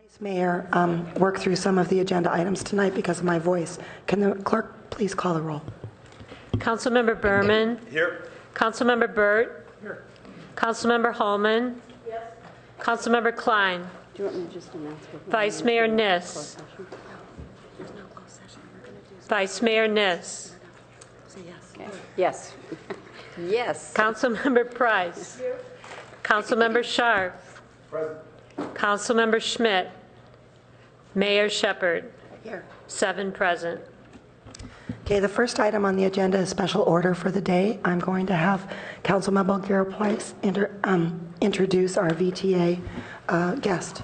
Vice Mayor, work through some of the agenda items tonight because of my voice. Can the clerk please call the roll? Councilmember Berman. Here. Councilmember Burt. Here. Councilmember Holman. Yes. Councilmember Klein. Do you want me to just announce what Vice Mayor Niss. Vice Mayor Niss. Okay. Yes. Yes. Councilmember Price. Councilmember Sharp. Present. Councilmember Schmidt. Mayor Shepherd. Here. 7 present. Okay, the first item on the agenda is special order for the day. I'm going to have Councilmember Garapwais introduce our VTA guest.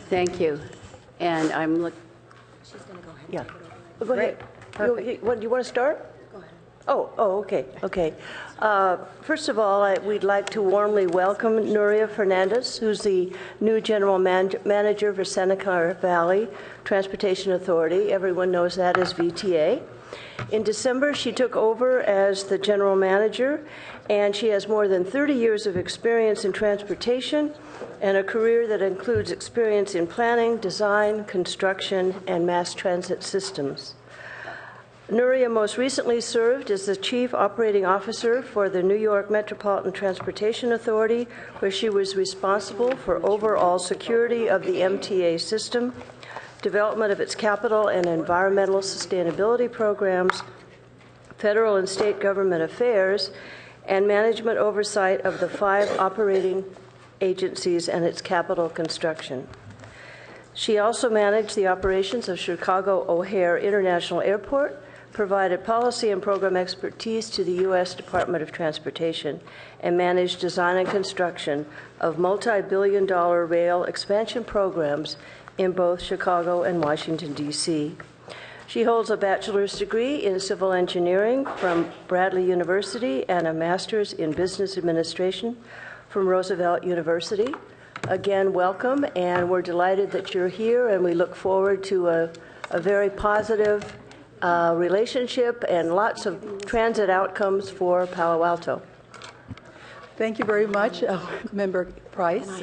Thank you. And I'm looking. She's going to go ahead. Yeah. Go Great. ahead. What, do you want to start? Go ahead. Oh, okay, okay. First of all, we'd like to warmly welcome Nuria Fernandez, who's the new General Manager for Santa Clara Valley Transportation Authority. Everyone knows that as VTA. In December, she took over as the General Manager, and she has more than 30 years of experience in transportation and a career that includes experience in planning, design, construction, and mass transit systems. Nuria most recently served as the Chief Operating Officer for the New York Metropolitan Transportation Authority, where she was responsible for overall security of the MTA system, development of its capital and environmental sustainability programs, federal and state government affairs, and management oversight of the 5 operating agencies and its capital construction. She also managed the operations of Chicago O'Hare International Airport, provided policy and program expertise to the U.S. Department of Transportation, and managed design and construction of multi-billion-dollar rail expansion programs in both Chicago and Washington, D.C. She holds a bachelor's degree in civil engineering from Bradley University and a master's in business administration from Roosevelt University. Again, welcome, and we're delighted that you're here, and we look forward to a very positive relationship and lots of transit outcomes for Palo Alto. Thank you very much, Member Price.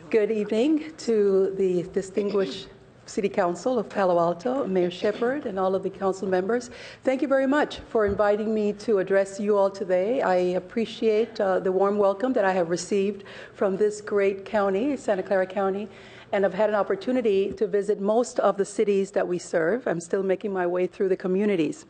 Good evening to the distinguished City Council of Palo Alto, Mayor Shepherd, and all of the council members. Thank you very much for inviting me to address you all today. I appreciate the warm welcome that I have received from this great county, Santa Clara County, and I've had an opportunity to visit most of the cities that we serve. I'm still making my way through the communities.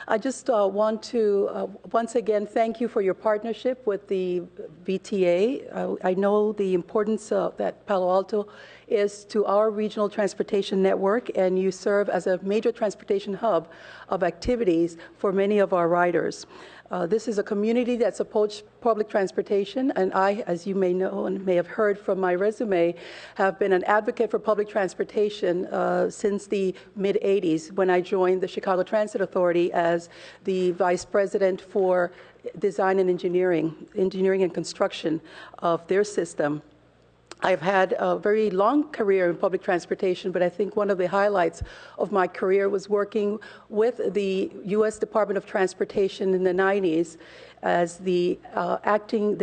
I just want to once again thank you for your partnership with the VTA. I know the importance that Palo Alto is to our regional transportation network, and you serve as a major transportation hub of activities for many of our riders. This is a community that supports public transportation, and I, as you may know and may have heard from my resume, have been an advocate for public transportation since the mid-'80s when I joined the Chicago Transit Authority as the Vice President for Design and Engineering and construction of their system. I've had a very long career in public transportation, but I think one of the highlights of my career was working with the U.S. Department of Transportation in the 90s as the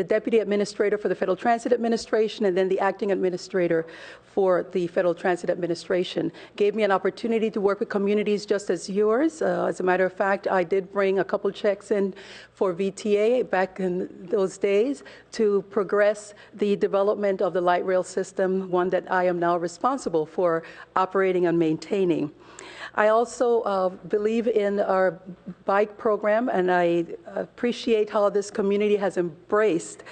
Deputy Administrator for the Federal Transit Administration, and then the Acting Administrator for the Federal Transit Administration. Gave me an opportunity to work with communities just as yours. As a matter of fact, I did bring a couple checks in for VTA back in those days to progress the development of the light rail system, one that I am now responsible for operating and maintaining. I also believe in our bike program, and I appreciate how this community has embraced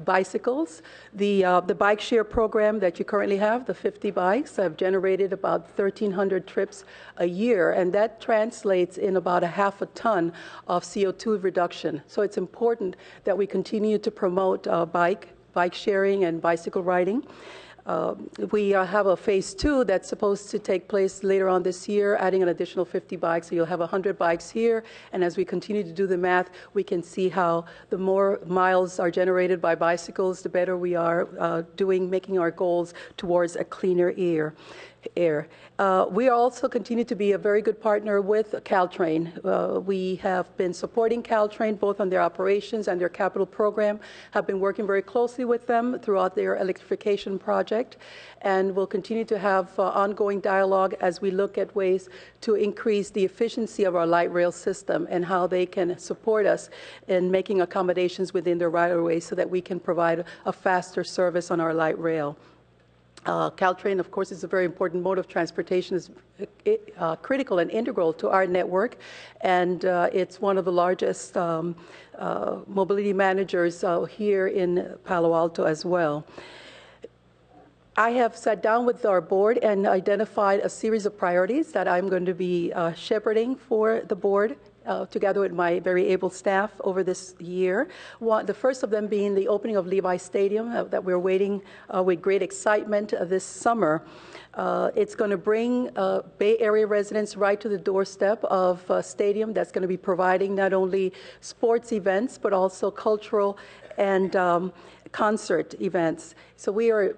bicycles. The bike share program that you currently have, the 50 bikes, have generated about 1,300 trips a year, and that translates in about 1/2 ton of CO2 reduction. So it's important that we continue to promote bike sharing and bicycle riding. We have a phase 2 that's supposed to take place later on this year, adding an additional 50 bikes. So you'll have 100 bikes here. And as we continue to do the math, we can see how the more miles are generated by bicycles, the better we are making our goals towards a cleaner air. air. We also continue to be a very good partner with Caltrain. We have been supporting Caltrain both on their operations and their capital program, have been working very closely with them throughout their electrification project, and will continue to have ongoing dialogue as we look at ways to increase the efficiency of our light rail system and how they can support us in making accommodations within their right-of-way so that we can provide a faster service on our light rail. Caltrain, of course, is a very important mode of transportation, is critical and integral to our network, and it's one of the largest mobility managers here in Palo Alto as well. I have sat down with our board and identified a series of priorities that I'm going to be shepherding for the board together with my very able staff over this year. The first of them being the opening of Levi Stadium that we're waiting with great excitement this summer. It's going to bring Bay Area residents right to the doorstep of a stadium that's going to be providing not only sports events, but also cultural and concert events. So we are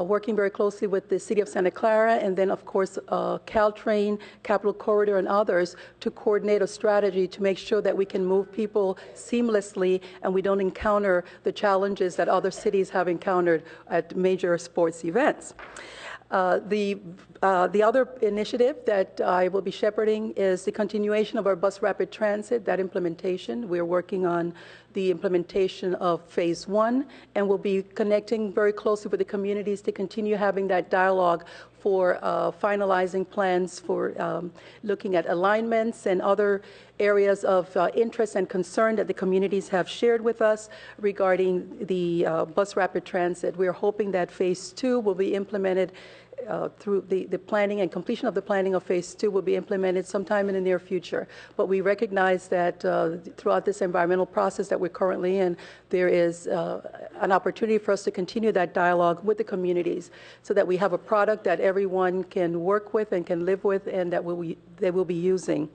working very closely with the City of Santa Clara and then, of course, Caltrain, Capital Corridor, and others to coordinate a strategy to make sure that we can move people seamlessly and we don't encounter the challenges that other cities have encountered at major sports events. The other initiative that I will be shepherding is the continuation of our bus rapid transit, that implementation. We're working on the implementation of phase 1, and we'll be connecting very closely with the communities to continue having that dialogue for finalizing plans for looking at alignments and other areas of interest and concern that the communities have shared with us regarding the bus rapid transit. We're hoping that phase 2 will be implemented through the planning and completion of the planning of phase 2 will be implemented sometime in the near future. But we recognize that throughout this environmental process that we're currently in, there is an opportunity for us to continue that dialogue with the communities so that we have a product that everyone can work with and can live with and that they will be using.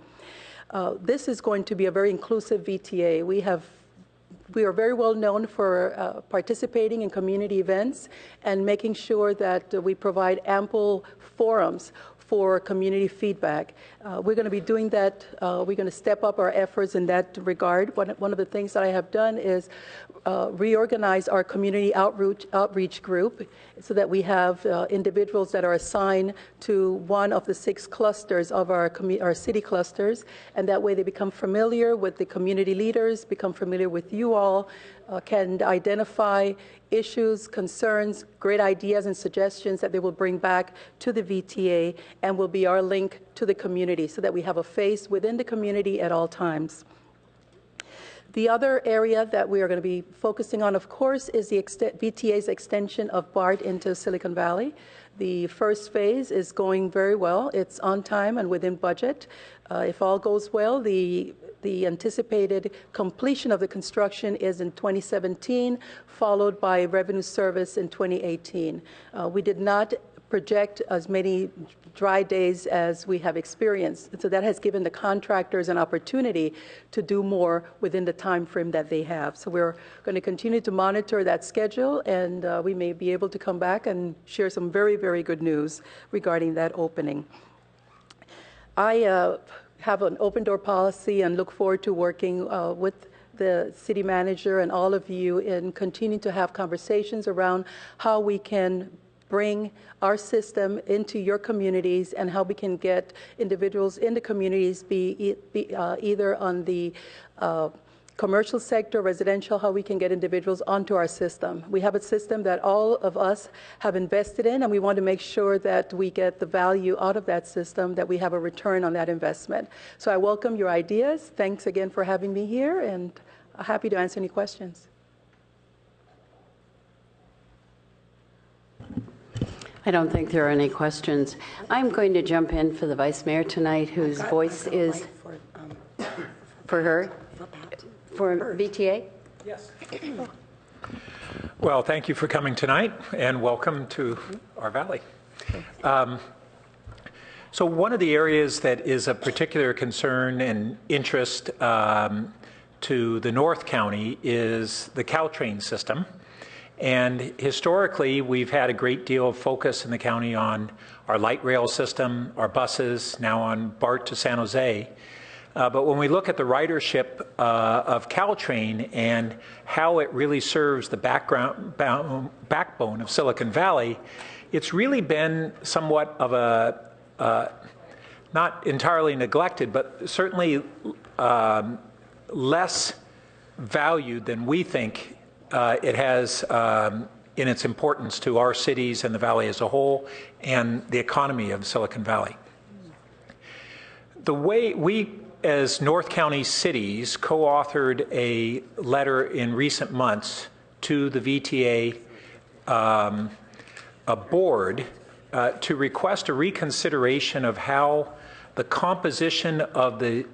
This is going to be a very inclusive VTA. We are very well known for participating in community events and making sure that we provide ample forums for community feedback. We're going to be doing that. We're going to step up our efforts in that regard. One of the things that I have done is reorganize our community outreach group so that we have individuals that are assigned to one of the 6 clusters of our city clusters, and that way they become familiar with the community leaders, become familiar with you all, can identify issues, concerns, great ideas and suggestions that they will bring back to the VTA and will be our link to the community so that we have a face within the community at all times. The other area that we are going to be focusing on, of course, is the VTA's extension of BART into Silicon Valley. The first phase is going very well. It's on time and within budget. If all goes well, the anticipated completion of the construction is in 2017, followed by revenue service in 2018. We did not project as many dry days as we have experienced. So that has given the contractors an opportunity to do more within the time frame that they have. So we're going to continue to monitor that schedule, and we may be able to come back and share some very, very good news regarding that opening. I have an open door policy and look forward to working with the city manager and all of you in continuing to have conversations around how we can bring our system into your communities and how we can get individuals in the communities, be either on the commercial sector, residential, how we can get individuals onto our system. We have a system that all of us have invested in, and we want to make sure that we get the value out of that system, that we have a return on that investment. So I welcome your ideas. Thanks again for having me here, and I'm happy to answer any questions. I don't think there are any questions. I'm going to jump in for the Vice Mayor tonight, whose voice is for her, for VTA. Yes. Well, thank you for coming tonight, and welcome to our valley. So one of the areas that is of particular concern and interest to the North County is the Caltrain system. And historically, we've had a great deal of focus in the county on our light rail system, our buses, now on BART to San Jose. But when we look at the ridership of Caltrain and how it really serves the backbone of Silicon Valley, it's really been somewhat of a, not entirely neglected, but certainly less valued than we think it has in its importance to our cities and the valley as a whole and the economy of Silicon Valley. The way we, as North County cities, co-authored a letter in recent months to the VTA a board to request a reconsideration of how the composition of the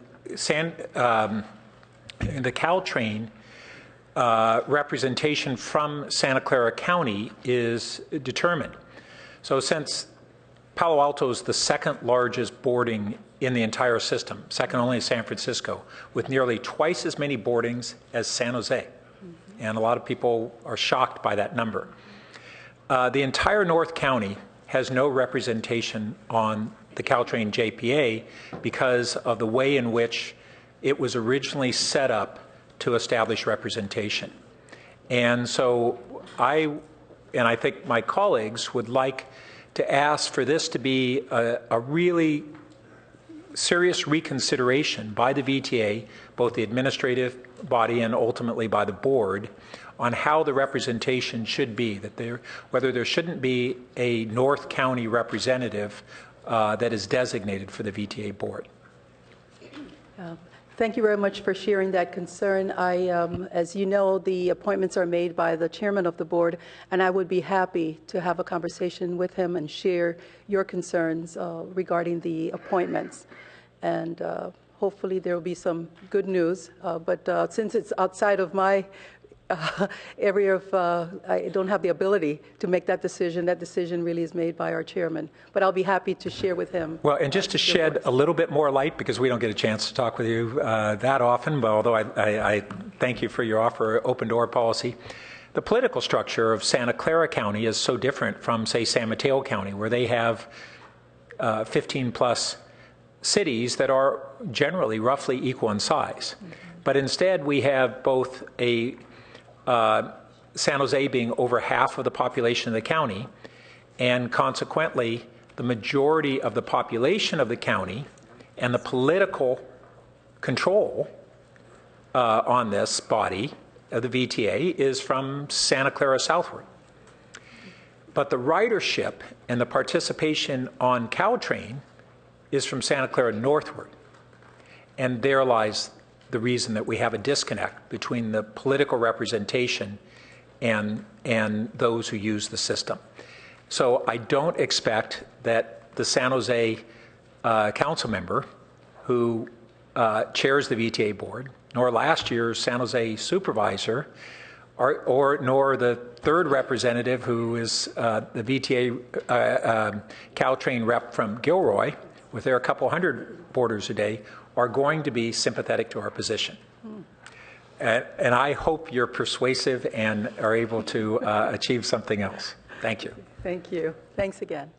Caltrain representation from Santa Clara County is determined. So since Palo Alto is the second largest boarding in the entire system, second only to San Francisco, with nearly twice as many boardings as San Jose. And a lot of people are shocked by that number. The entire North County has no representation on the Caltrain JPA because of the way in which it was originally set up to establish representation. And so I think my colleagues would like to ask for this to be a really serious reconsideration by the VTA, both the administrative body and ultimately by the board, on how the representation should be, whether there shouldn't be a North County representative that is designated for the VTA board. Thank you very much for sharing that concern. As you know, the appointments are made by the chairman of the board, and I would be happy to have a conversation with him and share your concerns regarding the appointments. And hopefully there will be some good news. But since it's outside of my area of, I don't have the ability to make that decision. That decision really is made by our chairman. But I'll be happy to share with him. Well, and just to shed a little bit more light, because we don't get a chance to talk with you that often, but although I thank you for your offer, open door policy. The political structure of Santa Clara County is so different from, say, San Mateo County, where they have 15 plus cities that are generally roughly equal in size. But instead, we have both a San Jose being over half of the population of the county, and consequently, the majority of the population of the county and the political control on this body of the VTA is from Santa Clara southward. But the ridership and the participation on Caltrain is from Santa Clara northward. And there lies the reason that we have a disconnect between the political representation and those who use the system. So I don't expect that the San Jose council member who chairs the VTA board, nor last year's San Jose supervisor, nor the third representative who is the VTA Caltrain rep from Gilroy, with their couple hundred boarders a day, are going to be sympathetic to our position. And I hope you're persuasive and are able to achieve something else. Thank you. Thank you. Thanks again.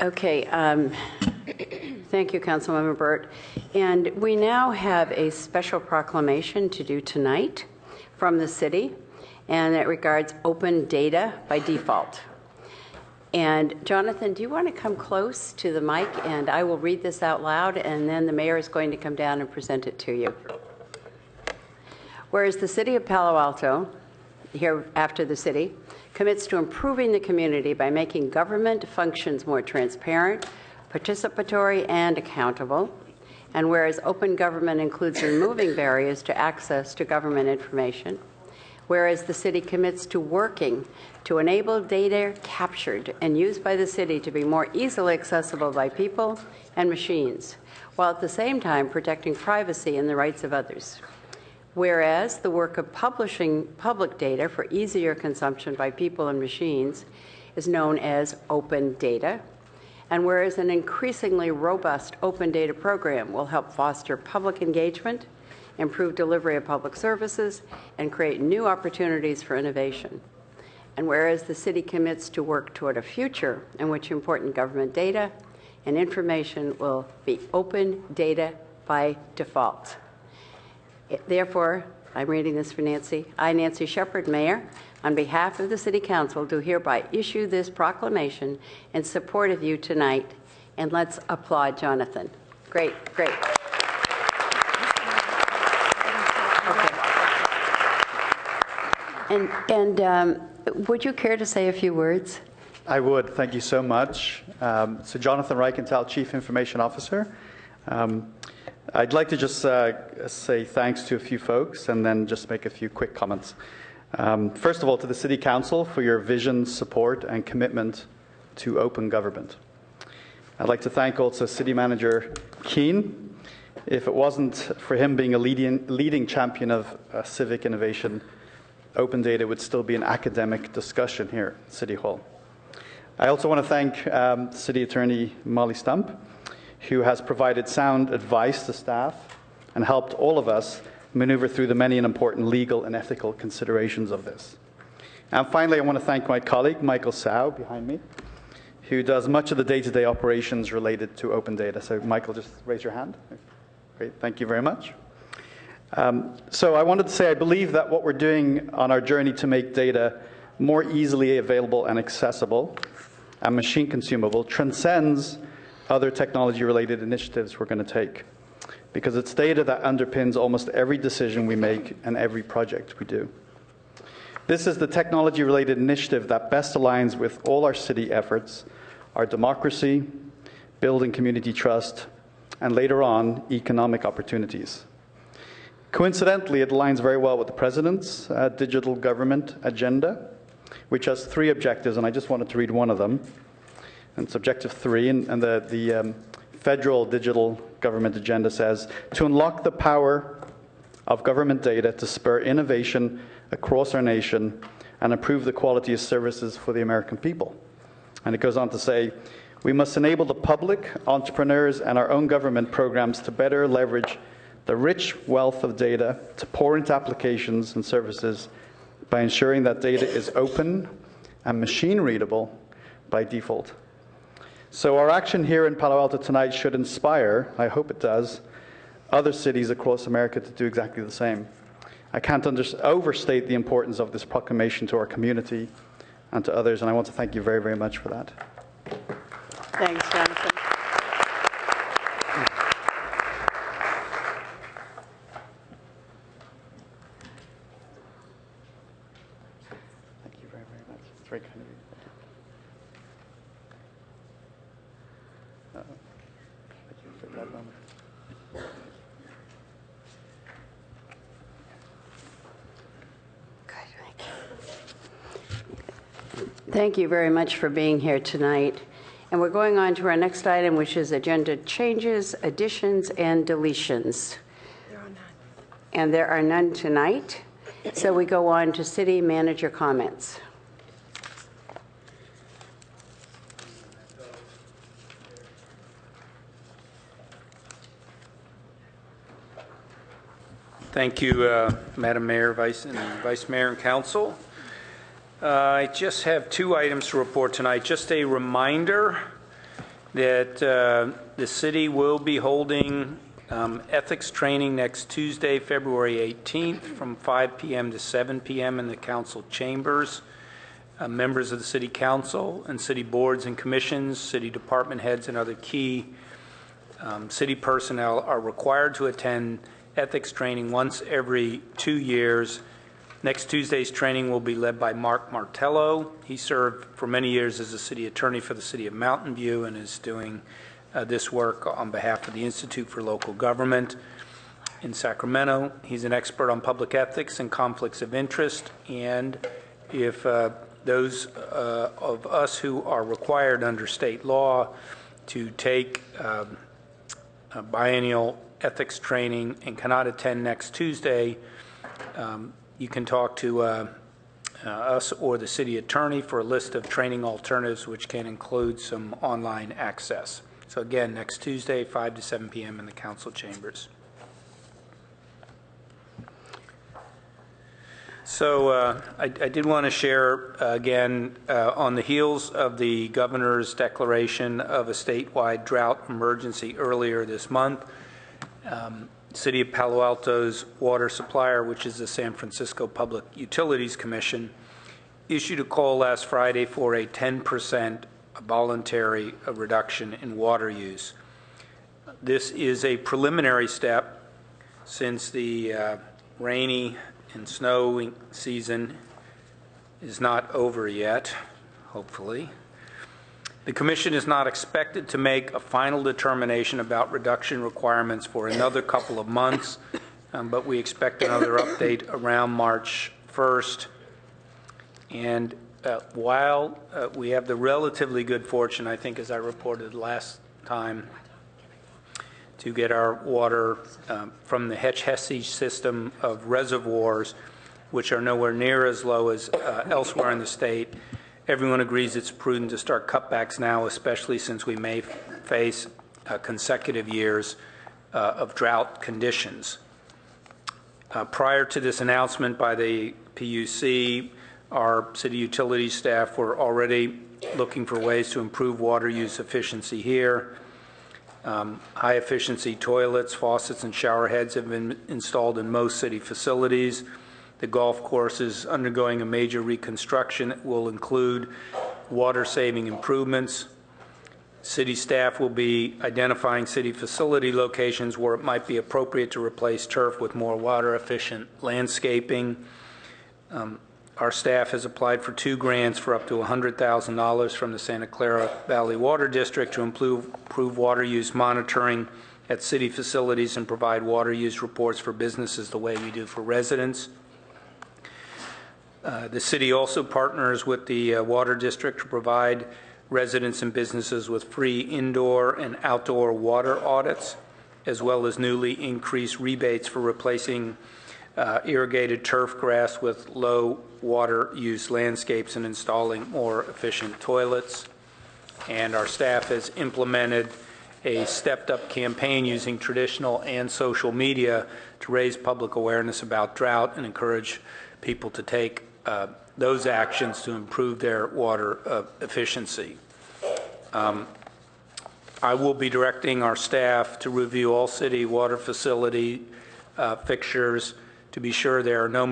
Okay. Thank you, Councilmember Burt. And we now have a special proclamation to do tonight from the city, and it regards open data by default. And Jonathan, do you want to come close to the mic, and I will read this out loud, and then the mayor is going to come down and present it to you. Whereas the city of Palo Alto, here after the city, commits to improving the community by making government functions more transparent, participatory, and accountable. And whereas open government includes removing barriers to access to government information. Whereas the city commits to working to enable data captured and used by the city to be more easily accessible by people and machines, while at the same time protecting privacy and the rights of others. Whereas the work of publishing public data for easier consumption by people and machines is known as open data. And whereas an increasingly robust open data program will help foster public engagement, improve delivery of public services, and create new opportunities for innovation. And whereas the city commits to work toward a future in which important government data and information will be open data by default. Therefore, I'm reading this for Nancy. I, Nancy Shepherd, Mayor, on behalf of the City Council, do hereby issue this proclamation in support of you tonight. And let's applaud Jonathan. Great, great. Okay. And would you care to say a few words? I would. Thank you so much. So Jonathan Reichenthal, Chief Information Officer. I'd like to just say thanks to a few folks and then just make a few quick comments. First of all, to the City Council for your vision, support, and commitment to open government. I'd like to thank also City Manager Keane. If it wasn't for him being a leading champion of civic innovation, open data would still be an academic discussion here at City Hall. I also want to thank City Attorney Molly Stump, who has provided sound advice to staff and helped all of us maneuver through the many and important legal and ethical considerations of this. And finally, I want to thank my colleague, Michael Sau, behind me, who does much of the day-to-day operations related to open data. So Michael, just raise your hand. Great, thank you very much. So I wanted to say I believe that what we're doing on our journey to make data more easily available and accessible and machine consumable transcends other technology-related initiatives we're going to take, because it's data that underpins almost every decision we make and every project we do. This is the technology-related initiative that best aligns with all our city efforts, our democracy, building community trust, and later on, economic opportunities. Coincidentally, it aligns very well with the President's digital government agenda, which has 3 objectives, and I just wanted to read one of them. And it's Objective 3, and the federal digital government agenda says, to unlock the power of government data to spur innovation across our nation and improve the quality of services for the American people. And it goes on to say, we must enable the public, entrepreneurs, and our own government programs to better leverage the rich wealth of data to pour into applications and services by ensuring that data is open and machine readable by default. So our action here in Palo Alto tonight should inspire, I hope it does, other cities across America to do exactly the same. I can't overstate the importance of this proclamation to our community and to others, and I want to thank you very, very much for that. Thanks, Jonathan. Thank you very, very much. It's very kind of you. Thank you for that moment. Thank you very much for being here tonight. And we're going on to our next item, which is agenda changes, additions, and deletions. And there are none tonight. So we go on to city manager comments. Thank you, Madam Mayor, Vice Mayor, and Council. I just have 2 items to report tonight. Just a reminder that the city will be holding ethics training next Tuesday, February 18th from 5 p.m. to 7 p.m. in the council chambers. Members of the City Council and city boards and commissions, city department heads, and other key city personnel are required to attend ethics training once every 2 years. Next Tuesday's training will be led by Mark Martello. He served for many years as a city attorney for the city of Mountain View and is doing this work on behalf of the Institute for Local Government in Sacramento. He's an expert on public ethics and conflicts of interest, and if those of us who are required under state law to take biennial ethics training and cannot attend next Tuesday, you can talk to us or the city attorney for a list of training alternatives, which can include some online access. So again, next Tuesday, 5 to 7 p.m. in the council chambers. So I did want to share, again, on the heels of the governor's declaration of a statewide drought emergency earlier this month, City of Palo Alto's water supplier, which is the San Francisco Public Utilities Commission, issued a call last Friday for a 10% voluntary reduction in water use. This is a preliminary step since the rainy and snow season is not over yet, hopefully. The Commission is not expected to make a final determination about reduction requirements for another couple of months, but we expect another update around March 1st. And while we have the relatively good fortune, I think, as I reported last time, to get our water from the Hetch-Hesse system of reservoirs, which are nowhere near as low as elsewhere in the state, everyone agrees it's prudent to start cutbacks now, especially since we may face consecutive years of drought conditions. Prior to this announcement by the PUC, our city utilities staff were already looking for ways to improve water use efficiency here. High-efficiency toilets, faucets, and shower heads have been installed in most city facilities. The golf course is undergoing a major reconstruction that will include water-saving improvements. City staff will be identifying city facility locations where it might be appropriate to replace turf with more water-efficient landscaping. Our staff has applied for 2 grants for up to $100,000 from the Santa Clara Valley Water District to improve water use monitoring at city facilities and provide water use reports for businesses the way we do for residents. The city also partners with the Water District to provide residents and businesses with free indoor and outdoor water audits, as well as newly increased rebates for replacing irrigated turf grass with low water use landscapes and installing more efficient toilets. And our staff has implemented a stepped-up campaign using traditional and social media to raise public awareness about drought and encourage people to take those actions to improve their water efficiency. I will be directing our staff to review all city water facility fixtures to be sure there are no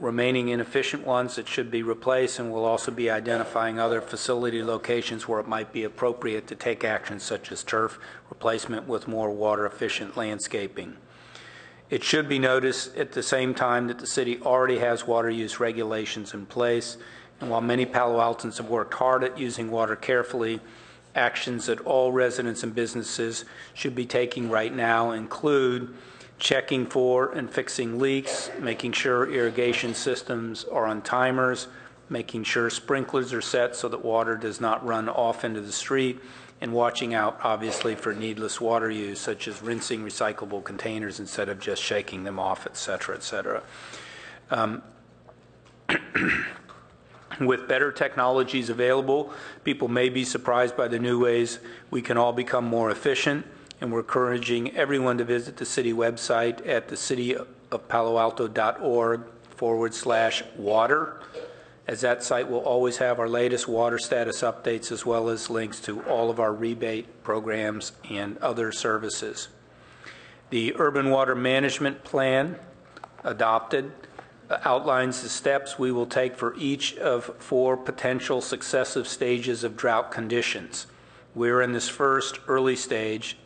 remaining inefficient ones that should be replaced, and we'll also be identifying other facility locations where it might be appropriate to take actions such as turf replacement with more water-efficient landscaping. It should be noticed at the same time that the city already has water use regulations in place, and while many Palo Altans have worked hard at using water carefully, actions that all residents and businesses should be taking right now include checking for and fixing leaks, making sure irrigation systems are on timers, making sure sprinklers are set so that water does not run off into the street, and watching out, obviously, for needless water use, such as rinsing recyclable containers instead of just shaking them off, et cetera, et cetera. With better technologies available, people may be surprised by the new ways we can all become more efficient, and we're encouraging everyone to visit the city website at thecityofpaloalto.org/water, as that site will always have our latest water status updates as well as links to all of our rebate programs and other services. The Urban Water Management Plan adopted outlines the steps we will take for each of 4 potential successive stages of drought conditions. We're in this first early stage.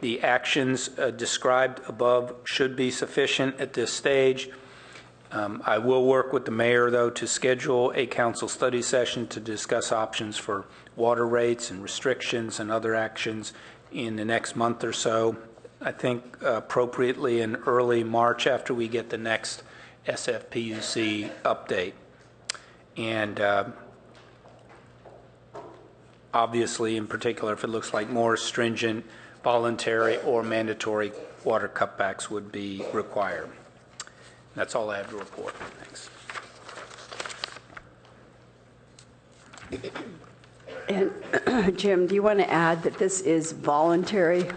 The actions described above should be sufficient at this stage. I will work with the mayor, though, to schedule a council study session to discuss options for water rates and restrictions and other actions in the next month or so. I think appropriately in early March after we get the next SFPUC update. And obviously, in particular, if it looks like more stringent voluntary or mandatory water cutbacks would be required. That's all I have to report. Thanks. And Jim, do you want to add that this is voluntary?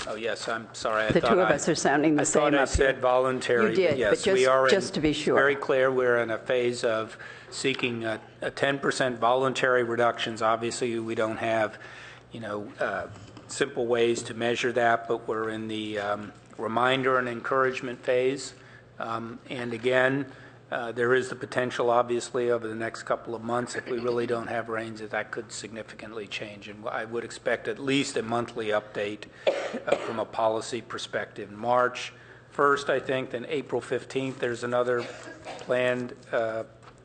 Oh, yes, I'm sorry. The two of us are sounding the same I thought I up here. said voluntary. You did, yes, but we are just to be sure. Very clear, we're in a phase of seeking a 10% voluntary reductions. Obviously, we don't have, simple ways to measure that, but we're in the reminder and encouragement phase. And again, there is the potential, obviously, over the next couple of months, if we really don't have rains, that could significantly change. And I would expect at least a monthly update from a policy perspective. March 1st, I think, then April 15th, there's another planned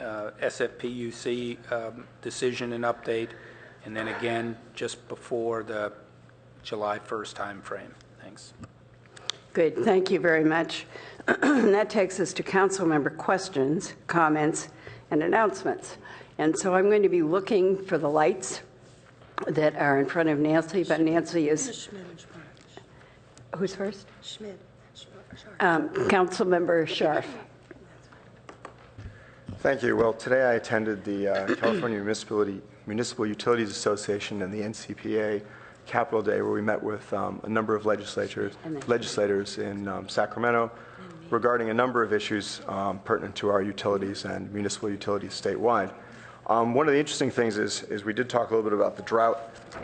SFPUC decision and update, and then again, just before the July 1st timeframe. Thanks. Good, thank you very much. And that takes us to council member questions, comments, and announcements. And so I'm going to be looking for the lights that are in front of Nancy, but Nancy is... Who's first? Schmidt. Council member Scharf. Thank you. Well, today I attended the California Municipal Utilities Association and the NCPA Capitol Day, where we met with a number of legislators in Sacramento regarding a number of issues pertinent to our utilities and municipal utilities statewide. One of the interesting things is we did talk a little bit about the drought,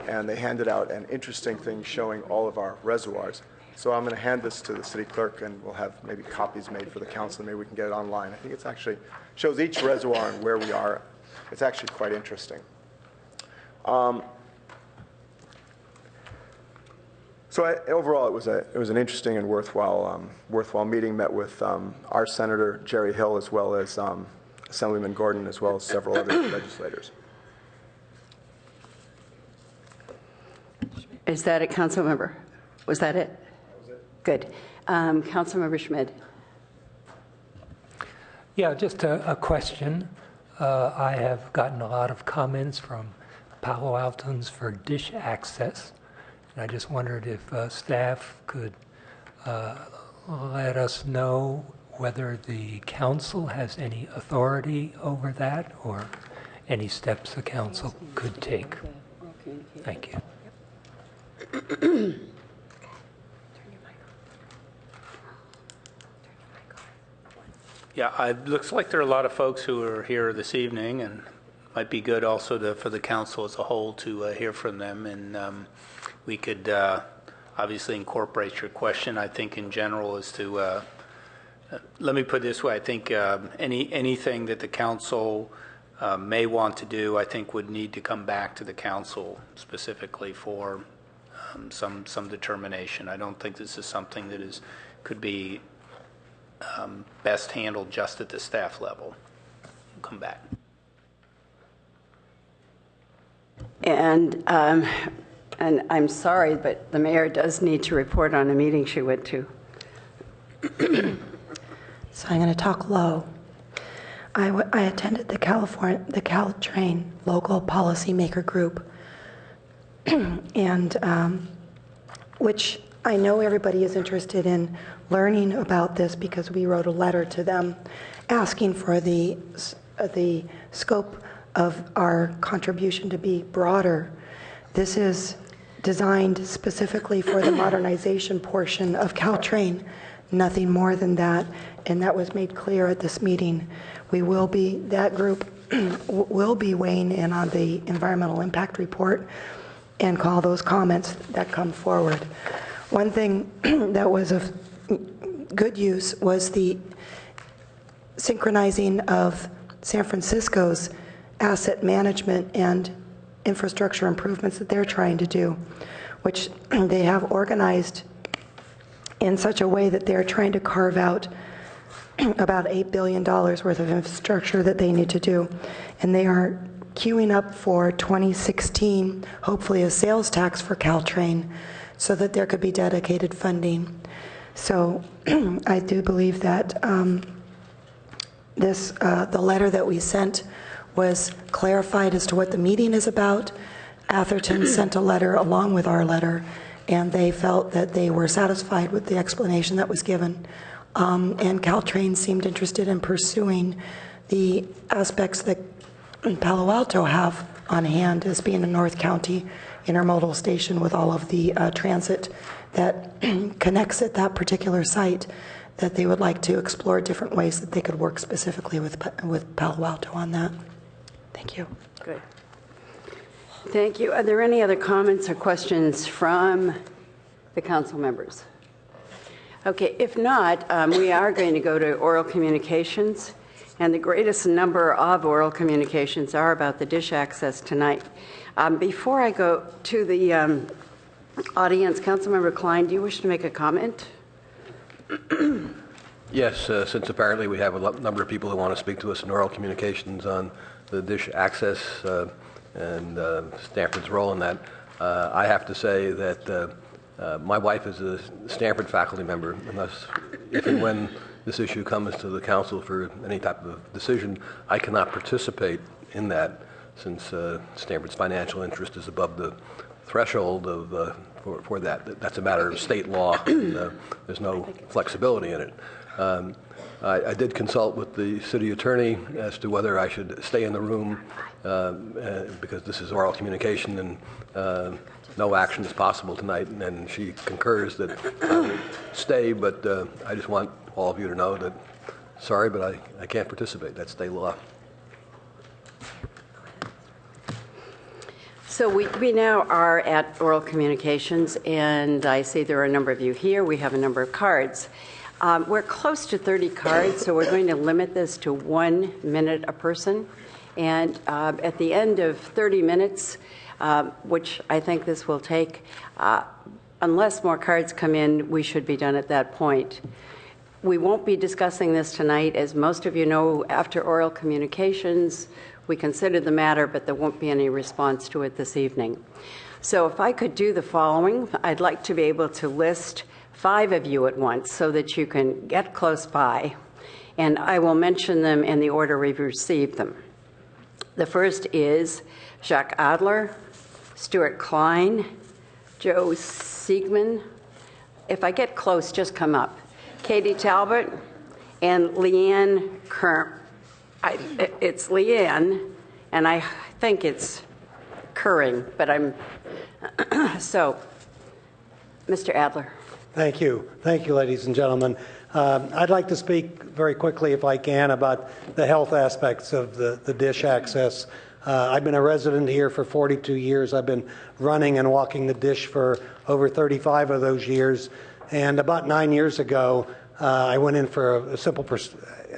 and they handed out an interesting thing showing all of our reservoirs. So I'm going to hand this to the city clerk, and we'll have maybe copies made for the council. Maybe we can get it online. I think it's actually shows each reservoir and where we are. It's actually quite interesting. Overall, it was an interesting and worthwhile meeting. Met with our Senator Jerry Hill, as well as Assemblyman Gordon, as well as several other legislators. Is that it, council member? Was that it? That was it. Good. Council member Schmidt. Yeah, just a question. I have gotten a lot of comments from Palo Altans for dish access. And I just wondered if staff could let us know whether the council has any authority over that or any steps the council could take. Thank you. Yeah, it looks like there are a lot of folks who are here this evening, and might be good also for the council as a whole to hear from them. And we could obviously incorporate your question, I think, in general as to, let me put it this way, I think anything that the council may want to do, I think would need to come back to the council specifically for some determination. I don't think this is something that could be best handled just at the staff level. We'll come back. And I'm sorry, but the mayor does need to report on a meeting she went to. So I'm going to talk low. I attended the Caltrain local policymaker group, and which I know everybody is interested in learning about this because we wrote a letter to them asking for the scope of our contribution to be broader. This is designed specifically for the modernization portion of Caltrain, nothing more than that, and that was made clear at this meeting. That group will be weighing in on the environmental impact report and call those comments that come forward. One thing that was of good use was the synchronizing of San Francisco's asset management and infrastructure improvements that they're trying to do, which they have organized in such a way that they're trying to carve out about $8 billion worth of infrastructure that they need to do. And they are queuing up for 2016, hopefully a sales tax for Caltrain, so that there could be dedicated funding. So I do believe that the letter that we sent was clarified as to what the meeting is about. Atherton sent a letter along with our letter, and they felt that they were satisfied with the explanation that was given. And Caltrain seemed interested in pursuing the aspects that Palo Alto have on hand as being a North County intermodal station with all of the transit that connects at that particular site, that they would like to explore different ways that they could work specifically with Palo Alto on that. Thank you. Good. Thank you. Are there any other comments or questions from the council members? Okay, if not, we are going to go to oral communications, and the greatest number of oral communications are about the dish access tonight. Before I go to the audience, Councilmember Klein, do you wish to make a comment? Yes, since apparently we have a number of people who want to speak to us in oral communications on the dish access and Stanford's role in that, I have to say that my wife is a Stanford faculty member, and thus, if and when this issue comes to the council for any type of decision, I cannot participate in that since Stanford's financial interest is above the threshold of for that. That's a matter of state law, and there's no flexibility in it. I did consult with the city attorney as to whether I should stay in the room because this is oral communication and no action is possible tonight, and she concurs that I will stay, but I just want all of you to know that, sorry, but I can't participate. That's state law. So we now are at oral communications, and I see there are a number of you here. We have a number of cards. We're close to 30 cards, so we're going to limit this to 1 minute a person. And at the end of 30 minutes, which I think this will take, unless more cards come in, we should be done at that point. We won't be discussing this tonight. As most of you know, after oral communications, we consider the matter, but there won't be any response to it this evening. So if I could do the following, I'd like to be able to list 5 of you at once so that you can get close by, and I will mention them in the order we've received them. The first is Jacques Adler, Stuart Klein, Joe Siegman. If I get close, just come up. Katie Talbot and Leanne Kerr. It's Leanne, and I think it's Curring, but I'm so. Mr. Adler. Thank you. Thank you, ladies and gentlemen. I'd like to speak very quickly, if I can, about the health aspects of the dish access. I've been a resident here for 42 years. I've been running and walking the dish for over 35 of those years. And about 9 years ago, I went in for a simple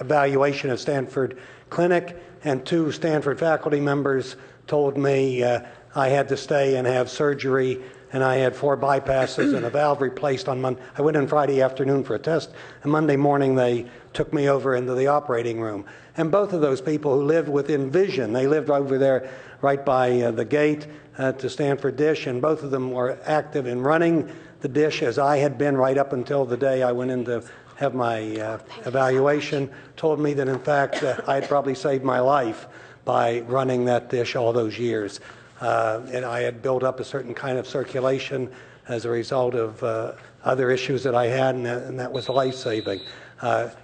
evaluation at Stanford Clinic, and 2 Stanford faculty members told me I had to stay and have surgery, and I had 4 bypasses and a valve replaced on Monday. I went in Friday afternoon for a test, and Monday morning they took me over into the operating room. And both of those people who lived within vision, they lived over there right by the gate to Stanford Dish, and both of them were active in running the dish as I had been right up until the day I went in to have my evaluation, told me that in fact I had probably saved my life by running that dish all those years. And I had built up a certain kind of circulation as a result of other issues that I had, and that was life-saving.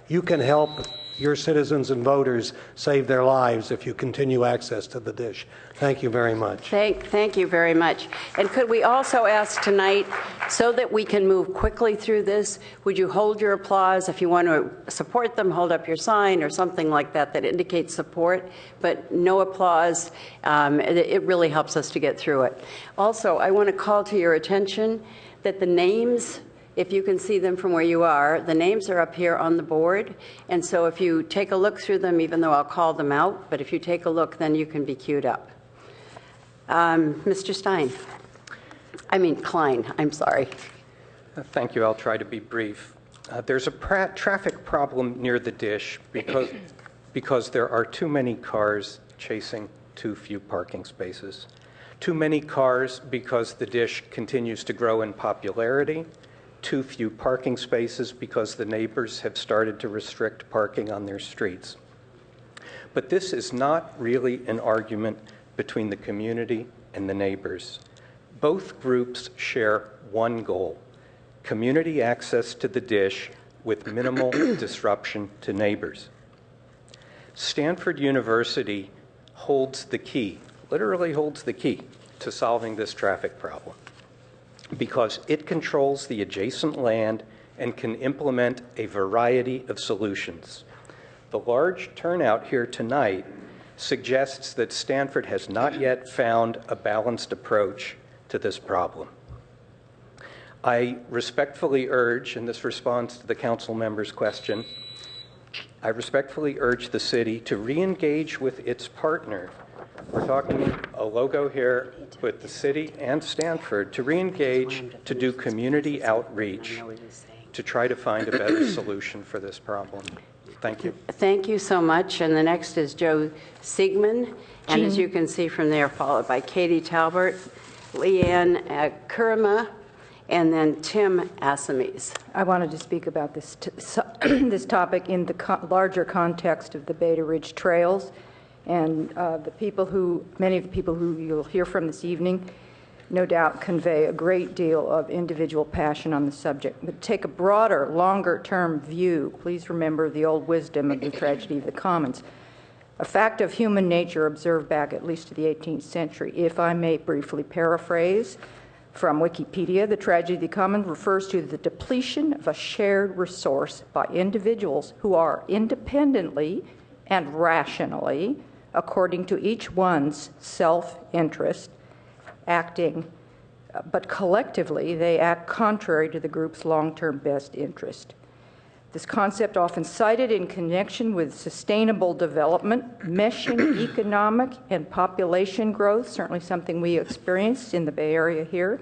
You can help your citizens and voters save their lives if you continue access to the dish. Thank you very much. Thank you very much. And could we also ask tonight, so that we can move quickly through this, would you hold your applause? If you want to support them, hold up your sign or something like that that indicates support, but no applause. It really helps us to get through it. Also, I want to call to your attention that the names, if you can see them from where you are, the names are up here on the board. And so if you take a look through them, even though I'll call them out, but if you take a look, then you can be queued up. Mr. Klein, I'm sorry. Thank you. I'll try to be brief. There's a traffic problem near the dish because there are too many cars chasing too few parking spaces. Too many cars because the dish continues to grow in popularity. Too few parking spaces because the neighbors have started to restrict parking on their streets. But this is not really an argument between the community and the neighbors. Both groups share one goal: community access to the dish with minimal disruption to neighbors. Stanford University holds the key, literally holds the key to solving this traffic problem, because it controls the adjacent land and can implement a variety of solutions. The large turnout here tonight suggests that Stanford has not yet found a balanced approach to this problem. I respectfully urge, and this responds to the council member's question, I respectfully urge the city to re-engage with its partner. We're talking a logo here with the city and Stanford to re-engage to do community outreach to try to find a better solution for this problem. Thank you. Thank you so much. And the next is Joe Siegman. And as you can see from there, followed by Katie Talbert, Leanne Kurima, and then Tim Assemes. I wanted to speak about this this topic in the larger context of the Beta Ridge Trails, and many of the people who you'll hear from this evening no doubt convey a great deal of individual passion on the subject. But take a broader, longer-term view. Please remember the old wisdom of the tragedy of the commons. A fact of human nature observed back at least to the 18th century. If I may briefly paraphrase from Wikipedia, the tragedy of the commons refers to the depletion of a shared resource by individuals who are independently and rationally, according to each one's self-interest, acting, but collectively they act contrary to the group's long-term best interest. This concept often cited in connection with sustainable development, meshing economic and population growth, certainly something we experienced in the Bay Area here,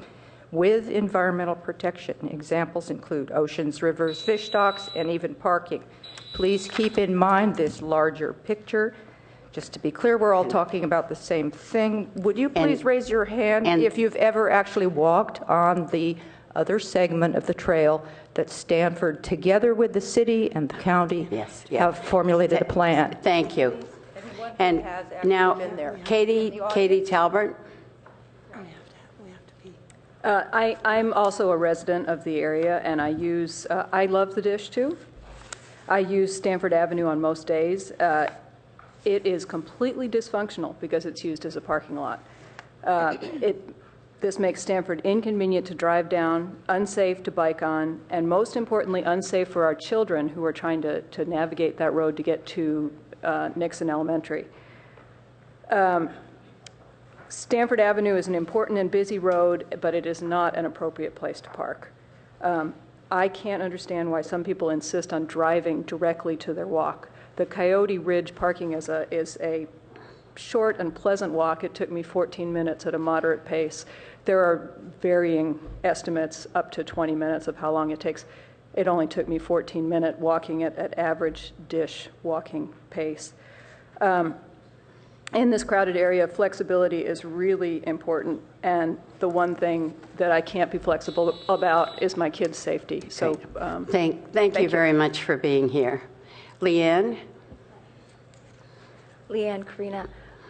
with environmental protection. Examples include oceans, rivers, fish stocks, and even parking. Please keep in mind this larger picture. Just to be clear, we're all talking about the same thing. Would you please raise your hand if you've ever actually walked on the other segment of the trail that Stanford, together with the city and the county, have formulated a plan? Thank you. And now, Katie Talbert. I'm also a resident of the area, and I love the dish too. I use Stanford Avenue on most days. It is completely dysfunctional because it's used as a parking lot. This makes Stanford inconvenient to drive down, unsafe to bike on, and most importantly, unsafe for our children who are trying to navigate that road to get to Nixon Elementary. Stanford Avenue is an important and busy road, but it is not an appropriate place to park. I can't understand why some people insist on driving directly to their walk. The Coyote Ridge parking is a short and pleasant walk. It took me 14 minutes at a moderate pace. There are varying estimates up to 20 minutes of how long it takes. It only took me 14 minutes walking at average dish walking pace. In this crowded area, flexibility is really important, and the one thing that I can't be flexible about is my kids' safety. So thank you very much for being here. Leanne? Leanne Karina.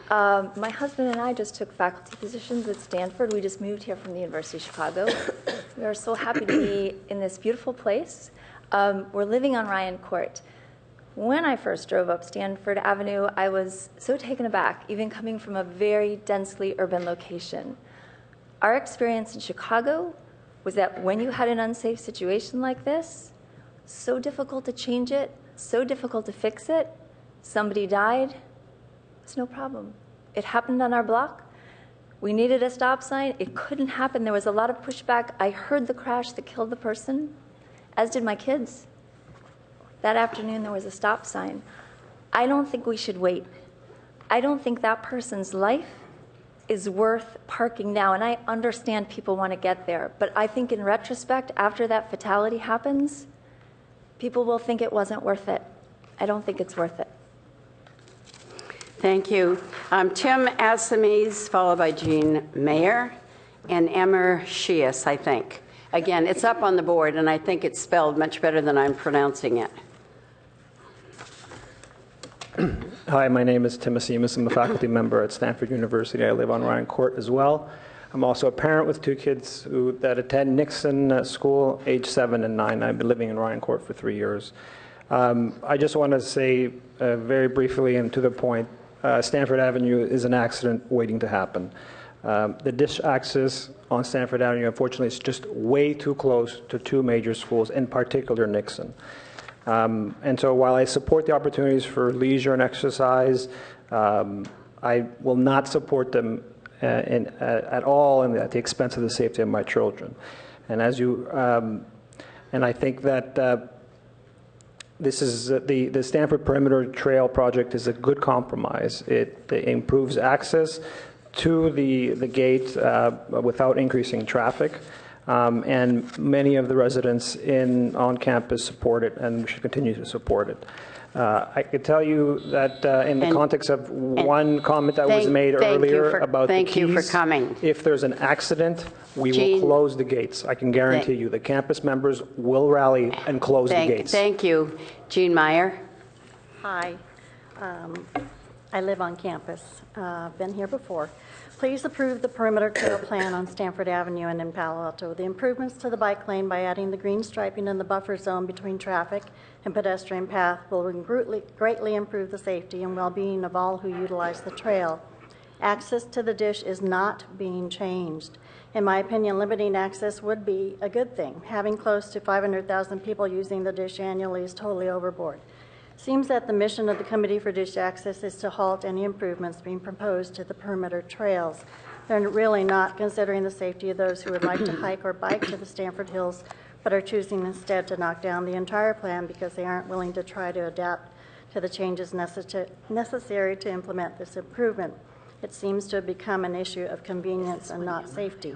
My husband and I just took faculty positions at Stanford. We just moved here from the University of Chicago. We are so happy to be in this beautiful place. We're living on Ryan Court. When I first drove up Stanford Avenue, I was so taken aback, even coming from a very densely urban location. Our experience in Chicago was that when you had an unsafe situation like this, so difficult to change it, so difficult to fix it, somebody died, it's no problem. It happened on our block. We needed a stop sign. It couldn't happen. There was a lot of pushback. I heard the crash that killed the person, as did my kids. That afternoon, there was a stop sign. I don't think we should wait. I don't think that person's life is worth parking now. And I understand people want to get there. But I think in retrospect, after that fatality happens, people will think it wasn't worth it. I don't think it's worth it. Thank you. Tim Assemes, followed by Jean Mayer, and Emmer Shias, I think. Again, it's up on the board, and I think it's spelled much better than I'm pronouncing it. Hi, my name is Tim Assemes. I'm a faculty member at Stanford University. I live on Ryan Court as well. I'm also a parent with two kids that attend Nixon School, age 7 and 9. I've been living in Ryan Court for 3 years. I just want to say very briefly and to the point, Stanford Avenue is an accident waiting to happen. The dish access on Stanford Avenue, unfortunately, is just way too close to two major schools, in particular Nixon. And so while I support the opportunities for leisure and exercise, I will not support them at all and at the expense of the safety of my children. And as you, and I think that this is the Stanford Perimeter Trail project is a good compromise. It improves access to the gate without increasing traffic. And many of the residents on campus support it, and we should continue to support it. I could tell you that in the context of one comment that was made earlier about the keys, thank you for coming. If there's an accident, we will close the gates. I can guarantee you the campus members will rally and close the gates. Thank you. Jean Meyer. Hi. I live on campus. Been here before. Please approve the perimeter trail plan on Stanford Avenue and in Palo Alto. The improvements to the bike lane by adding the green striping in the buffer zone between traffic and pedestrian path will greatly improve the safety and well-being of all who utilize the trail. Access to the dish is not being changed. In my opinion, limiting access would be a good thing. Having close to 500,000 people using the dish annually is totally overboard. Seems that the mission of the Committee for Dish Access is to halt any improvements being proposed to the perimeter trails. They're really not considering the safety of those who would like to hike or bike to the Stanford Hills, but are choosing instead to knock down the entire plan because they aren't willing to try to adapt to the changes necessary to implement this improvement. It seems to have become an issue of convenience and not safety.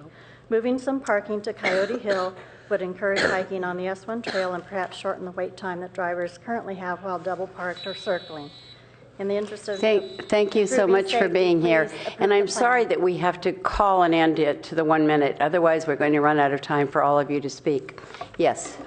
Moving some parking to Coyote Hill would encourage hiking on the S1 trail and perhaps shorten the wait time that drivers currently have while double parked or circling. In the interest of thank you so much for being here. And I'm sorry that we have to call and end it to the 1 minute. Otherwise, we're going to run out of time for all of you to speak. Yes.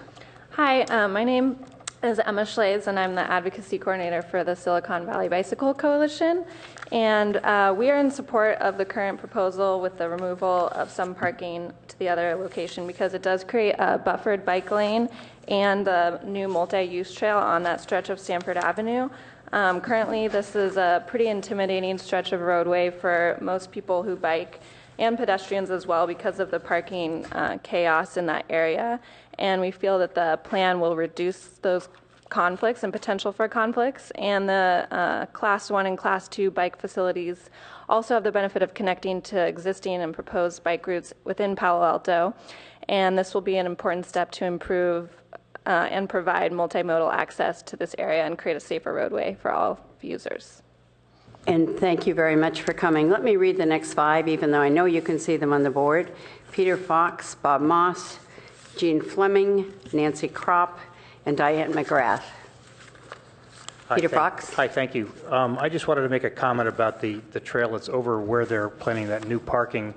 Hi, my name is Emma Schlaze, and I'm the advocacy coordinator for the Silicon Valley Bicycle Coalition. And we are in support of the current proposal with the removal of some parking to the other location because it does create a buffered bike lane and the new multi-use trail on that stretch of Stanford Avenue. Currently, this is a pretty intimidating stretch of roadway for most people who bike and pedestrians as well because of the parking chaos in that area. And we feel that the plan will reduce those conflicts and potential for conflicts, and the Class 1 and Class 2 bike facilities also have the benefit of connecting to existing and proposed bike routes within Palo Alto, and this will be an important step to improve and provide multimodal access to this area and create a safer roadway for all users. And thank you very much for coming. Let me read the next 5, even though I know you can see them on the board. Peter Fox, Bob Moss, Jean Fleming, Nancy Kropp, and Diane McGrath. Peter Fox. Hi, thank you. I just wanted to make a comment about the trail that's over where they're planning that new parking,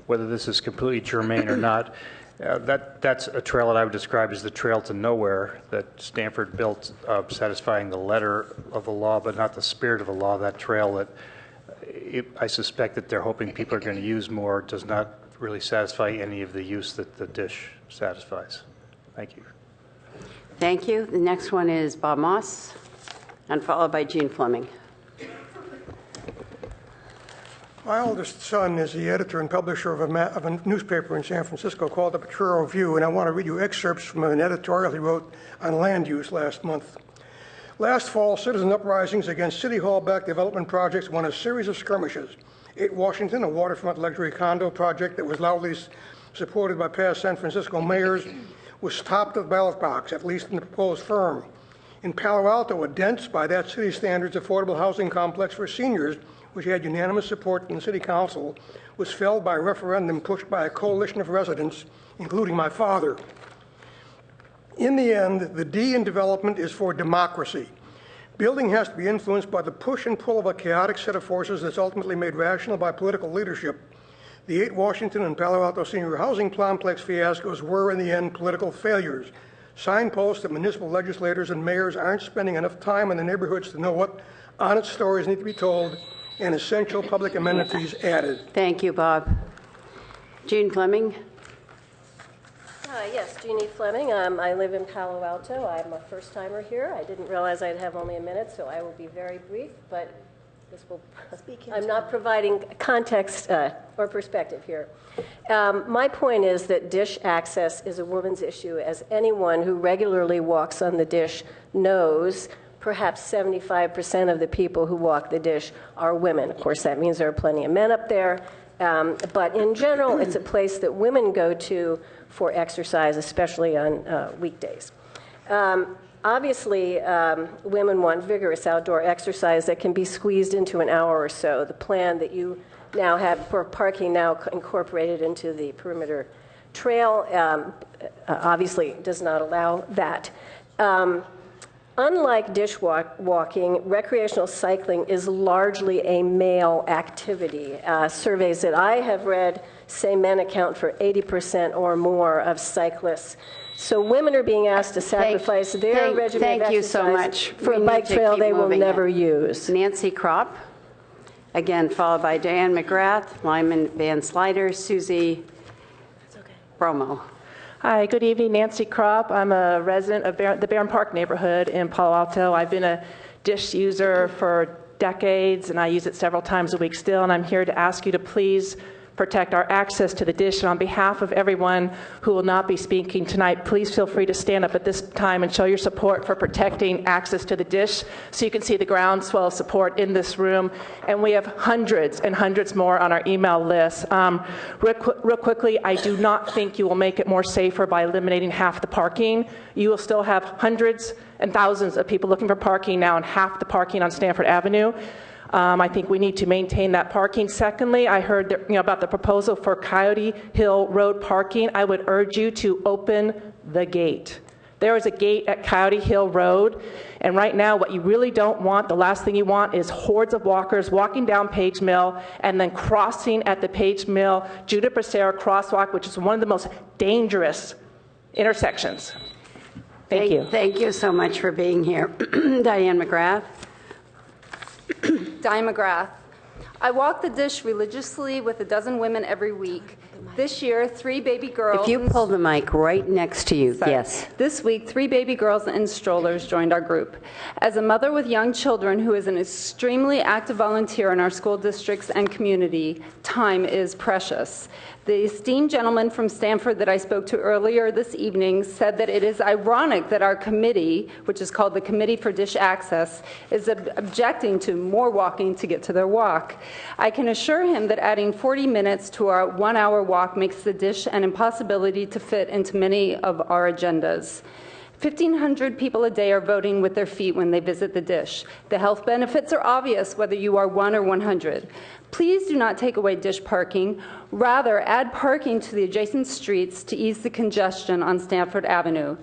whether this is completely germane or not. That's a trail that I would describe as the trail to nowhere that Stanford built, satisfying the letter of the law, but not the spirit of the law. That trail that I suspect that they're hoping people are going to use more does not really satisfy any of the use that the dish satisfies. Thank you. Thank you. The next one is Bob Moss, and followed by Jean Fleming. My oldest son is the editor and publisher of a newspaper in San Francisco called the Potrero View, and I want to read you excerpts from an editorial he wrote on land use last month. Last fall, citizen uprisings against City Hall-backed development projects won a series of skirmishes. 8 Washington, a waterfront luxury condo project that was loudly supported by past San Francisco mayors, was topped of ballot box, at least in the proposed firm. In Palo Alto, a dense, by that city's standards, affordable housing complex for seniors, which had unanimous support in the city council, was felled by a referendum pushed by a coalition of residents, including my father. In the end, the D in development is for democracy. Building has to be influenced by the push and pull of a chaotic set of forces that's ultimately made rational by political leadership. The 8 Washington and Palo Alto senior housing complex fiascos were, in the end, political failures. Signposts that municipal legislators and mayors aren't spending enough time in the neighborhoods to know what honest stories need to be told and essential public amenities added. Thank you, Bob. Jean Fleming. Yes, Jeannie Fleming. I live in Palo Alto. I'm a first-timer here. I didn't realize I'd have only a minute, so I will be very brief, but I'm not providing context or perspective here. My point is that dish access is a woman's issue, as anyone who regularly walks on the dish knows. Perhaps 75% of the people who walk the dish are women. Of course, that means there are plenty of men up there. But in general, it's a place that women go to for exercise, especially on weekdays. Obviously, women want vigorous outdoor exercise that can be squeezed into an hour or so. The plan that you now have for parking now incorporated into the perimeter trail obviously does not allow that. Unlike dish walking, recreational cycling is largely a male activity. Surveys that I have read say men account for 80% or more of cyclists. So women are being asked to sacrifice their regimen of exercise for a bike trail they will never use. Nancy Kropp, again followed by Diane McGrath, Lyman Van Slyder, Susie Bromo. Hi, good evening. Nancy Kropp. I'm a resident of the Barron Park neighborhood in Palo Alto. I've been a dish user for decades, and I use it several times a week still, and I'm here to ask you to please protect our access to the dish. And on behalf of everyone who will not be speaking tonight, please feel free to stand up at this time and show your support for protecting access to the dish, so you can see the groundswell of support in this room. And we have hundreds and hundreds more on our email list. Real quickly, I do not think you will make it more safer by eliminating half the parking. You will still have hundreds and thousands of people looking for parking now, and half the parking on Stanford Avenue. I think we need to maintain that parking. Secondly, I heard that, about the proposal for Coyote Hill Road parking. I would urge you to open the gate. There is a gate at Coyote Hill Road, and right now what you really don't want, the last thing you want, is hordes of walkers walking down Page Mill and then crossing at the Page Mill Judah Bracero crosswalk, which is one of the most dangerous intersections. Thank you. Thank you so much for being here. Diane McGrath. Diane McGrath. I walk the dish religiously with a dozen women every week. This year, 3 baby girls... If you pull the mic right next to you, Sorry. yes. This week, 3 baby girls in strollers joined our group. As a mother with young children who is an extremely active volunteer in our school districts and community, time is precious. The esteemed gentleman from Stanford that I spoke to earlier this evening said that it is ironic that our committee, which is called the Committee for Dish Access, is objecting to more walking to get to their walk. I can assure him that adding 40 minutes to our 1-hour walk makes the dish an impossibility to fit into many of our agendas. 1,500 people a day are voting with their feet when they visit the dish. The health benefits are obvious whether you are 1 or 100. Please do not take away dish parking. Rather, add parking to the adjacent streets to ease the congestion on Stanford Avenue.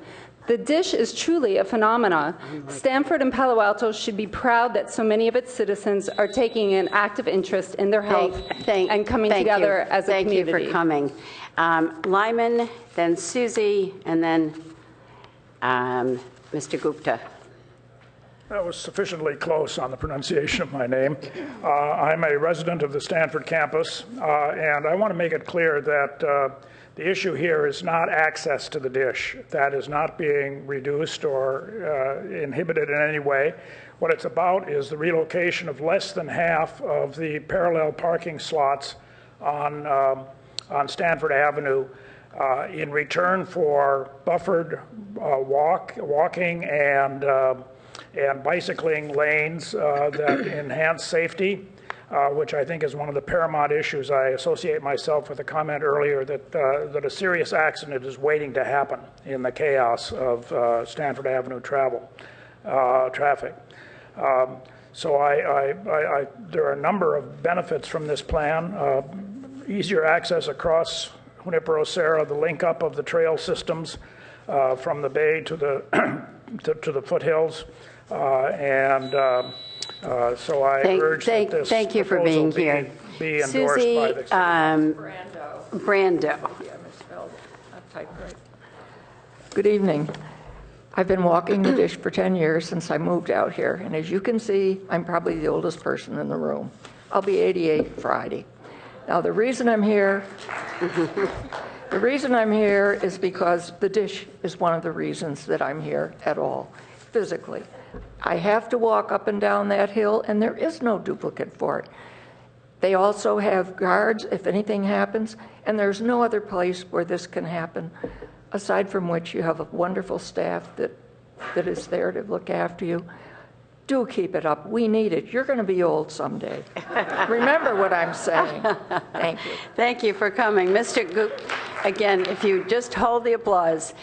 The dish is truly a phenomenon. Stanford and Palo Alto should be proud that so many of its citizens are taking an active interest in their health and coming together as a community. Thank you for coming. Lyman, then Susie, and then Mr. Gupta. That was sufficiently close on the pronunciation of my name. I'm a resident of the Stanford campus, and I want to make it clear that the issue here is not access to the dish. That is not being reduced or inhibited in any way. What it's about is the relocation of less than half of the parallel parking slots on Stanford Avenue in return for buffered walking and bicycling lanes that enhance safety, which I think is one of the paramount issues. I associate myself with a comment earlier that a serious accident is waiting to happen in the chaos of Stanford Avenue traffic. So there are a number of benefits from this plan. Easier access across Junipero Serra, the link up of the trail systems from the bay to the to the foothills. So I urge that this thank you for being here. Be endorsed Susie, by the Brando. Good evening. I've been walking the dish for 10 years since I moved out here, and as you can see, I'm probably the oldest person in the room. I'll be 88 Friday. Now, the reason I'm here is because the dish is one of the reasons that I'm here at all, physically. I have to walk up and down that hill, and there is no duplicate for it. They also have guards if anything happens, and there's no other place where this can happen, aside from which you have a wonderful staff that is there to look after you. Do keep it up. We need it. You're going to be old someday. Remember what I'm saying. Thank you. Thank you for coming. Mr. Gupta, again, if you just hold the applause.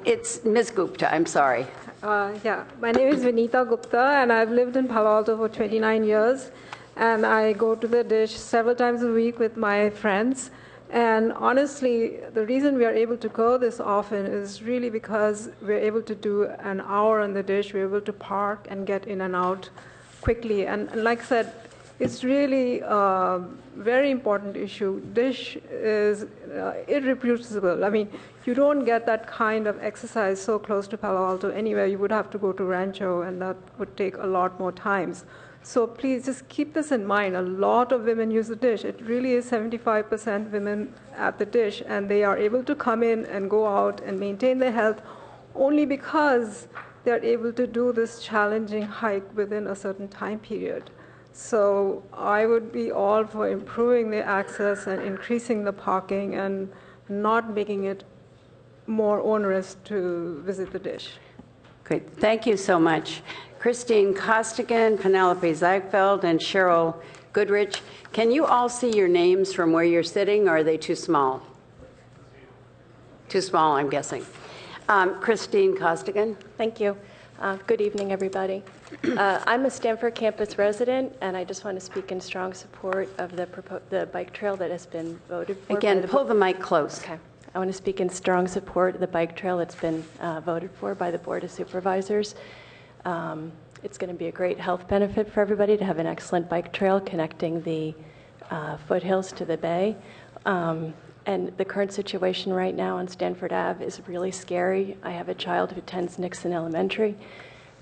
It's Ms. Gupta, I'm sorry. Yeah, my name is Vinita Gupta, and I've lived in Palo Alto for 29 years. And I go to the dish several times a week with my friends. And honestly, the reason we are able to go this often is really because we're able to do an hour on the dish. We're able to park and get in and out quickly. And like I said, it's really a very important issue. Dish is irreproducible. I mean, you don't get that kind of exercise so close to Palo Alto anywhere. You would have to go to Rancho, and that would take a lot more times. So please just keep this in mind. A lot of women use the dish. It really is 75% women at the dish, and they are able to come in and go out and maintain their health only because they're able to do this challenging hike within a certain time period. So I would be all for improving the access and increasing the parking and not making it more onerous to visit the dish. Great. Thank you so much. Christine Costigan, Penelope Zeigfeld, and Cheryl Goodrich. Can you all see your names from where you're sitting, or are they too small? Too small, I'm guessing. Christine Costigan. Thank you. Good evening, everybody. I'm a Stanford campus resident, and I just want to speak in strong support of the bike trail that has been voted for. Again, pull the mic close. Okay. I want to speak in strong support of the bike trail that's been voted for by the Board of Supervisors. It's going to be a great health benefit for everybody to have an excellent bike trail connecting the foothills to the bay. And the current situation right now on Stanford Ave is really scary. I have a child who attends Nixon Elementary,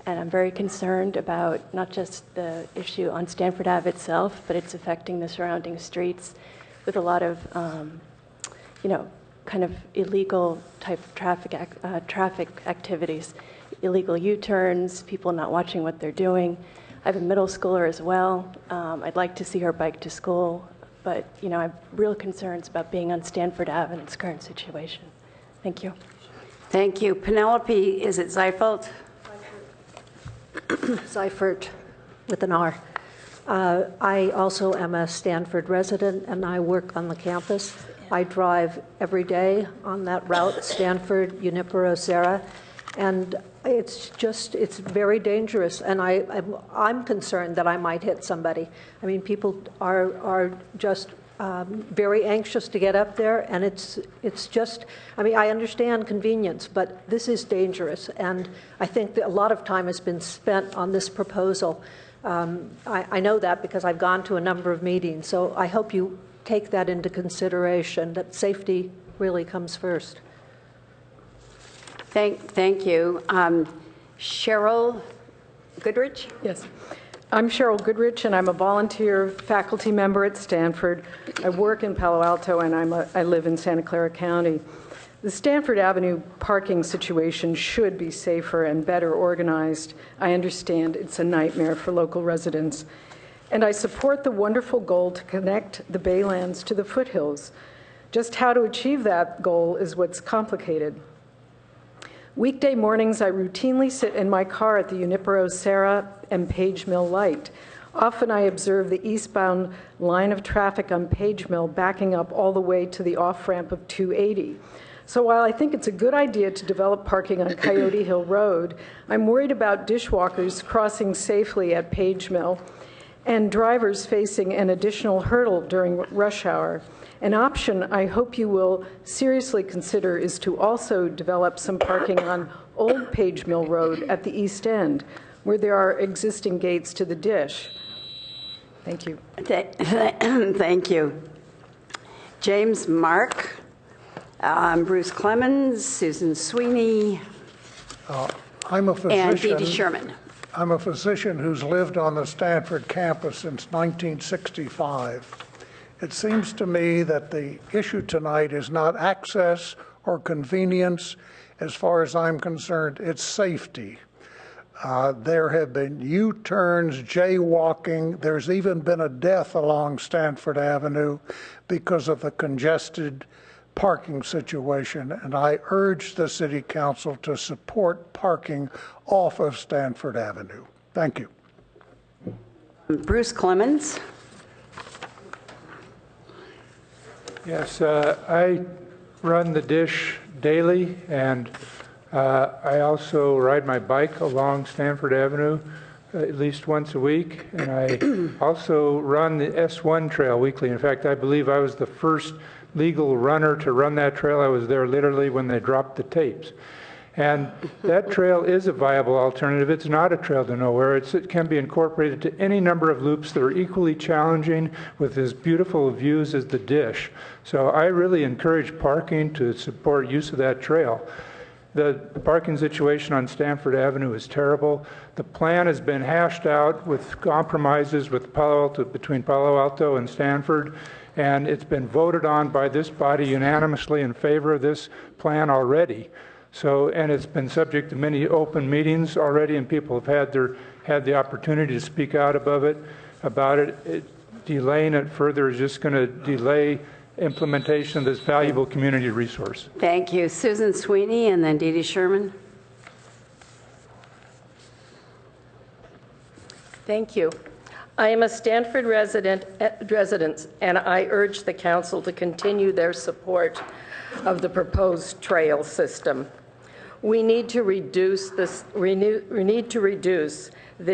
and I'm very concerned about not just the issue on Stanford Ave itself, but it's affecting the surrounding streets with a lot of, kind of illegal type of traffic activities, illegal U-turns, people not watching what they're doing. I have a middle schooler as well. I'd like to see her bike to school, but I have real concerns about being on Stanford Ave in its current situation. Thank you. Thank you. Penelope, is it Zeifelt? Seifert with an R. I also am a Stanford resident, and I work on the campus. I drive every day on that route, Stanford, Junipero, Serra, and it's very dangerous, and I'm concerned that I might hit somebody. I mean, people are just very anxious to get up there, and it's just, I mean, I understand convenience, but this is dangerous, and I think that a lot of time has been spent on this proposal. I know that because I've gone to a number of meetings, so I hope you take that into consideration, that safety really comes first. Thank you. Cheryl Goodrich? Yes. I'm Cheryl Goodrich, and I'm a volunteer faculty member at Stanford. I work in Palo Alto, and I live in Santa Clara County. The Stanford Avenue parking situation should be safer and better organized. I understand it's a nightmare for local residents. And I support the wonderful goal to connect the Baylands to the foothills. Just how to achieve that goal is what's complicated. Weekday mornings, I routinely sit in my car at the Junipero, Serra, and Page Mill light. Often I observe the eastbound line of traffic on Page Mill backing up all the way to the off-ramp of 280. So while I think it's a good idea to develop parking on Coyote Hill Road, I'm worried about dishwalkers crossing safely at Page Mill and drivers facing an additional hurdle during rush hour. An option I hope you will seriously consider is to also develop some parking on Old Page Mill Road at the east end, where there are existing gates to the dish. Thank you. Thank you. James Mark, Bruce Clemens, Susan Sweeney, I'm a physician. and Dee Dee Sherman. I'm a physician who's lived on the Stanford campus since 1965. It seems to me that the issue tonight is not access or convenience. As far as I'm concerned, it's safety. There have been U-turns, jaywalking. There's even been a death along Stanford Avenue because of the congested parking situation, and I urge the City Council to support parking off of Stanford Avenue. Thank you. Bruce Clemens. Yes, I run the dish daily, and I also ride my bike along Stanford Avenue at least once a week, and I also run the S1 trail weekly. In fact, I believe I was the first legal runner to run that trail. I was there literally when they dropped the tapes. And that trail is a viable alternative. It's not a trail to nowhere. It can be incorporated to any number of loops that are equally challenging with as beautiful views as the dish. So I really encourage parking to support use of that trail. The parking situation on Stanford Avenue is terrible. The plan has been hashed out with compromises with between Palo Alto and Stanford, and it's been voted on by this body unanimously in favor of this plan already. So, and it's been subject to many open meetings already, and people have had the opportunity to speak out about it. Delaying it further is just going to delay implementation of this valuable community resource. Thank you. Susan Sweeney and then Dee Dee Sherman. Thank you. I am a Stanford resident, and I urge the council to continue their support of the proposed trail system. We need to reduce the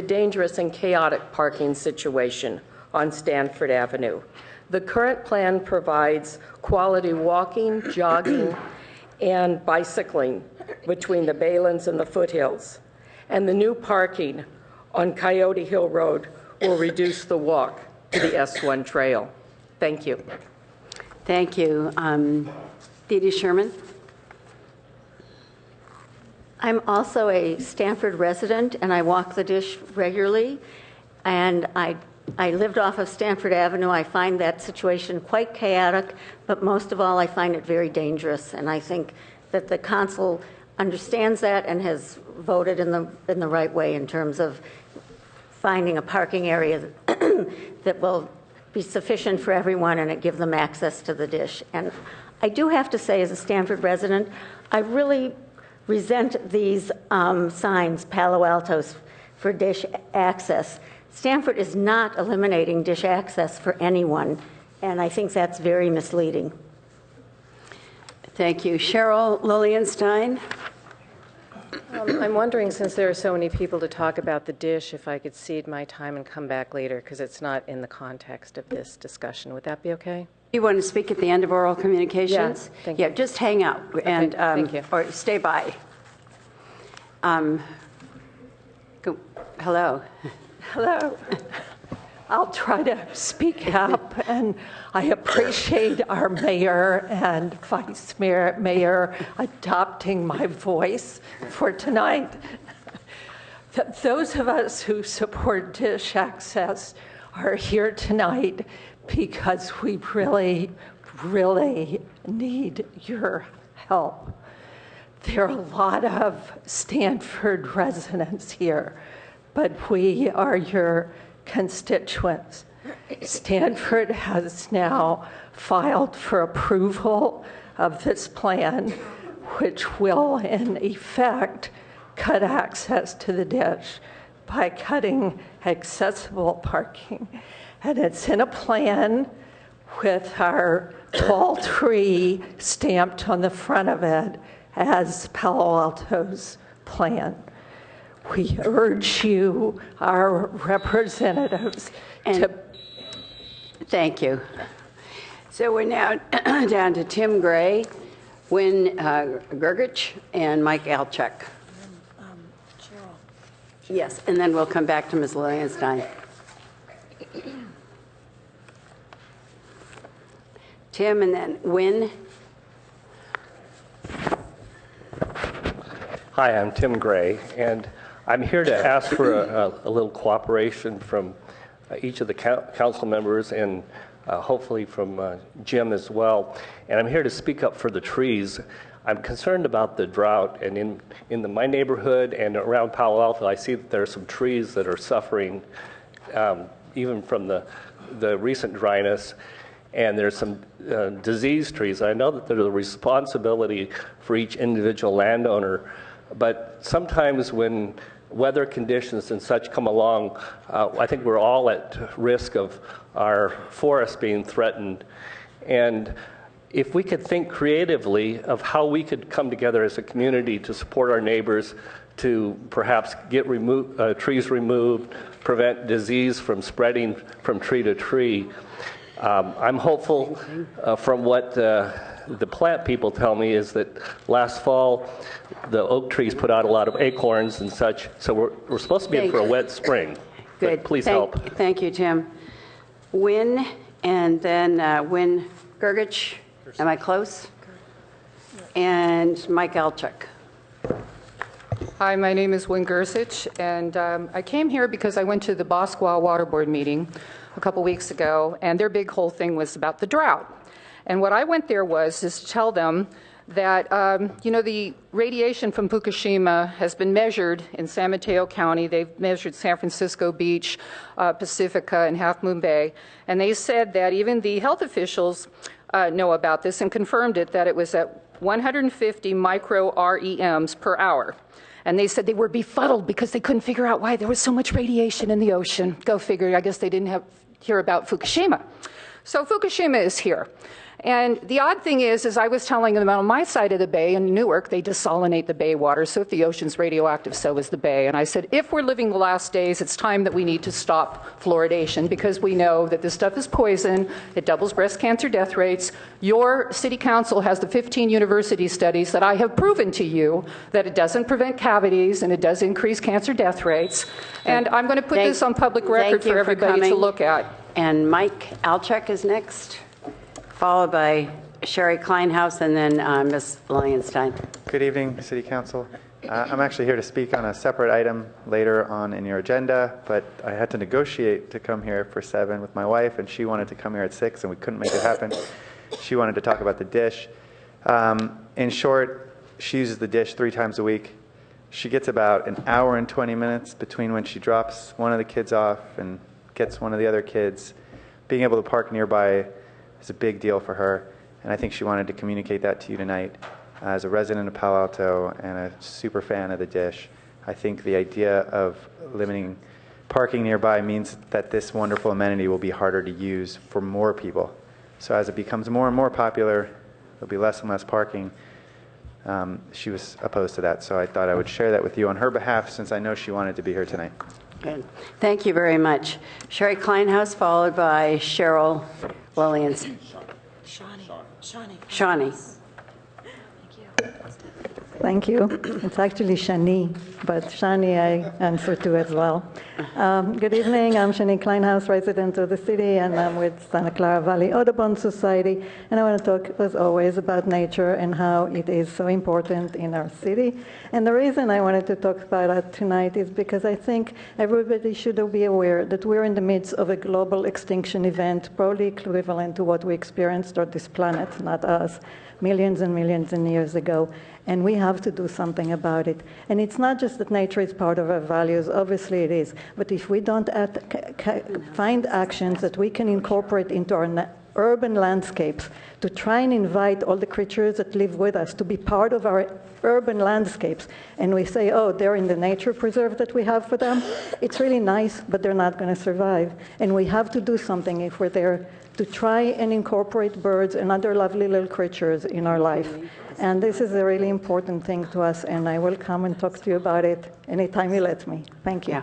dangerous and chaotic parking situation on Stanford Avenue. The current plan provides quality walking, jogging, and bicycling between the Baylands and the foothills. And the new parking on Coyote Hill Road will reduce the walk to the S1 trail. Thank you. Thank you. Dee Dee Sherman. I'm also a Stanford resident, and I walk the dish regularly. And I lived off of Stanford Avenue. I find that situation quite chaotic, but most of all, I find it very dangerous. And I think that the council understands that and has voted in the right way in terms of finding a parking area that will be sufficient for everyone and give them access to the dish. And I do have to say, as a Stanford resident, I really resent these signs, Palo Altos, for dish access. Stanford is not eliminating dish access for anyone, and I think that's very misleading. Thank you. Cheryl Lillienstein. I'm wondering, since there are so many people to talk about the dish, if I could cede my time and come back later, because it's not in the context of this discussion. Would that be okay? You want to speak at the end of oral communications? Yeah, thank you. Just hang out and thank you. Or stay by. Hello. Hello. I'll try to speak up, and I appreciate our mayor and vice mayor adopting my voice for tonight. Those of us who support dish access are here tonight because we really, really need your help. There are a lot of Stanford residents here, but we are your constituents. Stanford has now filed for approval of this plan, which will, in effect, cut access to the dish by cutting accessible parking. And it's in a plan with our tall tree stamped on the front of it as Palo Alto's plan. We urge you, our representatives, to... Thank you. So we're now down to Tim Gray, Wynn Gergich, and Mike Alchuk. Yes, and then we'll come back to Ms. Lillienstein. Tim and then Wynn. Hi, I'm Tim Gray, and I'm here to ask for a little cooperation from each of the council members in hopefully from Jim as well. And I'm here to speak up for the trees. I'm concerned about the drought, and in my neighborhood and around Palo Alto, I see that there are some trees that are suffering even from the recent dryness, and there's some diseased trees. I know that there's a responsibility for each individual landowner, but sometimes when weather conditions and such come along, I think we're all at risk of our forests being threatened. And if we could think creatively of how we could come together as a community to support our neighbors, to perhaps get trees removed, prevent disease from spreading from tree to tree. I'm hopeful from what the plant people tell me is that last fall the oak trees put out a lot of acorns and such, so we're supposed to be in for a wet spring. Good. But please help. Thank you, Tim. Wynn, and then Wynn Gergich. Am I close? And Mike Alchuk. Hi, my name is Wynn Gersich, and I came here because I went to the Bosqua Water Board meeting a couple weeks ago, and their big whole thing was about the drought. And what I went there was to tell them that, the radiation from Fukushima has been measured in San Mateo County. They've measured San Francisco Beach, Pacifica, and Half Moon Bay. And they said that even the health officials know about this and confirmed it, that it was at 150 micro REMs per hour. And they said they were befuddled because they couldn't figure out why there was so much radiation in the ocean. Go figure, I guess they didn't hear about Fukushima. So Fukushima is here. And the odd thing is I was telling them on my side of the bay in Newark, they desalinate the bay water. So if the ocean's radioactive, so is the bay. And I said, if we're living the last days, it's time that we need to stop fluoridation because we know that this stuff is poison. It doubles breast cancer death rates. Your city council has the 15 university studies that I have proven to you that it doesn't prevent cavities and it does increase cancer death rates. And I'm going to put this on public record for everybody to look at. And Mike Alchuk is next, followed by Sherry Kleinhaus and then Ms. Lilienstein. Good evening, City Council. I'm actually here to speak on a separate item later on in your agenda, but I had to negotiate to come here for 7 with my wife, and she wanted to come here at 6, and we couldn't make it happen. She wanted to talk about the dish. In short, she uses the dish 3 times a week. She gets about an hour and 20 minutes between when she drops one of the kids off and gets one of the other kids. Being able to park nearby is a big deal for her, and I think she wanted to communicate that to you tonight. As a resident of Palo Alto and a super fan of the dish, I think the idea of limiting parking nearby means that this wonderful amenity will be harder to use for more people. So as it becomes more and more popular, there'll be less and less parking. She was opposed to that, so I thought I would share that with you on her behalf since I know she wanted to be here tonight. Good. Thank you very much. Sherry Kleinhaus, followed by Cheryl Williams. Shawnee. Thank you. It's actually Shani, but Shani I answer to as well. Good evening. I'm Shani Kleinhaus, resident of the city, and I'm with Santa Clara Valley Audubon Society. And I want to talk, as always, about nature and how it is so important in our city. And the reason I wanted to talk about that tonight is because I think everybody should be aware that we're in the midst of a global extinction event, probably equivalent to what we experienced on this planet, not us, millions and millions of years ago. And we have to do something about it. And it's not just that nature is part of our values, obviously it is, but if we don't find actions that we can incorporate into our urban landscapes to try and invite all the creatures that live with us to be part of our urban landscapes, and we say, oh, they're in the nature preserve that we have for them, it's really nice, but they're not going to survive. And we have to do something if we're there to try and incorporate birds and other lovely little creatures in our life. And this is a really important thing to us, and I will come and talk to you about it anytime you let me. Thank you. Yeah.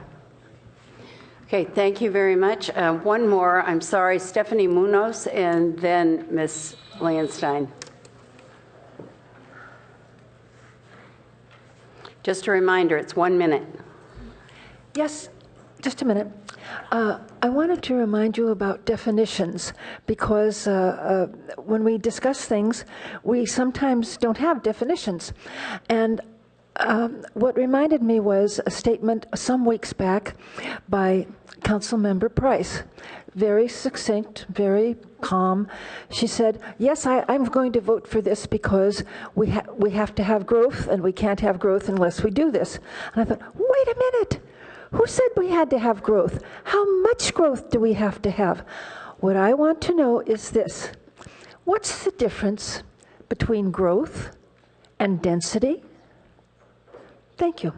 Okay, thank you very much. One more, I'm sorry, Stephanie Munoz, and then Ms. Lienstein. Just a reminder, it's 1 minute. Yes, just a minute. I wanted to remind you about definitions because when we discuss things, we sometimes don't have definitions. And what reminded me was a statement some weeks back by Councilmember Price very succinct, very calm. She said, yes, I'm going to vote for this because we have to have growth, and we can't have growth unless we do this. And I thought, wait a minute. Who said we had to have growth? How much growth do we have to have? What I want to know is this. What's the difference between growth and density? Thank you.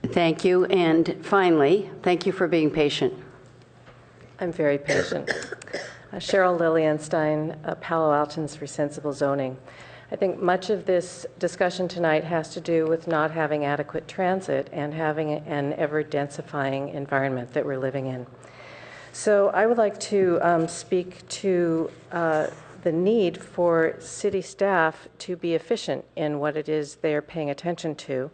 Thank you. And finally, thank you for being patient. I'm very patient. Cheryl Lilienstein, Palo Altans for Sensible Zoning. I think much of this discussion tonight has to do with not having adequate transit and having an ever-densifying environment that we're living in. So I would like to speak to the need for city staff to be efficient in what it is they're paying attention to,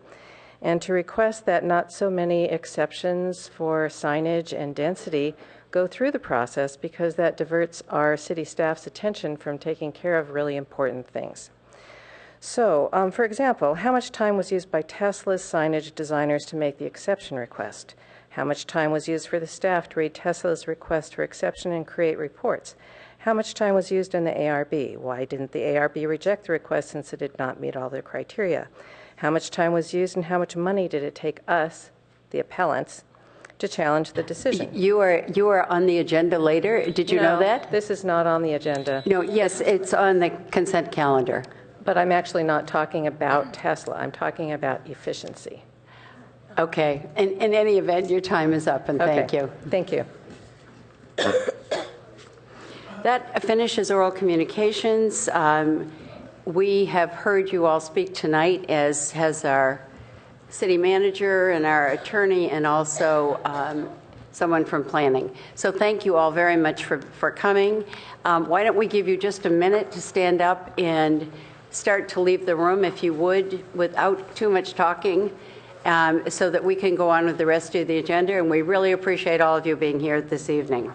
and to request that not so many exceptions for signage and density go through the process, because that diverts our city staff's attention from taking care of really important things. So, for example, how much time was used by Tesla's signage designers to make the exception request? How much time was used for the staff to read Tesla's request for exception and create reports? How much time was used in the ARB? Why didn't the ARB reject the request since it did not meet all their criteria? How much time was used, and how much money did it take us, the appellants, to challenge the decision? You are on the agenda later. Did you know that? This is not on the agenda. No, yes, it's on the consent calendar. But I'm actually not talking about Tesla. I'm talking about efficiency. Okay. In any event, your time is up, and thank you. Thank you. That finishes oral communications. We have heard you all speak tonight, as has our city manager and our attorney, and also someone from planning. So thank you all very much for coming. Why don't we give you just a minute to stand up and start to leave the room, if you would, without too much talking, so that we can go on with the rest of the agenda. And we really appreciate all of you being here this evening.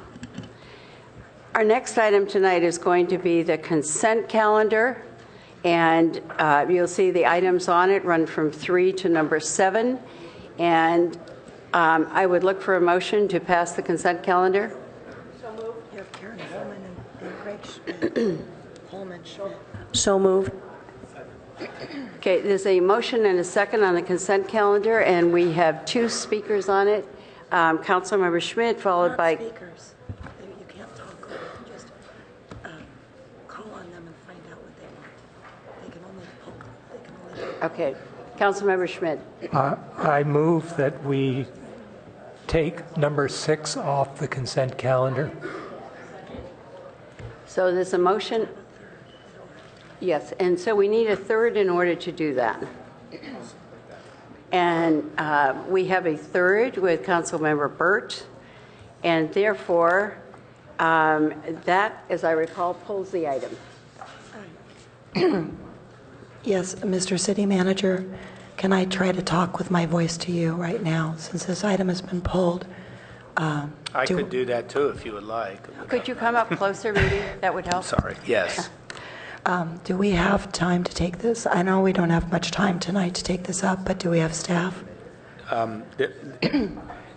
Our next item tonight is going to be the consent calendar. And you'll see the items on it run from 3 to number 7. And I would look for a motion to pass the consent calendar. So moved. You have Karen Holman and Craig Schmidt. Holman Schmidt. So moved. Okay, there's a motion and a second on the consent calendar, and we have 2 speakers on it. Councilmember Schmidt, followed by... Speakers. You can't talk. Just call on them and find out what they want. They can only poke. Okay. Councilmember Schmidt. I move that we take number 6 off the consent calendar. So there's a motion. Yes, and so we need a third in order to do that. And we have a third with Councilmember Burt, and therefore, that, as I recall, pulls the item. Yes, Mr. City Manager, can I try to talk with my voice to you right now, since this item has been pulled? I could do that too if you would like. Could you come up closer, maybe? That would help. Sorry, yes. Do we have time to take this? I know we don't have much time tonight to take this up, but do we have staff?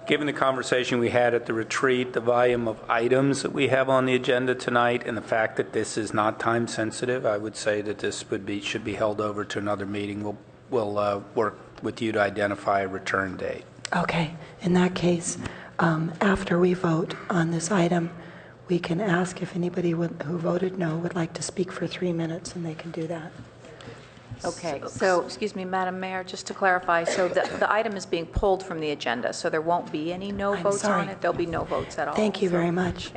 Given the conversation we had at the retreat, the volume of items that we have on the agenda tonight, and the fact that this is not time sensitive, I would say that this should be held over to another meeting. We'll work with you to identify a return date. Okay. In that case, after we vote on this item, we can ask if anybody who voted no would like to speak for 3 minutes, and they can do that. Okay, so... Excuse me, Madam Mayor, just to clarify, so the item is being pulled from the agenda, so there won't be any no votes on it? There'll be no votes at all? Thank you very much.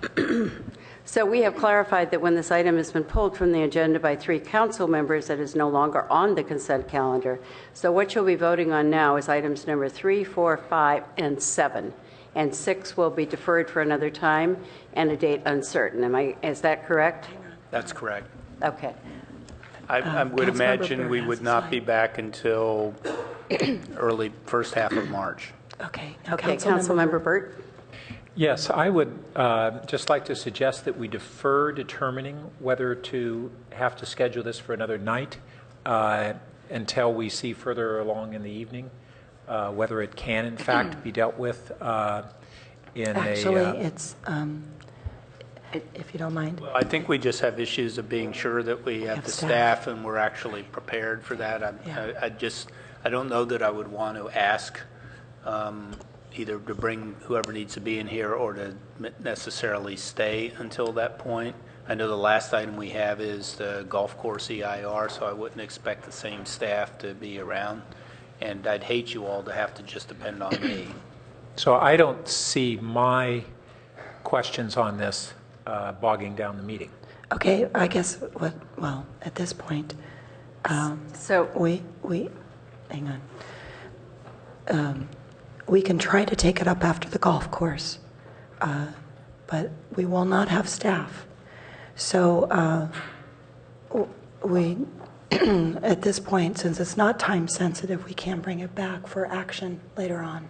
So we have clarified that when this item has been pulled from the agenda by 3 council members, it is no longer on the consent calendar. So what you'll be voting on now is items number 3, 4, 5, and 7. And 6 will be deferred for another time and a date uncertain. Is that correct? That's correct. Okay. I would imagine we would not be back until early first half of March. Okay. Okay, Councilmember Burt. Yes, I would just like to suggest that we defer determining whether to have to schedule this for another night until we see further along in the evening. whether it can in fact be dealt with in Actually, a... it's, if you don't mind. I think we just have issues of being sure that we have the staff and we're actually prepared for that. I don't know that I would want to ask either to bring whoever needs to be in here or to necessarily stay until that point. I know the last item we have is the golf course EIR, so I wouldn't expect the same staff to be around. And I'd hate you all to have to just depend on me. So I don't see my questions on this bogging down the meeting. Okay, I guess well, at this point, so we hang on. We can try to take it up after the golf course, but we will not have staff. So we, at this point, since it's not time sensitive, we can bring it back for action later on.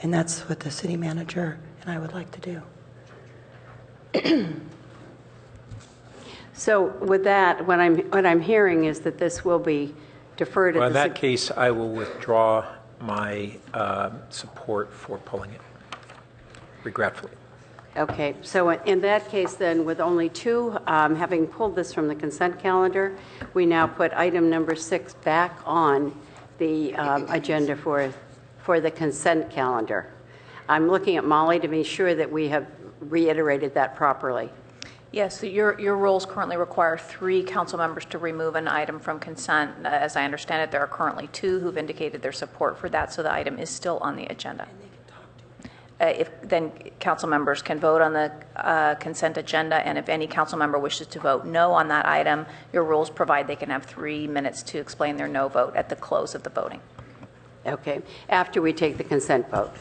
And that's what the city manager and I would like to do. So with that, what I'm hearing is that this will be deferred at Well, in the... that case, I will withdraw my support for pulling it, regretfully. Okay, so in that case then, with only two, having pulled this from the consent calendar, we now put item number 6 back on the agenda for the consent calendar. I'm looking at Molly to be sure that we have reiterated that properly. Yes, so your rules currently require 3 council members to remove an item from consent. As I understand it, there are currently 2 who've indicated their support for that, so the item is still on the agenda. Then council members can vote on the consent agenda, and if any council member wishes to vote no on that item, your rules provide they can have 3 minutes to explain their no vote at the close of the voting. Okay, after we take the consent vote.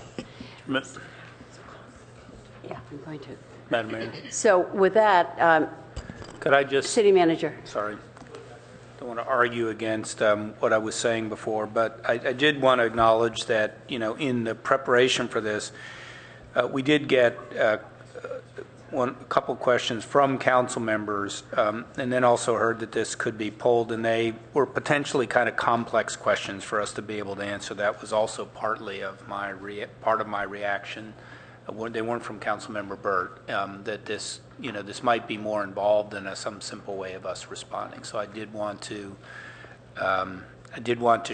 Yeah, I'm going to. Madam Mayor. So with that, Could I just... City Manager. Sorry. Don't want to argue against what I was saying before, but I did want to acknowledge that, in the preparation for this, we did get a couple questions from council members, and then also heard that this could be pulled, and they were potentially kind of complex questions for us to be able to answer. That was also partly of my part of my reaction. They weren't from Councilmember Burt, that this might be more involved than some simple way of us responding. So I did want to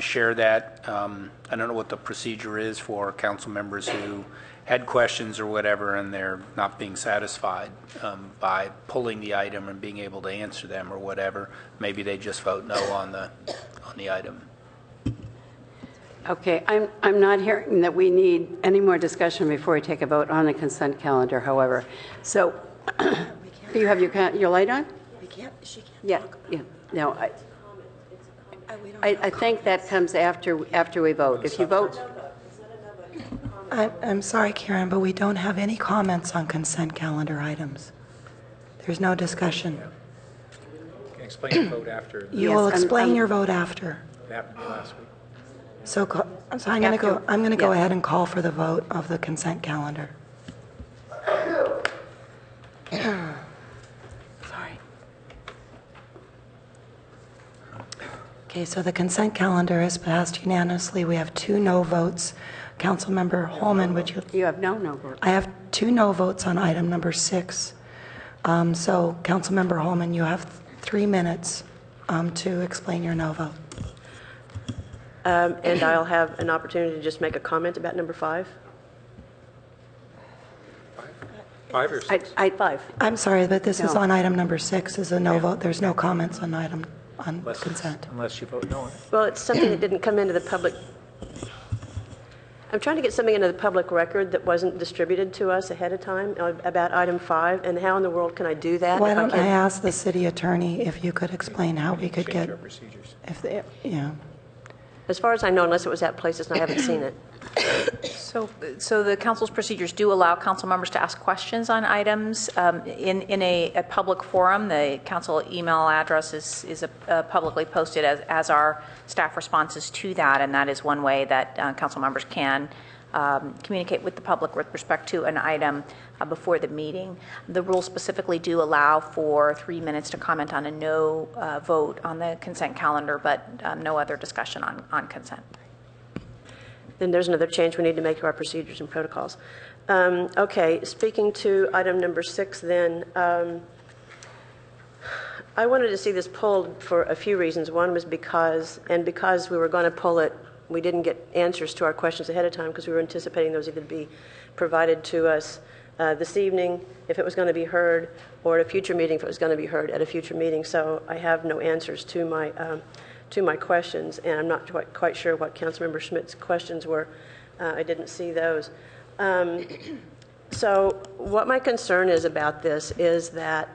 share that. I don't know what the procedure is for council members who had questions or whatever, and they're not being satisfied by pulling the item and being able to answer them or whatever. Maybe they just vote no on the item. Okay, I'm not hearing that we need any more discussion before we take a vote on the consent calendar, however. So, do you have your light on? We can't, she can't. Yeah, no, I think that comes after we vote. If you vote... I'm sorry, Karen, but we don't have any comments on consent calendar items. There's no discussion. You can explain your vote after. You will explain your vote after. It happened to me last week. So I'm going to go ahead and call for the vote of the consent calendar. Sorry. Okay, so the consent calendar is passed unanimously. We have 2 no votes. Councilmember Holman, would you? You have no votes. I have 2 no votes on item number 6. So Councilmember Holman, you have 3 minutes to explain your no vote. And I'll have an opportunity to just make a comment about number 5. 5 or 6? 5. I'm sorry, but this is on item number 6 is a no vote. There's no comments on consent. Unless you vote no on it. Well, it's something that didn't come into the public. I'm trying to get something into the public record that wasn't distributed to us ahead of time about item 5, and how in the world can I do that? Why don't I ask the city attorney if you could explain how we could get... If they, As far as I know, unless it was at places and I haven't seen it. So the council's procedures do allow council members to ask questions on items in a public forum. The council email address is publicly posted as are staff responses to that, and that is one way that council members can communicate with the public with respect to an item before the meeting. The rules specifically do allow for 3 minutes to comment on a no vote on the consent calendar, but no other discussion on consent. then there's another change we need to make to our procedures and protocols. Okay, speaking to item number 6 then, I wanted to see this pulled for a few reasons. One was because we were going to pull it, we didn't get answers to our questions ahead of time because we were anticipating those either be provided to us this evening if it was going to be heard, or at a future meeting if it was going to be heard at a future meeting. So I have no answers to my questions, and I'm not quite sure what Councilmember Schmidt's questions were. I didn't see those. So what my concern is about this is that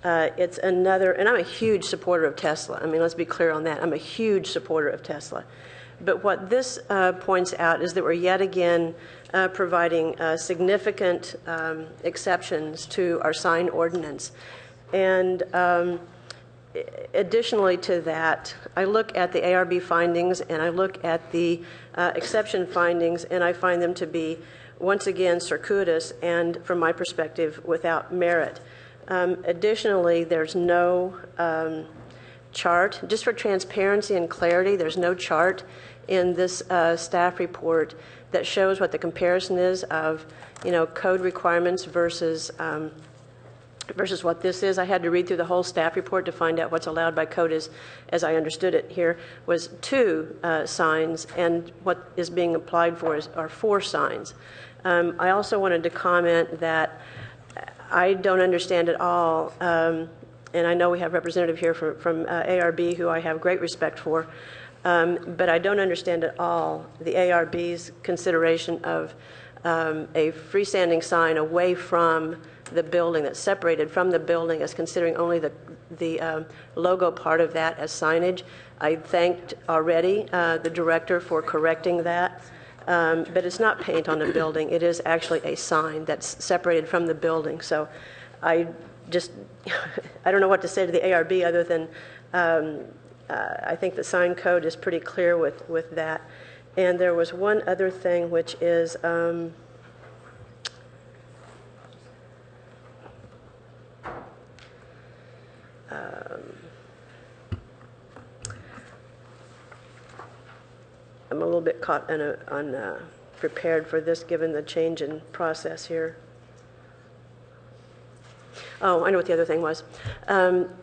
it's another, and I'm a huge supporter of Tesla. I mean, let's be clear on that. I'm a huge supporter of Tesla. But what this points out is that we're yet again providing significant exceptions to our sign ordinance. And additionally to that, I look at the ARB findings and I look at the exception findings, and I find them to be, once again, circuitous and, from my perspective, without merit. Additionally, there's no chart. Just for transparency and clarity, there's no chart in this staff report that shows what the comparison is of, code requirements versus what this is. I had to read through the whole staff report to find out what's allowed by code is, as I understood it here, was 2 signs, and what is being applied for are 4 signs. I also wanted to comment that I don't understand at all, and I know we have a representative here from ARB who I have great respect for, but I don't understand at all the ARB's consideration of a freestanding sign away from the building, that's separated from the building, as considering only the logo part of that as signage. I thanked already the director for correcting that. But it's not paint on the building. It is actually a sign that's separated from the building. So I don't know what to say to the ARB other than I think the sign code is pretty clear with that. And there was one other thing, which is I'm a little bit caught prepared for this given the change in process here. Oh, I know what the other thing was.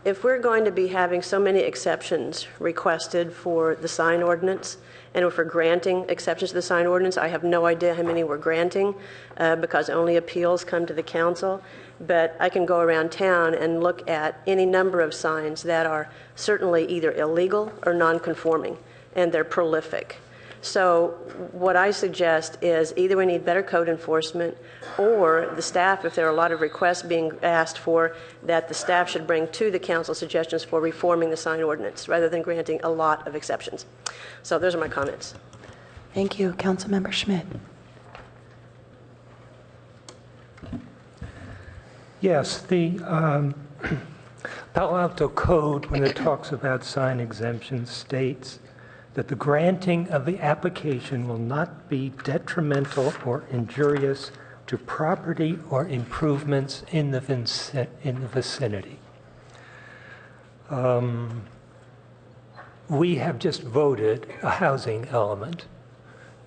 If we're going to be having so many exceptions requested for the sign ordinance, and if we're granting exceptions to the sign ordinance, I have no idea how many we're granting because only appeals come to the council. But I can go around town and look at any number of signs that are certainly either illegal or non-conforming, and they're prolific. So what I suggest is either we need better code enforcement, or the staff, if there are a lot of requests being asked for, that the staff should bring to the council suggestions for reforming the sign ordinance rather than granting a lot of exceptions. So those are my comments. Thank you. Councilmember Schmidt. Yes, the Palo Alto Code, when it talks about sign exemptions, states that the granting of the application will not be detrimental or injurious to property or improvements in the vicinity. We have just voted a housing element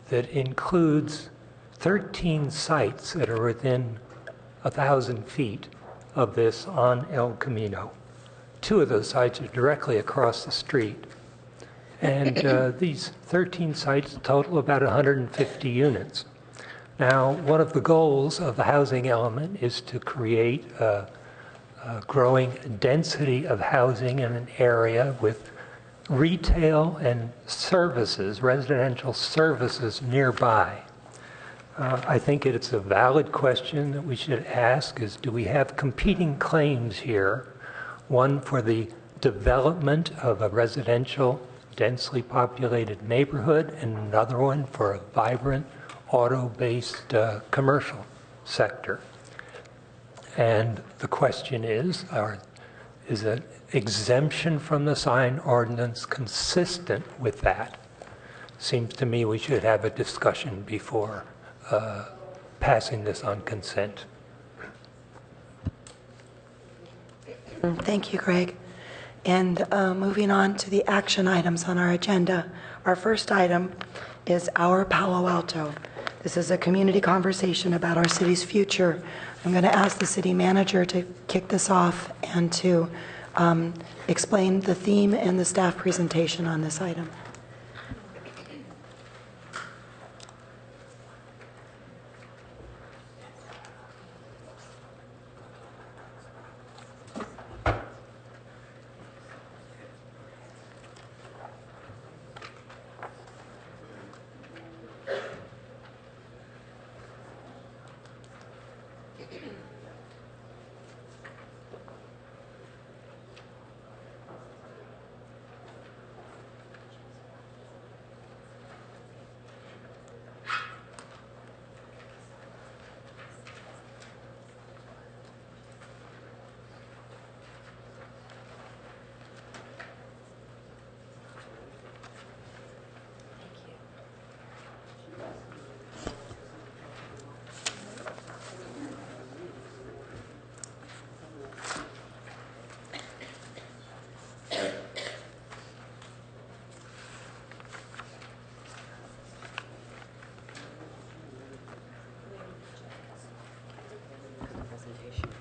that includes 13 sites that are within 1,000 feet of this on El Camino. 2 of those sites are directly across the street. And these 13 sites total about 150 units. Now, one of the goals of the housing element is to create a growing density of housing in an area with retail and services, residential services nearby. I think it's a valid question that we should ask is, do we have competing claims here? One for the development of a residential densely populated neighborhood, and another one for a vibrant auto-based commercial sector. And the question is an exemption from the sign ordinance consistent with that? Seems to me we should have a discussion before passing this on consent. Thank you, Greg. And moving on to the action items on our agenda. Our first item is Our Palo Alto. This is a community conversation about our city's future. I'm going to ask the city manager to kick this off and to explain the theme and the staff presentation on this item.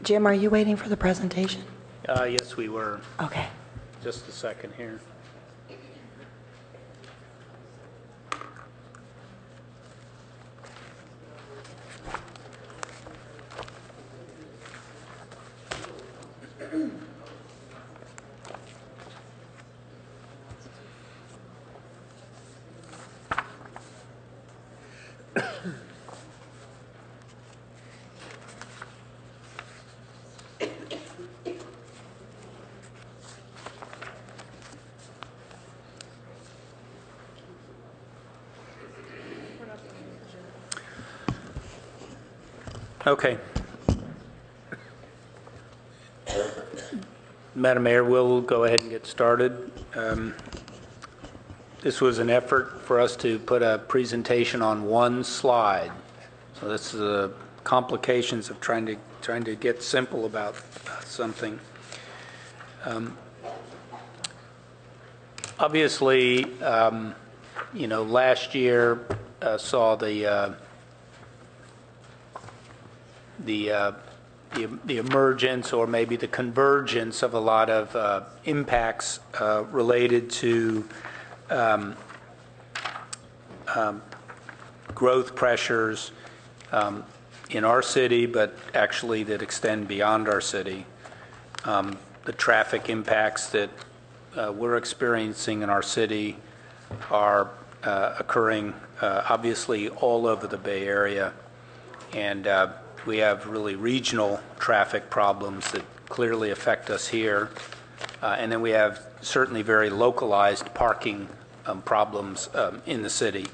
Jim, are you waiting for the presentation? Yes, we were. Okay. Just a second here. Okay. Madam Mayor, we'll go ahead and get started. This was an effort for us to put a presentation on one slide. So this is the complications of trying to get simple about something. Obviously, last year saw the emergence or maybe the convergence of a lot of impacts related to growth pressures in our city, but actually that extend beyond our city. The traffic impacts that we're experiencing in our city are occurring obviously all over the Bay Area, and we have really regional traffic problems that clearly affect us here. And then we have certainly very localized parking problems in the city.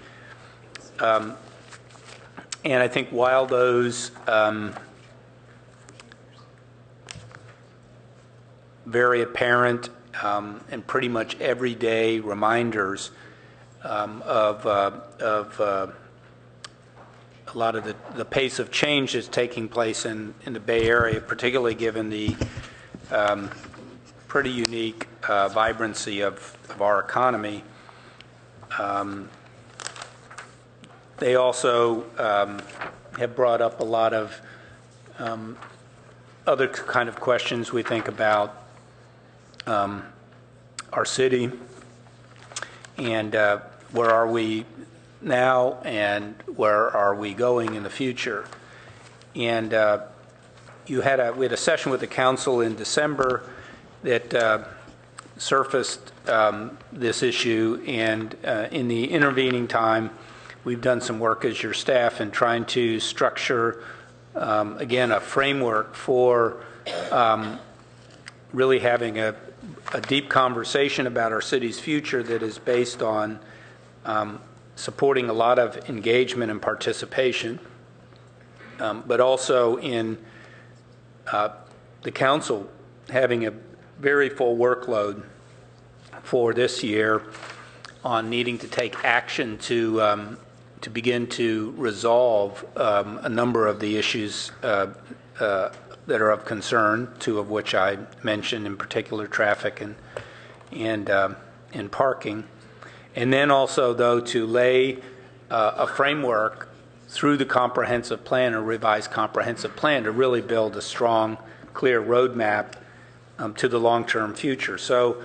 And I think while those very apparent and pretty much everyday reminders of a lot of the pace of change that's taking place in the Bay Area, particularly given the pretty unique vibrancy of our economy. They also have brought up a lot of other kind of questions we think about our city and where are we now and where are we going in the future. And we had a session with the council in December that surfaced this issue, and in the intervening time we've done some work as your staff in trying to structure again a framework for really having a deep conversation about our city's future that is based on supporting a lot of engagement and participation, but also in the council having a very full workload for this year on needing to take action to begin to resolve a number of the issues that are of concern, two of which I mentioned, in particular traffic and parking. And then also, though, to lay a framework through the comprehensive plan or revised comprehensive plan to really build a strong, clear roadmap to the long-term future. So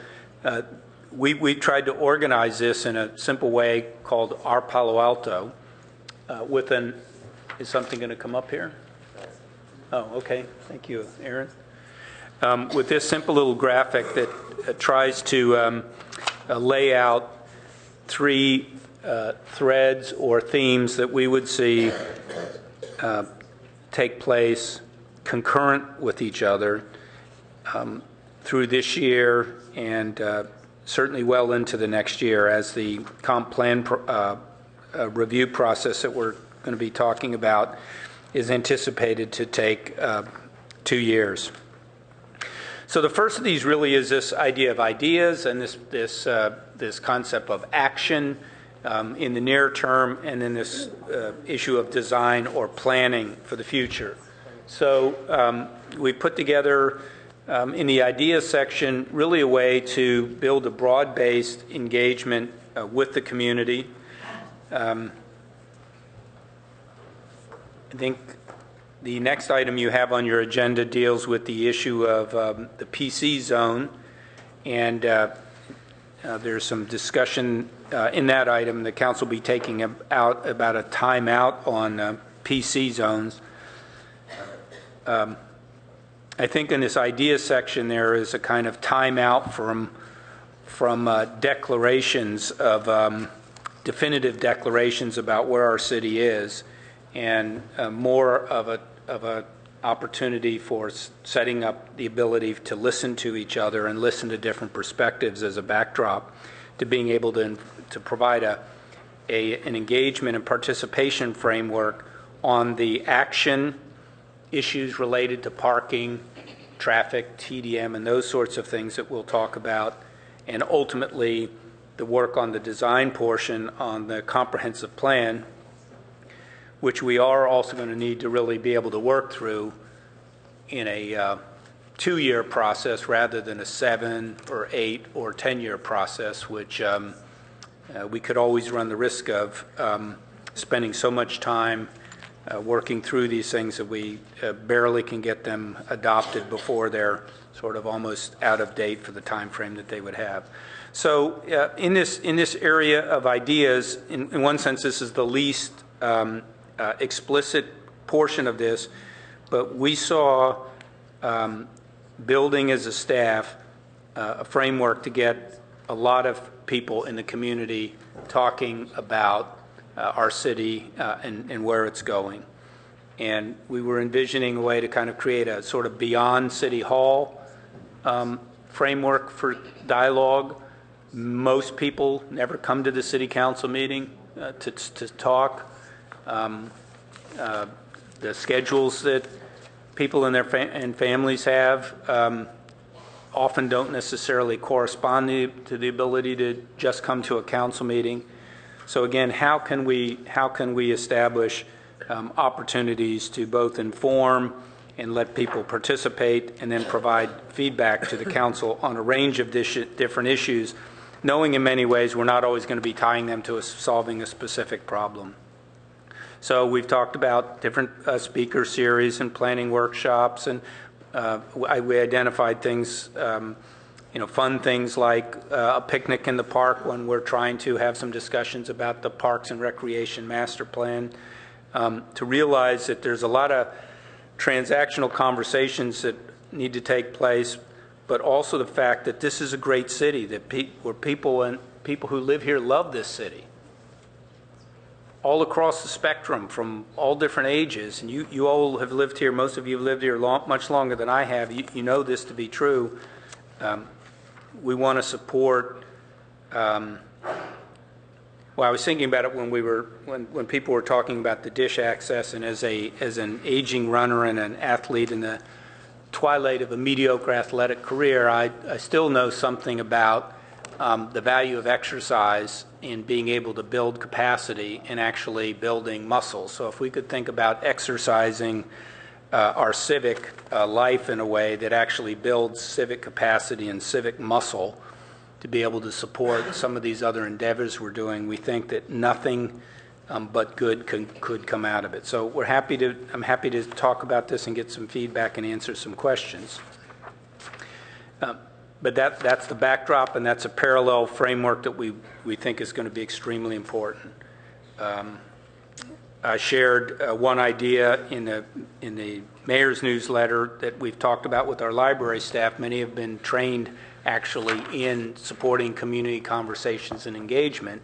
we tried to organize this in a simple way called our Palo Alto with an, is something going to come up here? Oh, okay. Thank you, Aaron. With this simple little graphic that tries to lay out three threads or themes that we would see take place concurrent with each other through this year and certainly well into the next year as the comp plan review process that we're going to be talking about is anticipated to take 2 years. So the first of these really is this idea of ideas and this concept of action in the near term, and then this issue of design or planning for the future. So we put together in the ideas section really a way to build a broad-based engagement with the community. I think the next item you have on your agenda deals with the issue of the PC zone, and there's some discussion in that item. The council will be taking out about a timeout on PC zones. I think in this idea section there is a kind of timeout from declarations of definitive declarations about where our city is, and more of a opportunity for setting up the ability to listen to each other and listen to different perspectives as a backdrop to being able to provide an engagement and participation framework on the action issues related to parking, traffic, TDM, and those sorts of things that we'll talk about, and ultimately the work on the design portion on the comprehensive plan, which we are also going to need to really be able to work through in a 2-year process rather than a 7 or 8 or 10-year process, which we could always run the risk of spending so much time working through these things that we barely can get them adopted before they're sort of almost out of date for the time frame that they would have. So in this area of ideas, in one sense, this is the least explicit portion of this, but we saw building as a staff a framework to get a lot of people in the community talking about our city and where it's going. And we were envisioning a way to kind of create a sort of beyond City Hall framework for dialogue. Most people never come to the city council meeting to talk. The schedules that people and their families have often don't necessarily correspond to the ability to just come to a council meeting. So again, how can we establish opportunities to both inform and let people participate, and then provide feedback to the council on a range of different issues, knowing in many ways we're not always going to be tying them to solving a specific problem. So we've talked about different speaker series and planning workshops, and we identified things, fun things like a picnic in the park when we're trying to have some discussions about the Parks and Recreation Master Plan, to realize that there's a lot of transactional conversations that need to take place, but also the fact that this is a great city, that where people who live here love this city. All across the spectrum, from all different ages, and you all have lived here, most of you have lived here much longer than I have. You know this to be true. We want to support. Well, I was thinking about it when people were talking about the dish access, and as an aging runner and an athlete in the twilight of a mediocre athletic career, I still know something about the value of exercise in being able to build capacity and actually building muscle. So if we could think about exercising our civic life in a way that actually builds civic capacity and civic muscle to be able to support some of these other endeavors we're doing, we think that nothing but good could come out of it. So I'm happy to talk about this and get some feedback and answer some questions. But that's the backdrop, and that's a parallel framework that we think is going to be extremely important. I shared one idea in the mayor's newsletter that we've talked about with our library staff. Many have been trained actually in supporting community conversations and engagement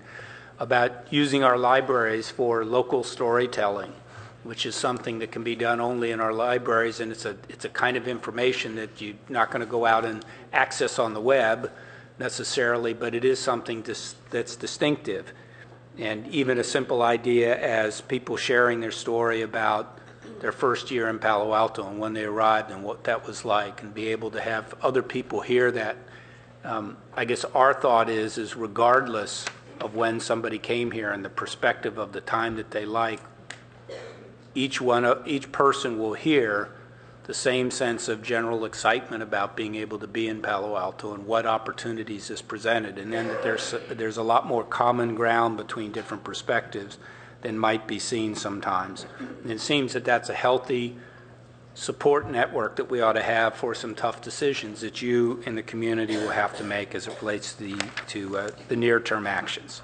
about using our libraries for local storytelling, which is something that can be done only in our libraries, and it's a kind of information that you're not going to go out and access on the web necessarily, but it is something that's distinctive. And even a simple idea as people sharing their story about their first year in Palo Alto and when they arrived and what that was like, and be able to have other people hear that. I guess our thought is regardless of when somebody came here and the perspective of the time that they like, each person will hear the same sense of general excitement about being able to be in Palo Alto and what opportunities is presented, and then that there's a lot more common ground between different perspectives than might be seen sometimes. And it seems that that's a healthy support network that we ought to have for some tough decisions that you and the community will have to make as it relates to the near-term actions.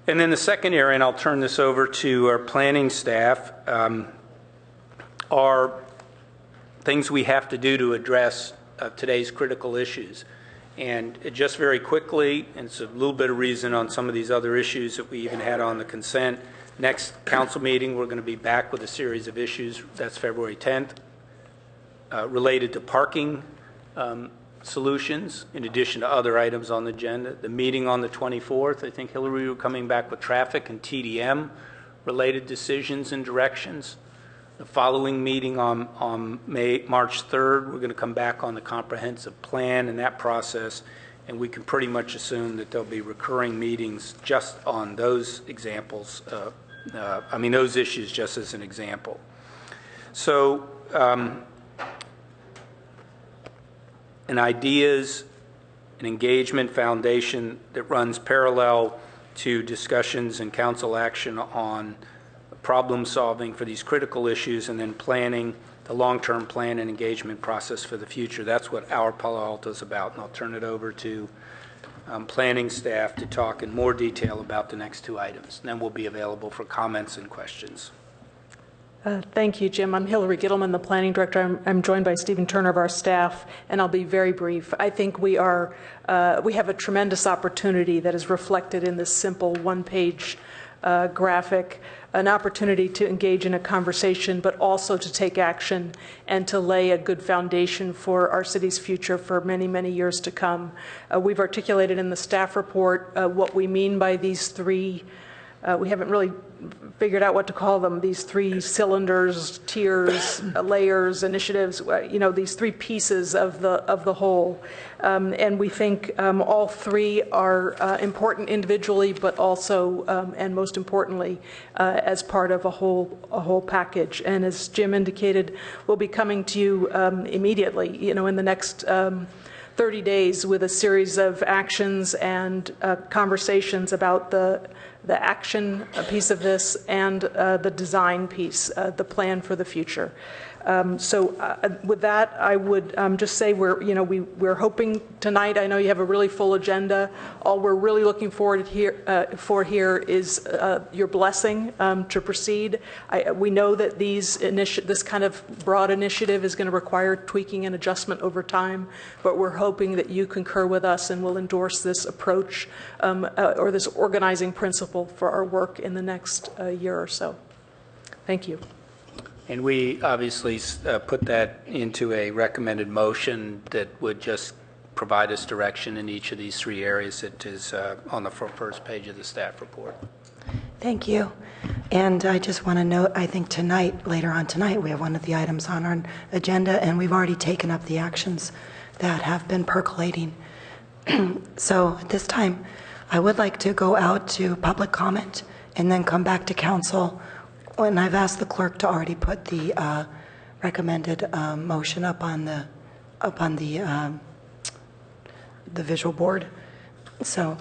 And then the second area, and I'll turn this over to our planning staff, are things we have to do to address today's critical issues. And just very quickly, and it's a little bit of reason on some of these other issues that we even had on the consent, next council meeting we're going to be back with a series of issues, that's February 10th, related to parking solutions, in addition to other items on the agenda. The meeting on the 24th, I think, Hillary, we're coming back with traffic and TDM related decisions and directions. The following meeting on March 3rd, we're going to come back on the comprehensive plan and that process, and we can pretty much assume that there'll be recurring meetings just on those examples, those issues just as an example. So, an ideas and engagement foundation that runs parallel to discussions and council action on problem solving for these critical issues, and then planning the long-term plan and engagement process for the future. That's what our Palo Alto is about, and I'll turn it over to planning staff to talk in more detail about the next two items. And then we'll be available for comments and questions. Thank you, Jim. I'm Hillary Gittleman, the planning director. I'm joined by Stephen Turner of our staff, and I'll be very brief. I think we have a tremendous opportunity that is reflected in this simple one-page graphic, an opportunity to engage in a conversation, but also to take action and to lay a good foundation for our city's future for many, many years to come. We've articulated in the staff report what we mean by these three. We haven't really figured out what to call them, these three cylinders, tiers, layers, initiatives, these three pieces of the whole. And we think all three are important individually, but also, and most importantly, as part of a whole package. And as Jim indicated, we'll be coming to you immediately, in the next 30 days with a series of actions and conversations about the action piece of this and the design piece, the plan for the future. With that, I would just say we're hoping tonight. I know you have a really full agenda. All we're really looking forward here is your blessing to proceed. We know that this kind of broad initiative is going to require tweaking and adjustment over time, but we're hoping that you concur with us and will endorse this approach or this organizing principle for our work in the next year or so. Thank you. And we obviously put that into a recommended motion that would just provide us direction in each of these three areas that is on the first page of the staff report. Thank you. And I just want to note, I think later on tonight, we have one of the items on our agenda, and we've already taken up the actions that have been percolating. So at this time, I would like to go out to public comment and then come back to council. And I've asked the clerk to already put the recommended motion up on the visual board. So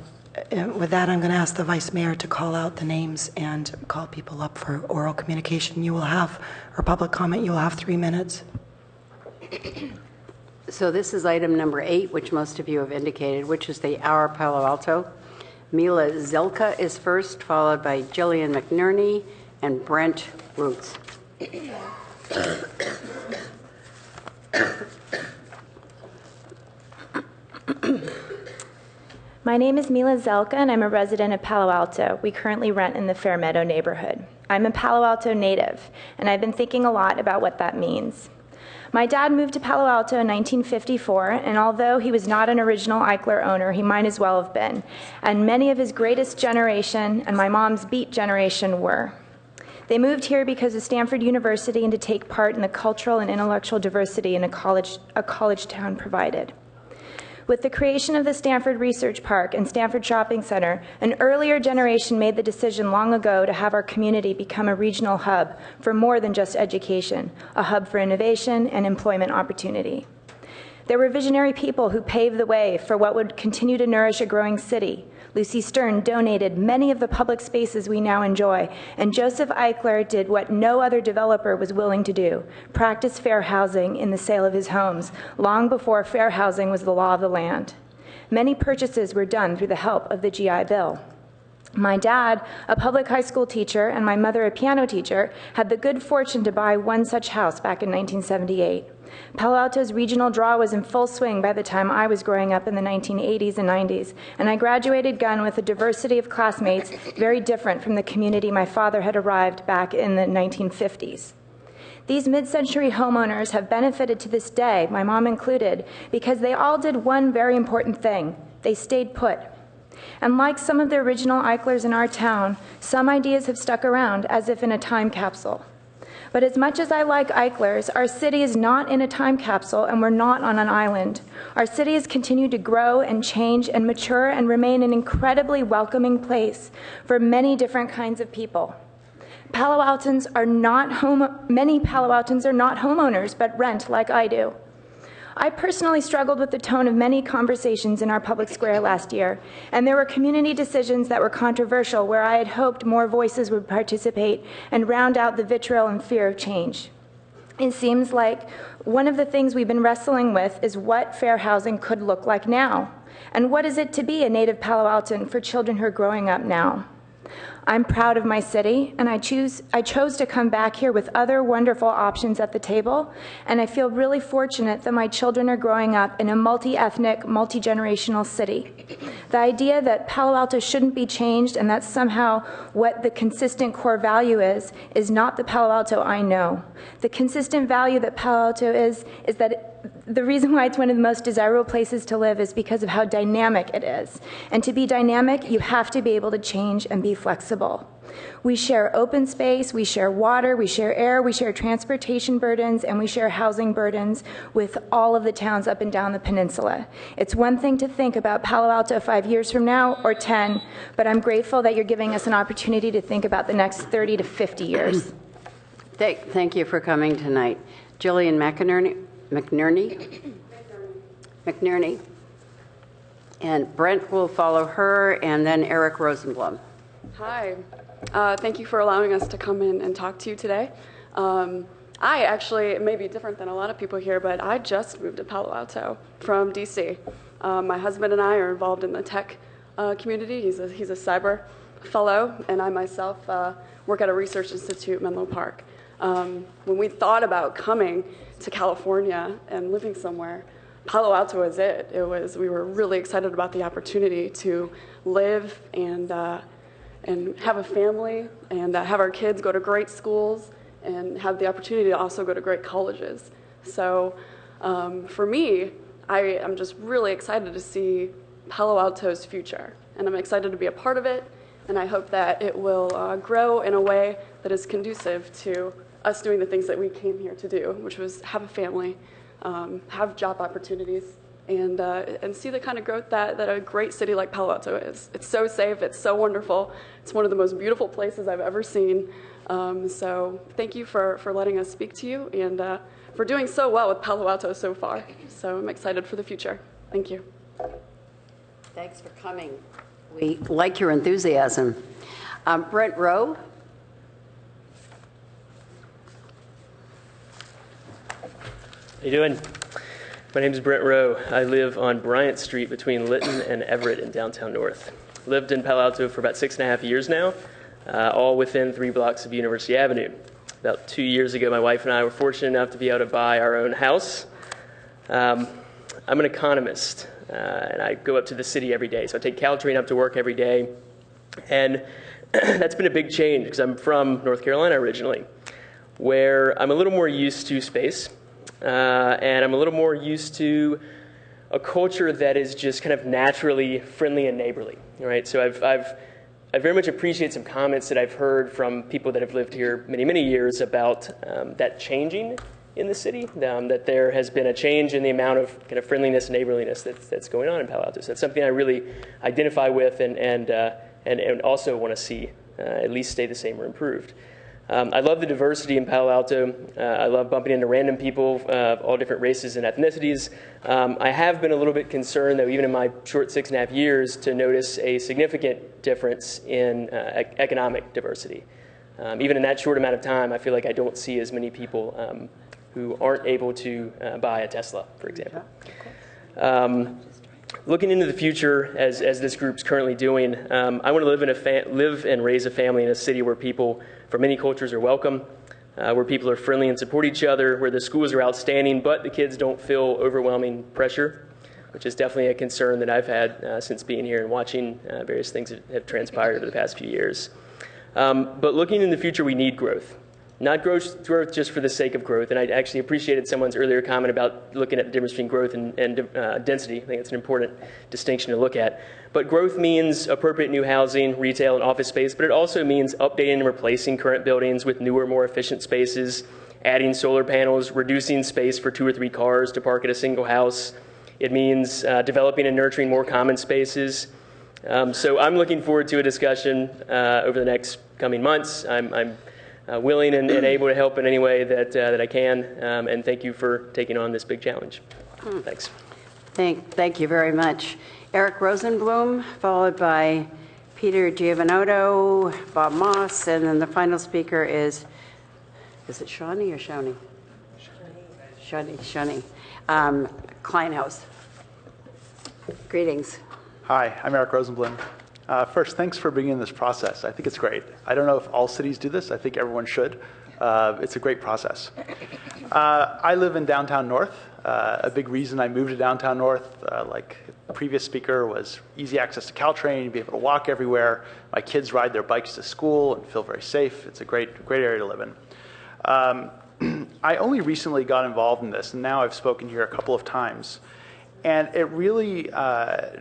with that, I'm going to ask the Vice Mayor to call out the names and call people up for oral communication. You will have, or public comment, you will have 3 minutes. So this is item number 8, which most of you have indicated, which is the Our Palo Alto. Mila Zelka is first, followed by Jillian McNerney and Brent Roots. My name is Mila Zelka, and I'm a resident of Palo Alto. We currently rent in the Fairmeadow neighborhood. I'm a Palo Alto native, and I've been thinking a lot about what that means. My dad moved to Palo Alto in 1954, and although he was not an original Eichler owner, he might as well have been. And many of his greatest generation and my mom's beat generation were. They moved here because of Stanford University and to take part in the cultural and intellectual diversity a college town provided. With the creation of the Stanford Research Park and Stanford Shopping Center, an earlier generation made the decision long ago to have our community become a regional hub for more than just education, a hub for innovation and employment opportunity. There were visionary people who paved the way for what would continue to nourish a growing city. Lucy Stern donated many of the public spaces we now enjoy, and Joseph Eichler did what no other developer was willing to do, practice fair housing in the sale of his homes, long before fair housing was the law of the land. Many purchases were done through the help of the GI Bill. My dad, a public high school teacher, and my mother, a piano teacher, had the good fortune to buy one such house back in 1978. Palo Alto's regional draw was in full swing by the time I was growing up in the 1980s and 90s, and I graduated Gunn with a diversity of classmates very different from the community my father had arrived back in the 1950s. These mid-century homeowners have benefited to this day, my mom included, because they all did one very important thing. They stayed put. And like some of the original Eichlers in our town, some ideas have stuck around as if in a time capsule. But as much as I like Eichlers, our city is not in a time capsule and we're not on an island. Our city has continued to grow and change and mature and remain an incredibly welcoming place for many different kinds of people. Many Palo Altans are not homeowners, but rent like I do. I personally struggled with the tone of many conversations in our public square last year, and there were community decisions that were controversial where I had hoped more voices would participate and round out the vitriol and fear of change. It seems like one of the things we've been wrestling with is what fair housing could look like now, and what is it to be a native Palo Altan for children who are growing up now. I'm proud of my city, and I chose to come back here with other wonderful options at the table, and I feel really fortunate that my children are growing up in a multi-ethnic, multi-generational city. The idea that Palo Alto shouldn't be changed and that's somehow what the consistent core value is not the Palo Alto I know. The consistent value that Palo Alto is that the reason why it's one of the most desirable places to live is because of how dynamic it is. And to be dynamic, you have to be able to change and be flexible. We share open space, we share water, we share air, we share transportation burdens, and we share housing burdens with all of the towns up and down the peninsula. It's one thing to think about Palo Alto 5 years from now or 10, but I'm grateful that you're giving us an opportunity to think about the next 30 to 50 years. Thank you for coming tonight. Jillian McNerney. And Brent will follow her, and then Eric Rosenblum. Hi. Thank you for allowing us to come in and talk to you today. I actually, it may be different than a lot of people here, but I just moved to Palo Alto from DC. My husband and I are involved in the tech community. He's a cyber fellow, and I myself work at a research institute, Menlo Park. When we thought about coming to California and living somewhere, Palo Alto was it. We were really excited about the opportunity to live and have a family and have our kids go to great schools and have the opportunity to also go to great colleges. So for me, I'm just really excited to see Palo Alto's future, and I'm excited to be a part of it, and I hope that it will grow in a way that is conducive to us doing the things that we came here to do, which was have a family, have job opportunities, and see the kind of growth that a great city like Palo Alto is. It's so safe, it's so wonderful, it's one of the most beautiful places I've ever seen. So thank you for letting us speak to you and for doing so well with Palo Alto so far. So I'm excited for the future. Thank you. Thanks for coming. We like your enthusiasm. Brent Rowe. How you doing? My name is Brent Rowe. I live on Bryant Street between Lytton and Everett in downtown North. Lived in Palo Alto for about 6.5 years now, all within 3 blocks of University Avenue. About 2 years ago, my wife and I were fortunate enough to be able to buy our own house. I'm an economist, and I go up to the city every day. So I take Caltrain up to work every day. And that's been a big change because I'm from North Carolina originally, where I'm a little more used to space. And I'm a little more used to a culture that is just kind of naturally friendly and neighborly, right? So I very much appreciate some comments that I've heard from people that have lived here many, many years about that changing in the city, that there has been a change in the amount of kind of friendliness and neighborliness that's going on in Palo Alto. So that's something I really identify with and also want to see at least stay the same or improved. I love the diversity in Palo Alto. I love bumping into random people of all different races and ethnicities. I have been a little bit concerned, though, even in my short 6.5 years, to notice a significant difference in economic diversity. Even in that short amount of time, I feel like I don't see as many people who aren't able to buy a Tesla, for example. Looking into the future, as this group's currently doing, I want to live and raise a family in a city where people from many cultures are welcome, where people are friendly and support each other, where the schools are outstanding, but the kids don't feel overwhelming pressure, which is definitely a concern that I've had since being here and watching various things that have transpired over the past few years. But looking in the future, we need growth. Not growth just for the sake of growth. And I actually appreciated someone's earlier comment about looking at the difference between growth and density. I think it's an important distinction to look at. But growth means appropriate new housing, retail, and office space, but it also means updating and replacing current buildings with newer, more efficient spaces, adding solar panels, reducing space for 2 or 3 cars to park at a single house. It means developing and nurturing more common spaces. So I'm looking forward to a discussion over the next coming months. I'm willing and able to help in any way that I can, and thank you for taking on this big challenge. Thanks. Thank you very much. Eric Rosenblum, followed by Peter Giovanotto, Bob Moss, and then the final speaker is it Shawnee or Shawnee? Shawnee. Kleinhaus. Greetings. Hi, I'm Eric Rosenblum. First, thanks for beginning this process. I think it's great. I don't know if all cities do this. I think everyone should. It's a great process. I live in downtown North. A big reason I moved to downtown North, like the previous speaker, was easy access to Caltrain, be able to walk everywhere. My kids ride their bikes to school and feel very safe. It's a great area to live in. I only recently got involved in this, and now I've spoken here a couple of times. And it really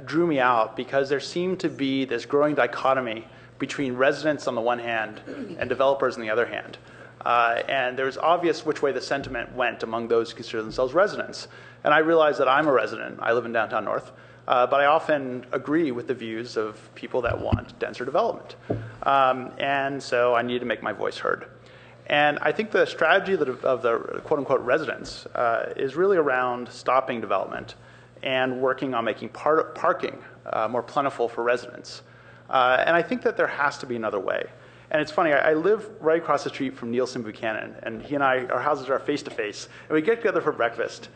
drew me out because there seemed to be this growing dichotomy between residents on the one hand and developers on the other hand. And there was obvious which way the sentiment went among those who consider themselves residents. And I realize that I'm a resident. I live in downtown North. But I often agree with the views of people that want denser development. And so I need to make my voice heard. And I think the strategy of the quote-unquote residents is really around stopping development and working on making parking more plentiful for residents. And I think that there has to be another way. And it's funny, I live right across the street from Nielsen Buchanan, and he and I, our houses are face-to-face, and we get together for breakfast.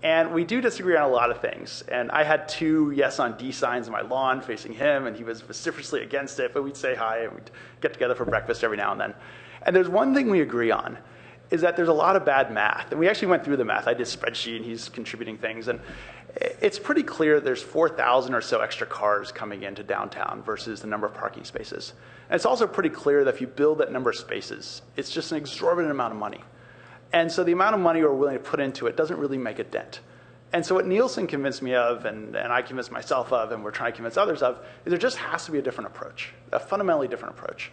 And we do disagree on a lot of things. And I had 2 yes on D signs on my lawn facing him, and he was vociferously against it, but we'd say hi, and we'd get together for breakfast every now and then. And there's one thing we agree on, is that there's a lot of bad math. And we actually went through the math. I did a spreadsheet, and he's contributing things. And it's pretty clear there's 4,000 or so extra cars coming into downtown versus the number of parking spaces. And it's also pretty clear that if you build that number of spaces, it's just an exorbitant amount of money. And so the amount of money we're willing to put into it doesn't really make a dent. And so what Nielsen convinced me of, and I convinced myself of, and we're trying to convince others of, is there just has to be a different approach, a fundamentally different approach.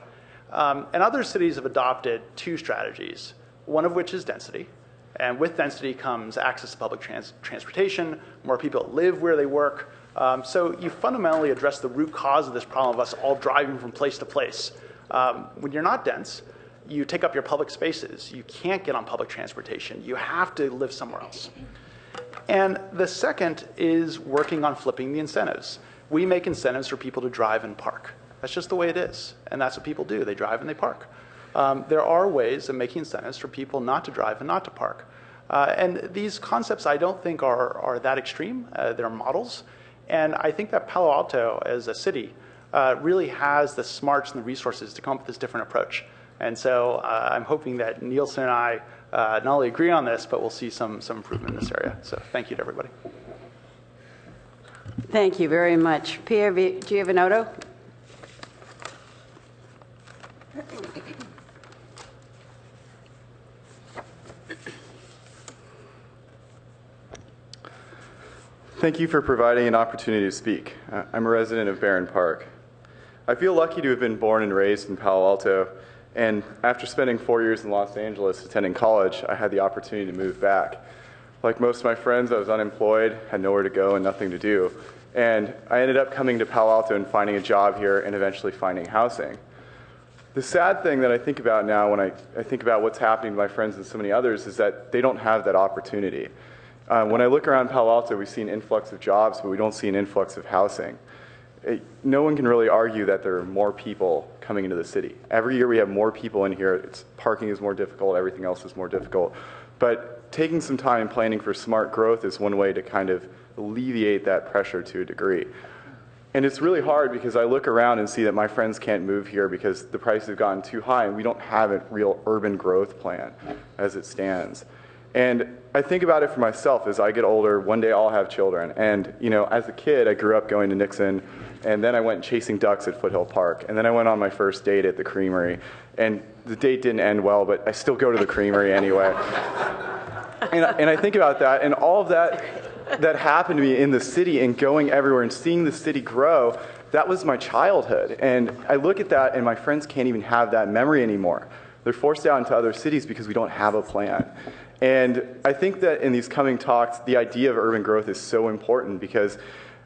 And other cities have adopted 2 strategies, one of which is density. And with density comes access to public transportation, more people live where they work. So you fundamentally address the root cause of this problem of us all driving from place to place. When you're not dense, you take up your public spaces. You can't get on public transportation. You have to live somewhere else. And the second is working on flipping the incentives. We make incentives for people to drive and park. That's just the way it is, and that's what people do. They drive and they park. There are ways of making incentives for people not to drive and not to park. And these concepts I don't think are that extreme. They're models. And I think that Palo Alto as a city really has the smarts and the resources to come up with this different approach. And so I'm hoping that Nielsen and I not only agree on this, but we'll see some improvement in this area. So thank you to everybody. Thank you very much. Pierre, do you have an auto? Thank you for providing an opportunity to speak. I'm a resident of Barron Park. I feel lucky to have been born and raised in Palo Alto, and after spending 4 years in Los Angeles attending college, I had the opportunity to move back. Like most of my friends, I was unemployed, had nowhere to go and nothing to do, and I ended up coming to Palo Alto and finding a job here and eventually finding housing. The sad thing that I think about now when I think about what's happening to my friends and so many others is that they don't have that opportunity. When I look around Palo Alto, we see an influx of jobs, but we don't see an influx of housing. No one can really argue that there are more people coming into the city. Every year we have more people in here. Parking is more difficult. Everything else is more difficult. But taking some time and planning for smart growth is one way to kind of alleviate that pressure to a degree. And it's really hard because I look around and see that my friends can't move here because the prices have gotten too high and we don't have a real urban growth plan as it stands. And I think about it for myself. As I get older, one day I'll have children. And, you know, as a kid, I grew up going to Nixon, and then I went chasing ducks at Foothill Park. And then I went on my first date at the Creamery. And the date didn't end well, but I still go to the Creamery anyway. And I think about that, and all of that happened to me in the city and going everywhere and seeing the city grow. That was my childhood. And I look at that, and my friends can't even have that memory anymore. They're forced out into other cities because we don't have a plan. And I think that in these coming talks, the idea of urban growth is so important because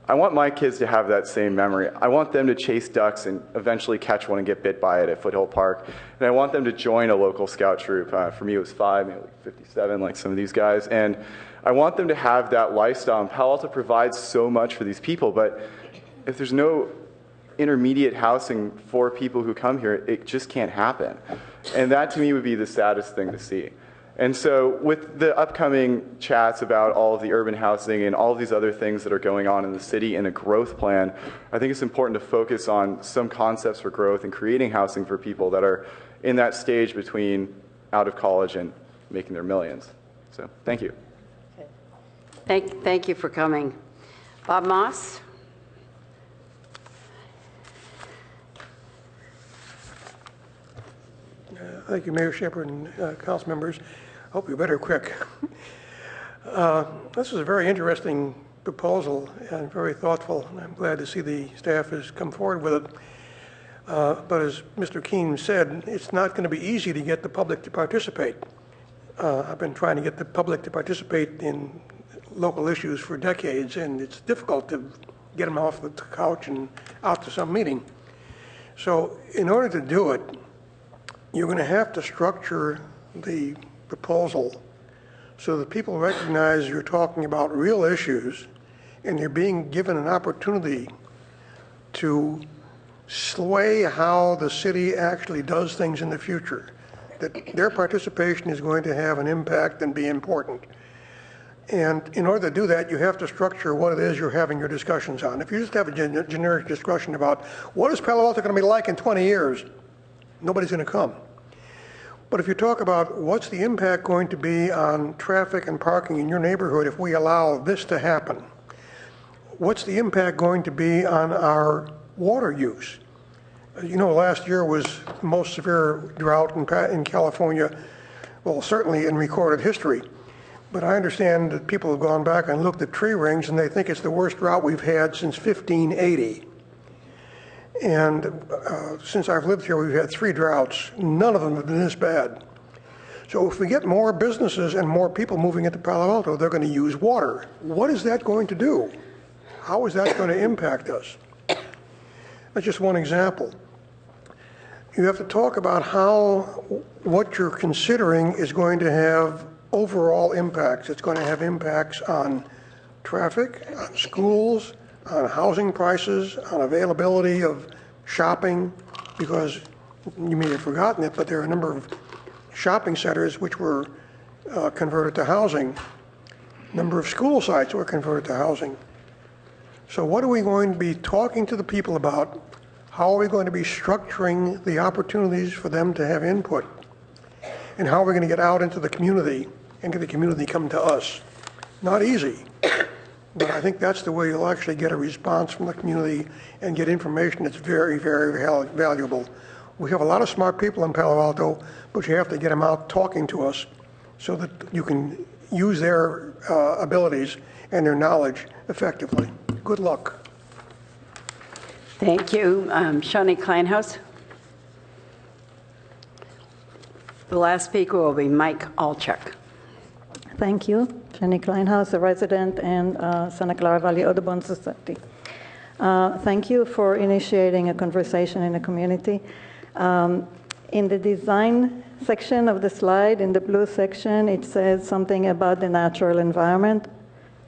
I want my kids to have that same memory. I want them to chase ducks and eventually catch one and get bit by it at Foothill Park. And I want them to join a local scout troop. For me, it was 5, maybe like 57, like some of these guys. And I want them to have that lifestyle. And Palo Alto provides so much for these people, but if there's no intermediate housing for people who come here, it just can't happen. And that to me would be the saddest thing to see. And so with the upcoming chats about all of the urban housing and all of these other things that are going on in the city and a growth plan, I think it's important to focus on some concepts for growth and creating housing for people that are in that stage between out of college and making their millions. So thank you. Thank you for coming. Bob Moss? Thank you, Mayor Shepherd and council members. Hope you're better quick. This is a very interesting proposal and very thoughtful, and I'm glad to see the staff has come forward with it. But as Mr. Keene said, it's not going to be easy to get the public to participate. I've been trying to get the public to participate in local issues for decades, and it's difficult to get them off the couch and out to some meeting. So in order to do it, you're going to have to structure the proposal so that people recognize you're talking about real issues and you're being given an opportunity to sway how the city actually does things in the future, that their participation is going to have an impact and be important. And in order to do that, you have to structure what it is you're having your discussions on. If you just have a generic discussion about what is Palo Alto going to be like in 20 years, nobody's going to come. But if you talk about what's the impact going to be on traffic and parking in your neighborhood if we allow this to happen, what's the impact going to be on our water use? You know, last year was the most severe drought in California, well, certainly in recorded history. But I understand that people have gone back and looked at tree rings and they think it's the worst drought we've had since 1580. And since I've lived here, we've had 3 droughts. None of them have been this bad. So if we get more businesses and more people moving into Palo Alto, they're going to use water. What is that going to do? How is that going to impact us? That's just one example. You have to talk about how what you're considering is going to have overall impacts. It's going to have impacts on traffic, on schools, on housing prices, on availability of shopping, because you may have forgotten it, but there are a number of shopping centers which were converted to housing. A number of school sites were converted to housing. So what are we going to be talking to the people about? How are we going to be structuring the opportunities for them to have input? And how are we going to get out into the community and get the community come to us? Not easy, but I think that's the way you'll actually get a response from the community and get information that's very, very valuable. We have a lot of smart people in Palo Alto, but you have to get them out talking to us so that you can use their abilities and their knowledge effectively. Good luck. Thank you. Shani Kleinhaus. The last speaker will be Mike Alchuk. Thank you. Jenny Kleinhaus, a resident in Santa Clara Valley Audubon Society. Thank you for initiating a conversation in the community. In the design section of the slide, in the blue section, it says something about the natural environment.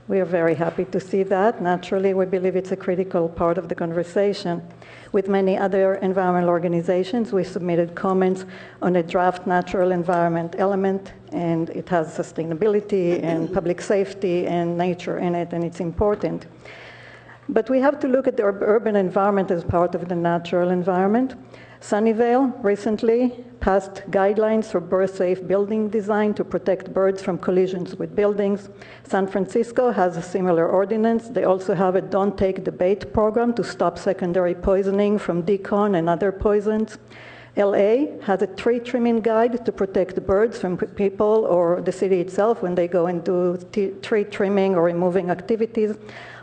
We are very happy to see that. Naturally, we believe it's a critical part of the conversation. With many other environmental organizations, we submitted comments on a draft natural environment element, and it has sustainability and public safety and nature in it, and it's important. But we have to look at the urban environment as part of the natural environment. Sunnyvale recently passed guidelines for bird-safe building design to protect birds from collisions with buildings. San Francisco has a similar ordinance. They also have a Don't Take the Bait program to stop secondary poisoning from decon and other poisons. LA has a tree trimming guide to protect birds from people or the city itself when they go and do tree trimming or removing activities.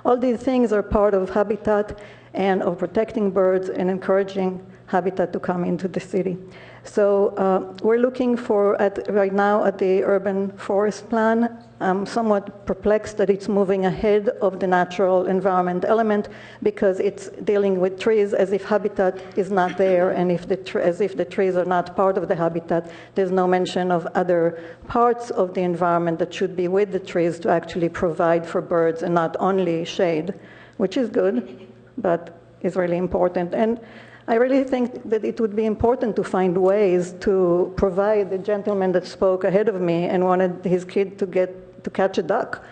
All these things are part of habitat and of protecting birds and encouraging habitat to come into the city. So we're looking for, right now at the urban forest plan. I'm somewhat perplexed that it's moving ahead of the natural environment element because it's dealing with trees as if habitat is not there, and as if the trees are not part of the habitat. There's no mention of other parts of the environment that should be with the trees to actually provide for birds and not only shade, which is good, but is really important. And I really think that it would be important to find ways to provide the gentleman that spoke ahead of me and wanted his kid to catch a duck.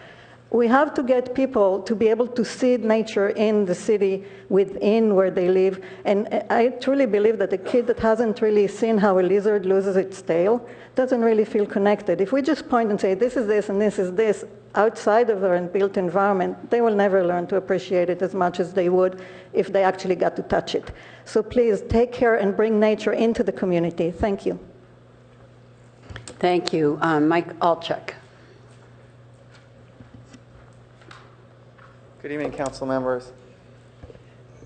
We have to get people to be able to see nature in the city within where they live. And I truly believe that a kid that hasn't really seen how a lizard loses its tail doesn't really feel connected. If we just point and say, this is this and this is this, outside of our built environment, they will never learn to appreciate it as much as they would if they actually got to touch it. So please take care and bring nature into the community. Thank you. Thank you. Mike Alchuk. Good evening, council members.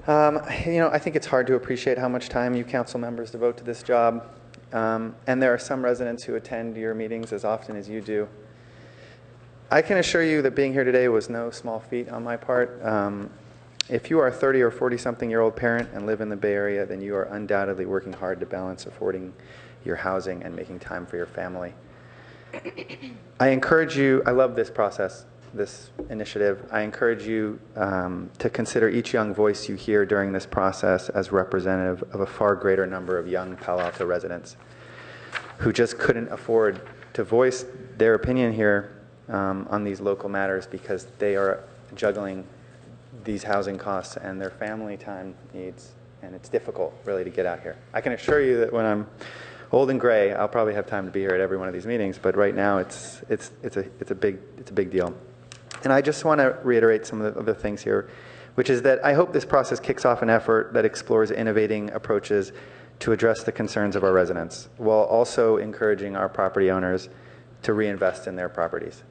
I think it's hard to appreciate how much time you council members devote to this job. And there are some residents who attend your meetings as often as you do. I can assure you that being here today was no small feat on my part. If you are a 30 or 40-something-year-old parent and live in the Bay Area, then you are undoubtedly working hard to balance affording your housing and making time for your family. I encourage you, I love this process, this initiative. I encourage you to consider each young voice you hear during this process as representative of a far greater number of young Palo Alto residents who just couldn't afford to voice their opinion here on these local matters because they are juggling these housing costs and their family time needs, and it's difficult really to get out here. I can assure you that when I'm old and gray, I'll probably have time to be here at every one of these meetings, but right now it's a big deal. And I just want to reiterate some of the other things here, which is that I hope this process kicks off an effort that explores innovating approaches to address the concerns of our residents, while also encouraging our property owners to reinvest in their properties.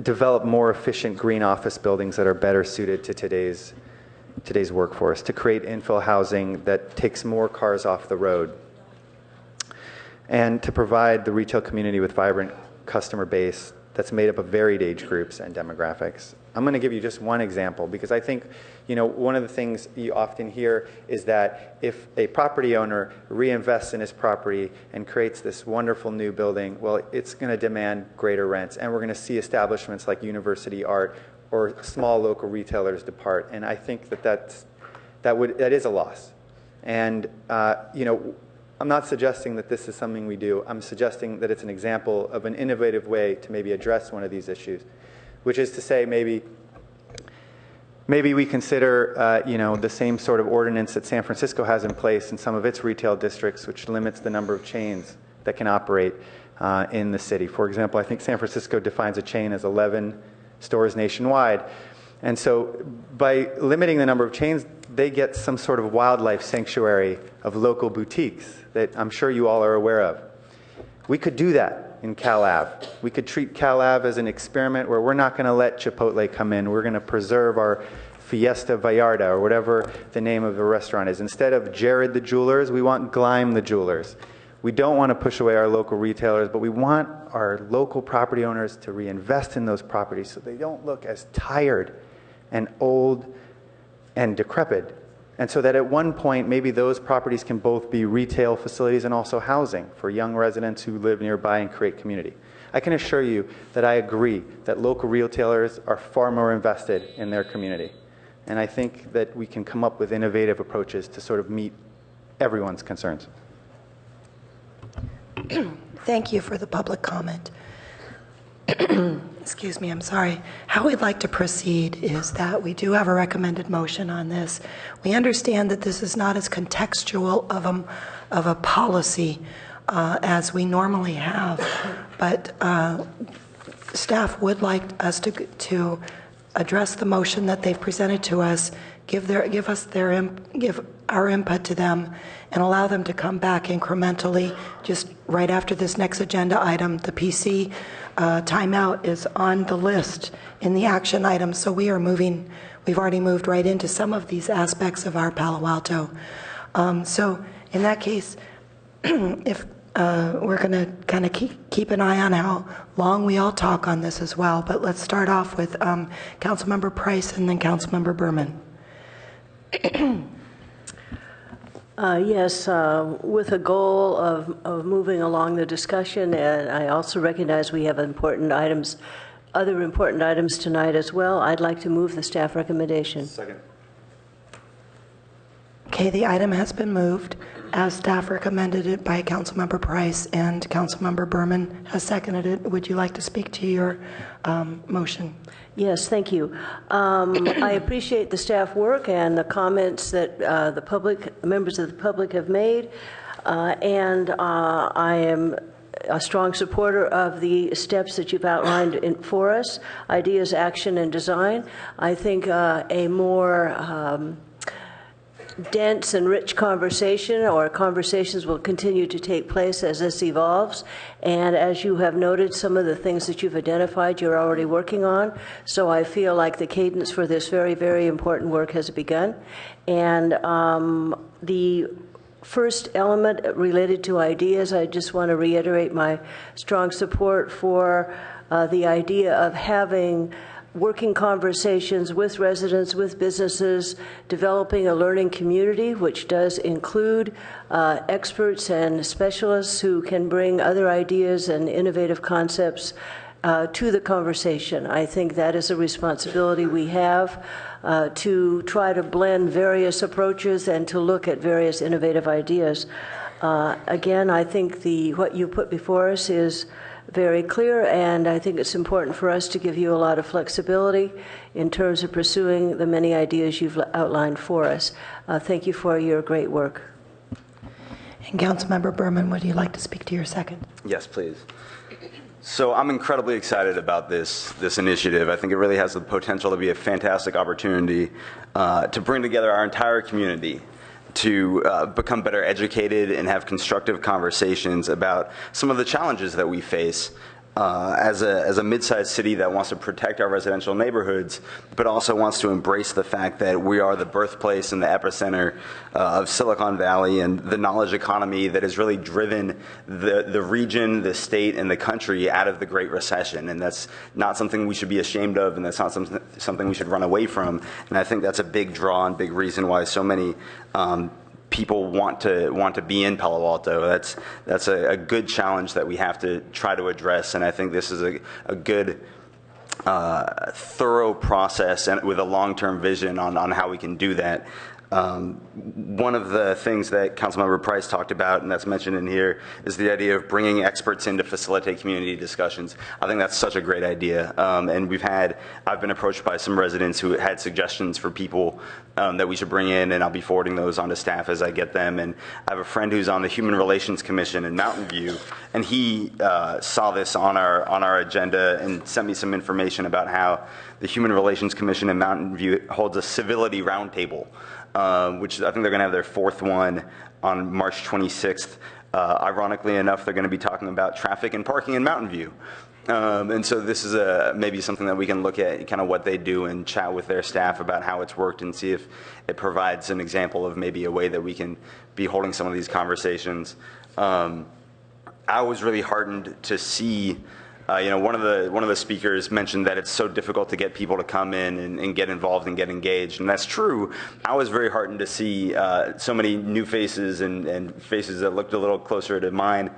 Develop more efficient green office buildings that are better suited to today's workforce, to create infill housing that takes more cars off the road, and to provide the retail community with vibrant customer base that's made up of varied age groups and demographics. I'm going to give you just one example because I think, one of the things you often hear is that if a property owner reinvests in his property and creates this wonderful new building, well, it's going to demand greater rents. And we're going to see establishments like University Art or small local retailers depart. And I think that is a loss. And you know, I'm not suggesting that this is something we do. I'm suggesting that it's an example of an innovative way to maybe address one of these issues, which is to say maybe we consider you know, the same sort of ordinance that San Francisco has in place in some of its retail districts, which limits the number of chains that can operate in the city. For example, I think San Francisco defines a chain as 11 stores nationwide. And so by limiting the number of chains, they get some sort of wildlife sanctuary of local boutiques that I'm sure you all are aware of. We could do that in Cal Ave. We could treat Cal Ave as an experiment where we're not going to let Chipotle come in. We're going to preserve our Fiesta Vallarta, or whatever the name of the restaurant is. Instead of Jared the Jewelers, we want Gleim the Jewelers. We don't want to push away our local retailers, but we want our local property owners to reinvest in those properties so they don't look as tired and old and decrepit. And so that at one point, maybe those properties can both be retail facilities and also housing for young residents who live nearby and create community. I can assure you that I agree that local retailers are far more invested in their community. And I think that we can come up with innovative approaches to sort of meet everyone's concerns. Thank you for the public comment. Excuse me, I'm sorry. How we'd like to proceed is that we do have a recommended motion on this. We understand that this is not as contextual of a policy as we normally have, but staff would like us to address the motion that they've presented to us, give our input to them, and allow them to come back incrementally just right after this next agenda item. The PC timeout is on the list in the action item, so we've already moved right into some of these aspects of our Palo Alto. So in that case, if we're going to kind of keep an eye on how long we all talk on this as well, but let's start off with Councilmember Price and then Councilmember Berman. Yes, with a goal of moving along the discussion, and I also recognize we have other important items tonight as well. I'd like to move the staff recommendation. Second. Okay, the item has been moved as staff recommended it by Councilmember Price, and Councilmember Berman has seconded it. Would you like to speak to your motion? Yes, thank you. I appreciate the staff work and the comments that members of the public have made, and I am a strong supporter of the steps that you've outlined for us: ideas, action, and design. I think a more dense and rich conversation, or conversations, will continue to take place as this evolves. And as you have noted, some of the things that you've identified you're already working on. So I feel like the cadence for this very, very important work has begun. And the first element related to ideas, I just want to reiterate my strong support for the idea of having working conversations with residents, with businesses, developing a learning community, which does include experts and specialists who can bring other ideas and innovative concepts to the conversation. I think that is a responsibility we have to try to blend various approaches and to look at various innovative ideas. Again, I think what you put before us is very clear, and I think it's important for us to give you a lot of flexibility in terms of pursuing the many ideas you've outlined for us. Thank you for your great work. And Councilmember Berman, would you like to speak to your second? Yes, please. So I'm incredibly excited about this initiative. I think it really has the potential to be a fantastic opportunity to bring together our entire community to become better educated and have constructive conversations about some of the challenges that we face as a mid-sized city that wants to protect our residential neighborhoods, but also wants to embrace the fact that we are the birthplace and the epicenter of Silicon Valley and the knowledge economy that has really driven the region, the state, and the country out of the Great Recession. And that's not something we should be ashamed of, and that's not something we should run away from. And I think that's a big draw and big reason why so many people want to be in Palo Alto. That's a good challenge that we have to try to address, and I think this is a good thorough process and with a long-term vision on how we can do that. One of the things that Councilmember Price talked about, and that's mentioned in here, is the idea of bringing experts in to facilitate community discussions. I think that's such a great idea. And I've been approached by some residents who had suggestions for people that we should bring in, and I'll be forwarding those on to staff as I get them. And I have a friend who's on the Human Relations Commission in Mountain View, and he saw this on our agenda and sent me some information about how the Human Relations Commission in Mountain View holds a civility roundtable, which I think they're going to have their fourth one on March 26th. Ironically enough, they're going to be talking about traffic and parking in Mountain View. And so this is maybe something that we can look at, kind of what they do, and chat with their staff about how it's worked and see if it provides an example of maybe a way that we can be holding some of these conversations. I was really heartened to see one of the speakers mentioned that it's so difficult to get people to come in and get involved and get engaged, and that's true. I was very heartened to see so many new faces and faces that looked a little closer to mine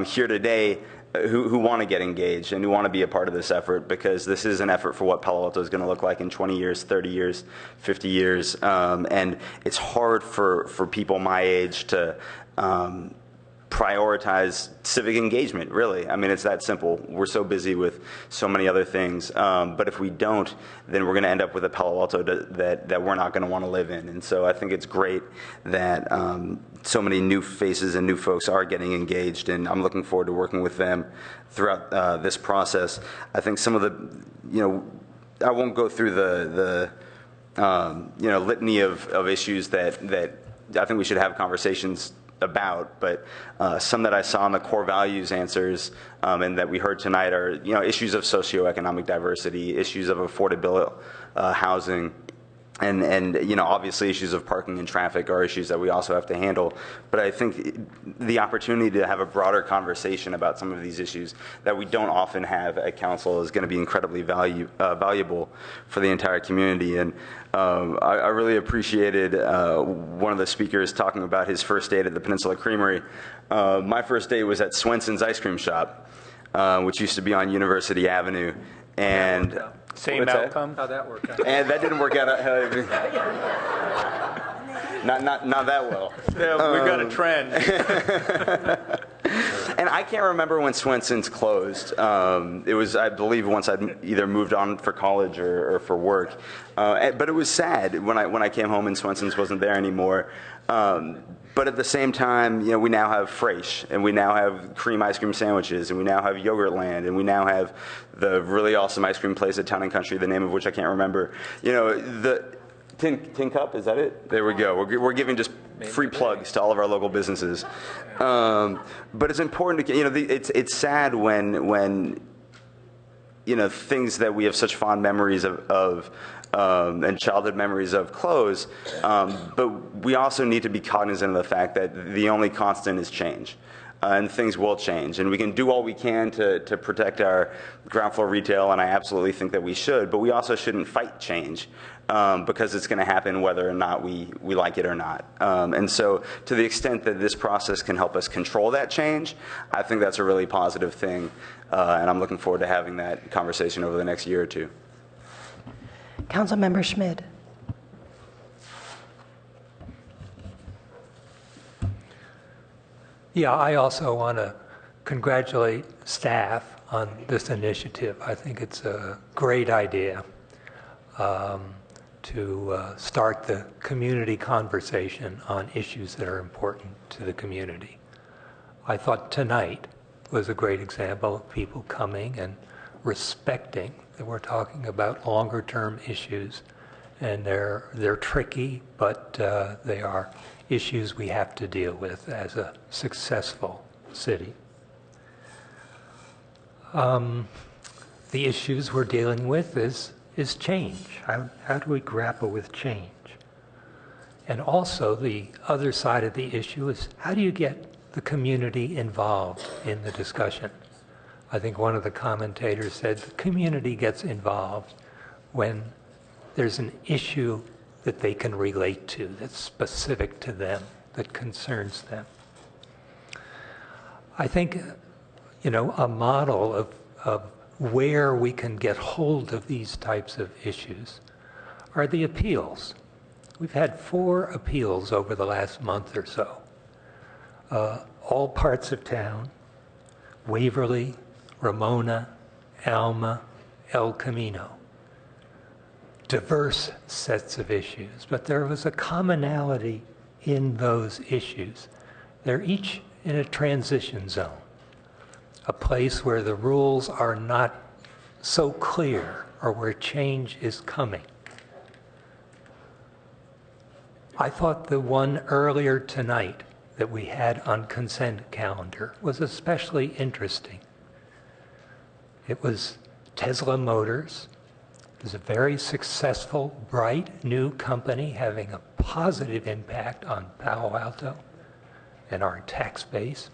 here today who want to get engaged and who want to be a part of this effort, because this is an effort for what Palo Alto is going to look like in 20 years, 30 years, 50 years, and it's hard for people my age to prioritize civic engagement, really. I mean, it's that simple. We're so busy with so many other things. But if we don't, then we're going to end up with a Palo Alto that we're not going to want to live in. And so I think it's great that so many new faces and new folks are getting engaged, and I'm looking forward to working with them throughout this process. I think some of the, I won't go through the litany of issues that I think we should have conversations about, but some that I saw in the core values answers and that we heard tonight are issues of socioeconomic diversity, issues of affordable housing, and obviously issues of parking and traffic are issues that we also have to handle. But I think the opportunity to have a broader conversation about some of these issues that we don't often have at council is going to be incredibly valuable for the entire community. And I really appreciated one of the speakers talking about his first date at the Peninsula Creamery. My first date was at Swenson's Ice Cream Shop, which used to be on University Avenue. And same outcome? How'd that work out? And that didn't work out. Not that well. Yeah, we've got a trend. And I can't remember when Swenson's closed. It was, I believe, once I'd either moved on for college or for work. But it was sad when I came home and Swenson's wasn't there anymore. But at the same time, we now have Fraiche, and we now have cream ice cream sandwiches, and we now have Yogurtland, and we now have the really awesome ice cream place at Town and Country, the name of which I can't remember. The Tin Cup, is that it? There we go. We're giving just free plugs to all of our local businesses. But it's important to, it's sad when things that we have such fond memories of and childhood memories of close, but we also need to be cognizant of the fact that the only constant is change. And things will change, and we can do all we can to protect our ground floor retail, and I absolutely think that we should, but we also shouldn't fight change because it's going to happen whether or not we like it or not. And so to the extent that this process can help us control that change, I think that's a really positive thing, and I'm looking forward to having that conversation over the next year or two. Councilmember Schmid. Yeah, I also want to congratulate staff on this initiative. I think it's a great idea to start the community conversation on issues that are important to the community. I thought tonight was a great example of people coming and respecting that we're talking about longer-term issues, and they're tricky, but they are issues we have to deal with as a successful city. The issues we're dealing with is change. How do we grapple with change? And also the other side of the issue is how do you get the community involved in the discussion? I think one of the commentators said the community gets involved when there's an issue that they can relate to, that's specific to them, that concerns them. I think, a model of where we can get hold of these types of issues are the appeals. We've had 4 appeals over the last month or so. All parts of town, Waverly, Ramona, Alma, El Camino. Diverse sets of issues, but there was a commonality in those issues. They're each in a transition zone, a place where the rules are not so clear or where change is coming. I thought the one earlier tonight that we had on consent calendar was especially interesting. It was Tesla Motors. It was a very successful, bright, new company having a positive impact on Palo Alto and our tax base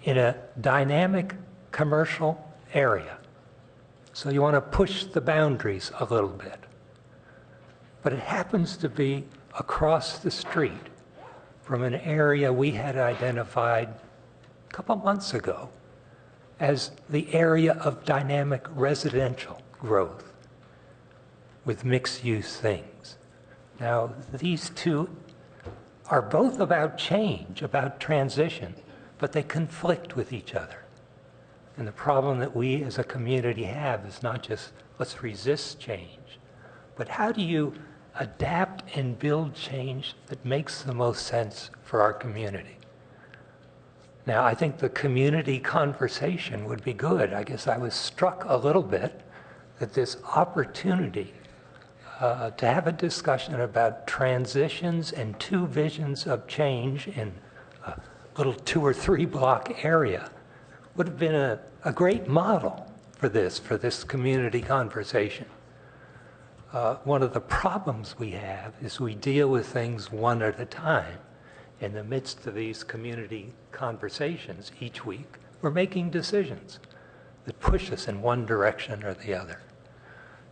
in a dynamic commercial area. So you want to push the boundaries a little bit. But it happens to be across the street from an area we had identified a couple months ago as the area of dynamic residential growth with mixed-use things. Now, these two are both about change, about transition, but they conflict with each other. And the problem that we as a community have is not just let's resist change, but how do you adapt and build change that makes the most sense for our community? Now, I think the community conversation would be good. I guess I was struck a little bit that this opportunity to have a discussion about transitions and 2 visions of change in a little 2 or 3 block area would have been a great model for this community conversation. One of the problems we have is we deal with things one at a time. In the midst of these community conversations each week, we're making decisions that push us in one direction or the other.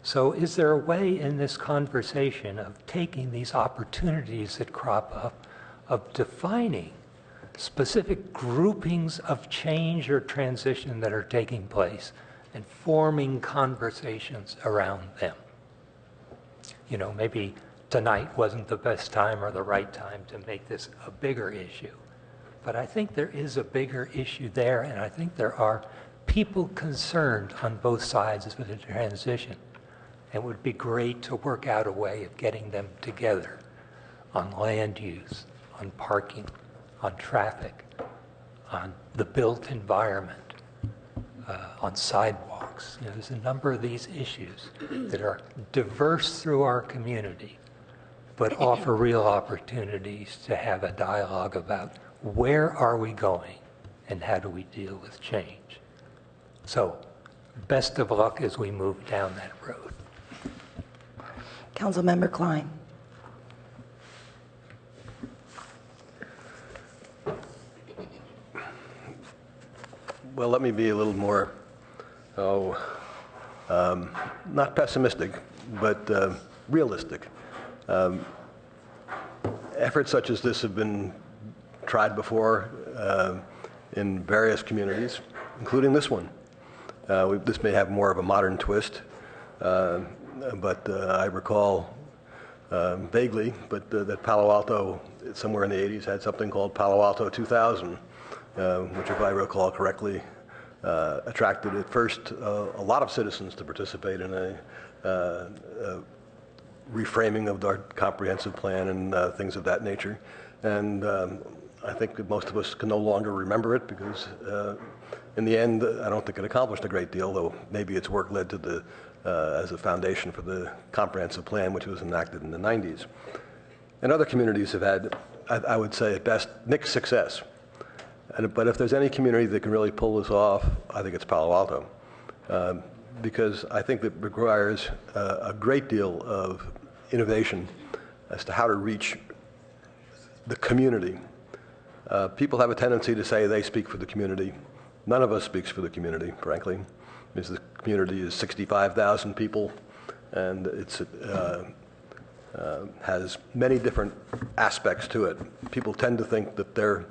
So is there a way in this conversation of taking these opportunities that crop up, of defining specific groupings of change or transition that are taking place and forming conversations around them? You know, maybe tonight wasn't the best time or the right time to make this a bigger issue. But I think there is a bigger issue there, and I think there are people concerned on both sides of the transition. It would be great to work out a way of getting them together on land use, on parking, on traffic, on the built environment, on sidewalks. You know, there's a number of these issues that are diverse through our community, but offer real opportunities to have a dialogue about where are we going and how do we deal with change. So, best of luck as we move down that road. Councilmember Klein. Well, let me be a little more, not pessimistic, but realistic. Efforts such as this have been tried before in various communities, including this one. This may have more of a modern twist, but I recall vaguely, but that Palo Alto, somewhere in the 80s, had something called Palo Alto 2000, which, if I recall correctly, attracted at first a lot of citizens to participate in a reframing of our comprehensive plan and things of that nature. And I think that most of us can no longer remember it because in the end, I don't think it accomplished a great deal, though maybe its work led to the, as a foundation for the comprehensive plan, which was enacted in the 90s. And other communities have had, I would say at best, mixed success. But if there's any community that can really pull this off, I think it's Palo Alto. Because I think it requires a great deal of innovation as to how to reach the community. People have a tendency to say they speak for the community. None of us speaks for the community, frankly, because the community is 65,000 people, and it's has many different aspects to it. People tend to think that their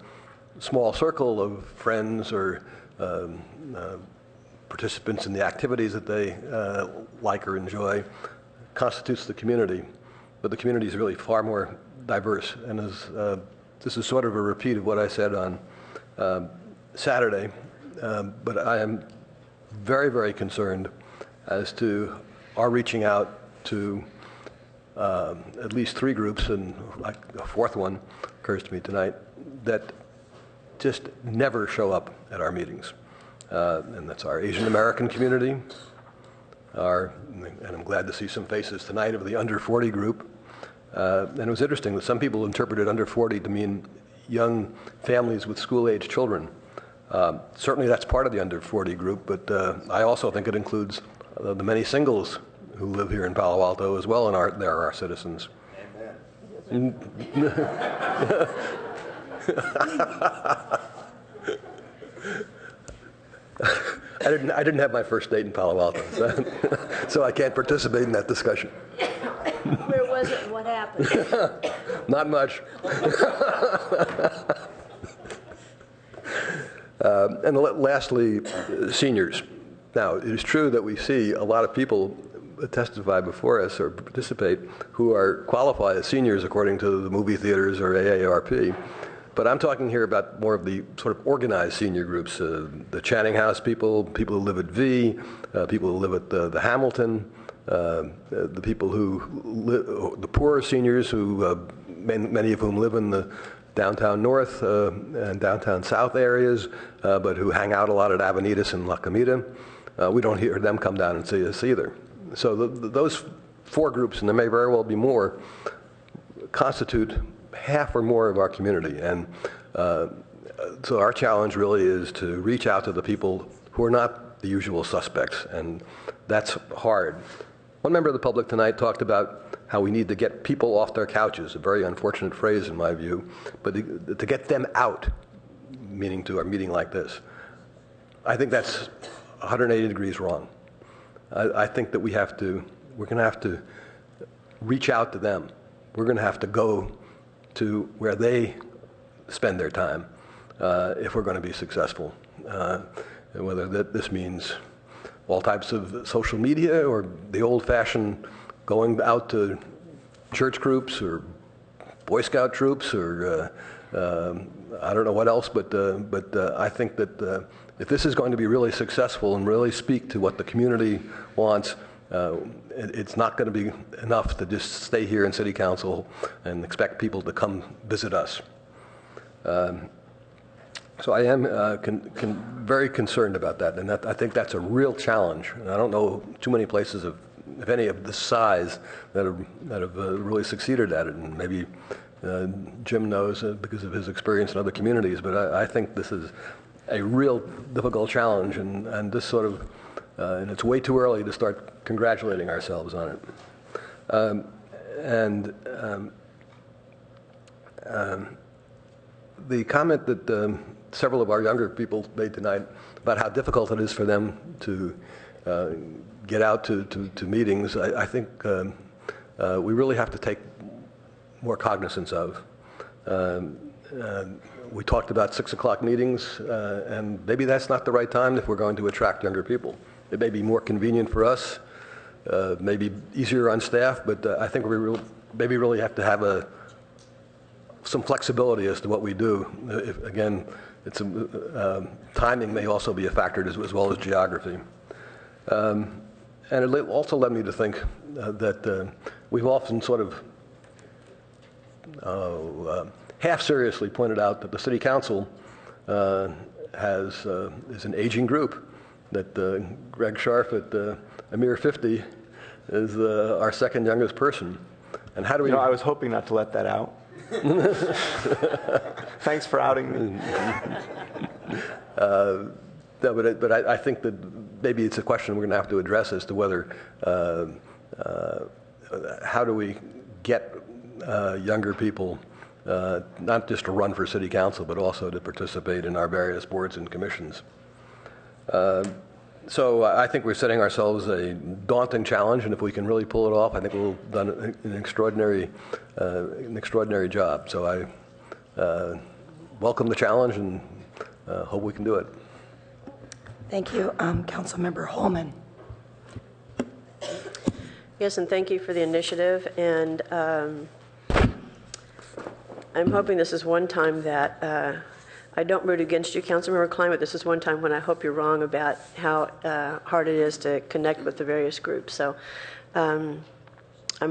small circle of friends or participants in the activities that they like or enjoy constitutes the community. But the community is really far more diverse. And this is sort of a repeat of what I said on Saturday, but I am very, very concerned as to our reaching out to at least 3 groups, and like a 4th one occurs to me tonight, that just never show up at our meetings. And that's our Asian American community, and I'm glad to see some faces tonight of the under 40 group. And it was interesting that some people interpreted under 40 to mean young families with school-age children. Certainly that's part of the under 40 group, but I also think it includes the many singles who live here in Palo Alto as well, and they're our citizens. Amen. I didn't have my first date in Palo Alto, so I can't participate in that discussion. Where was it and what happened? Not much. And lastly, seniors. Now, it is true that we see a lot of people testify before us or participate who are qualified as seniors according to the movie theaters or AARP. But I'm talking here about more of the sort of organized senior groups, the Channing House people who live at V, people who live at the Hamilton, the people who the poorer seniors who many of whom live in the downtown north and downtown south areas, but who hang out a lot at Avenidas and La Comida. We don't hear them come down and see us either. So those 4 groups, and there may very well be more, constitute half or more of our community. And so our challenge really is to reach out to the people who are not the usual suspects, and that's hard. One member of the public tonight talked about how we need to get people off their couches, a very unfortunate phrase in my view, but to get them out, meaning to a meeting like this. I think that's 180 degrees wrong. I think that we're going to have to reach out to them. We're going to have to go to where they spend their time if we're going to be successful. Whether this means all types of social media or the old-fashioned going out to church groups or Boy Scout troops or I don't know what else, but I think that if this is going to be really successful and really speak to what the community wants, it's not going to be enough to just stay here in City Council and expect people to come visit us. So I am very concerned about that, and I think that's a real challenge. And I don't know too many places, if any, of this size that have really succeeded at it. And maybe Jim knows because of his experience in other communities. But I think this is a real difficult challenge, and this sort of, and it's way too early to start congratulating ourselves on it. The comment that several of our younger people made tonight about how difficult it is for them to get out to meetings, I think we really have to take more cognizance of. We talked about 6 o'clock meetings, and maybe that's not the right time if we're going to attract younger people. It may be more convenient for us, maybe easier on staff, but I think we maybe really have to have some flexibility as to what we do. Again, it's timing may also be a factor as well as geography. And it also led me to think that we've often sort of half-seriously pointed out that the City Council is an aging group, that Greg Scharf at a mere 50 is our second youngest person. And how do we... I was hoping not to let that out. Thanks for outing me. No, but I think that maybe it's a question we're going to have to address as to whether how do we get younger people not just to run for City Council, but also to participate in our various boards and commissions. So I think we're setting ourselves a daunting challenge, and if we can really pull it off, I think we'll have done an extraordinary job. So I welcome the challenge and hope we can do it. Thank you. Councilmember Holman. Yes, and thank you for the initiative. And I'm hoping this is one time that I don't root against you, Councilmember Klein, but this is one time when I hope you're wrong about how hard it is to connect with the various groups. So I'm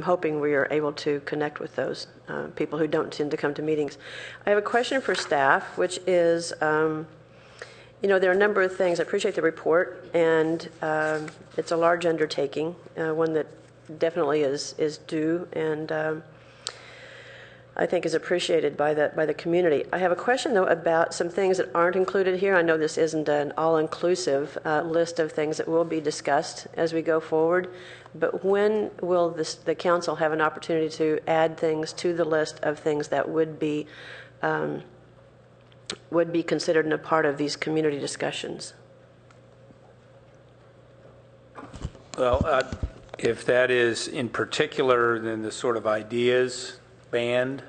hoping we are able to connect with those people who don't tend to come to meetings. I have a question for staff, which is, there are a number of things. I appreciate the report, and it's a large undertaking, one that definitely is due, and I think is appreciated by the community. I have a question, though, about some things that aren't included here. I know this isn't an all-inclusive list of things that will be discussed as we go forward, but when will the council have an opportunity to add things to the list of things that would be considered a part of these community discussions? Well, if that is in particular, then the sort of ideas band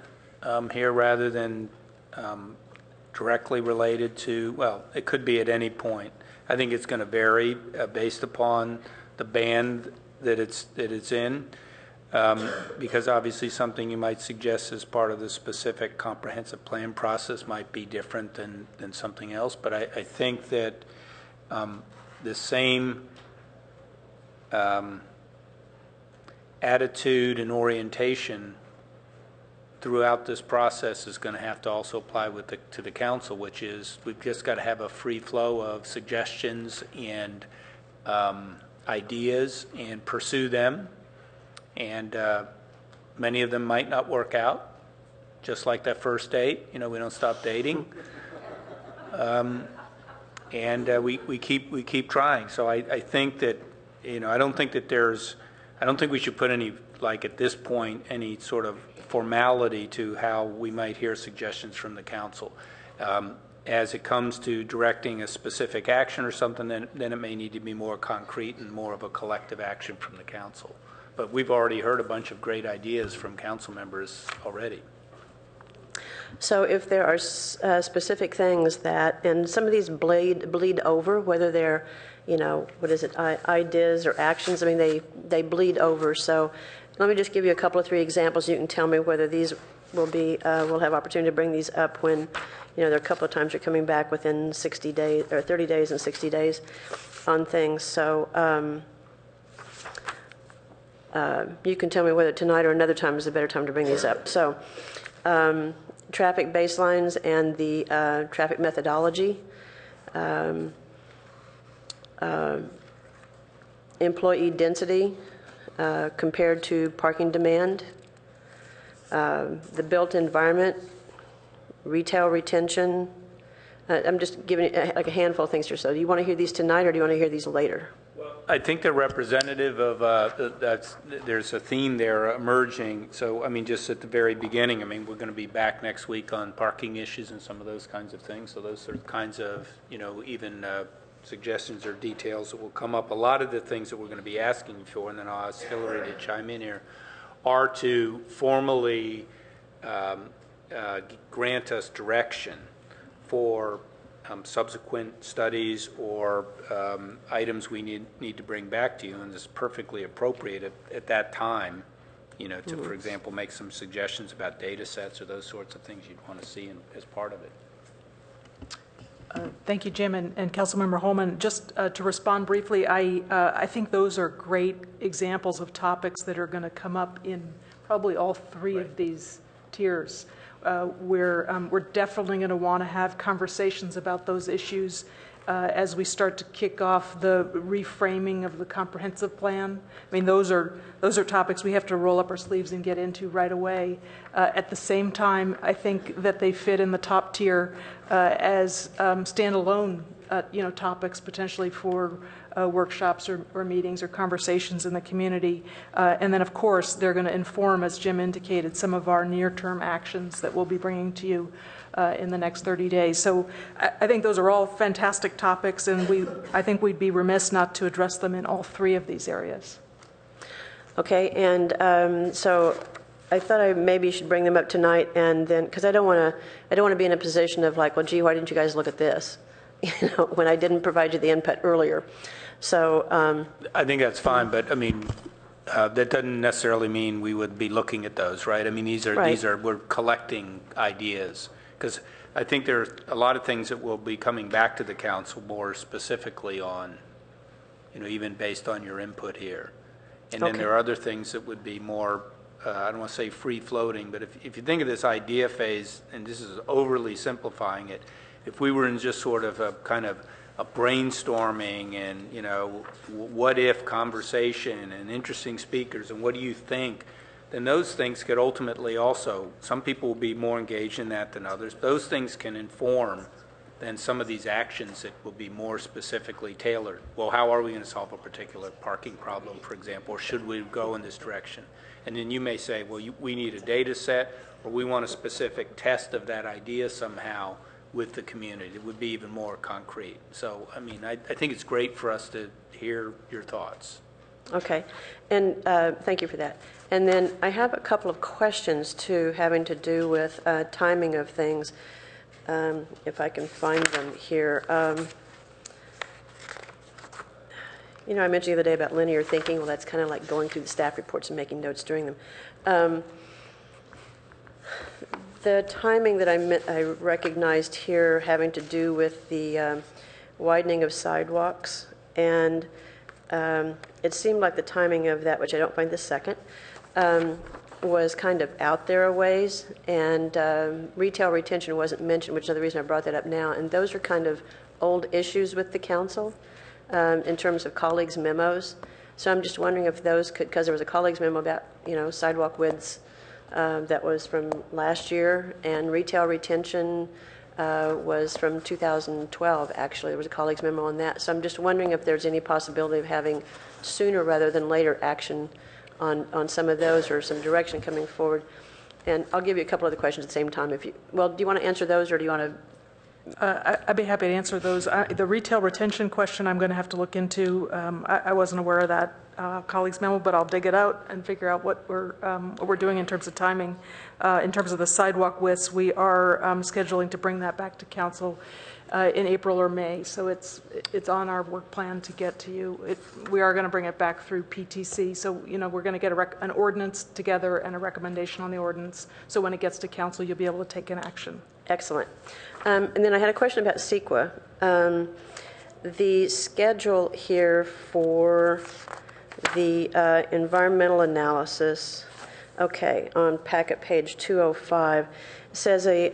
here rather than directly related to, well, it could be at any point. I think it's going to vary based upon the band that it's in, because obviously something you might suggest as part of the specific comprehensive plan process might be different than something else. But I think that the same attitude and orientation throughout this process is going to have to also apply to the council, which is we've just got to have a free flow of suggestions and ideas and pursue them. And many of them might not work out, just like that first date. We don't stop dating. And we keep trying. So I think that, I don't think we should put any, like at this point, any sort of formality to how we might hear suggestions from the council. As it comes to directing a specific action or something, then it may need to be more concrete and more of a collective action from the council. But we've already heard a bunch of great ideas from council members already. So if there are specific things that, and some of these bleed over, whether they're, ideas or actions, they bleed over. So let me just give you a couple of 3 examples. You can tell me whether these will be, we'll have opportunity to bring these up when, there are a couple of times you're coming back within 60 days, or 30 days and 60 days on things. So you can tell me whether tonight or another time is a better time to bring these up. So traffic baselines and the traffic methodology, employee density compared to parking demand, the built environment, retail retention. I'm just giving like a handful of things here. So do you want to hear these tonight or do you want to hear these later? I think they're representative of, there's a theme there emerging. So, just at the very beginning, we're going to be back next week on parking issues and some of those kinds of things. So those are kinds of, even suggestions or details that will come up. A lot of the things that we're going to be asking for, and then I'll ask Hillary to chime in here, are to formally grant us direction for subsequent studies or items we need to bring back to you, and it's perfectly appropriate at that time, to, for example, make some suggestions about data sets or those sorts of things you'd want to see as part of it. Thank you, Jim, and Councilmember Holman. Just to respond briefly, I think those are great examples of topics that are going to come up in probably all 3 of these tiers. We're definitely going to want to have conversations about those issues as we start to kick off the reframing of the comprehensive plan. Those are topics we have to roll up our sleeves and get into right away. At the same time, I think that they fit in the top tier as standalone topics potentially for workshops or meetings or conversations in the community. And then, of course, they're going to inform, as Jim indicated, some of our near-term actions that we'll be bringing to you in the next 30 days. So I think those are all fantastic topics, and I think we'd be remiss not to address them in all 3 of these areas. Okay, and so I thought I maybe should bring them up tonight, and then because I don't want to be in a position of like, well, gee, why didn't you guys look at this? when I didn't provide you the input earlier. So I think that's fine, but I mean, that doesn't necessarily mean we would be looking at those, right? I mean, we're collecting ideas, because I think there are a lot of things that will be coming back to the council more specifically on, even based on your input here. And then there are other things that would be more, I don't want to say free floating, but if you think of this idea phase, and this is overly simplifying it, if we were in just sort of a kind of a brainstorming and, what if conversation and interesting speakers and what do you think, then those things could ultimately also, some people will be more engaged in that than others. Those things can inform then some of these actions that will be more specifically tailored. Well, how are we going to solve a particular parking problem, for example, or should we go in this direction? And then you may say, well, we need a data set, or we want a specific test of that idea somehow with the community. It would be even more concrete. So, I mean, I think it's great for us to hear your thoughts. Okay, and thank you for that. And then I have a couple of questions, too, having to do with timing of things, if I can find them here. I mentioned the other day about linear thinking. Well, that's kind of like going through the staff reports and making notes during them. The timing that I recognized here having to do with the widening of sidewalks, and it seemed like the timing of that, which I don't find the second, was kind of out there a ways, and retail retention wasn't mentioned, which is the reason I brought that up now, and those are kind of old issues with the council in terms of colleagues' memos. So I'm just wondering if those could, because there was a colleague's memo about, sidewalk widths that was from last year, and retail retention was from 2012, actually. There was a colleague's memo on that. So I'm just wondering if there's any possibility of having sooner rather than later action on some of those, or some direction coming forward. And I'll give you a couple other questions at the same time. Do you want to answer those, or do you want to? I'd be happy to answer those. The retail retention question I'm going to have to look into. I wasn't aware of that colleague's memo, but I'll dig it out and figure out what we're doing in terms of timing. In terms of the sidewalk widths, we are scheduling to bring that back to council in April or May. So it's on our work plan to get to you. We are going to bring it back through PTC. So we're going to get an ordinance together and a recommendation on the ordinance. So when it gets to council, you'll be able to take an action. Excellent. And then I had a question about CEQA. The schedule here for the environmental analysis, okay, on packet page 205, says I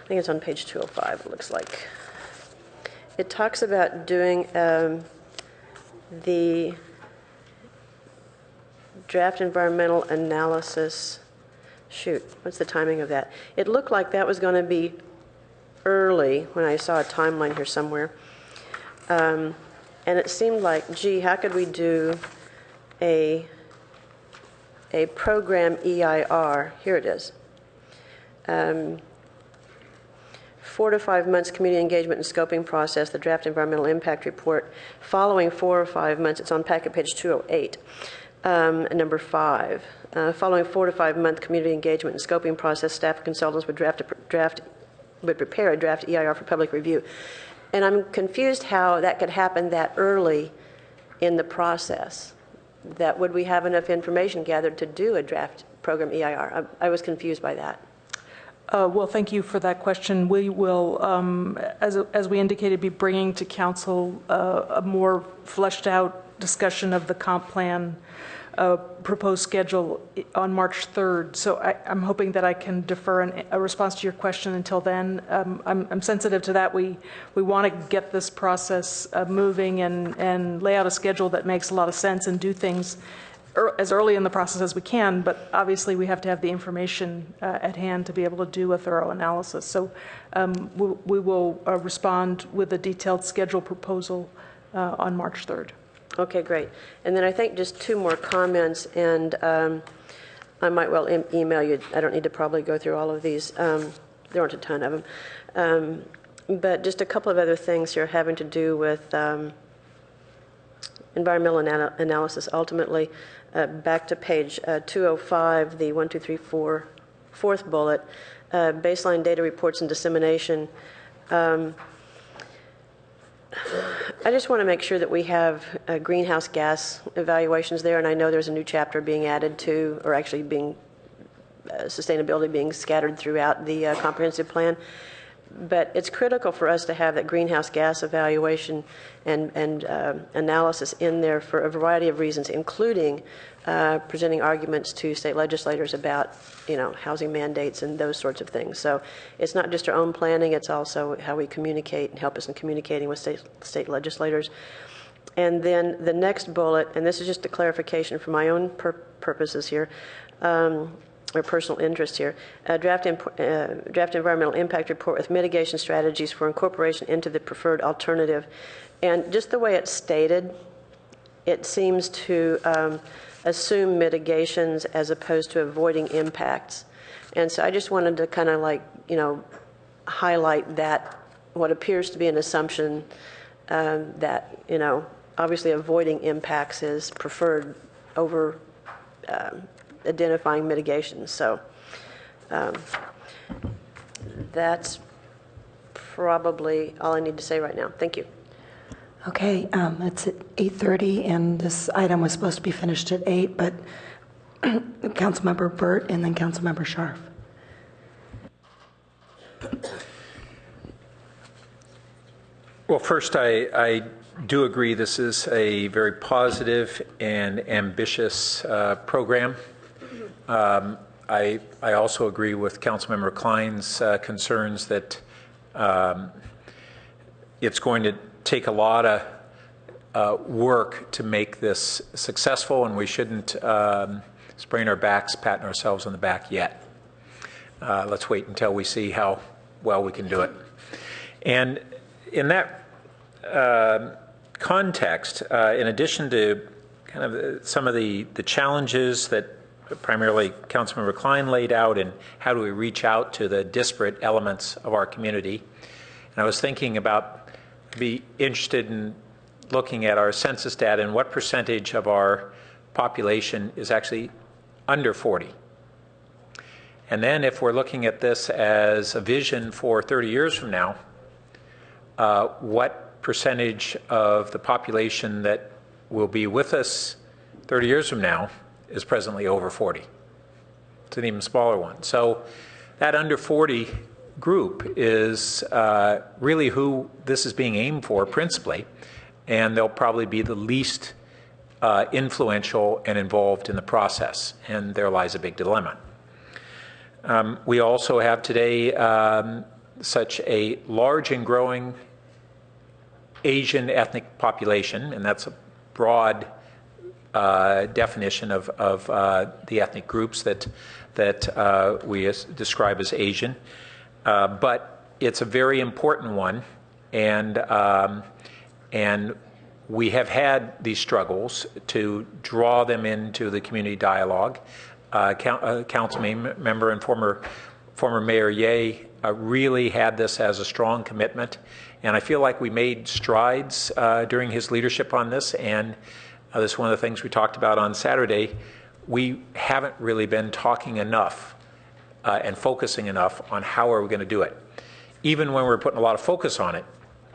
think it's on page 205, it looks like. It talks about doing the draft environmental analysis. Shoot, what's the timing of that? It looked like that was going to be early when I saw a timeline here somewhere. And it seemed like, gee, how could we do a program EIR? Here it is. 4 to 5 months community engagement and scoping process, the draft environmental impact report. Following 4 or 5 months, it's on packet page 208, number 5. Following 4 to 5 month community engagement and scoping process, staff and consultants would prepare a draft EIR for public review. And I'm confused how that could happen that early in the process. That would we have enough information gathered to do a draft program EIR? I was confused by that. Well, thank you for that question. We will, as we indicated, be bringing to council a more fleshed out discussion of the comp plan proposed schedule on March 3rd. So I'm hoping that I can defer a response to your question until then. I'm sensitive to that. We want to get this process moving and lay out a schedule that makes a lot of sense and do things as early in the process as we can, but obviously we have to have the information at hand to be able to do a thorough analysis. So we will respond with a detailed schedule proposal on March 3rd. Okay, great. And then I think just 2 more comments, and I might well email you. I don't need to probably go through all of these. There aren't a ton of them. But just a couple of other things here having to do with environmental analysis ultimately. Back to page 205, the 1, 2, 3, 4 fourth bullet, baseline data reports and dissemination. I just want to make sure that we have greenhouse gas evaluations there, and I know there's a new chapter being added to, or actually being sustainability being scattered throughout the comprehensive plan. But it's critical for us to have that greenhouse gas evaluation and analysis in there for a variety of reasons, including presenting arguments to state legislators about, housing mandates and those sorts of things. So it's not just our own planning, it's also how we communicate and help us in communicating with state legislators. And then the next bullet, and this is just a clarification for my own purposes here, or personal interest here, draft environmental impact report with mitigation strategies for incorporation into the preferred alternative. And just the way it's stated, it seems to assume mitigations as opposed to avoiding impacts. And so I just wanted to kind of highlight that, what appears to be an assumption that, obviously avoiding impacts is preferred over identifying mitigations. So that's probably all I need to say right now. Thank you. Okay, it's at 8:30, and this item was supposed to be finished at 8, but Councilmember Burt and then Councilmember Scharf. Well, first, I do agree this is a very positive and ambitious program. I also agree with Councilmember Klein's concerns that it's going to take a lot of work to make this successful, and we shouldn't sprain our backs, patting ourselves on the back yet. Let's wait until we see how well we can do it. And in that context, in addition to kind of some of the challenges that primarily Councilmember Klein laid out, and how do we reach out to the disparate elements of our community, and I was thinking about, be interested in looking at our census data and what percentage of our population is actually under 40. And then if we're looking at this as a vision for 30 years from now, what percentage of the population that will be with us 30 years from now is presently over 40? It's an even smaller one. So that under 40 group is really who this is being aimed for principally, and they'll probably be the least influential and involved in the process, and there lies a big dilemma. We also have today such a large and growing Asian ethnic population, and that's a broad definition of the ethnic groups that we describe as Asian. But it's a very important one, and we have had these struggles to draw them into the community dialogue. Council member and former Mayor Ye really had this as a strong commitment, and I feel like we made strides during his leadership on this, and this is one of the things we talked about on Saturday. We haven't really been talking enough and focusing enough on how are we going to do it. Even when we were putting a lot of focus on it,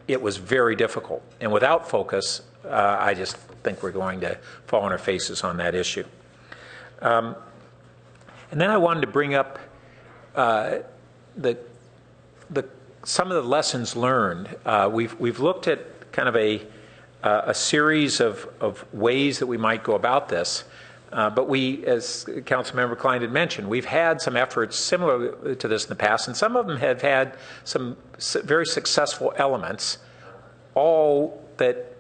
it was very difficult. And without focus, I just think we're going to fall on our faces on that issue. And then I wanted to bring up some of the lessons learned. We've looked at kind of a series of ways that we might go about this. But we, as Councilmember Klein had mentioned, we've had some efforts similar to this in the past, and some of them have had some very successful elements, all that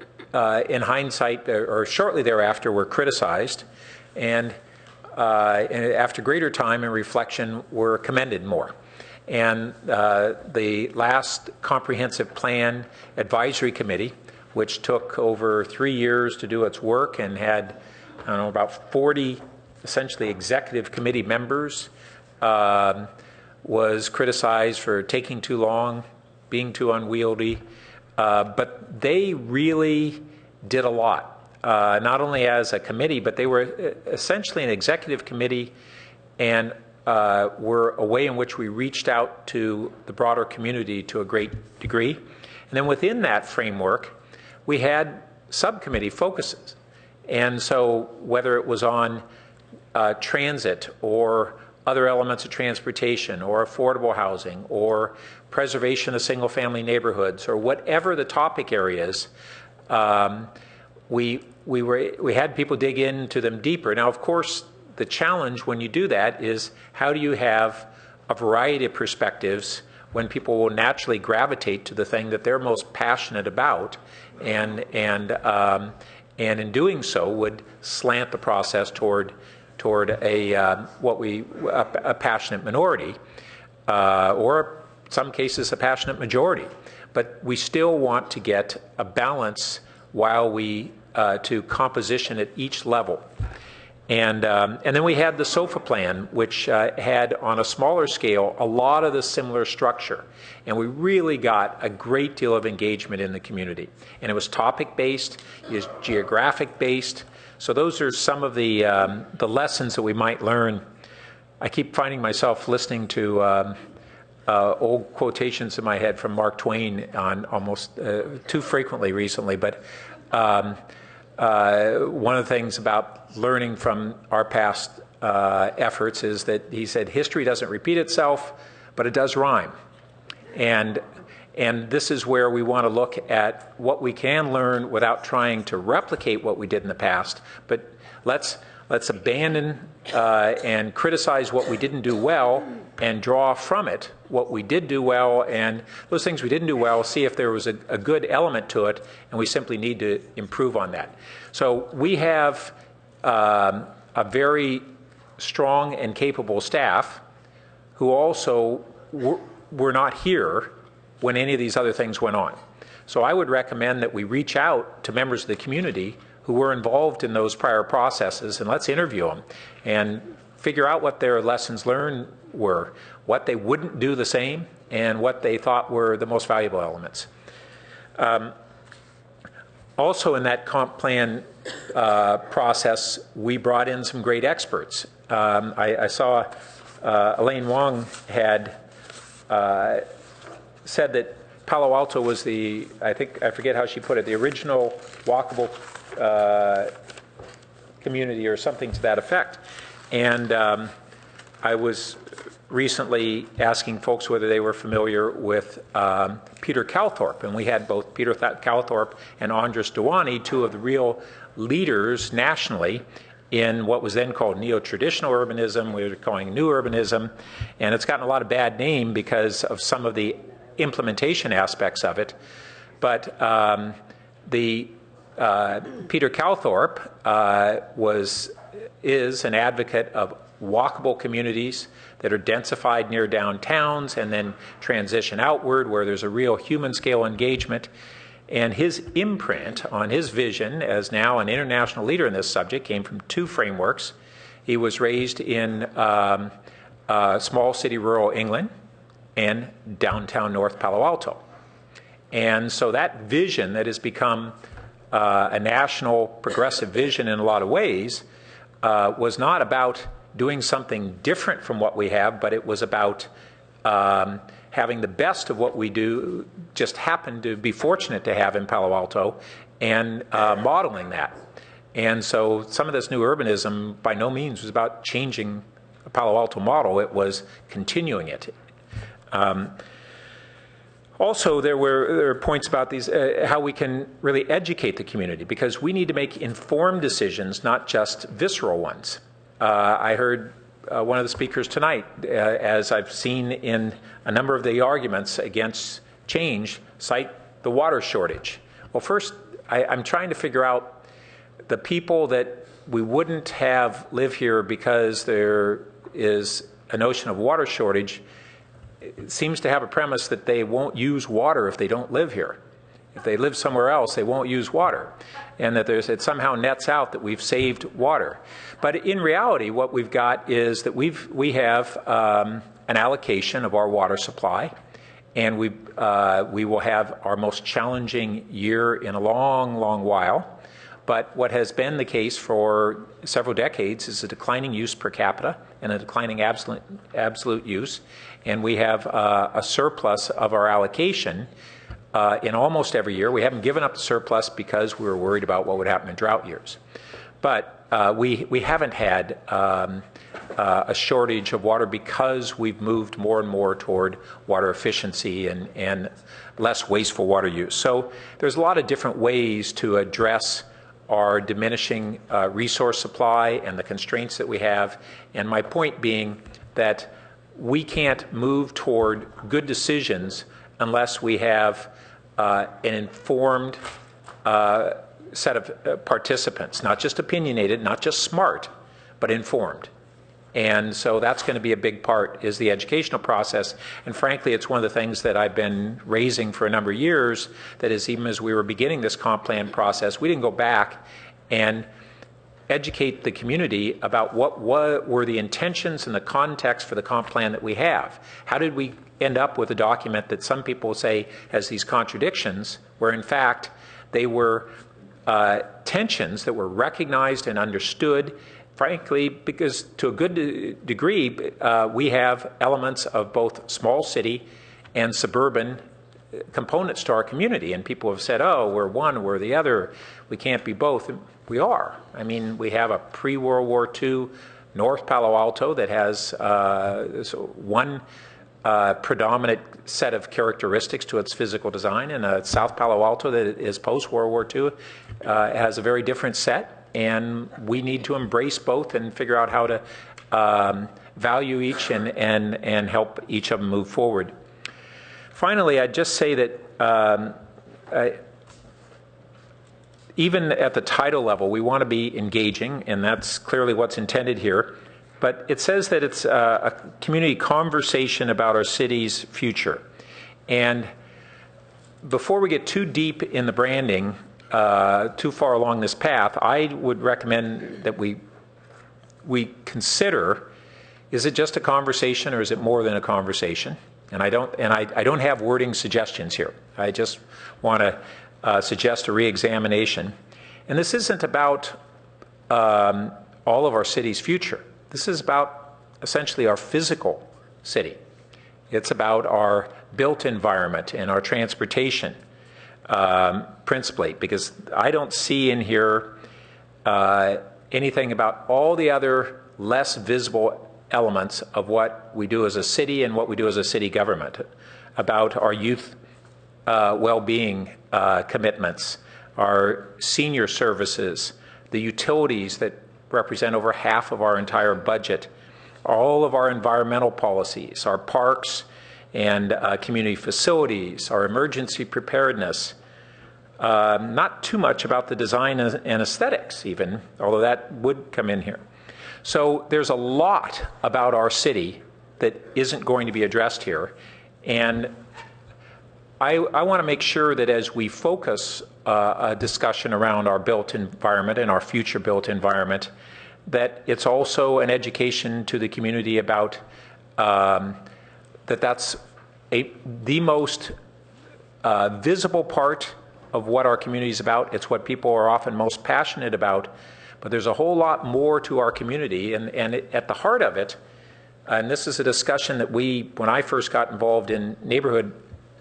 in hindsight or shortly thereafter were criticized, and after greater time and reflection were commended more. And the last Comprehensive Plan Advisory Committee, which took over 3 years to do its work and had, I don't know, about 40 essentially executive committee members, was criticized for taking too long, being too unwieldy, but they really did a lot, not only as a committee, but they were essentially an executive committee and were a way in which we reached out to the broader community to a great degree. And then within that framework, we had subcommittee focuses. And so whether it was on transit or other elements of transportation or affordable housing or preservation of single-family neighborhoods or whatever the topic areas, we had people dig into them deeper. Now, of course, the challenge when you do that is how do you have a variety of perspectives when people will naturally gravitate to the thing that they're most passionate about, and in doing so would slant the process toward a passionate minority, or in some cases a passionate majority. But we still want to get a balance while we to composition at each level. And then we had the SOFA plan, which had on a smaller scale a lot of the similar structure. And we really got a great deal of engagement in the community. And it was topic-based, it was geographic-based. So those are some of the lessons that we might learn. I keep finding myself listening to old quotations in my head from Mark Twain on almost too frequently recently. But one of the things about learning from our past efforts is that he said, history doesn't repeat itself, but it does rhyme. And this is where we want to look at what we can learn without trying to replicate what we did in the past. But let's abandon and criticize what we didn't do well and draw from it what we did do well, and those things we didn't do well, see if there was a good element to it, and we simply need to improve on that. So we have a very strong and capable staff who also were not here when any of these other things went on. So I would recommend that we reach out to members of the community who were involved in those prior processes, and let's interview them and figure out what their lessons learned were, what they wouldn't do the same, and what they thought were the most valuable elements. Also in that comp plan process, we brought in some great experts. I saw Elaine Wong had said that Palo Alto was the, I forget how she put it, the original walkable community or something to that effect. And I was recently asking folks whether they were familiar with Peter Calthorpe, and we had both Peter Calthorpe and Andres Dewani, two of the real leaders nationally in what was then called neo-traditional urbanism. We were calling new urbanism, and it's gotten a lot of bad name because of some of the implementation aspects of it. But Peter Calthorpe is an advocate of walkable communities that are densified near downtowns and then transition outward where there's a real human scale engagement. And his imprint on his vision as now an international leader in this subject came from two frameworks. He was raised in small city rural England and downtown North Palo Alto. And so that vision that has become a national progressive vision in a lot of ways was not about doing something different from what we have, but it was about having the best of what we do, just happen to be fortunate to have in Palo Alto, and modeling that. And so some of this new urbanism by no means was about changing the Palo Alto model, it was continuing it. Also, there were points about these, how we can really educate the community, because we need to make informed decisions, not just visceral ones. I heard one of the speakers tonight, as I've seen in a number of the arguments against change, cite the water shortage. Well, first, I'm trying to figure out the people that we wouldn't have live here because there is a notion of water shortage. It seems to have a premise that they won't use water if they don't live here. If they live somewhere else, they won't use water. And that it somehow nets out that we've saved water. But in reality, what we've got is that we have an allocation of our water supply, and we will have our most challenging year in a long, long while. But what has been the case for several decades is a declining use per capita and a declining absolute use. And we have a surplus of our allocation in almost every year. We haven't given up the surplus because we were worried about what would happen in drought years. But we haven't had a shortage of water because we've moved more and more toward water efficiency and less wasteful water use. So there's a lot of different ways to address our diminishing resource supply and the constraints that we have. And my point being that we can't move toward good decisions unless we have an informed set of participants, not just opinionated, not just smart, but informed. And so that's going to be a big part, is the educational process. And frankly, it's one of the things that I've been raising for a number of years, that is, even as we were beginning this comp plan process, we didn't go back and educate the community about what were the intentions and the context for the comp plan that we have. How did we end up with a document that some people say has these contradictions, where in fact they were tensions that were recognized and understood, frankly, because to a good degree, we have elements of both small city and suburban components to our community. And people have said, oh, we're one, we're the other, we can't be both. We are. I mean, we have a pre-World War II North Palo Alto that has one predominant set of characteristics to its physical design, and a South Palo Alto that is post-World War II has a very different set. And we need to embrace both and figure out how to value each and help each of them move forward. Finally, I'd just say that even at the title level, we want to be engaging, and that's clearly what's intended here. But it says that it's a community conversation about our city's future. And before we get too deep in the branding, too far along this path, I would recommend that we consider, is it just a conversation or is it more than a conversation? And I don't have wording suggestions here. I just want to suggest a re-examination. And this isn't about all of our city's future. This is about essentially our physical city. It's about our built environment and our transportation, principally, because I don't see in here anything about all the other less visible elements of what we do as a city and what we do as a city government, about our youth well-being commitments, our senior services, the utilities that represent over half of our entire budget, all of our environmental policies, our parks and community facilities, our emergency preparedness. Not too much about the design and aesthetics even, although that would come in here. So there's a lot about our city that isn't going to be addressed here. And I want to make sure that as we focus a discussion around our built environment and our future built environment, that it's also an education to the community about that's the most visible part of what our community is about. It's what people are often most passionate about. But there's a whole lot more to our community, and at the heart of it, and this is a discussion that when I first got involved in neighborhood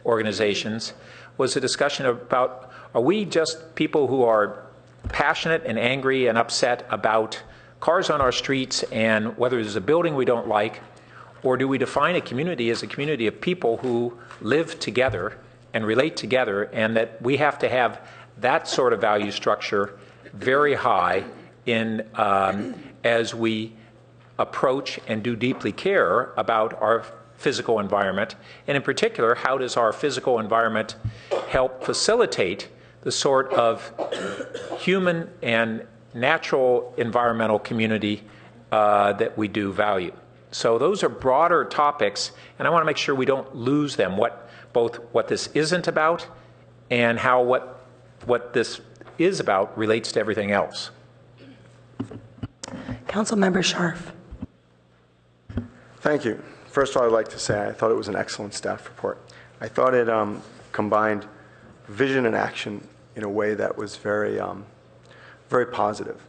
organizations, was a discussion about, are we just people who are passionate and angry and upset about cars on our streets and whether there's a building we don't like, or do we define a community as a community of people who live together and relate together, and that we have to have that sort of value structure very high in as we approach and do deeply care about our physical environment, and in particular, how does our physical environment help facilitate the sort of human and natural environmental community that we do value. So those are broader topics, and I want to make sure we don't lose them, both what this isn't about and how what this is about relates to everything else. Councilmember Scharf. Thank you. First of all, I'd like to say I thought it was an excellent staff report. I thought it combined vision and action in a way that was very very positive.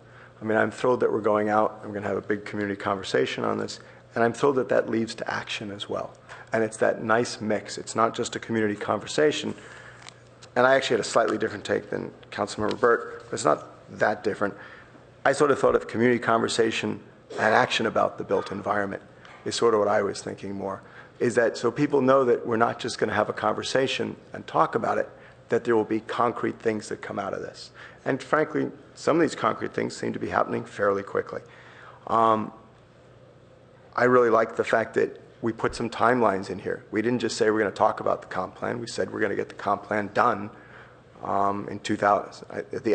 I mean, I'm thrilled that we're going out. I'm going to have a big community conversation on this, and I'm thrilled that that leads to action as well. And it's that nice mix. It's not just a community conversation. And I actually had a slightly different take than Councilmember Burt, but it's not that different. I sort of thought of community conversation and action about the built environment is sort of what I was thinking more, is that so people know that we're not just going to have a conversation and talk about it, that there will be concrete things that come out of this. And frankly, some of these concrete things seem to be happening fairly quickly. I really like the fact that we put some timelines in here. We didn't just say we're going to talk about the comp plan. We said we're going to get the comp plan done in 2000.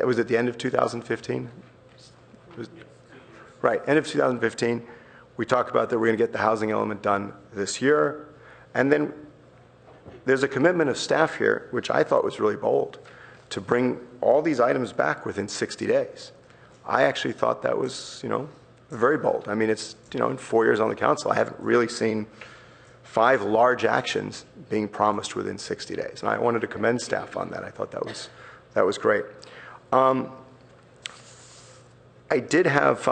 Was it the end of 2015? Right, end of 2015. We talked about that we're going to get the housing element done this year. And then there's a commitment of staff here, which I thought was really bold, to bring all these items back within 60 days. I actually thought that was, very bold. I mean, it's, in 4 years on the council, I haven't really seen 5 large actions being promised within 60 days. And I wanted to commend staff on that. I thought that was great. I did have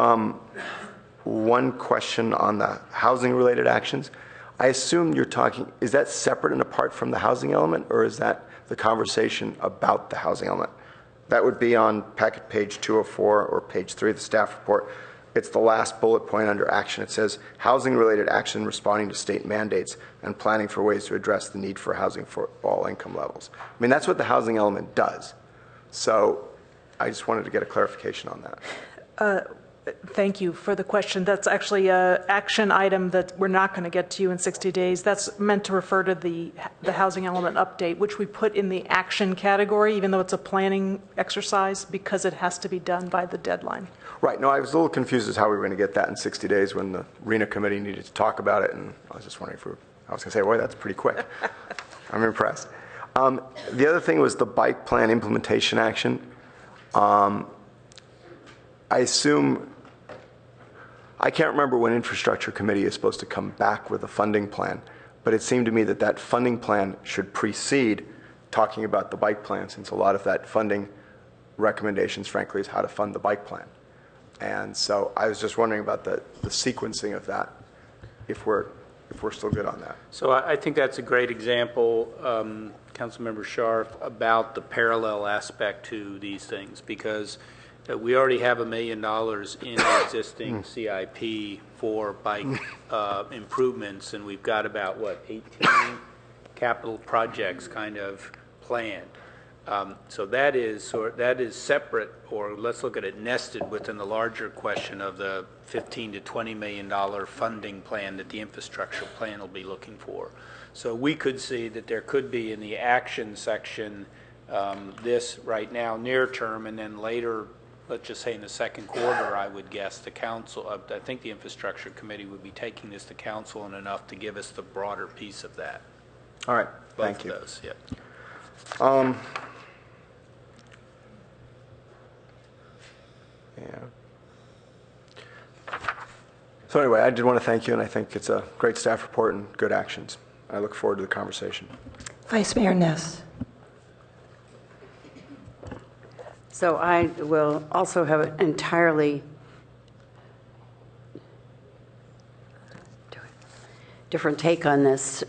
one question on the housing-related actions. I assume you're talking, is that separate and apart from the housing element, or is that the conversation about the housing element? That would be on packet page 204 or page 3 of the staff report. It's the last bullet point under action. It says, housing-related action responding to state mandates and planning for ways to address the need for housing for all income levels. I mean, that's what the housing element does. So I just wanted to get a clarification on that. Thank you for the question. That's actually an action item that we're not going to get to you in 60 days. That's meant to refer to the housing element update, which we put in the action category, even though it's a planning exercise, because it has to be done by the deadline. Right. No, I was a little confused as how we were going to get that in 60 days when the RENA committee needed to talk about it, and I was just wondering if I was going to say, boy, that's pretty quick. I'm impressed. The other thing was the bike plan implementation action. I assume, I can't remember when infrastructure committee is supposed to come back with a funding plan, but it seemed to me that that funding plan should precede talking about the bike plan, since a lot of that funding recommendations, frankly, is how to fund the bike plan. And so I was just wondering about the sequencing of that, if we're still good on that. So I think that's a great example, Councilmember Scharf, about the parallel aspect to these things, because we already have $1 million in the existing CIP for bike improvements, and we've got about, 18 capital projects kind of planned. So that is separate, or let's look at it nested within the larger question of the $15 to $20 million funding plan that the infrastructure plan will be looking for. So we could see that there could be in the action section this right now near term, and then later, let's just say in the second quarter, I would guess the council, I think the infrastructure committee would be taking this to council and enough to give us the broader piece of that. All right, Both thank you. Of those, yep. Yeah. So anyway, I did want to thank you, and I think it's a great staff report and good actions. I look forward to the conversation. Vice Mayor Ness. So I will also have an entirely different take on this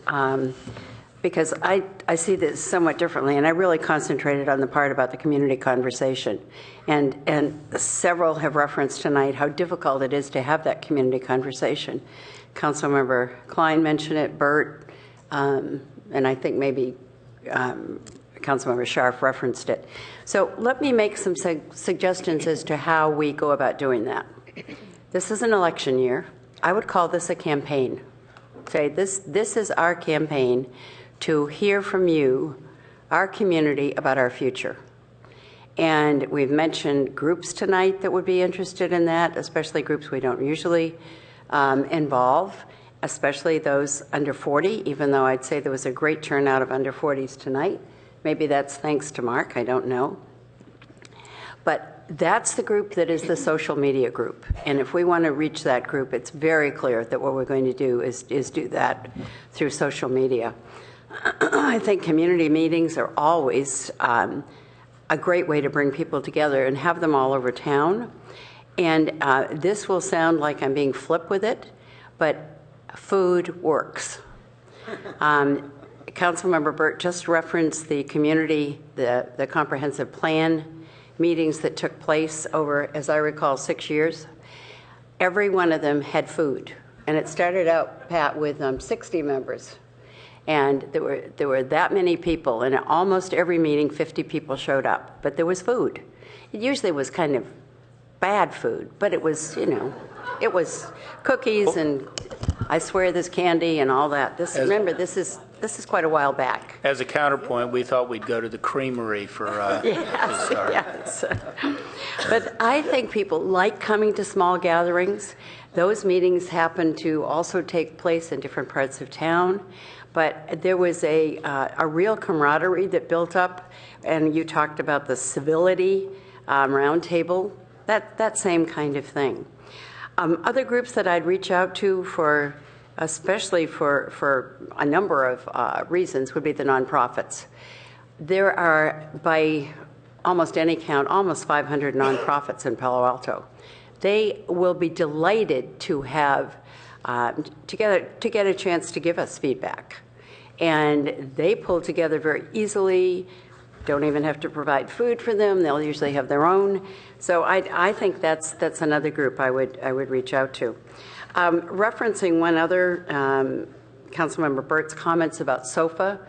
because I see this somewhat differently, and I really concentrated on the part about the community conversation. And several have referenced tonight how difficult it is to have that community conversation. Councilmember Klein mentioned it, Burt, and I think maybe Councilmember Scharf referenced it. So let me make some suggestions as to how we go about doing that. This is an election year. I would call this a campaign. Say this is our campaign to hear from you, our community, about our future. And we've mentioned groups tonight that would be interested in that, especially groups we don't usually involve, especially those under 40, even though I'd say there was a great turnout of under 40s tonight. Maybe that's thanks to Mark, I don't know. But that's the group that is the social media group. And if we want to reach that group, it's very clear that what we're going to do is do that through social media. I think community meetings are always a great way to bring people together and have them all over town. And this will sound like I'm being flip with it, but food works. Councilmember Burt just referenced the community, the comprehensive plan meetings that took place over, as I recall, 6 years. Every one of them had food. And it started out, Pat, with 60 members. And there were that many people, and at almost every meeting, 50 people showed up. But there was food. It usually was kind of bad food, but it was, it was cookies and I swear there's candy and all that. Remember, this is quite a while back. As a counterpoint, we thought we'd go to the creamery for yes. But I think people like coming to small gatherings. Those meetings happen to also take place in different parts of town. But there was a real camaraderie that built up, and you talked about the civility roundtable, that same kind of thing. Other groups that I'd reach out to for, especially for a number of reasons, would be the nonprofits. There are, by almost any count, almost 500 nonprofits in Palo Alto. They will be delighted to have to get a chance to give us feedback. And they pull together very easily, don't even have to provide food for them. They'll usually have their own. So I think that's another group I would reach out to. Referencing one other, Councilmember Burt's comments about SOFA.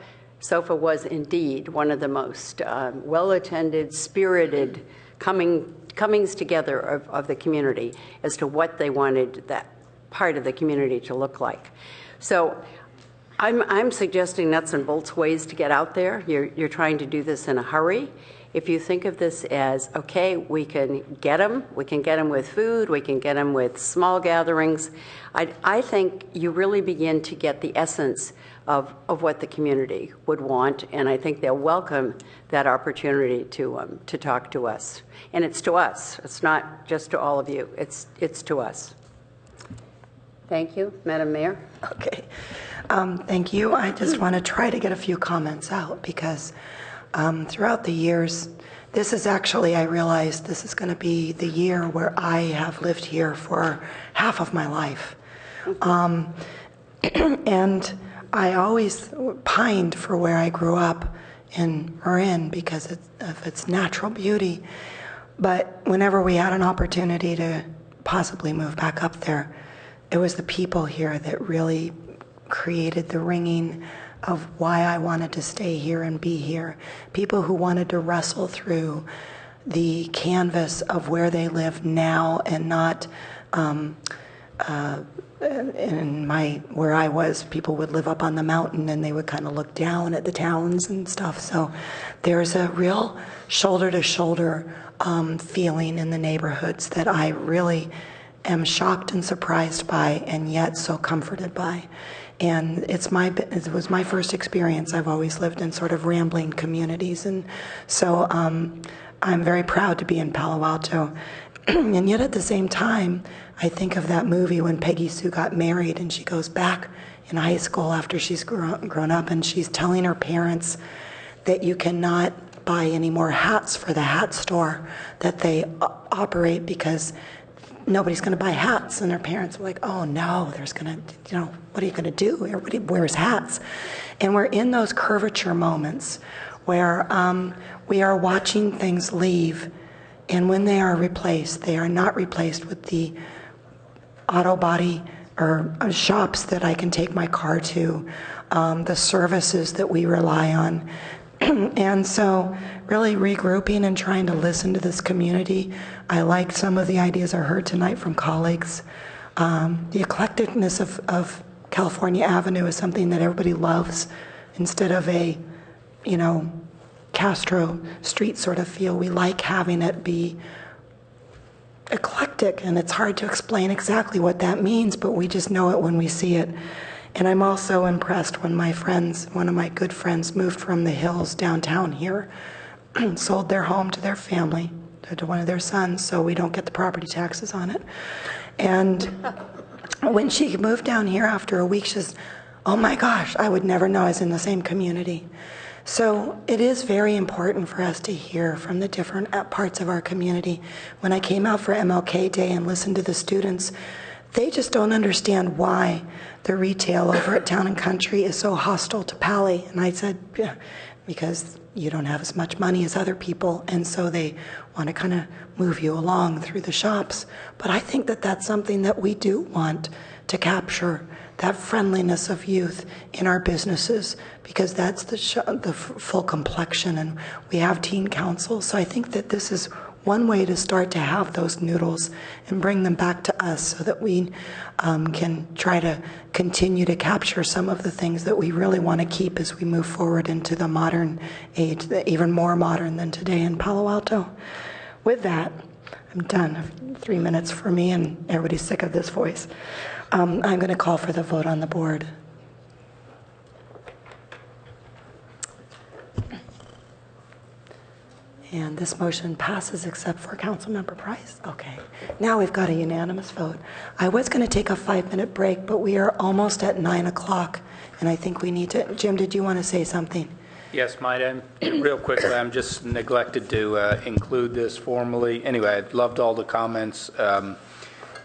SOFA was indeed one of the most well-attended, spirited comings together of the community as to what they wanted that part of the community to look like. So I'm suggesting nuts and bolts ways to get out there. You're trying to do this in a hurry. If you think of this as, okay, we can get them with food, we can get them with small gatherings, I think you really begin to get the essence of what the community would want, and I think they'll welcome that opportunity to talk to us. And it's to us. It's not just to all of you. It's to us. Thank you. Madam Mayor? Okay. Thank you. I just want to try to get a few comments out because throughout the years, this is actually, I realized this is going to be the year where I have lived here for half of my life. And I always pined for where I grew up in Marin because of its natural beauty. But whenever we had an opportunity to possibly move back up there, it was the people here that really created the ringing of why I wanted to stay here and be here. People who wanted to wrestle through the canvas of where they live now and not where I was, people would live up on the mountain and they would kind of look down at the towns and stuff. So there's a real shoulder-to-shoulder feeling in the neighborhoods that I really am shocked and surprised by and yet so comforted by. And it was my first experience. I've always lived in sort of rambling communities. And so I'm very proud to be in Palo Alto. And yet at the same time, I think of that movie when Peggy Sue got married and she goes back in high school after she's grown up and she's telling her parents that you cannot buy any more hats for the hat store that they operate because nobody's going to buy hats. And her parents were like, oh no, there's going to, what are you going to do? Everybody wears hats. And we're in those curvature moments where we are watching things leave. And when they are replaced, they are not replaced with the auto body or shops that I can take my car to, the services that we rely on. And so really regrouping and trying to listen to this community. I like some of the ideas I heard tonight from colleagues. The eclecticness of California Avenue is something that everybody loves instead of a, Castro Street sort of feel. We like having it be eclectic, and it's hard to explain exactly what that means, but we just know it when we see it. And I'm also impressed when one of my good friends moved from the hills downtown here, sold their home to their family, to one of their sons, so we don't get the property taxes on it. And when she moved down here after a week, she says, oh my gosh, I would never know I was in the same community. So it is very important for us to hear from the different parts of our community. When I came out for MLK Day and listened to the students, they just don't understand why the retail over at Town and Country is so hostile to Pali. And I said, yeah, because you don't have as much money as other people, and so they want to kind of move you along through the shops. But I think that that's something that we do want to capture, that friendliness of youth in our businesses, because that's the full complexion, and we have teen council. So I think that this is one way to start to have those noodles and bring them back to us so that we can try to continue to capture some of the things that we really want to keep as we move forward into the modern age, even more modern than today in Palo Alto. With that, I'm done. 3 minutes for me, and everybody's sick of this voice. I'm going to call for the vote on the board. And this motion passes except for Councilmember Price. Okay. Now we've got a unanimous vote. I was going to take a 5-minute break, but we are almost at 9 o'clock, and I think we need to. Jim, did you want to say something? Yes, might I? Real quickly, I'm just neglected to include this formally. Anyway, I loved all the comments.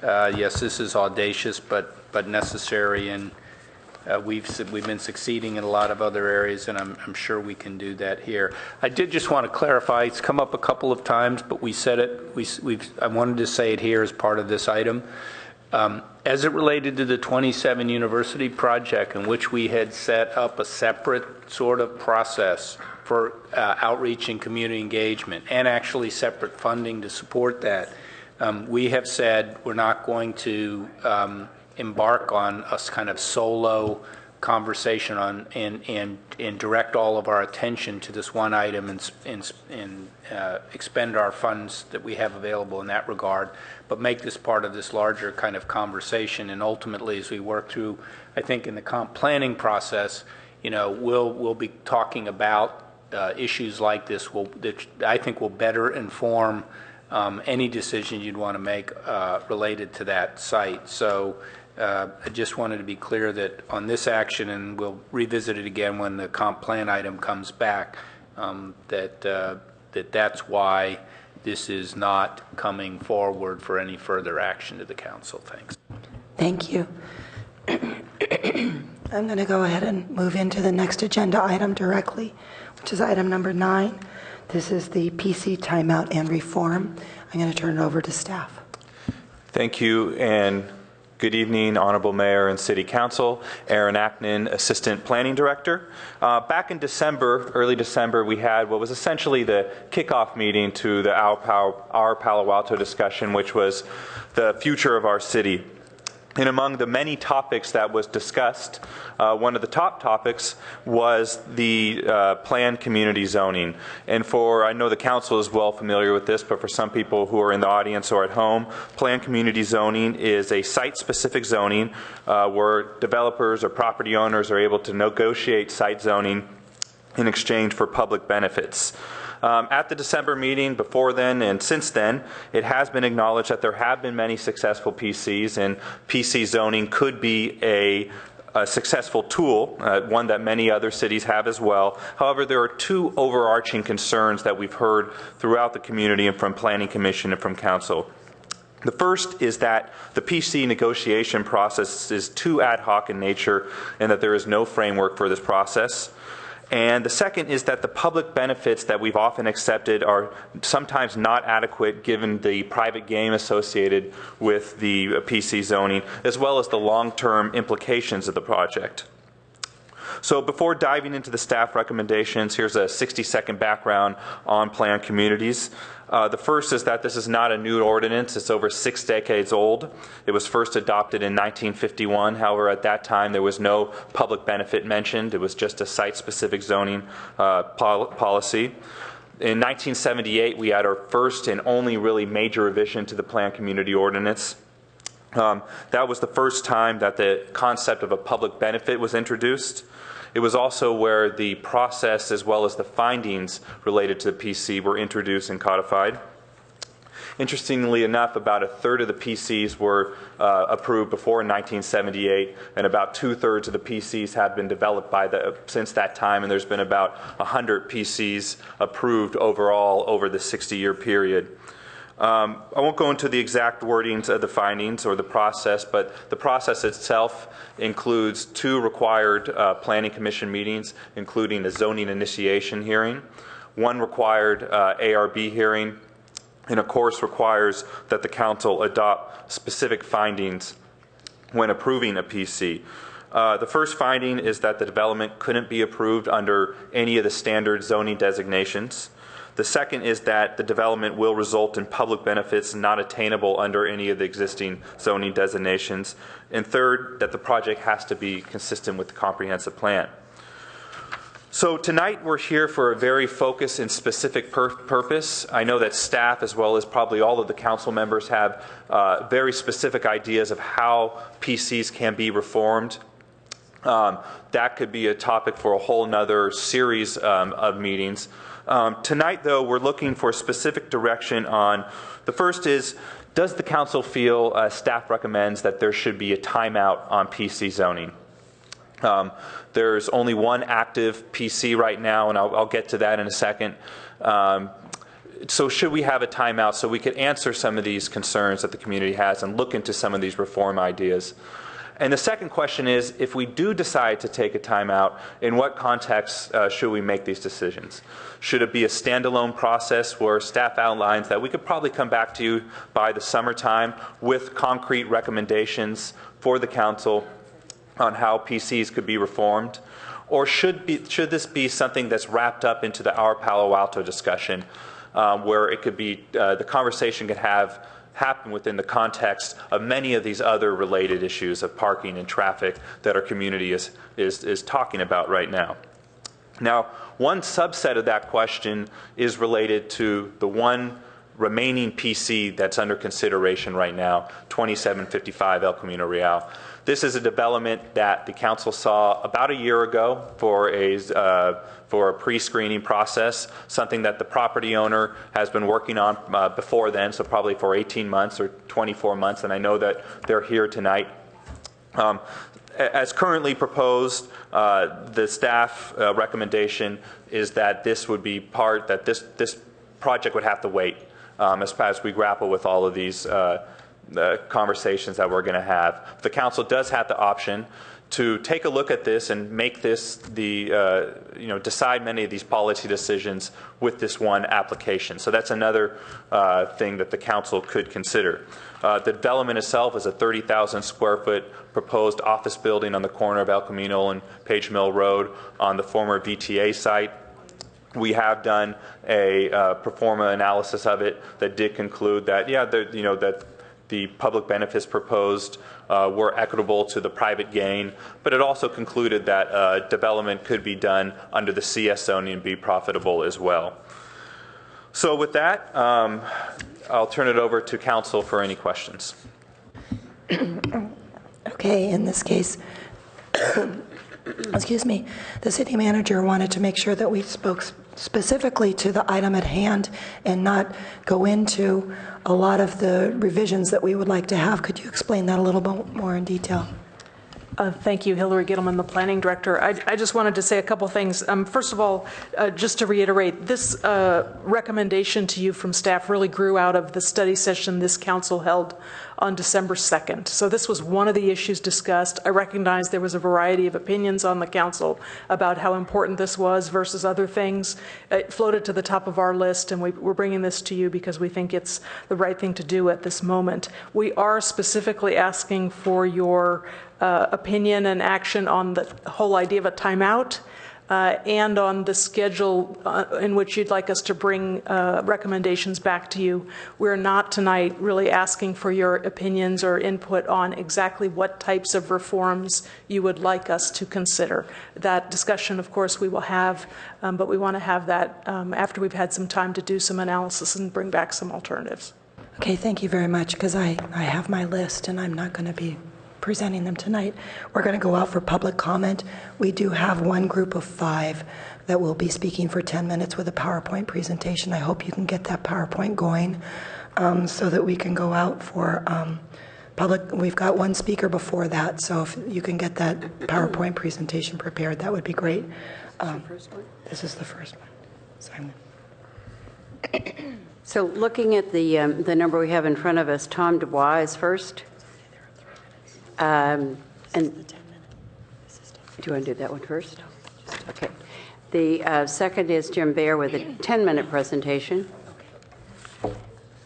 Yes, this is audacious, but necessary, and we've been succeeding in a lot of other areas, and I'm sure we can do that here. I did just want to clarify. It's come up a couple of times, but we said it. I wanted to say it here as part of this item. As it related to the 27 University project, in which we had set up a separate sort of process for outreach and community engagement, and actually separate funding to support that, we have said we're not going to embark on a kind of solo conversation on and direct all of our attention to this one item and expend our funds that we have available in that regard, but make this part of this larger kind of conversation. And ultimately, as we work through, I think in the comp planning process, we'll be talking about issues like this that I think will better inform any decision you'd want to make related to that site. So I just wanted to be clear that on this action, and we'll revisit it again when the comp plan item comes back, that's why this is not coming forward for any further action to the council. Thanks. Thank you. I'm going to go ahead and move into the next agenda item directly, which is item number 9. This is the PC timeout and reform. I'm going to turn it over to staff. Thank you, and good evening, Honorable Mayor and City Council. Aaron Ackman, Assistant Planning Director. Back in December, early December, we had what was essentially the kickoff meeting to the Our Palo Alto discussion, which was the future of our city. And among the many topics that was discussed, one of the top topics was the planned community zoning. And I know the council is well familiar with this, but for some people who are in the audience or at home, planned community zoning is a site-specific zoning where developers or property owners are able to negotiate site zoning in exchange for public benefits. At the December meeting, before then and since then, it has been acknowledged that there have been many successful PCs, and PC zoning could be a successful tool, one that many other cities have as well. However, there are two overarching concerns that we've heard throughout the community and from Planning Commission and from Council. The first is that the PC negotiation process is too ad hoc in nature and that there is no framework for this process. And the second is that the public benefits that we've often accepted are sometimes not adequate given the private game associated with the PC zoning, as well as the long-term implications of the project. So before diving into the staff recommendations, here's a 60-second background on planned communities. The first is that this is not a new ordinance. It's over 6 decades old. It was first adopted in 1951. However, at that time, there was no public benefit mentioned. It was just a site-specific zoning policy. In 1978, we had our first and only really major revision to the planned community ordinance. That was the first time that the concept of a public benefit was introduced. It was also where the process as well as the findings related to the PC were introduced and codified. Interestingly enough, about a third of the PCs were approved before 1978, and about 2/3 of the PCs have been developed since that time, and there's been about 100 PCs approved overall over the 60-year period. I won't go into the exact wordings of the findings or the process, but the process itself includes 2 required Planning Commission meetings, including a zoning initiation hearing, 1 required ARB hearing, and of course requires that the council adopt specific findings when approving a PC. The first finding is that the development couldn't be approved under any of the standard zoning designations. The second is that the development will result in public benefits not attainable under any of the existing zoning designations. And third, that the project has to be consistent with the comprehensive plan. So tonight we're here for a very focused and specific purpose. I know that staff, as well as probably all of the council members, have very specific ideas of how PCs can be reformed. That could be a topic for a whole nother series of meetings. Tonight, though, we're looking for specific direction on, the first is, does the council feel staff recommends that there should be a timeout on PC zoning? There's only 1 active PC right now, and I'll get to that in a second. So should we have a timeout so we could answer some of these concerns that the community has and look into some of these reform ideas? And the second question is, if we do decide to take a timeout, in what context should we make these decisions? Should it be a standalone process where staff outlines that we could probably come back to you by the summertime with concrete recommendations for the council on how PCs could be reformed? Or should this be something that's wrapped up into our Palo Alto discussion, where it could be, the conversation could happen within the context of many of these other related issues of parking and traffic that our community is talking about right now. Now, one subset of that question is related to the one remaining PC that's under consideration right now, 2755 El Camino Real. This is a development that the council saw about a year ago for a pre-screening process, something that the property owner has been working on before then, so probably for 18 months or 24 months, and I know that they're here tonight. As currently proposed, the staff recommendation is that this would be this project would have to wait as we grapple with all of these the conversations that we're going to have. The council does have the option to take a look at this and make this decide many of these policy decisions with this one application. So that's another thing that the council could consider. The development itself is a 30,000 square foot proposed office building on the corner of El Camino and Page Mill Road on the former VTA site. We have done a pro forma analysis of it that did conclude that, that the public benefits proposed were equitable to the private gain, but it also concluded that development could be done under the CS zoning and be profitable as well. So with that, I'll turn it over to council for any questions. Okay, in this case, excuse me, the city manager wanted to make sure that we spoke specifically to the item at hand and not go into a lot of the revisions that we would like to have. Could you explain that a little bit more in detail? Thank you, Hillary Gittleman, the planning director. I just wanted to say a couple things. First of all, just to reiterate, this recommendation to you from staff really grew out of the study session this council held on December 2nd. So this was one of the issues discussed. I recognize there was a variety of opinions on the council about how important this was versus other things. It floated to the top of our list, and we're bringing this to you because we think it's the right thing to do at this moment. We are specifically asking for your opinion and action on the whole idea of a timeout and on the schedule in which you'd like us to bring recommendations back to you. We're not tonight really asking for your opinions or input on exactly what types of reforms you would like us to consider. That discussion, of course, we will have, but we want to have that after we've had some time to do some analysis and bring back some alternatives. Okay, thank you very much, because I have my list and I'm not going to be presenting them tonight. We're going to go out for public comment. We do have one group of 5 that will be speaking for 10 minutes with a PowerPoint presentation. I hope you can get that PowerPoint going. so that we can go out for public. We've got one speaker before that, so if you can get that PowerPoint presentation prepared, that would be great. This is the first one. Simon. So looking at the number we have in front of us, Tom Dubois is first. And do you want to do that one first? Okay. The second is Jim Baer with a 10-minute presentation.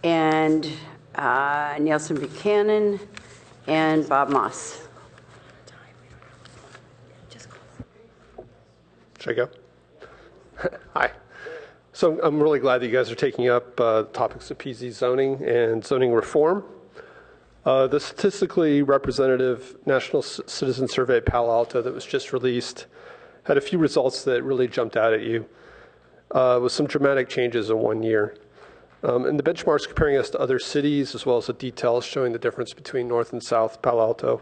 And Nelson Buchanan and Bob Moss. Should I go? Hi. So I'm really glad that you guys are taking up topics of PZ zoning and zoning reform. The statistically representative National Citizen Survey at Palo Alto that was just released had a few results that really jumped out at you with some dramatic changes in 1 year. And the benchmarks comparing us to other cities, as well as the details showing the difference between North and South Palo Alto,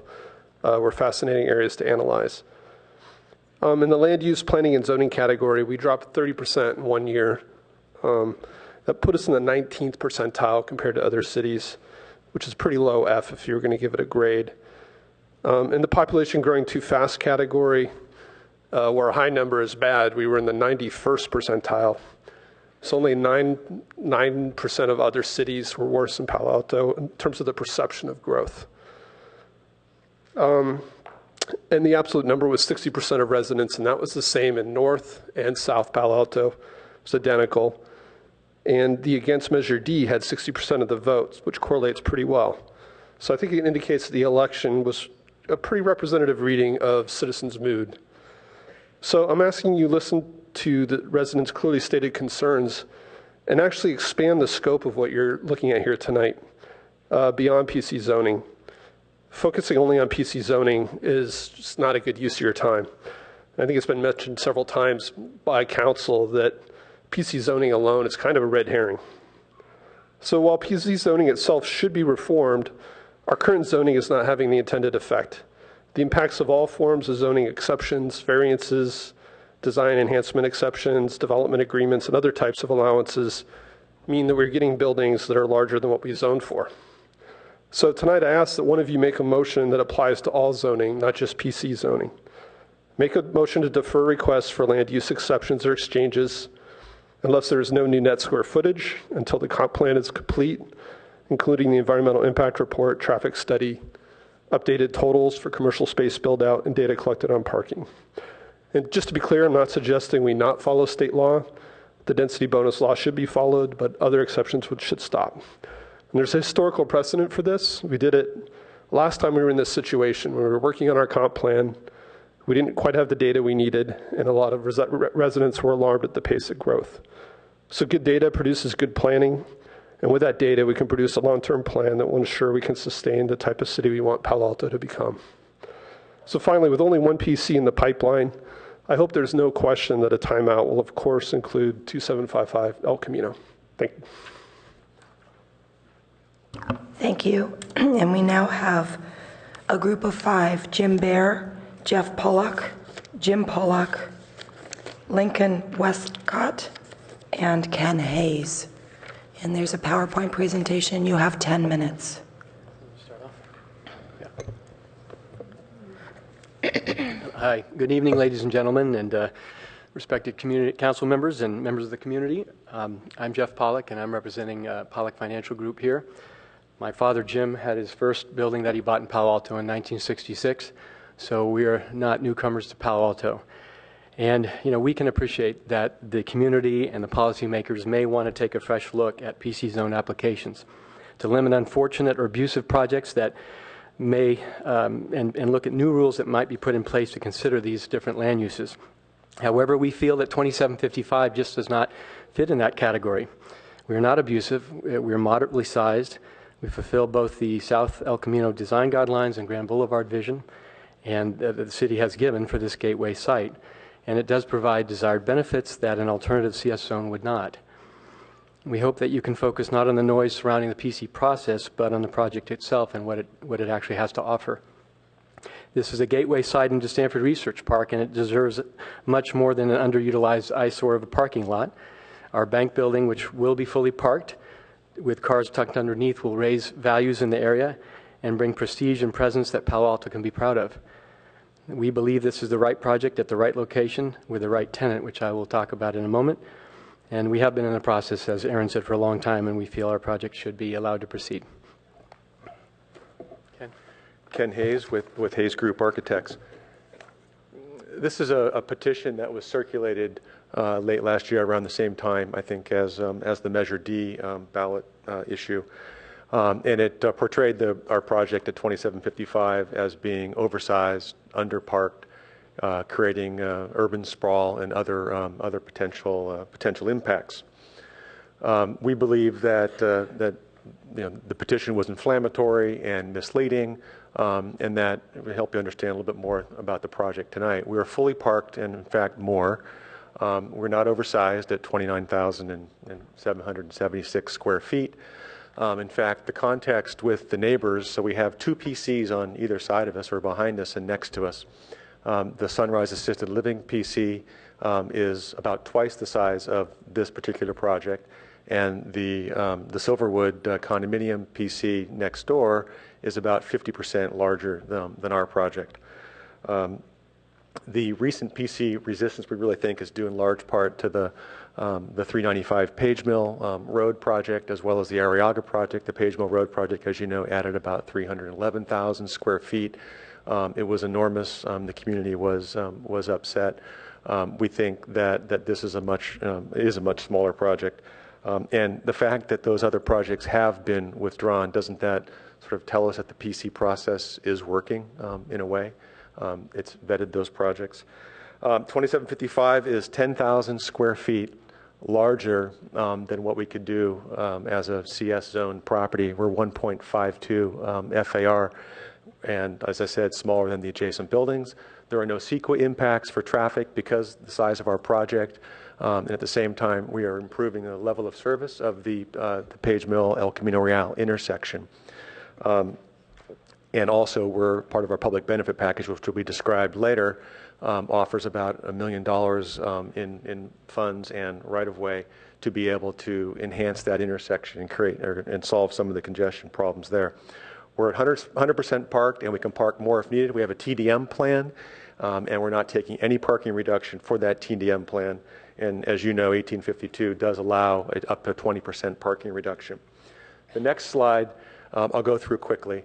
were fascinating areas to analyze. In the land use planning and zoning category, we dropped 30% in 1 year. That put us in the 19th percentile compared to other cities, which is pretty low F if you were going to give it a grade. In the population growing too fast category, where a high number is bad, we were in the 91st percentile. So only 9% of other cities were worse than Palo Alto in terms of the perception of growth. And the absolute number was 60% of residents, and that was the same in North and South Palo Alto. It's identical. And the against measure D had 60% of the votes, which correlates pretty well. So I think it indicates that the election was a pretty representative reading of citizens' mood. So I'm asking you listen to the residents' clearly stated concerns and actually expand the scope of what you're looking at here tonight beyond PC zoning. Focusing only on PC zoning is just not a good use of your time. I think it's been mentioned several times by council that PC zoning alone is kind of a red herring. So while PC zoning itself should be reformed, our current zoning is not having the intended effect. The impacts of all forms of zoning exceptions, variances, design enhancement exceptions, development agreements, and other types of allowances mean that we're getting buildings that are larger than what we zoned for. So tonight I ask that one of you make a motion that applies to all zoning, not just PC zoning. Make a motion to defer requests for land use exceptions or exchanges unless there is no new net square footage until the comp plan is complete, including the environmental impact report, traffic study, updated totals for commercial space build out, and data collected on parking. And just to be clear, I'm not suggesting we not follow state law. The density bonus law should be followed, but other exceptions should stop. And there's a historical precedent for this. We did it last time we were in this situation. We were working on our comp plan. We didn't quite have the data we needed, and a lot of residents were alarmed at the pace of growth. So good data produces good planning, and with that data, we can produce a long-term plan that will ensure we can sustain the type of city we want Palo Alto to become. So finally, with only one PC in the pipeline, I hope there's no question that a timeout will, of course, include 2755 El Camino. Thank you. Thank you. And we now have a group of 5, Jim Baer, Jeff Pollock, Jim Pollock, Lincoln Westcott, and Ken Hayes. And there's a PowerPoint presentation. You have 10 minutes. Hi, good evening, ladies and gentlemen, and respected community council members and members of the community. I'm Jeff Pollock, and I'm representing Pollock Financial Group here. My father, Jim, had his first building that he bought in Palo Alto in 1966, so we are not newcomers to Palo Alto. And, you know, we can appreciate that the community and the policymakers may want to take a fresh look at PC zone applications to limit unfortunate or abusive projects that may, and look at new rules that might be put in place to consider these different land uses. However, we feel that 2755 just does not fit in that category. We are not abusive. We are moderately sized. We fulfill both the South El Camino design guidelines and Grand Boulevard vision, and the city has given for this gateway site. And it does provide desired benefits that an alternative CS zone would not. We hope that you can focus not on the noise surrounding the PC process, but on the project itself and what it actually has to offer. This is a gateway site into Stanford Research Park, and it deserves much more than an underutilized eyesore of a parking lot. Our bank building, which will be fully parked, with cars tucked underneath will raise values in the area and bring prestige and presence that Palo Alto can be proud of. We believe this is the right project at the right location with the right tenant, which I will talk about in a moment. And we have been in the process, as Aaron said, for a long time, and we feel our project should be allowed to proceed. Ken Hayes with Hayes Group Architects. This is a petition that was circulated late last year around the same time, I think, as the Measure D ballot issue. And it portrayed our project at 2755 as being oversized, underparked, creating urban sprawl and other potential impacts. We believe that the petition was inflammatory and misleading, and that will help you understand a little bit more about the project tonight. We are fully parked, and in fact more. We're not oversized at 29,776 square feet. In fact, the context with the neighbors, so we have two PCs on either side of us or behind us and next to us. The Sunrise Assisted Living PC is about twice the size of this particular project, and the Silverwood condominium PC next door is about 50% larger than our project. The recent PC resistance we really think is due in large part to the 395 Page Mill Road project, as well as the Arriaga project. The Page Mill Road project, as you know, added about 311,000 square feet. It was enormous. The community was upset. We think that this is a much smaller project. And the fact that those other projects have been withdrawn, doesn't that sort of tell us that the PC process is working in a way? It's vetted those projects. 2755 is 10,000 square feet larger than what we could do as a CS zone property. We're 1.52 FAR, and as I said, smaller than the adjacent buildings. There are no CEQA impacts for traffic because of the size of our project. And at the same time, we are improving the level of service of the Page Mill El Camino Real intersection. And also, we're part of our public benefit package, which will be described later, offers about $1 million in funds and right-of-way to be able to enhance that intersection and and solve some of the congestion problems there. We're at 100% parked, and we can park more if needed. We have a TDM plan, and we're not taking any parking reduction for that TDM plan. And as you know, 1852 does allow up to 20% parking reduction. The next slide, I'll go through quickly.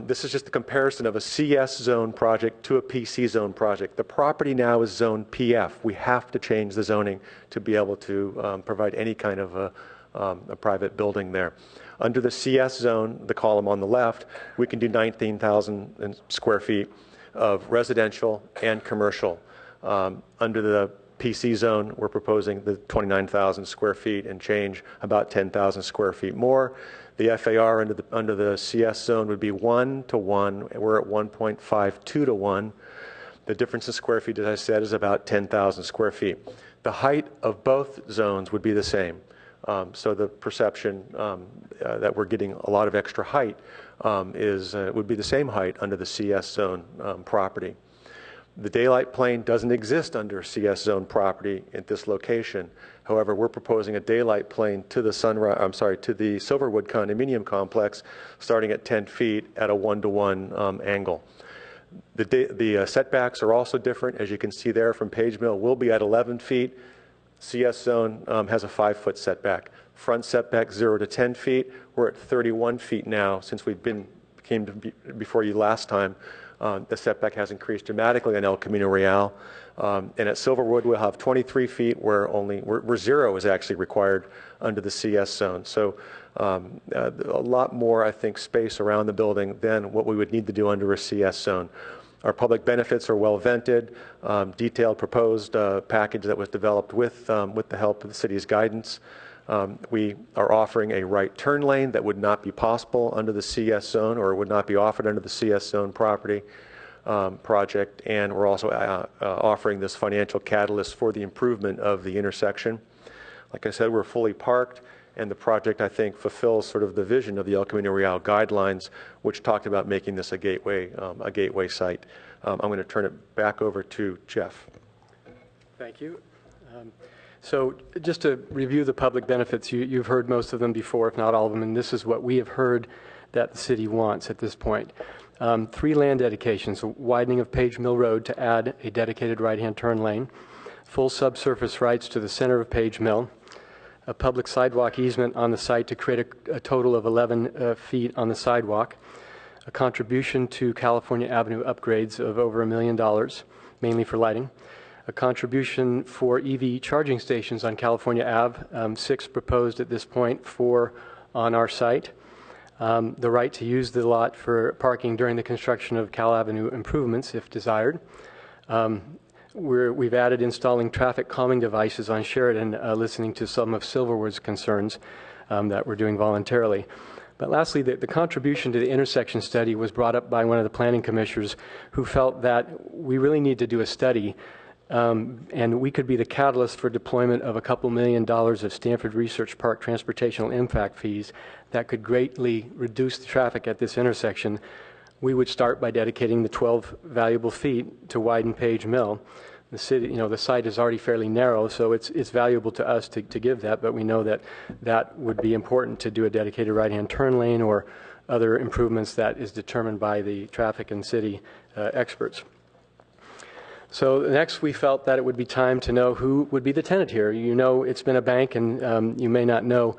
This is just a comparison of a CS zone project to a PC zone project. The property now is zone PF. We have to change the zoning to be able to provide any kind of a private building there. Under the CS zone, the column on the left, we can do 19,000 square feet of residential and commercial. Under the PC zone, we're proposing the 29,000 square feet and change, about 10,000 square feet more. The FAR under the CS zone would be 1 to 1. We're at 1.52 to 1. The difference in square feet, as I said, is about 10,000 square feet. The height of both zones would be the same. So the perception that we're getting a lot of extra height would be the same height under the CS zone property. The daylight plane doesn't exist under CS zone property at this location. However, we're proposing a daylight plane to the Silverwood condominium complex, starting at 10 feet at a 1-to-1 angle. The setbacks are also different. As you can see there from Page Mill, we'll be at 11 feet. CS zone has a 5-foot setback. Front setback 0 to 10 feet. We're at 31 feet now since we came before you last time. The setback has increased dramatically on El Camino Real. And at Silverwood, we'll have 23 feet where 0 is actually required under the CS zone. So a lot more, I think, space around the building than what we would need to do under a CS zone. Our public benefits are well vented, detailed proposed package that was developed with the help of the city's guidance. We are offering a right turn lane that would not be possible under the CS zone, or would not be offered under the CS zone property project, and we're also offering this financial catalyst for the improvement of the intersection. Like I said, we're fully parked, and the project, I think, fulfills sort of the vision of the El Camino Real guidelines, which talked about making this a gateway site. I'm going to turn it back over to Jeff. Thank you. So just to review the public benefits, you've heard most of them before, if not all of them, and this is what we have heard that the city wants at this point. 3 land dedications: a widening of Page Mill Road to add a dedicated right-hand turn lane, full subsurface rights to the center of Page Mill, a public sidewalk easement on the site to create a total of 11 feet on the sidewalk, a contribution to California Avenue upgrades of over $1 million, mainly for lighting, a contribution for EV charging stations on California Ave, 6 proposed at this point, 4 on our site, the right to use the lot for parking during the construction of Cal Avenue improvements if desired. We've added installing traffic calming devices on Sheridan, listening to some of Silverwood's concerns that we're doing voluntarily. But lastly, the contribution to the intersection study was brought up by one of the planning commissioners who felt that we really need to do a study, and we could be the catalyst for deployment of a couple $1 million of Stanford Research Park transportational impact fees that could greatly reduce the traffic at this intersection. We would start by dedicating the 12 valuable feet to widen Page Mill. The city, the site is already fairly narrow, so it's valuable to us to give that, but we know that that would be important to do a dedicated right-hand turn lane or other improvements that is determined by the traffic and city experts. So next, we felt that it would be time to know who would be the tenant here. It's been a bank, and you may not know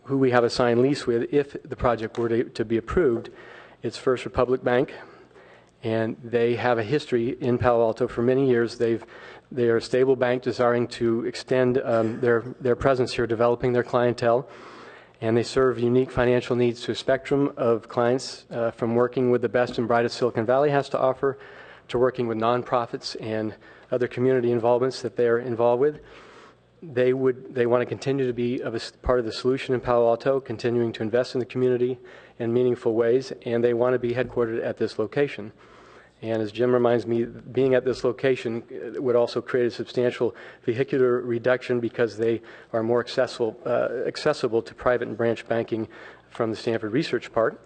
who we have a signed lease with if the project were to be approved. It's First Republic Bank, and they have a history in Palo Alto for many years. They are a stable bank desiring to extend their presence here, developing their clientele, and they serve unique financial needs to a spectrum of clients, from working with the best and brightest Silicon Valley has to offer to working with nonprofits and other community involvements that they're involved with. They want to continue to be part of the solution in Palo Alto, continuing to invest in the community in meaningful ways, and they want to be headquartered at this location. And as Jim reminds me, being at this location would also create a substantial vehicular reduction because they are more accessible to private and branch banking from the Stanford Research Park.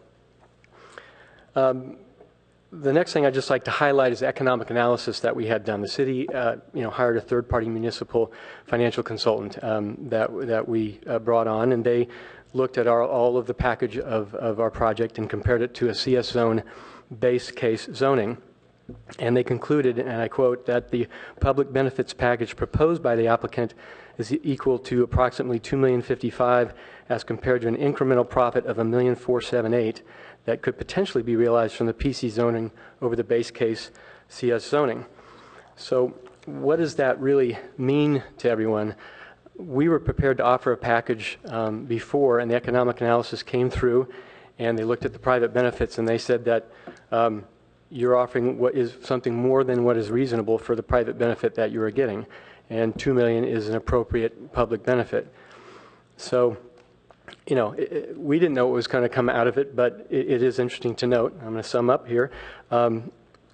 The next thing I'd just like to highlight is the economic analysis that we had done. The city, hired a third-party municipal financial consultant that we brought on, and they looked at all of the package of our project and compared it to a CS zone base case zoning. And they concluded, and I quote, that the public benefits package proposed by the applicant is equal to approximately $2,055,000 as compared to an incremental profit of $1,478,000 that could potentially be realized from the PC zoning over the base case CS zoning. So what does that really mean to everyone? We were prepared to offer a package before, and the economic analysis came through, and they looked at the private benefits, and they said that you're offering what is something more than what is reasonable for the private benefit that you are getting, and $2 million is an appropriate public benefit. So, we didn't know what was going to come out of it, but it is interesting to note. I'm going to sum up here.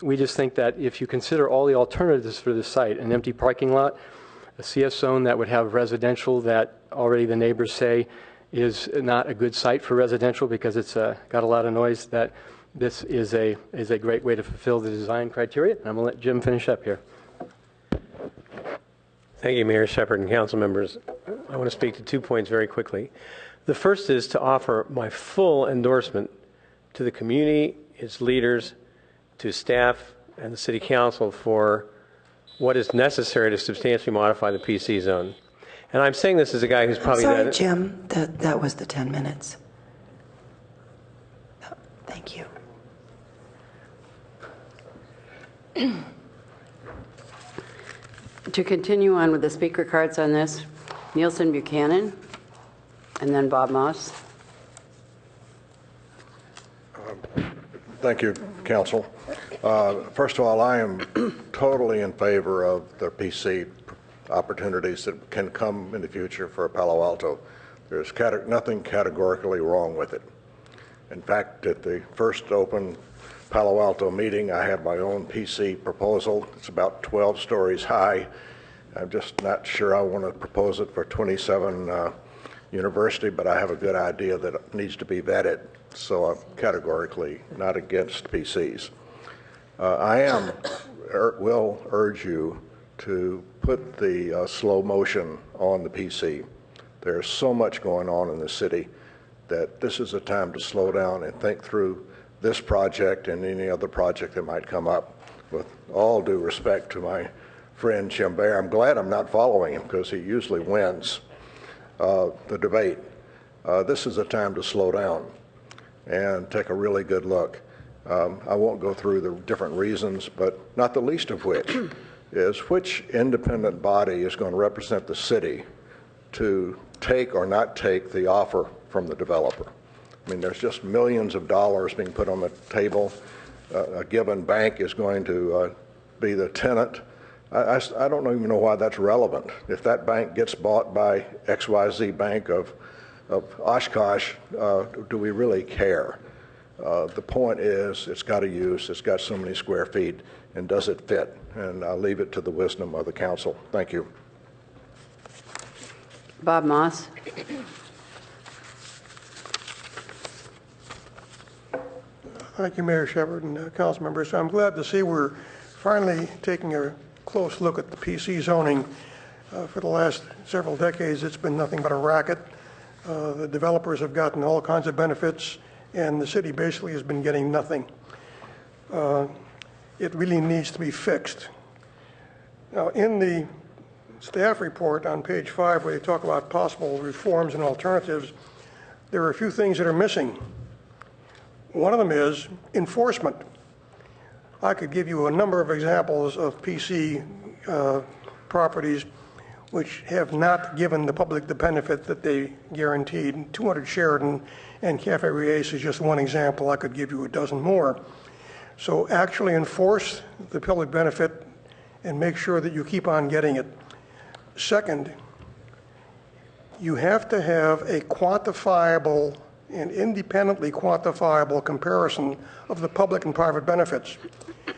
We just think that if you consider all the alternatives for the site, an empty parking lot, a CS zone that would have residential that already the neighbors say is not a good site for residential because it's got a lot of noise, that this is a great way to fulfill the design criteria. And I'm going to let Jim finish up here. Thank you, Mayor Shepherd and council members. I want to speak to 2 points very quickly. The first is to offer my full endorsement to the community, its leaders, to staff, and the City Council for what is necessary to substantially modify the PC zone. And I'm saying this as a guy who's probably... Sorry, Jim, that was the 10 minutes. Oh, thank you. To continue on with the speaker cards on this, Nielsen Buchanan, and then Bob Moss. Thank you, Council. First of all, I am totally in favor of the PC opportunities that can come in the future for Palo Alto. There's nothing categorically wrong with it. In fact, at the first open Palo Alto meeting, I had my own PC proposal. It's about 12 stories high. I'm just not sure I want to propose it for 27 University, but I have a good idea that it needs to be vetted, so I'm categorically not against PCs. I will urge you to put the slow motion on the PC. There's so much going on in the city that this is a time to slow down and think through this project and any other project that might come up. With all due respect to my friend Jim Bear, I'm glad I'm not following him because he usually wins the debate. This is a time to slow down and take a really good look. I won't go through the different reasons, but not the least of which is which independent body is going to represent the city to take or not take the offer from the developer. I mean, there's just millions of dollars being put on the table. A given bank is going to be the tenant. I don't even know why that's relevant. If that bank gets bought by XYZ Bank of Oshkosh, do we really care? The point is, it's got a use, it's got so many square feet, and does it fit? And I'll leave it to the wisdom of the council. Thank you. Bob Moss. Thank you, Mayor Shepard and council members. I'm glad to see we're finally taking a close look at the PC zoning. For the last several decades, it's been nothing but a racket. The developers have gotten all kinds of benefits, and the city basically has been getting nothing. It really needs to be fixed. Now, in the staff report on page 5, where they talk about possible reforms and alternatives, there are a few things that are missing. One of them is enforcement. I could give you a number of examples of PC properties which have not given the public the benefit that they guaranteed. 200 Sheridan and Cafe Riese is just one example. I could give you a dozen more. So actually enforce the public benefit and make sure that you keep on getting it. Second, you have to have a quantifiable and independently quantifiable comparison of the public and private benefits.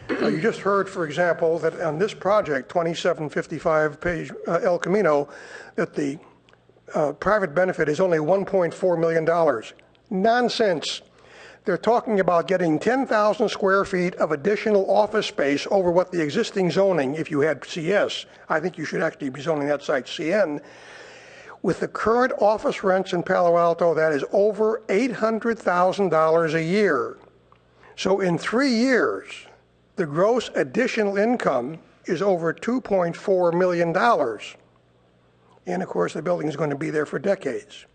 You just heard, for example, that on this project, 2755 page El Camino, that the private benefit is only $1.4 million. Nonsense. They're talking about getting 10,000 square feet of additional office space over what the existing zoning, if you had CS, I think you should actually be zoning that site CN. With the current office rents in Palo Alto, that is over $800,000 a year. So in 3 years, the gross additional income is over $2.4 million. And of course, the building is going to be there for decades,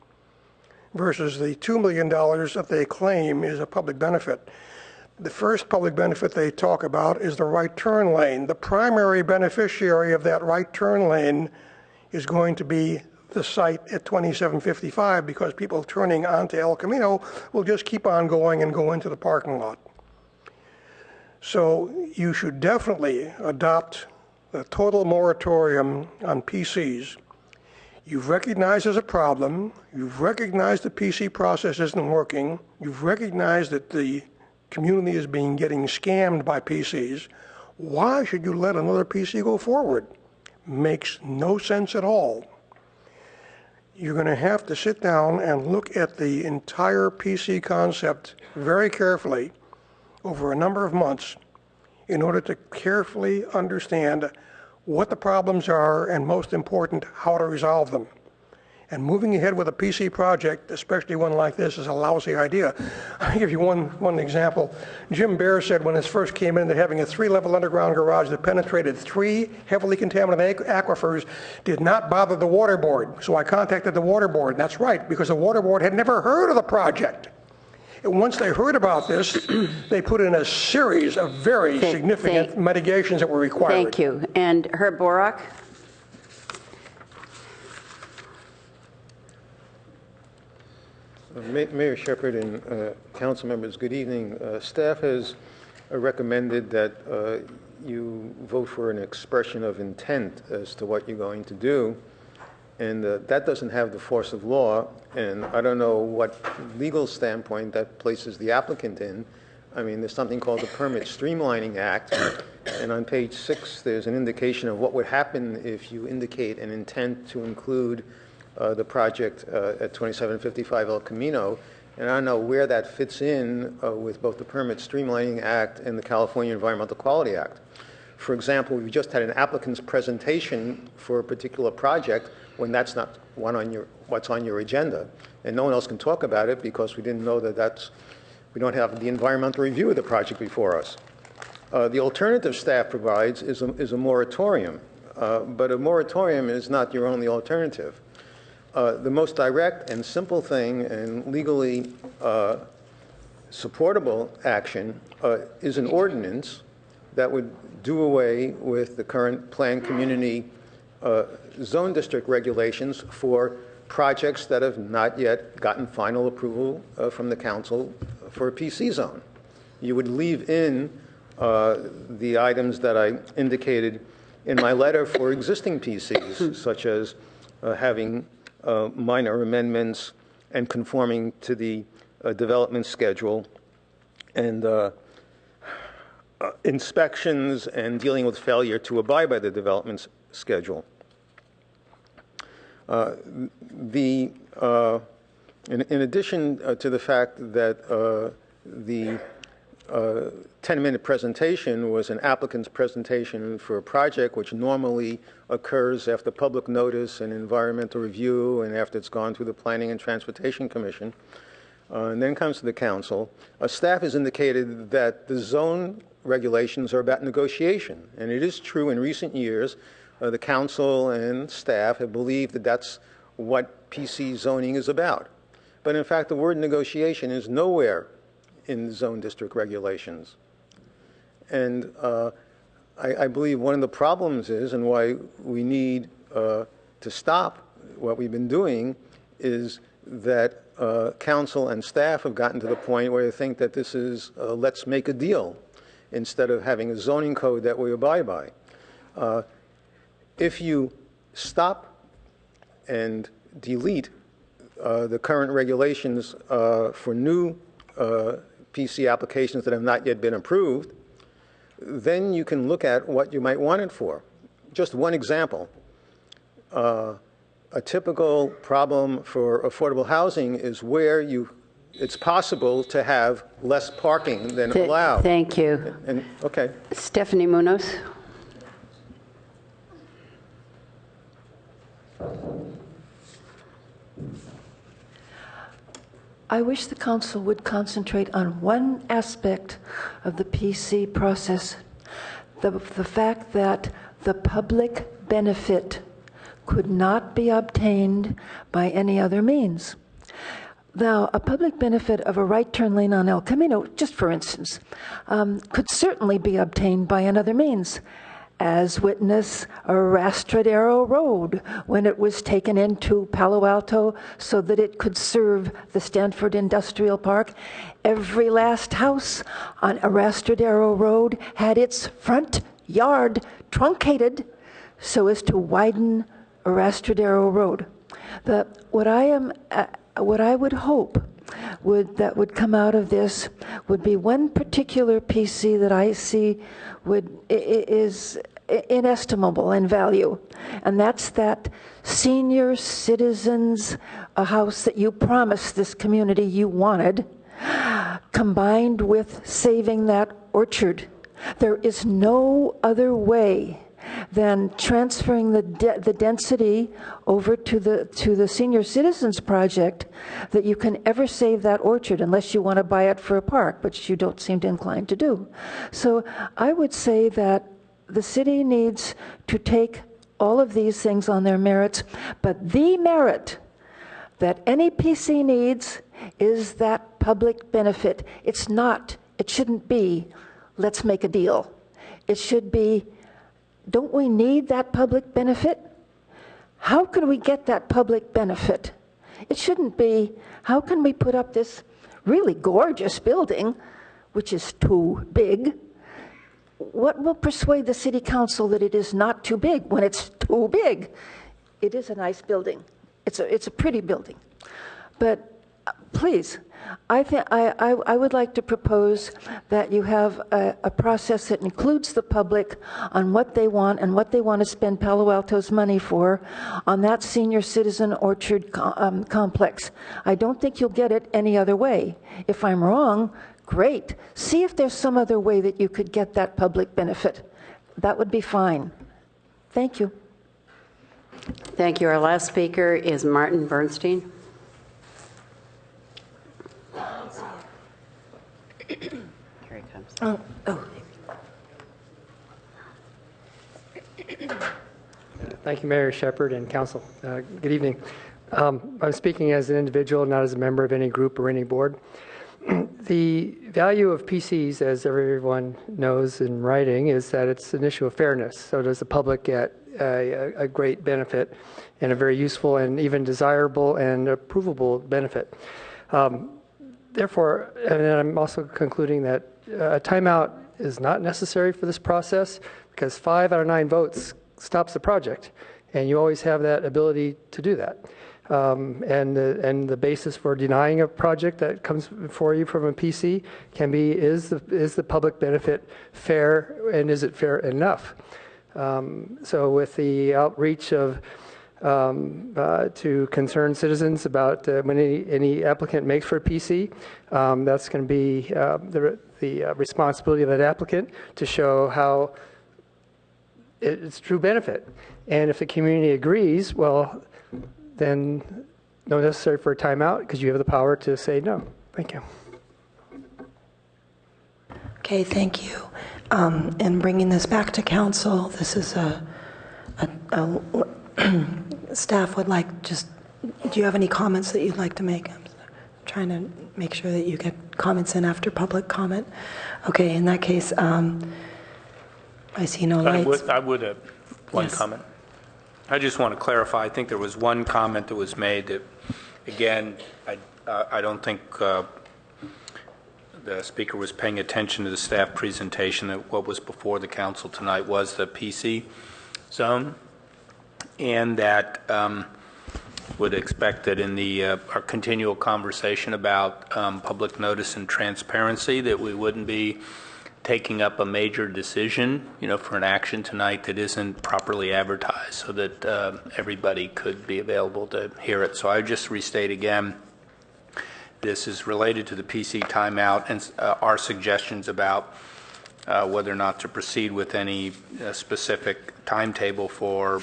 versus the $2 million that they claim is a public benefit. The first public benefit they talk about is the right turn lane. The primary beneficiary of that right turn lane is going to be the site at 2755, because people turning onto El Camino will just keep on going and go into the parking lot. So you should definitely adopt a total moratorium on PCs. You've recognized there's a problem. You've recognized the PC process isn't working. You've recognized that the community is getting scammed by PCs. Why should you let another PC go forward? Makes no sense at all. You're going to have to sit down and look at the entire PC concept very carefully over a number of months in order to carefully understand what the problems are and, most important, how to resolve them. And moving ahead with a PC project, especially one like this, is a lousy idea. I'll give you one example. Jim Bear said when this first came in that having a 3-level underground garage that penetrated 3 heavily contaminated aquifers did not bother the water board. So I contacted the water board. And that's right, because the water board had never heard of the project. And once they heard about this, they put in a series of very significant mitigations that were required. Thank you. And Herb Borak? Mayor Shepard and council members, good evening. Staff has recommended that you vote for an expression of intent as to what you're going to do, and that doesn't have the force of law, and I don't know what legal standpoint that places the applicant in. I mean, there's something called the Permit Streamlining Act, and on page 6 there's an indication of what would happen if you indicate an intent to include the project at 2755 El Camino, and I don't know where that fits in with both the Permit Streamlining Act and the California Environmental Quality Act. For example, we just had an applicant's presentation for a particular project when that's not what's on your agenda, and no one else can talk about it because we didn't know that we don't have the environmental review of the project before us. The alternative staff provides is a moratorium, but a moratorium is not your only alternative. The most direct and simple thing and legally supportable action is an ordinance that would do away with the current planned community zone district regulations for projects that have not yet gotten final approval from the council for a PC zone. You would leave in the items that I indicated in my letter for existing PCs, such as having minor amendments and conforming to the development schedule, and inspections and dealing with failure to abide by the development schedule. In addition to the fact that the 10-minute presentation was an applicant's presentation for a project which normally occurs after public notice and environmental review and after it's gone through the Planning and Transportation Commission, and then comes to the council. Staff has indicated that the zone regulations are about negotiation, and it is true in recent years the council and staff have believed that that's what PC zoning is about. But in fact, the word negotiation is nowhere in the zone district regulations. And I believe one of the problems is, and why we need to stop what we've been doing, is that council and staff have gotten to the point where they think that this is let's make a deal instead of having a zoning code that we abide by. If you stop and delete the current regulations for new PC applications that have not yet been approved, then you can look at what you might want it for. Just one example. A typical problem for affordable housing is where it's possible to have less parking than allowed. Thank you. Okay. Stephanie Munoz. I wish the council would concentrate on one aspect of the PC process, the fact that the public benefit could not be obtained by any other means. Now, a public benefit of a right turn lane on El Camino, just for instance, could certainly be obtained by another means, as witness Arrastradero Road when it was taken into Palo Alto so that it could serve the Stanford Industrial Park. Every last house on Arrastradero Road had its front yard truncated so as to widen Arrastradero Road. What I would hope that would come out of this would be one particular PC that I see is inestimable in value, and that's that senior citizens house that you promised this community you wanted, combined with saving that orchard. There is no other way than transferring the density over to the senior citizens project that you can ever save that orchard, unless you want to buy it for a park, which you don't seem inclined to do. So I would say that the city needs to take all of these things on their merits, but the merit that any PC needs is that public benefit. It shouldn't be, let's make a deal. It should be, don't we need that public benefit? How can we get that public benefit? It shouldn't be, how can we put up this really gorgeous building, which is too big? What will persuade the city council that it is not too big when it's too big? It is a nice building. It's a pretty building. But please, I would like to propose that you have a process that includes the public on what they want and what they want to spend Palo Alto's money for on that senior citizen orchard complex. I don't think you'll get it any other way. If I'm wrong, great. See if there's some other way that you could get that public benefit. that would be fine. Thank you. Thank you. Our last speaker is Martin Bernstein. Here he comes. Oh. Thank you, Mayor Shepherd and Council. Good evening. I'm speaking as an individual, not as a member of any group or any board. The value of PCs, as everyone knows in writing, is that it's an issue of fairness. So does the public get a great benefit and a very useful and even desirable and approvable benefit. Therefore, and I'm also concluding that a timeout is not necessary for this process because 5 out of 9 votes stops the project, and you always have that ability to do that. And the basis for denying a project that comes before you from a PC can be, is the public benefit fair, and is it fair enough? So with the outreach of to concerned citizens about when any applicant makes for a PC, that's going to be the responsibility of that applicant to show how it's true benefit. And if the community agrees, well, then no necessary for a timeout because you have the power to say no. Thank you. Okay, thank you. And bringing this back to council, this is staff would like just, do you have any comments that you'd like to make? I'm trying to make sure that you get comments in after public comment. Okay, in that case, I see no lights. I would have one Yes. comment. I just want to clarify. I think there was one comment that was made that, again, I don't think the speaker was paying attention to the staff presentation. That what was before the council tonight was the PC zone, and that would expect that in the our continual conversation about public notice and transparency, that we wouldn't be taking up a major decision, for an action tonight that isn't properly advertised, so that everybody could be available to hear it. So I just restate again, this is related to the PC timeout and our suggestions about whether or not to proceed with any specific timetable for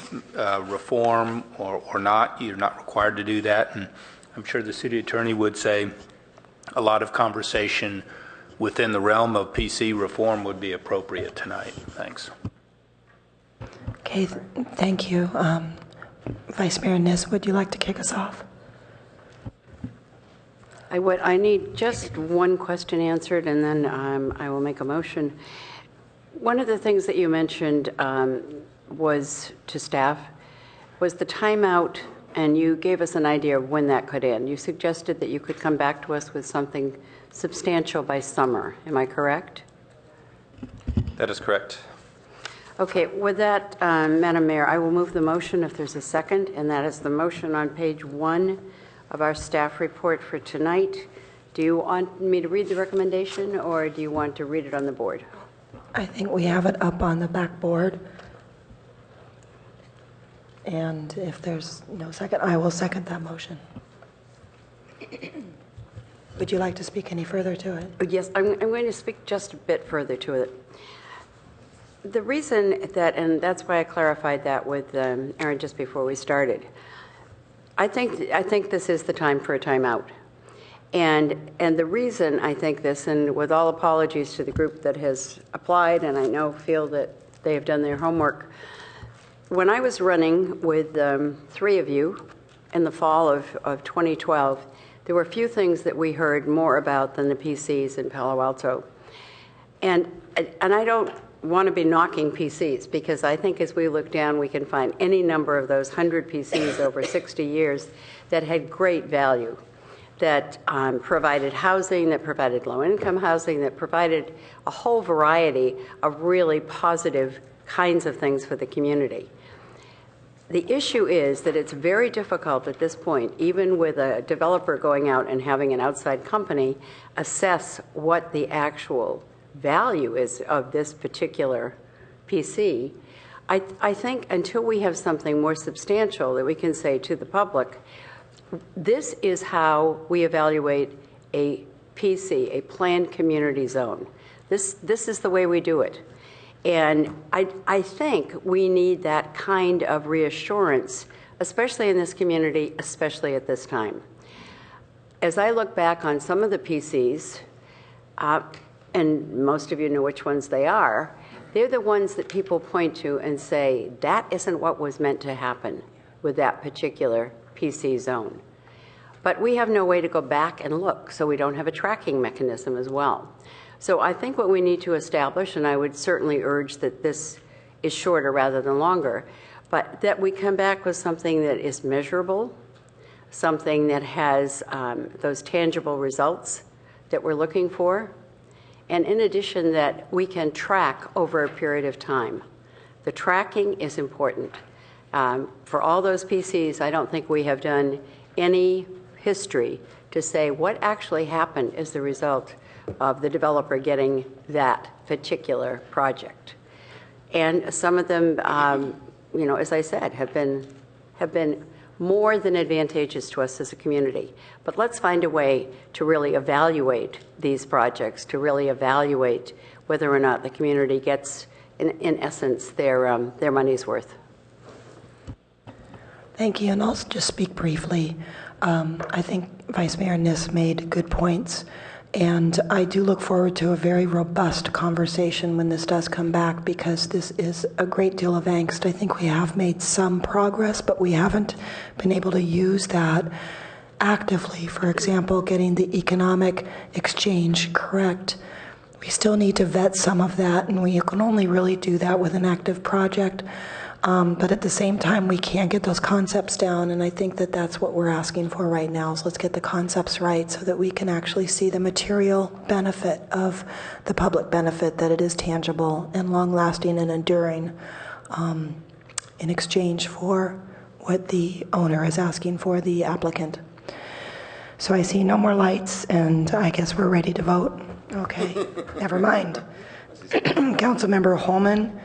reform or not. You're not required to do that, and I'm sure the city attorney would say a lot of conversation within the realm of PC reform would be appropriate tonight. Thanks. Okay, thank you. Vice Mayor Nis, would you like to kick us off? I would. I need just one question answered, and then I will make a motion. One of the things that you mentioned was to staff was the timeout, and you gave us an idea of when that could end. You suggested that you could come back to us with something substantial by summer. Am I correct? That is correct. Okay, with that, Madam Mayor, I will move the motion if there's a second, and that is the motion on page 1 of our staff report for tonight. Do you want me to read the recommendation, or do you want to read it on the board? I think we have it up on the back board. And if there's no second, I will second that motion. Would you like to speak any further to it? Yes, I'm going to speak just a bit further to it. The reason that, and that's why I clarified that with Aaron just before we started, I think this is the time for a timeout. And the reason I think this, and with all apologies to the group that has applied, and I know feel that they have done their homework, when I was running with 3 of you in the fall of 2012, there were a few things that we heard more about than the PCs in Palo Alto. And I don't want to be knocking PCs, because I think as we look down, we can find any number of those 100 PCs over 60 years that had great value, that provided housing, that provided low-income housing, that provided a whole variety of really positive kinds of things for the community. The issue is that it's very difficult at this point, even with a developer going out and having an outside company assess what the actual value is of this particular PC. I think until we have something more substantial that we can say to the public, this is how we evaluate a PC, a planned community zone. This is the way we do it. And I think we need that kind of reassurance, especially in this community, especially at this time. As I look back on some of the PCs, and most of you know which ones they are, they're the ones that people point to and say, that isn't what was meant to happen with that particular PC zone. But we have no way to go back and look, so we don't have a tracking mechanism as well. So I think what we need to establish, and I would certainly urge that this is shorter rather than longer, but that we come back with something that is measurable, something that has those tangible results that we're looking for, and in addition that we can track over a period of time. The tracking is important. For all those PCs, I don't think we have done any history to say what actually happened as the result of the developer getting that particular project. And some of them, as I said, have been more than advantageous to us as a community. But let's find a way to really evaluate these projects, to really evaluate whether or not the community gets, in essence, their money's worth. Thank you, and I'll just speak briefly. I think Vice Mayor Niss made good points, and I do look forward to a very robust conversation when this does come back, because this is a great deal of angst. I think we have made some progress, but we haven't been able to use that actively. For example, getting the economic exchange correct. We still need to vet some of that, and we can only really do that with an active project. But at the same time, we can't get those concepts down, and I think that that's what we're asking for right now, is let's get the concepts right so that we can actually see the material benefit of the public benefit, that it is tangible and long-lasting and enduring in exchange for what the owner is asking for, the applicant. So I see no more lights, and I guess we're ready to vote. Okay, never mind. Councilmember Holman,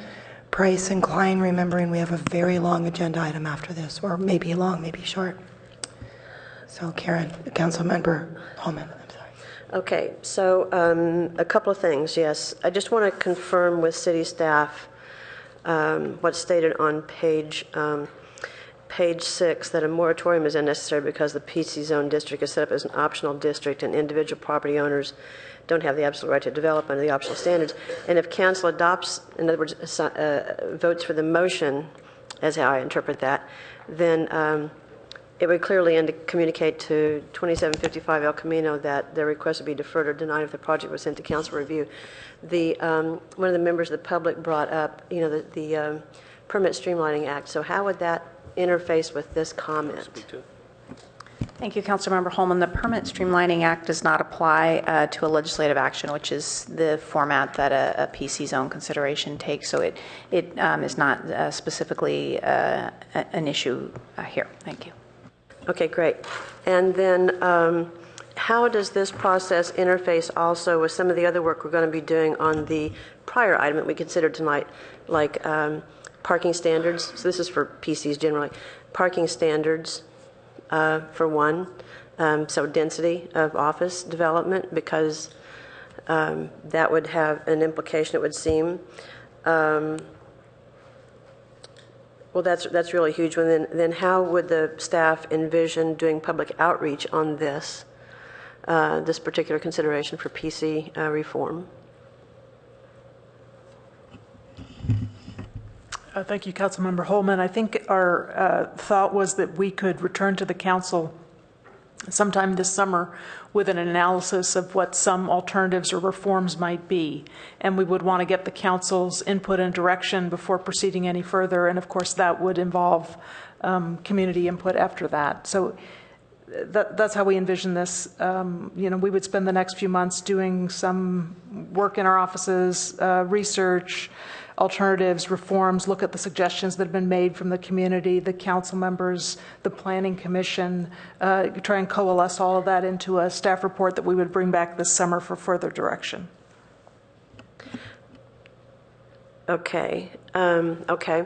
Price, and Klein, remembering we have a very long agenda item after this, or maybe long, maybe short. So Karen, Councilmember Holman, I'm sorry. Okay, so a couple of things, yes. I just want to confirm with city staff what's stated on page 6, that a moratorium is unnecessary because the PC zone district is set up as an optional district and individual property owners don't have the absolute right to develop under the optional standards. And if council adopts, in other words, votes for the motion, as how I interpret that, then it would clearly communicate to 2755 El Camino that their request would be deferred or denied if the project was sent to council review. One of the members of the public brought up, the Permit Streamlining Act. So how would that interface with this comment? Thank you, Councilmember Holman. The Permit Streamlining Act does not apply to a legislative action, which is the format that a PC zone consideration takes. So it is not specifically an issue here. Thank you. Okay, great. And then how does this process interface also with some of the other work we're going to be doing on the prior item that we considered tonight, like parking standards? So this is for PCs generally. Parking standards, for one, so density of office development, because that would have an implication, it would seem. Well, that's really huge. Then how would the staff envision doing public outreach on this particular consideration for PC reform? Thank you, Councilmember Holman. I think our thought was that we could return to the council sometime this summer with an analysis of what some alternatives or reforms might be. And we would want to get the council's input and direction before proceeding any further. And of course, that would involve community input after that. So that's how we envision this. We would spend the next few months doing some work in our offices, research, alternatives, reforms, look at the suggestions that have been made from the community, the council members, the planning commission, try and coalesce all of that into a staff report that we would bring back this summer for further direction. Okay. Okay.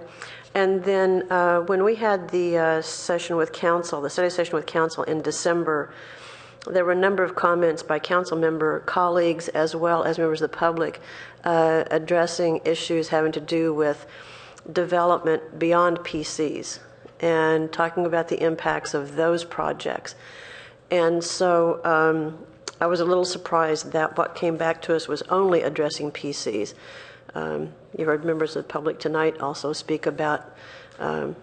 And then when we had the session with council, the study session with council in December, there were a number of comments by council member colleagues as well as members of the public addressing issues having to do with development beyond PCs and talking about the impacts of those projects. And so I was a little surprised that what came back to us was only addressing PCs. You heard members of the public tonight also speak about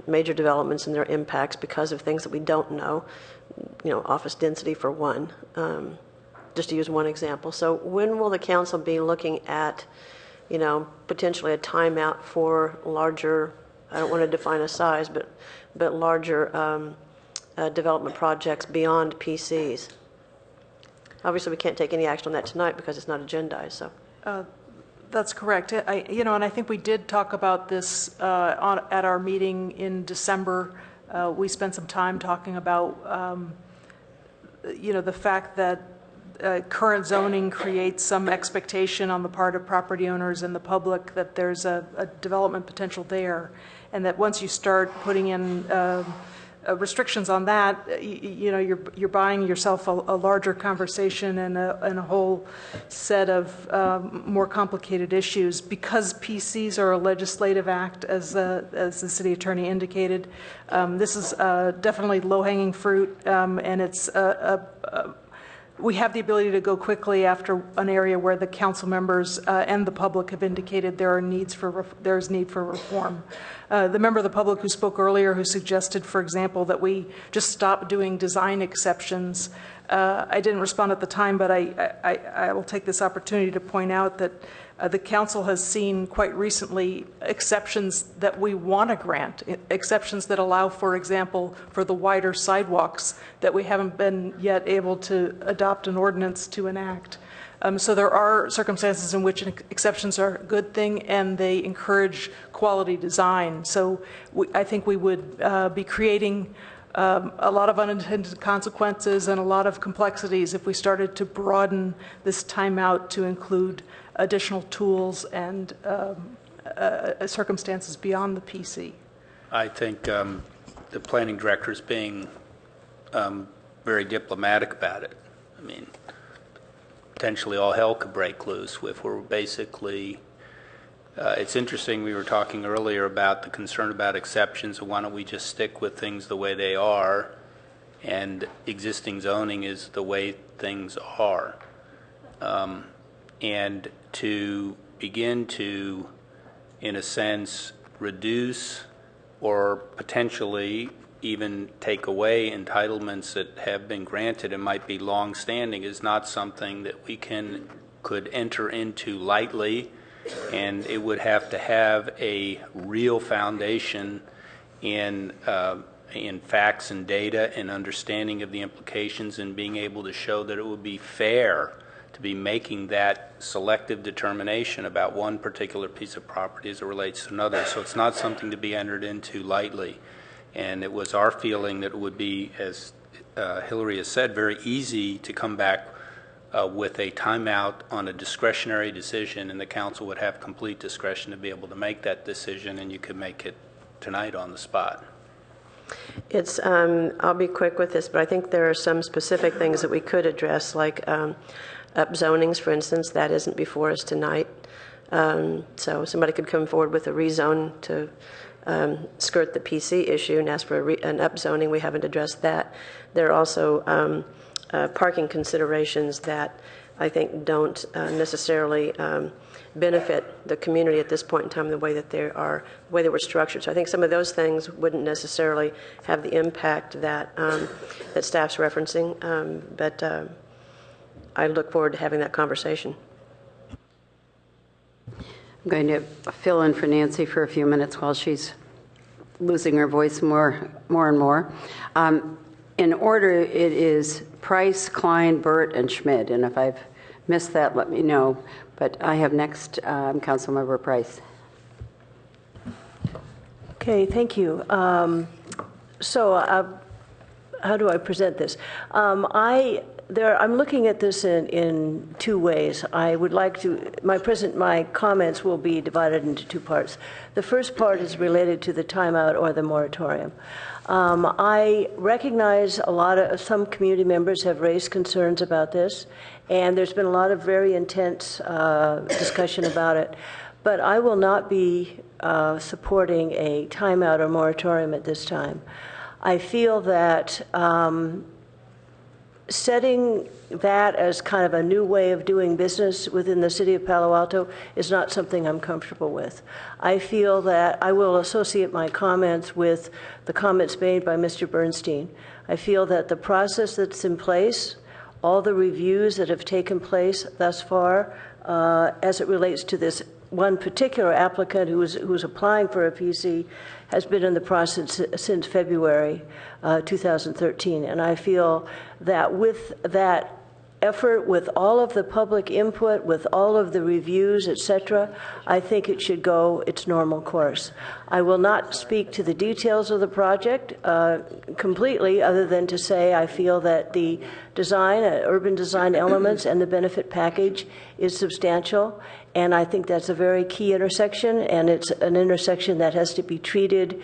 major developments and their impacts because of things that we don't know, office density for one, just to use one example. So when will the council be looking at, potentially a timeout for larger, I don't want to define a size, but larger development projects beyond PCs? Obviously, we can't take any action on that tonight because it's not agendized. So. That's correct. And I think we did talk about this at our meeting in December. We spent some time talking about, the fact that current zoning creates some expectation on the part of property owners and the public that there's a development potential there, and that once you start putting in restrictions on that, you're buying yourself a larger conversation and a whole set of more complicated issues. Because PCs are a legislative act, as the city attorney indicated, this is definitely low-hanging fruit, and it's we have the ability to go quickly after an area where the council members and the public have indicated there's need for reform. The member of the public who spoke earlier, who suggested, for example, that we just stop doing design exceptions, I didn't respond at the time, but I will take this opportunity to point out that the council has seen quite recently exceptions that we want to grant, exceptions that allow, for example, for the wider sidewalks that we haven't been yet able to adopt an ordinance to enact. So there are circumstances in which exceptions are a good thing and they encourage quality design. So I think we would be creating a lot of unintended consequences and a lot of complexities if we started to broaden this timeout to include additional tools and circumstances beyond the PC. I think the planning director is being very diplomatic about it. I mean, potentially all hell could break loose if we're basically, it's interesting, we were talking earlier about the concern about exceptions, so why don't we just stick with things the way they are, and existing zoning is the way things are. And to begin to, in a sense, reduce or potentially even take away entitlements that have been granted and might be long-standing is not something that we could enter into lightly, and it would have to have a real foundation in facts and data and understanding of the implications and being able to show that it would be fair to be making that selective determination about one particular piece of property as it relates to another. So it's not something to be entered into lightly. And it was our feeling that it would be, as Hillary has said, very easy to come back with a timeout on a discretionary decision, and the council would have complete discretion to be able to make that decision, and you could make it tonight on the spot. It's, I'll be quick with this, but I think there are some specific things that we could address, like upzonings, for instance. That isn't before us tonight. So somebody could come forward with a rezone to skirt the PC issue and ask for an upzoning. We haven't addressed that. There are also parking considerations that I think don't necessarily benefit the community at this point in time, the way that they were structured. So I think some of those things wouldn't necessarily have the impact that that staff's referencing, but I look forward to having that conversation. I'm going to fill in for Nancy for a few minutes while she's losing her voice more and more. In order, it is Price, Klein, Burt, and Schmidt. And if I've missed that, let me know. But I have next Councilmember Price. Okay, thank you. So how do I present this? I I'm looking at this in two ways. I would like to, my comments will be divided into two parts. The first part is related to the timeout or the moratorium. I recognize some community members have raised concerns about this, and there's been a lot of very intense discussion about it. But I will not be supporting a timeout or moratorium at this time. I feel that setting that as kind of a new way of doing business within the city of Palo Alto is not something I'm comfortable with. I feel that I will associate my comments with the comments made by Mr. Bernstein. I feel that the process that's in place, all the reviews that have taken place thus far, as it relates to this one particular applicant who's applying for a PC, has been in the process since February 2013. And I feel that with that effort, with all of the public input, with all of the reviews, etc., I think it should go its normal course. I will not speak to the details of the project completely, other than to say I feel that the design, urban design elements and the benefit package is substantial. And I think that's a very key intersection, and it's an intersection that has to be treated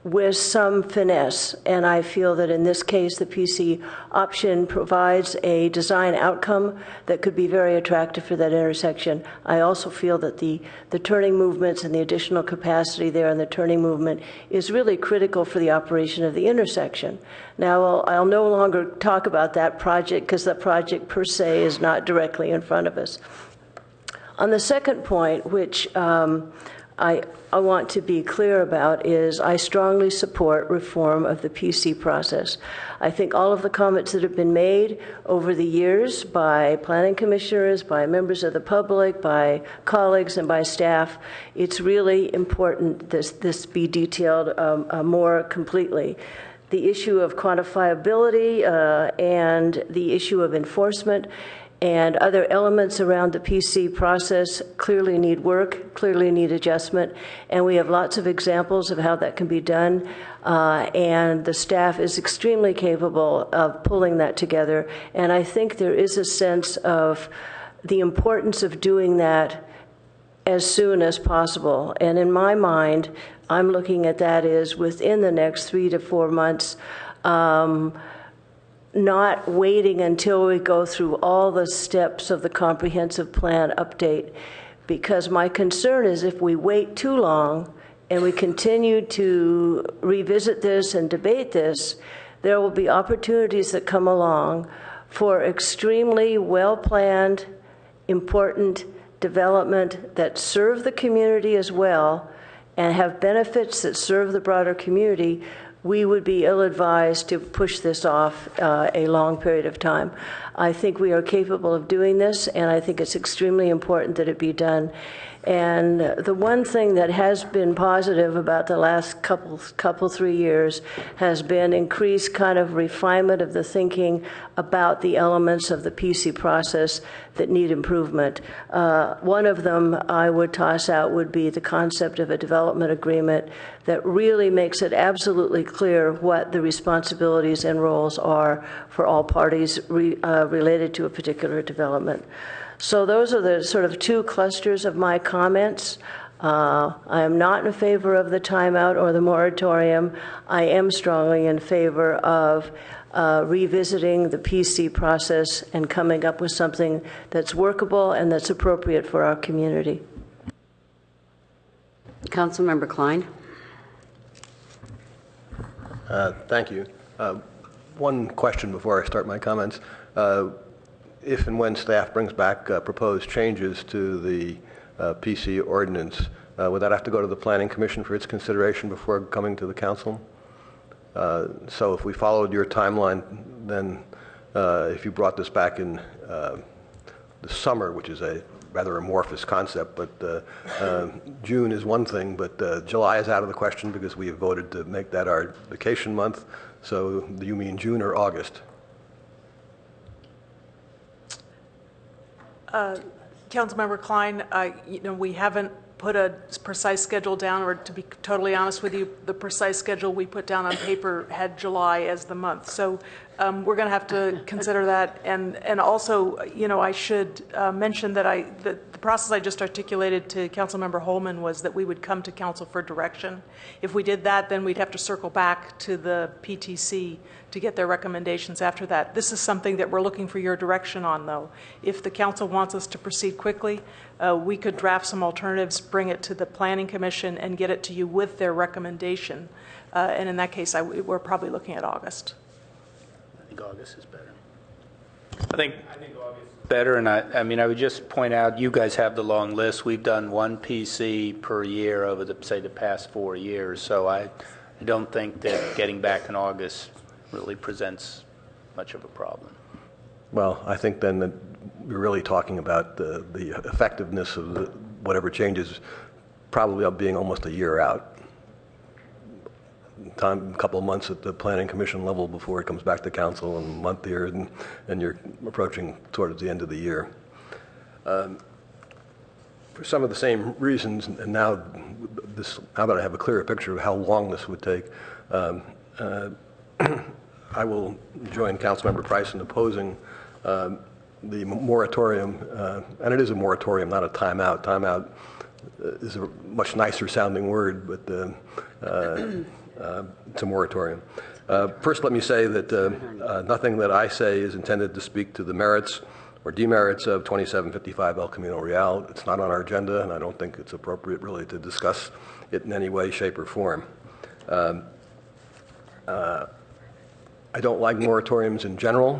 with some finesse. And I feel that in this case, the PC option provides a design outcome that could be very attractive for that intersection. I also feel that the turning movements and the additional capacity there in the turning movement is really critical for the operation of the intersection. Now, I'll no longer talk about that project because the project per se is not directly in front of us. On the second point, which I want to be clear about, is I strongly support reform of the PC process. I think all of the comments that have been made over the years by planning commissioners, by members of the public, by colleagues, and by staff, it's really important this be detailed more completely. The issue of quantifiability and the issue of enforcement and other elements around the PC process clearly need work, clearly need adjustment, and we have lots of examples of how that can be done, and the staff is extremely capable of pulling that together. And I think there is a sense of the importance of doing that as soon as possible. And in my mind, I'm looking at that as within the next 3 to 4 months, not waiting until we go through all the steps of the comprehensive plan update, because my concern is if we wait too long and we continue to revisit this and debate this, there will be opportunities that come along for extremely well-planned, important development that serve the community as well and have benefits that serve the broader community. We would be ill-advised to push this off a long period of time. I think we are capable of doing this, and I think it's extremely important that it be done. And the one thing that has been positive about the last couple 3 years has been increased kind of refinement of the thinking about the elements of the PC process that need improvement. One of them I would toss out would be the concept of a development agreement that really makes it absolutely clear what the responsibilities and roles are for all parties related to a particular development. So those are the sort of two clusters of my comments. I am not in favor of the timeout or the moratorium. I am strongly in favor of revisiting the PC process and coming up with something that's workable and that's appropriate for our community. Councilmember Klein. Thank you. One question before I start my comments. If and when staff brings back proposed changes to the PC ordinance, would that have to go to the Planning Commission for its consideration before coming to the council? So if we followed your timeline, then if you brought this back in the summer, which is a rather amorphous concept, but June is one thing, but July is out of the question because we have voted to make that our vacation month. So do you mean June or August? Councilmember Klein, we haven't put a precise schedule down, or to be totally honest with you, the precise schedule we put down on paper had July as the month. So we're going to have to consider that. And also, I should mention that the process I just articulated to Councilmember Holman was that we would come to council for direction. If we did that, then we'd have to circle back to the PTC to get their recommendations after that. This is something that we're looking for your direction on, though. If the council wants us to proceed quickly, we could draft some alternatives, bring it to the Planning Commission, and get it to you with their recommendation. And in that case, we're probably looking at August. I think August is better. I think August is better, and I would just point out, you guys have the long list. We've done one PC per year over the past 4 years, so I don't think that getting back in August really presents much of a problem. Well, I think then that we're really talking about the effectiveness of whatever changes probably being almost a year out. A couple of months at the Planning Commission level before it comes back to council, and a month here, and you're approaching towards the end of the year. For some of the same reasons, and now that I have a clearer picture of how long this would take, I will join Councilmember Price in opposing the moratorium, and it is a moratorium, not a timeout. Timeout is a much nicer sounding word, but it's a moratorium. First, let me say that nothing that I say is intended to speak to the merits or demerits of 2755 El Camino Real. It's not on our agenda, and I don't think it's appropriate really to discuss it in any way, shape, or form. I don't like moratoriums in general.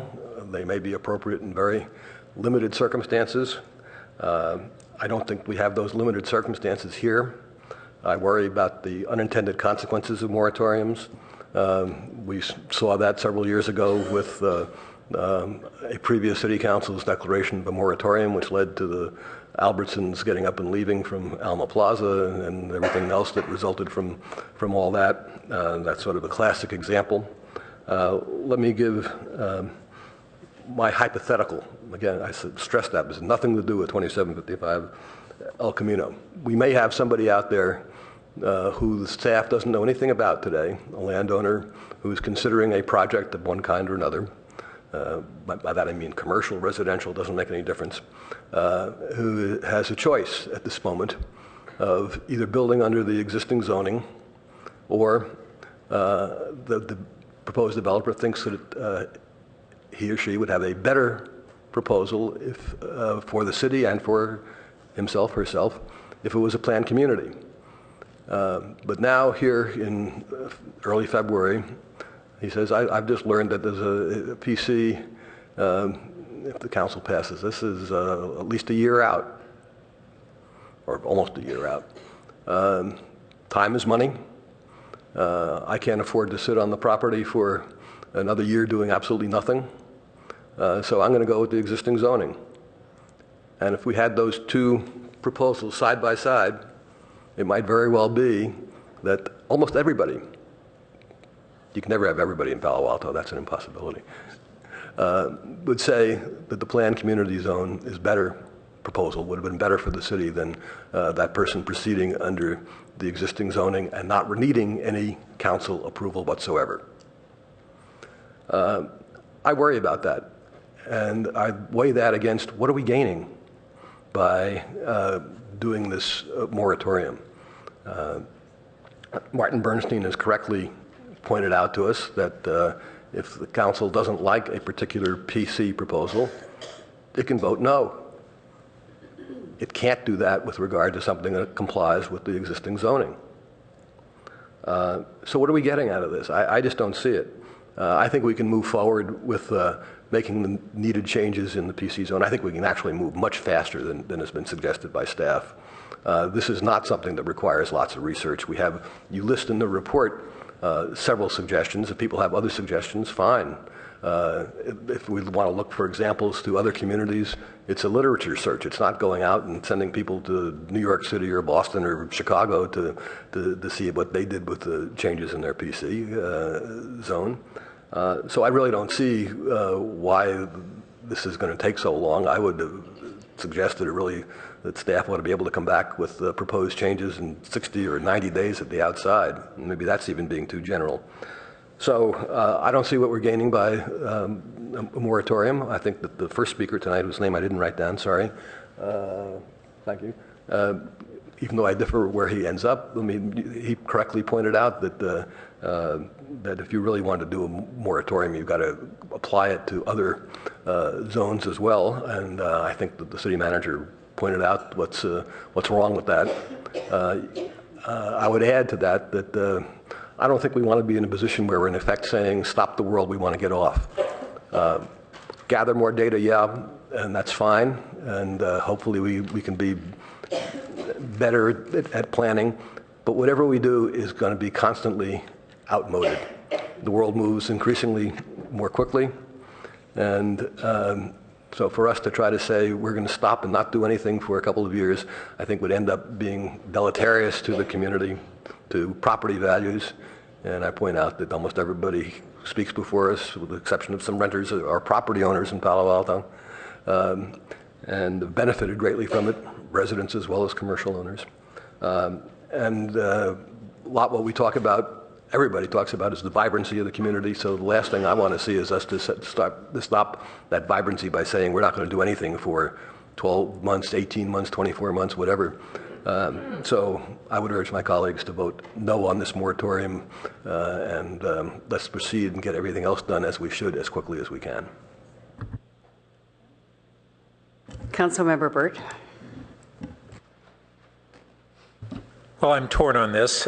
They may be appropriate in very limited circumstances. I don't think we have those limited circumstances here. I worry about the unintended consequences of moratoriums. We saw that several years ago with a previous city council's declaration of a moratorium, which led to the Albertsons getting up and leaving from Alma Plaza and everything else that resulted from all that. That's sort of a classic example. Let me give my hypothetical. Again, I stress that this has nothing to do with 2755 El Camino. We may have somebody out there who the staff doesn't know anything about today, a landowner who's considering a project of one kind or another. By that I mean commercial, residential, doesn't make any difference, who has a choice at this moment of either building under the existing zoning, or the proposed developer thinks that he or she would have a better proposal for the city and for himself, herself, if it was a planned community. But now here in early February, he says, I've just learned that there's a PC, if the council passes this, is at least a year out, or almost a year out. Time is money. I can't afford to sit on the property for another year doing absolutely nothing. So I'm going to go with the existing zoning. And if we had those two proposals side by side, it might very well be that almost everybody, you can never have everybody in Palo Alto, that's an impossibility, would say that the planned community zone is better proposal, would have been better for the city than that person proceeding under the existing zoning and not needing any council approval whatsoever. I worry about that, and I weigh that against what are we gaining by doing this moratorium. Martin Bernstein has correctly pointed out to us that if the council doesn't like a particular PC proposal, it can vote no. It can't do that with regard to something that complies with the existing zoning. So what are we getting out of this? I just don't see it. I think we can move forward with making the needed changes in the PC zone. I think we can actually move much faster than has been suggested by staff. This is not something that requires lots of research. You list in the report several suggestions. If people have other suggestions, fine. If we want to look for examples to other communities, it's a literature search. It's not going out and sending people to New York City or Boston or Chicago to see what they did with the changes in their PC zone. So I really don't see why this is going to take so long. I would have suggested a really that staff ought to be able to come back with proposed changes in 60 or 90 days at the outside. Maybe that's even being too general. So I don't see what we're gaining by a moratorium. I think that the first speaker tonight, whose name I didn't write down, sorry, thank you, even though I differ where he ends up, I mean, he correctly pointed out that that if you really want to do a moratorium, you've got to apply it to other zones as well. And I think that the city manager pointed out what's wrong with that. I would add to that I don't think we want to be in a position where we're in effect saying, stop the world, we want to get off. Gather more data, yeah, and that's fine. And hopefully we can be better at planning. But whatever we do is going to be constantly outmoded. The world moves increasingly more quickly. And so for us to try to say we're going to stop and not do anything for a couple of years, I think would end up being deleterious to the community, to property values. And I point out that almost everybody who speaks before us, with the exception of some renters, are property owners in Palo Alto, and have benefited greatly from it, residents as well as commercial owners. And a lot what we talk about, everybody talks about, is the vibrancy of the community. So the last thing I want to see is us to stop that vibrancy by saying we're not going to do anything for 12 months, 18 months, 24 months, whatever. So I would urge my colleagues to vote no on this moratorium, and let's proceed and get everything else done as we should as quickly as we can. Councilmember Burt. Well, I'm torn on this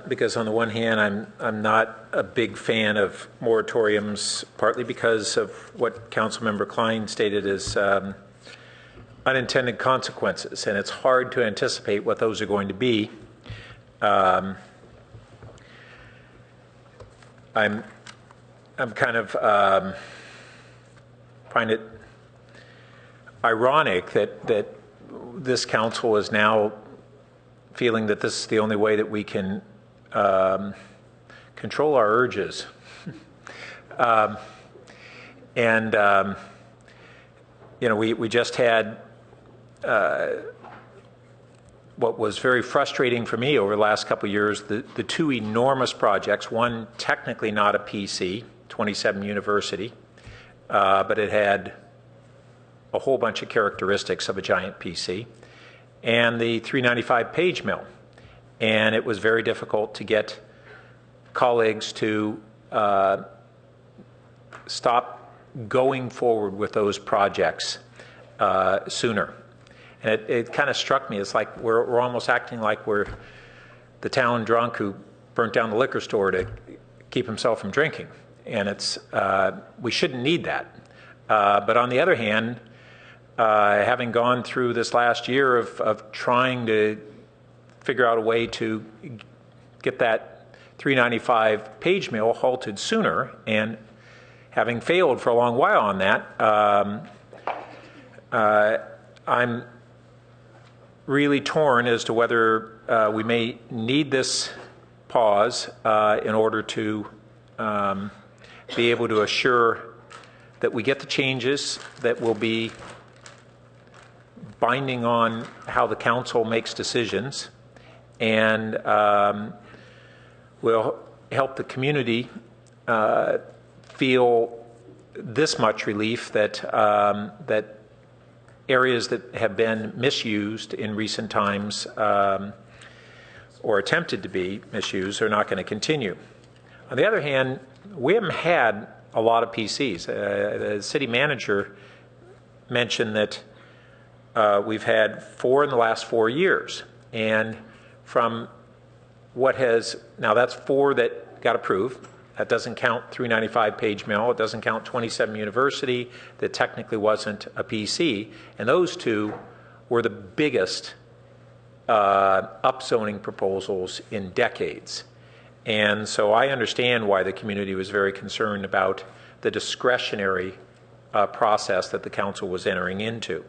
because on the one hand, I'm not a big fan of moratoriums, partly because of what Councilmember Klein stated as unintended consequences, and it's hard to anticipate what those are going to be. I'm kind of find it ironic that this council is now feeling that this is the only way that we can control our urges. You know, we just had what was very frustrating for me over the last couple of years, the two enormous projects, one technically not a PC, 27 University, but it had a whole bunch of characteristics of a giant PC, and the 395 page mill. And it was very difficult to get colleagues to stop going forward with those projects sooner. And it kind of struck me, it's like we're almost acting like we're the town drunk who burnt down the liquor store to keep himself from drinking. And it's we shouldn't need that. But on the other hand, having gone through this last year of trying to figure out a way to get that 395 page mill halted sooner, and having failed for a long while on that, I'm really torn as to whether we may need this pause in order to be able to assure that we get the changes that will be binding on how the council makes decisions, and will help the community feel this much relief that that areas that have been misused in recent times or attempted to be misused are not going to continue. On the other hand, we haven't had a lot of PCs. The city manager mentioned that we've had 4 in the last 4 years, and from what has, now that's 4 that got approved. That doesn't count 395 page mill. It doesn't count 27 University that technically wasn't a PC. And those 2 were the biggest upzoning proposals in decades. And so I understand why the community was very concerned about the discretionary process that the council was entering into.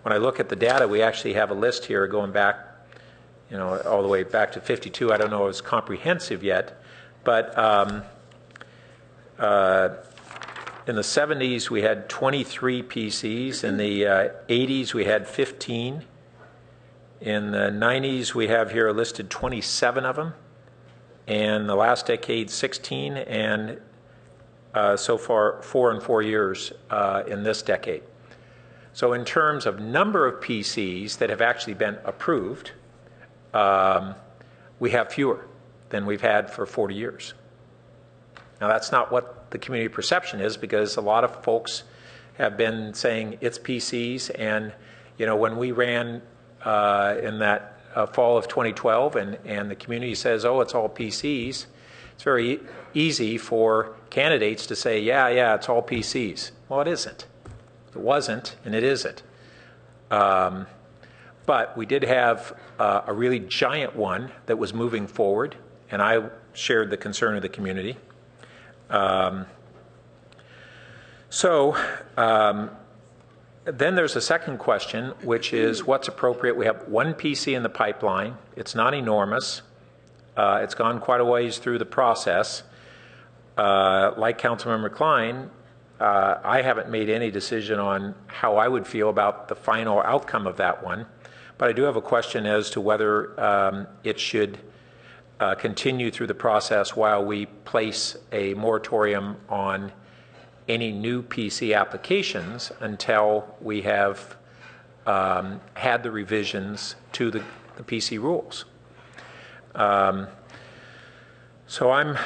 When I look at the data, we actually have a list here going back, you know, all the way back to 52. I don't know if it's comprehensive yet, but in the 70s we had 23 PCs. In the 80s we had 15. In the 90s, we have here listed 27 of them. And the last decade, 16, and so far 4 in 4 years in this decade. So in terms of number of PCs that have actually been approved, we have fewer than we've had for 40 years. Now that's not what the community perception is, because a lot of folks have been saying it's PCs, and you know, when we ran in that fall of 2012 and the community says, oh, it's all PCs, it's very easy for candidates to say, yeah, it's all PCs. Well, it isn't. It wasn't, and it isn't. But we did have a really giant one that was moving forward, and I shared the concern of the community. Then there's a second question, which is what's appropriate. We have one PC in the pipeline. It's not enormous. It's gone quite a ways through the process. Like Councilmember Klein, I haven't made any decision on how I would feel about the final outcome of that one, but I do have a question as to whether it should continue through the process while we place a moratorium on any new PC applications until we have had the revisions to the PC rules. So I'm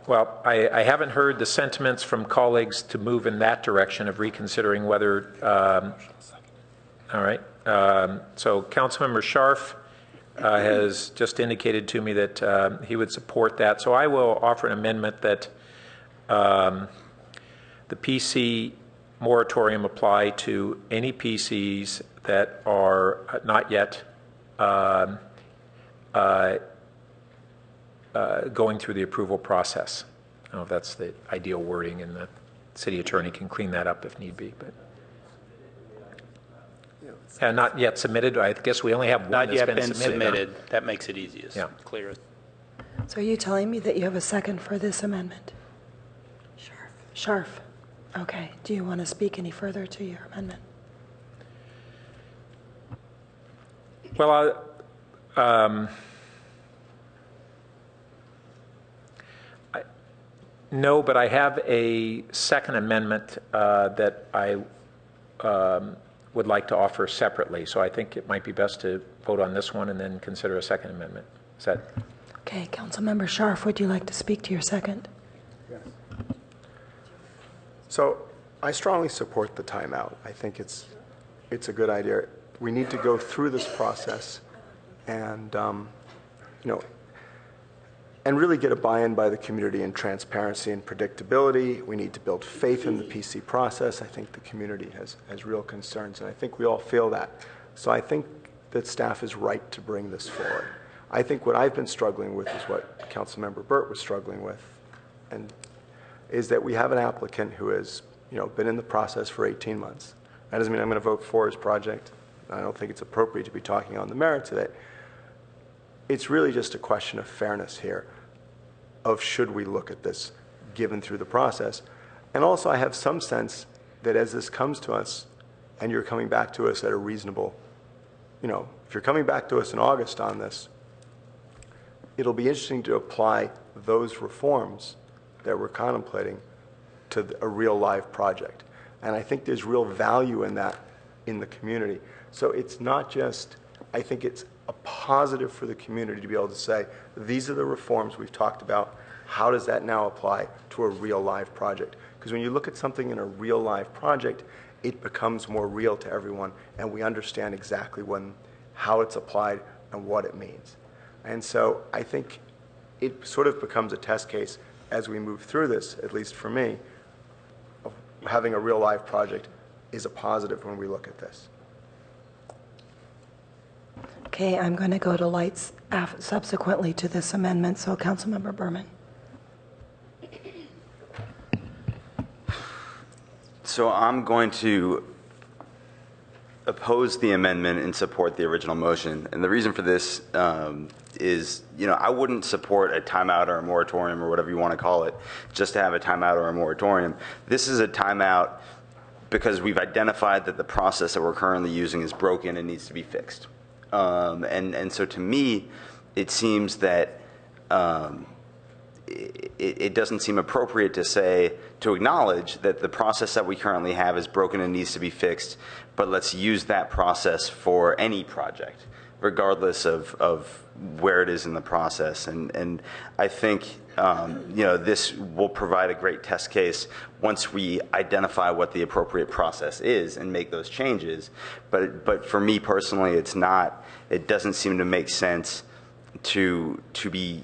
well, I haven't heard the sentiments from colleagues to move in that direction of reconsidering whether, all right. So Councilmember Scharf has just indicated to me that he would support that. So I will offer an amendment that the PC moratorium apply to any PCs that are not yet going through the approval process. I don't know if that's the ideal wording, and the city attorney can clean that up if need be. But not yet submitted. I guess we only have one Not that's yet been submitted. submitted. That makes it easiest. Yeah. Clear. So are you telling me that you have a second for this amendment? Scharf. Okay. Do you want to speak any further to your amendment? Well, no, but I have a second amendment that I would like to offer separately. So I think it might be best to vote on this one and then consider a second amendment. Is that? Okay, Councilmember Scharf, would you like to speak to your second? Yes. So I strongly support the timeout. I think it's a good idea. We need to go through this process and, and really get a buy-in by the community in transparency and predictability. We need to build faith in the PC process. I think the community has real concerns, and I think we all feel that. So I think that staff is right to bring this forward. I think what I've been struggling with is what Councilmember Burt was struggling with, and is that we have an applicant who has been in the process for 18 months. That doesn't mean I'm going to vote for his project. I don't think it's appropriate to be talking on the merits of it. It's really just a question of fairness here, of should we look at this given through the process. And also I have some sense that as this comes to us and you're coming back to us at a reasonable, if you're coming back to us in August on this, it'll be interesting to apply those reforms that we're contemplating to a real live project. And I think there's real value in that in the community. So it's not just, I think it's a positive for the community to be able to say, these are the reforms we've talked about. How does that now apply to a real live project? Because when you look at something in a real live project, it becomes more real to everyone, and we understand exactly how it's applied and what it means. And so I think it sort of becomes a test case as we move through this, at least for me, of having a real live project is a positive when we look at this. Okay, I'm going to go to lights subsequently to this amendment. So Councilmember Berman. So I'm going to oppose the amendment and support the original motion. And the reason for this is, I wouldn't support a timeout or a moratorium or whatever you want to call it, just to have a timeout or a moratorium. This is a timeout because we've identified that the process that we're currently using is broken and needs to be fixed. And so to me, it seems that it doesn't seem appropriate to acknowledge that the process that we currently have is broken and needs to be fixed, but let's use that process for any project, regardless of where it is in the process. And I think this will provide a great test case once we identify what the appropriate process is and make those changes. But for me personally, it doesn't seem to make sense to be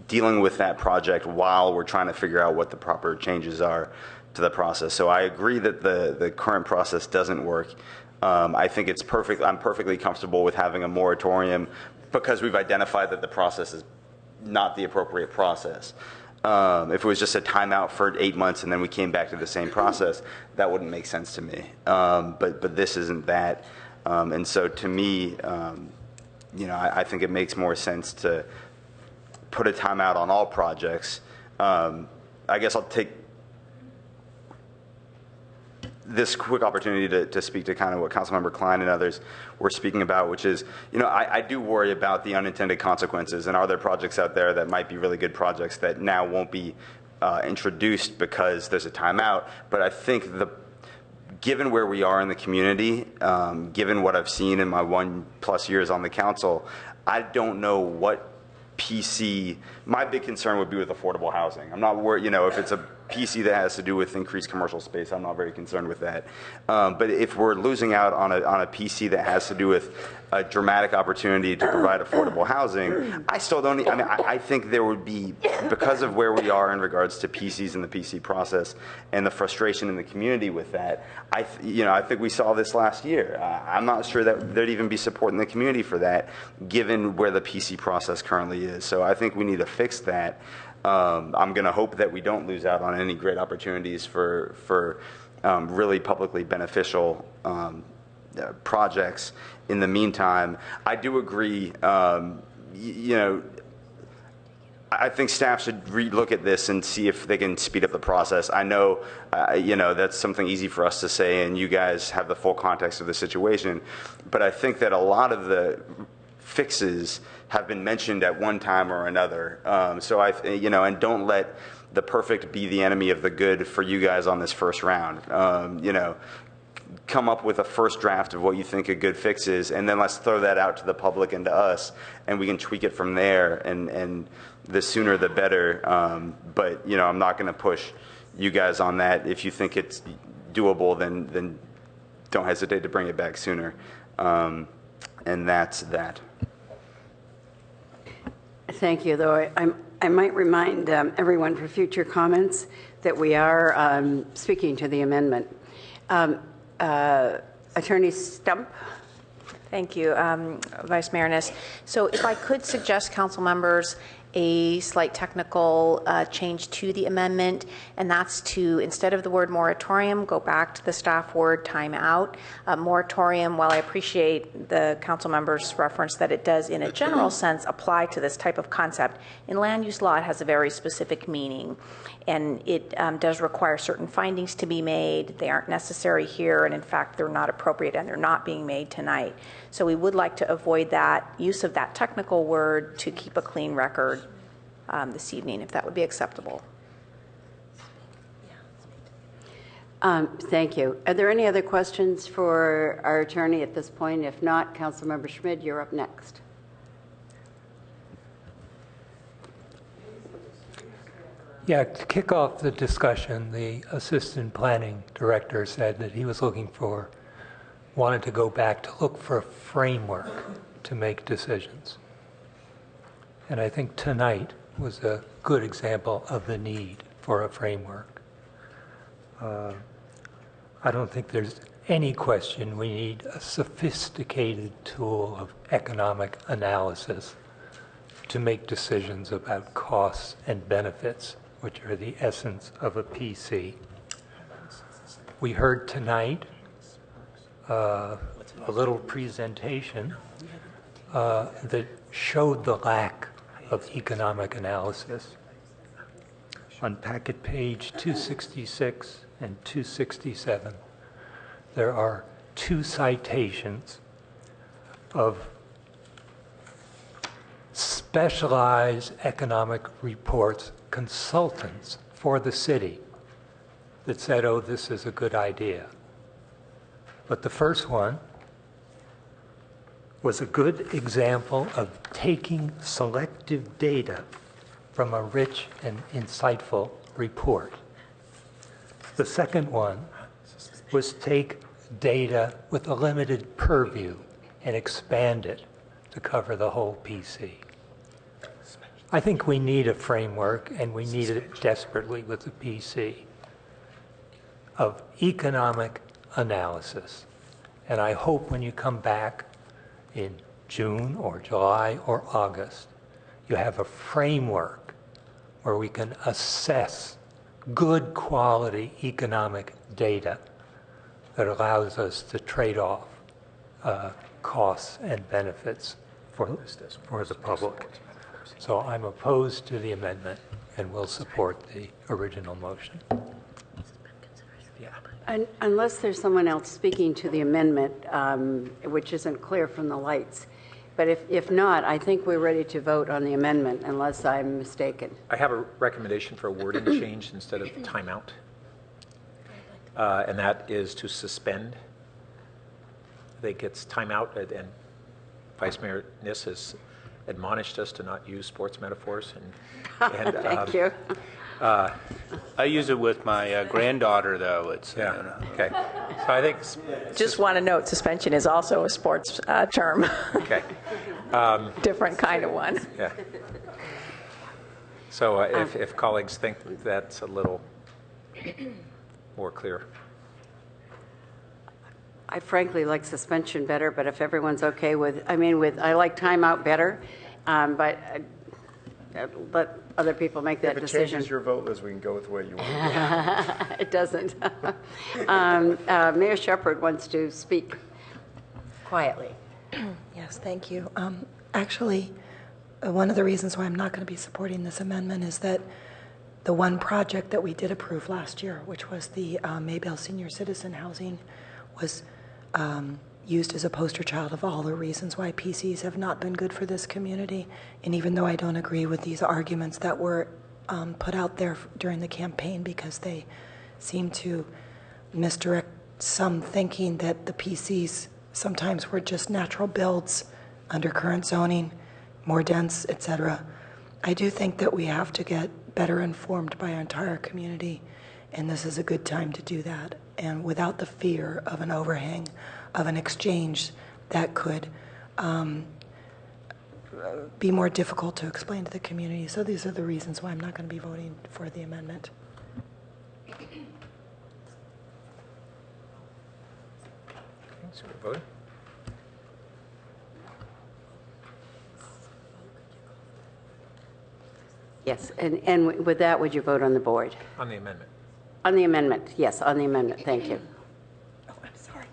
dealing with that project while we're trying to figure out what the proper changes are to the process. So I agree that the current process doesn't work. I think it's perfect. I'm perfectly comfortable with having a moratorium because we've identified that the process is not the appropriate process. If it was just a timeout for 8 months and then we came back to the same process, that wouldn't make sense to me. But this isn't that. And so to me, I think it makes more sense to put a timeout on all projects. I guess I'll take this quick opportunity to speak to kind of what Councilmember Klein and others were speaking about, which is, I do worry about the unintended consequences, and are there projects out there that might be really good projects that now won't be introduced because there's a timeout. But I think given where we are in the community, given what I've seen in my 1+ years on the council, I don't know what PC, my big concern would be with affordable housing. I'm not worried, if it's a PC that has to do with increased commercial space, I'm not very concerned with that. But if we're losing out on a PC that has to do with a dramatic opportunity to provide affordable housing, I think there would be, because of where we are in regards to PCs and the PC process and the frustration in the community with that, I think we saw this last year. I'm not sure that there'd even be support in the community for that, given where the PC process currently is. So I think we need to fix that. I'm going to hope that we don't lose out on any great opportunities for really publicly beneficial projects. In the meantime, I do agree, I think staff should relook at this and see if they can speed up the process. I know, that's something easy for us to say, and you guys have the full context of the situation. But I think that a lot of the fixes have been mentioned at one time or another. And don't let the perfect be the enemy of the good for you guys on this first round. Come up with a first draft of what you think a good fix is, and then let's throw that out to the public and to us, and we can tweak it from there, and the sooner the better. But I'm not going to push you guys on that. If you think it's doable, then don't hesitate to bring it back sooner. And that's that. Thank you, though I might remind everyone for future comments that we are speaking to the amendment. Attorney Stump. Thank you, Vice Mayor Ness. So if I could suggest, council members, a slight technical change to the amendment, and that's to, instead of the word moratorium, go back to the staff word timeout. Moratorium, while I appreciate the council members' reference that it does in a general sense apply to this type of concept, in land use law it has a very specific meaning, and it does require certain findings to be made. They aren't necessary here, and in fact they're not appropriate, and they're not being made tonight. So we would like to avoid that use of that technical word to keep a clean record this evening, if that would be acceptable. Thank you. Are there any other questions for our attorney at this point? If not, Councilmember Schmid, you're up next. Yeah, to kick off the discussion, the assistant planning director said that he was wanted to go back to look for a framework to make decisions. And I think tonight was a good example of the need for a framework. I don't think there's any question we need a sophisticated tool of economic analysis to make decisions about costs and benefits, which are the essence of a PC. We heard tonight a little presentation that showed the lack of economic analysis. On packet page 266, and 267, there are 2 citations of specialized economic reports consultants for the city that said, oh, this is a good idea. But the first one was a good example of taking selective data from a rich and insightful report. The second one was take data with a limited purview and expand it to cover the whole PC. I think we need a framework, and we need it desperately with the PC, of economic analysis. And I hope when you come back in June or July or August, you have a framework where we can assess good quality economic data that allows us to trade off costs and benefits for the public. So I'm opposed to the amendment and will support the original motion. Unless there's someone else speaking to the amendment, which isn't clear from the lights. But if not, I think we're ready to vote on the amendment, unless I'm mistaken. I have a recommendation for a wording change instead of timeout. And that is to suspend. I think it's timeout, and Vice Mayor Niss has admonished us to not use sports metaphors. And Thank you. I use it with my granddaughter, though. It's okay. So I think Just want to note, suspension is also a sports term. Okay. Different kind of one. Yeah. So if colleagues think that's a little more clear. I frankly like suspension better, but if everyone's okay with, I like timeout better, but let other people make that decision. If it changes your vote, Liz, we can go with the way you want to go. It doesn't. Mayor Shepherd wants to speak quietly. Yes, thank you. Actually, one of the reasons why I'm not going to be supporting this amendment is that the one project that we did approve last year, which was the Maybell Senior Citizen Housing, was used as a poster child of all the reasons why PCs have not been good for this community. And even though I don't agree with these arguments that were put out there during the campaign, because they seem to misdirect some thinking that the PCs sometimes were just natural builds under current zoning, more dense, etc. I do think that we have to get better informed by our entire community, and this is a good time to do that, and without the fear of an overhang of an exchange that could be more difficult to explain to the community. So these are the reasons why I'm not going to be voting for the amendment. So we're voting. Yes, and with that, would you vote on the board? On the amendment. On the amendment, yes, on the amendment. Thank you. Oh, I'm sorry.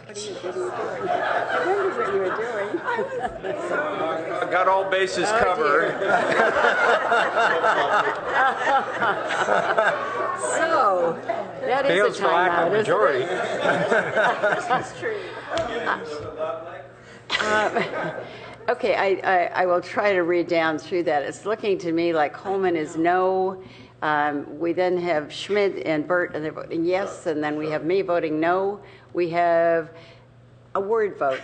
What are you doing? I wondered what you were doing. I got all bases covered. So, that is a timeout, majority. That's true. Okay, I will try to read down through that. It's looking to me like Holman is no. We then have Schmidt and Burt, and they're voting yes, and then we have me voting no. We have a word vote.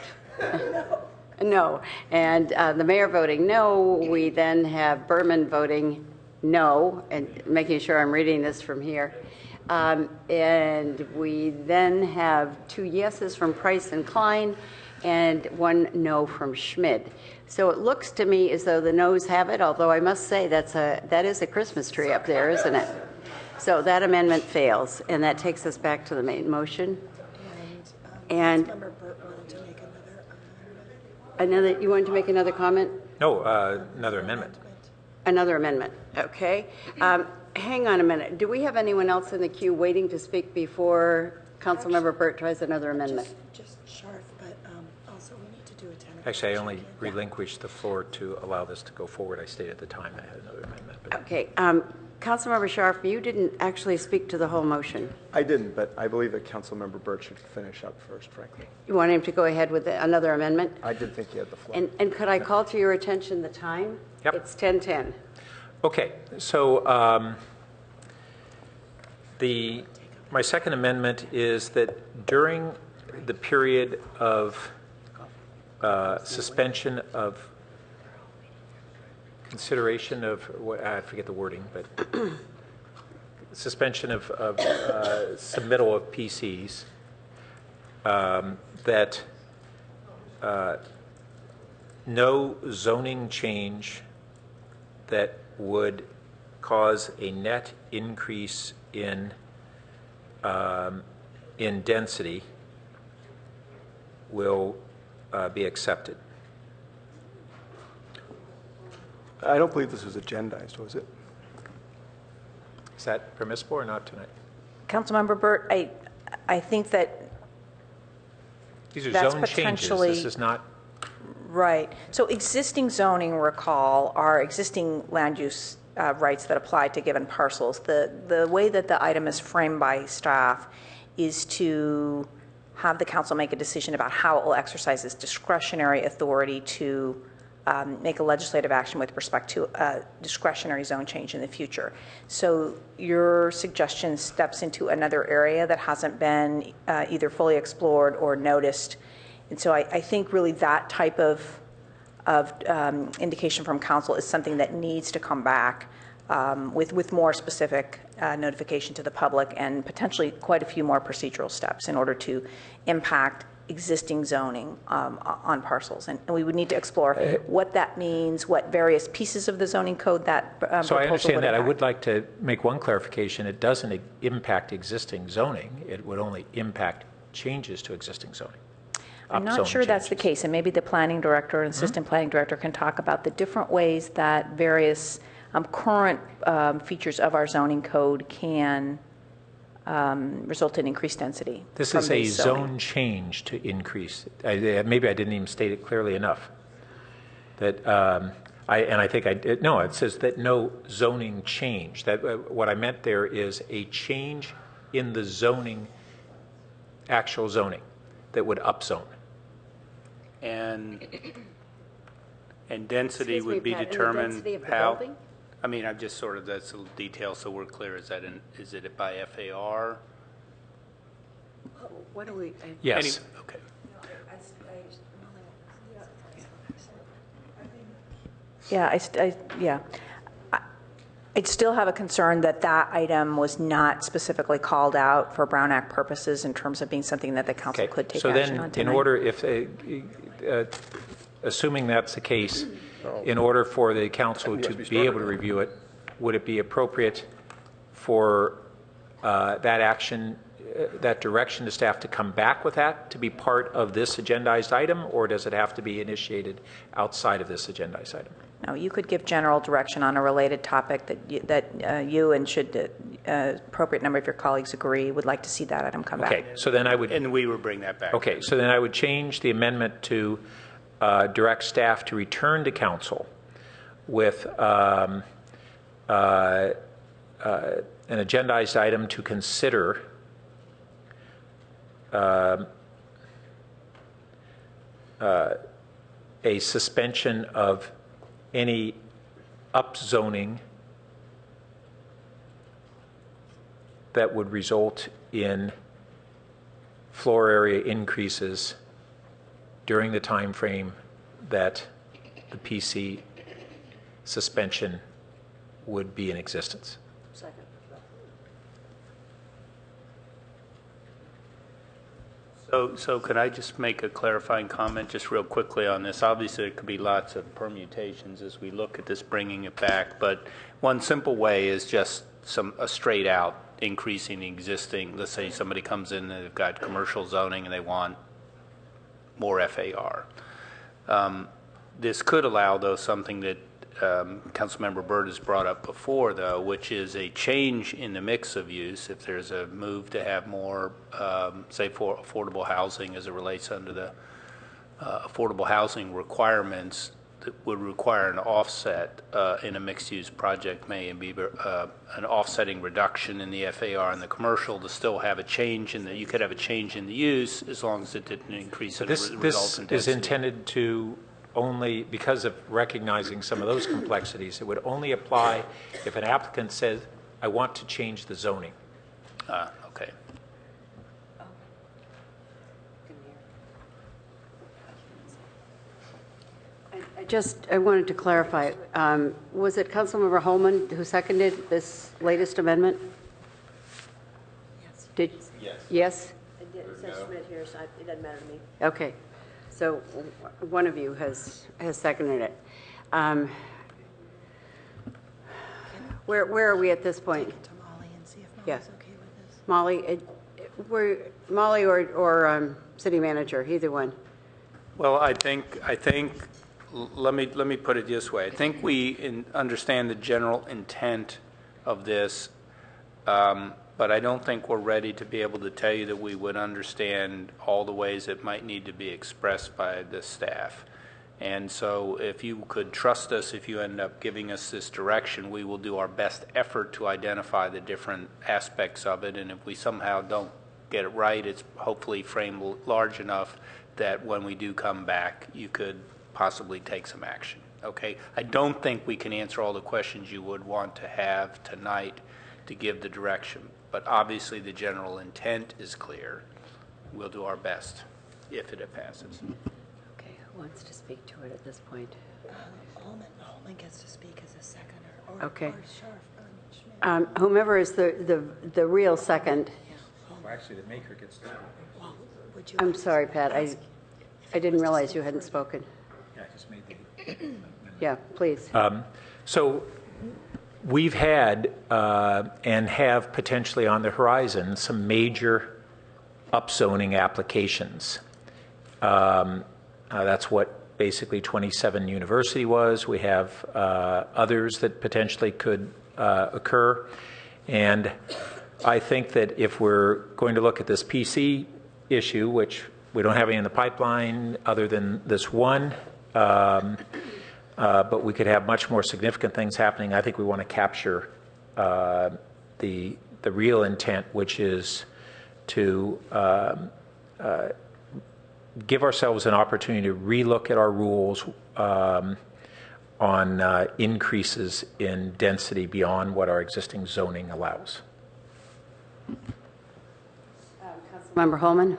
No. And the mayor voting no. We then have Berman voting no, and making sure I'm reading this from here. And we then have 2 yeses from Price and Klein, and 1 no from Schmidt. So it looks to me as though the noes have it, although I must say that is a Christmas tree up there, isn't it? So that amendment fails, and that takes us back to the main motion. And you wanted to make another comment? No, another amendment. Another amendment, okay. Hang on a minute. Do we have anyone else in the queue waiting to speak before Councilmember Burt tries another amendment? Just Sharf, but also we need to do a 10. Actually, I only relinquished the floor to allow this to go forward. I stated at the time I had another amendment. But Okay. Councilmember Sharf, you didn't actually speak to the whole motion. I didn't, but I believe that Councilmember Burt should finish up first, frankly. You want him to go ahead with another amendment? I did think he had the floor. And could I call to your attention the time? Yep. It's 10:10. Okay, so my second amendment is that during the period of suspension of consideration of, I forget the wording, but suspension of submittal of PCs, that no zoning change that would cause a net increase in density will be accepted. I don't believe this was agendized, was it? Is that permissible or not tonight? Councilmember Burt, I think that These are that's zone changes. potentially This is not. right. So existing zoning, recall, are existing land use rights that apply to given parcels. The way that the item is framed by staff is to have the council make a decision about how it will exercise its discretionary authority to make a legislative action with respect to a discretionary zone change in the future. So your suggestion steps into another area that hasn't been either fully explored or noticed. And so I think really that type of indication from council is something that needs to come back with more specific notification to the public and potentially quite a few more procedural steps in order to impact existing zoning on parcels. And we would need to explore what that means, what various pieces of the zoning code that So I understand that. I impact. would like to make one clarification. It doesn't impact existing zoning. It would only impact changes to existing zoning. I'm not sure that's the case, and maybe the planning director and assistant planning director can talk about the different ways that various current features of our zoning code can result in increased density. This from is a base zoning. zone change to increase. Maybe I didn't even state it clearly enough. That I think I did. No, it says that no zoning change. That what I meant there is a change in the zoning, actual zoning, that would upzone. And density Excuse me, would be Pat, and the determined density of the how? building? I mean, I'm just sort of, that's a little detail so we're clear. Is it by FAR? What do we? Yes. Okay. Yeah, I'd still have a concern that that item was not specifically called out for Brown Act purposes in terms of being something that the council could take so action then, on tonight. in order, if assuming that's the case, in order for the council to be able to review it, would it be appropriate for that action, that direction to staff to come back with that to be part of this agendized item, or does it have to be initiated outside of this agendized item? No, you could give general direction on a related topic that you and should appropriate number of your colleagues agree would like to see that item come Okay, back. so then I would. And we would bring that back. Okay, so then I would change the amendment to direct staff to return to council with an agendized item to consider a suspension of any upzoning that would result in floor area increases during the time frame that the PC suspension would be in existence. Second. So could I just make a clarifying comment just real quickly on this? Obviously, there could be lots of permutations as we look at this bringing it back, but one simple way is just a straight out increasing the existing. Let's say somebody comes in and they've got commercial zoning and they want more FAR. This could allow, though, something that Councilmember Burt has brought up before, though, which is a change in the mix of use. If there's a move to have more, say, for affordable housing as it relates under the affordable housing requirements, that would require an offset in a mixed-use project may be an offsetting reduction in the FAR and the commercial to still have a change in the, you could have a change in the use as long as it didn't increase the result in density. This is intended to only, because of recognizing some of those complexities, it would only apply if an applicant says, I want to change the zoning. Okay. I wanted to clarify, was it Councilmember Holman who seconded this latest amendment? Yes. Did, yes? Yes? It says Schmidt here, so it doesn't matter to me. Okay. So one of you has seconded it. Where are we at this point? To Molly and see if Molly's okay with this. Molly, Molly or city manager, either one. Well, I think let me put it this way. I think we understand the general intent of this, but I don't think we're ready to be able to tell you that we would understand all the ways it might need to be expressed by the staff. And so if you could trust us, if you end up giving us this direction, we will do our best effort to identify the different aspects of it. And if we somehow don't get it right, it's hopefully framed large enough that when we do come back, you could possibly take some action. Okay? I don't think we can answer all the questions you would want to have tonight to give the direction. But obviously the general intent is clear. We'll do our best if it passes. Okay, who wants to speak to it at this point? Holman gets to speak as a seconder. Okay. Or Scharf, whomever is the real second. Well, actually, the maker gets to speak. Well, would you I'm sorry, Pat. I didn't realize you hadn't spoken. Yeah, I just made the... Yeah, please. So we've had and have potentially on the horizon some major upzoning applications. That's what basically 27 University was. We have others that potentially could occur. And I think that if we're going to look at this PC issue, which we don't have any in the pipeline other than this one, but we could have much more significant things happening. I think we want to capture the real intent, which is to give ourselves an opportunity to relook at our rules on increases in density beyond what our existing zoning allows. Councilmember Holman?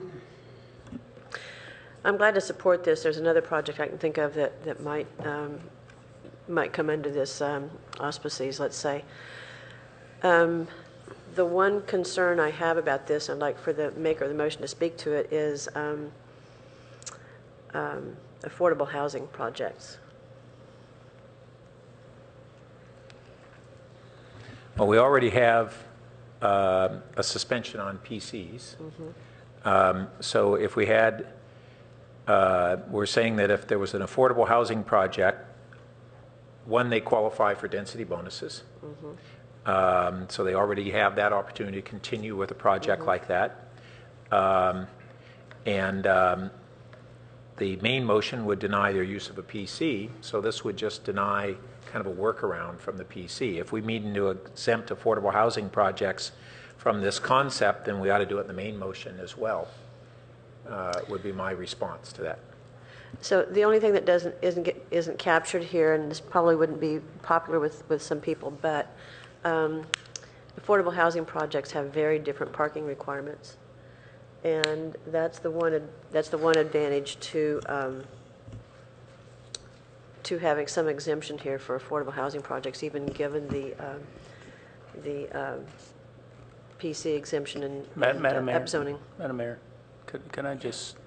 I'm glad to support this. There's another project I can think of that might come under this auspices, let's say. The one concern I have about this, I'd like for the maker of the motion to speak to it, is affordable housing projects. Well, we already have a suspension on PCs. Mm-hmm. So if we had, we're saying that if there was an affordable housing project, one, they qualify for density bonuses. Mm-hmm. So they already have that opportunity to continue with a project like that. The main motion would deny their use of a PC, so this would just deny kind of a workaround from the PC. If we need to exempt affordable housing projects from this concept, then we ought to do it in the main motion as well, would be my response to that. So the only thing that isn't captured here, and this probably wouldn't be popular with some people, but affordable housing projects have very different parking requirements, and that's the one advantage to having some exemption here for affordable housing projects, even given the PC exemption and upzoning. Madam Mayor, can I just?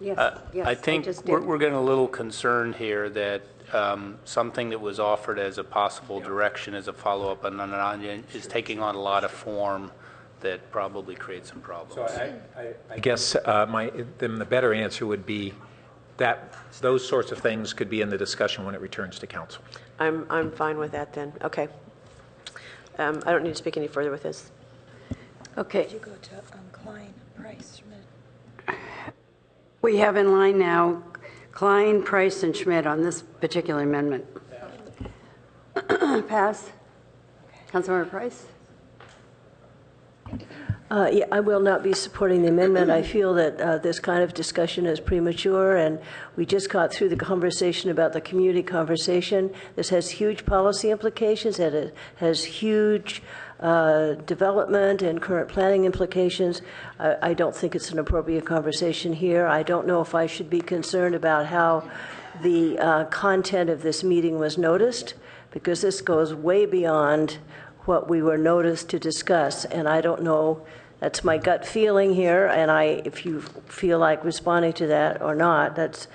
Yes, yes. I think we're getting a little concerned here that something that was offered as a possible direction as a follow-up on an is taking on a lot of form that probably creates some problems. So I guess the better answer would be that those sorts of things could be in the discussion when it returns to council. I'm fine with that then. Okay. I don't need to speak any further with this. Okay. Did you go to Klein, Price, Schmidt? We have in line now Klein, Price, and Schmidt on this particular amendment. Pass. Councilmember Price? Yeah, I will not be supporting the amendment. I feel that this kind of discussion is premature, and we just got through the conversation about the community conversation. This has huge policy implications, and it has huge development and current planning implications. I don't think it's an appropriate conversation here. I don't know if I should be concerned about how the content of this meeting was noticed, because this goes way beyond what we were noticed to discuss, and I don't know. That's my gut feeling here, and if you feel like responding to that or not, that's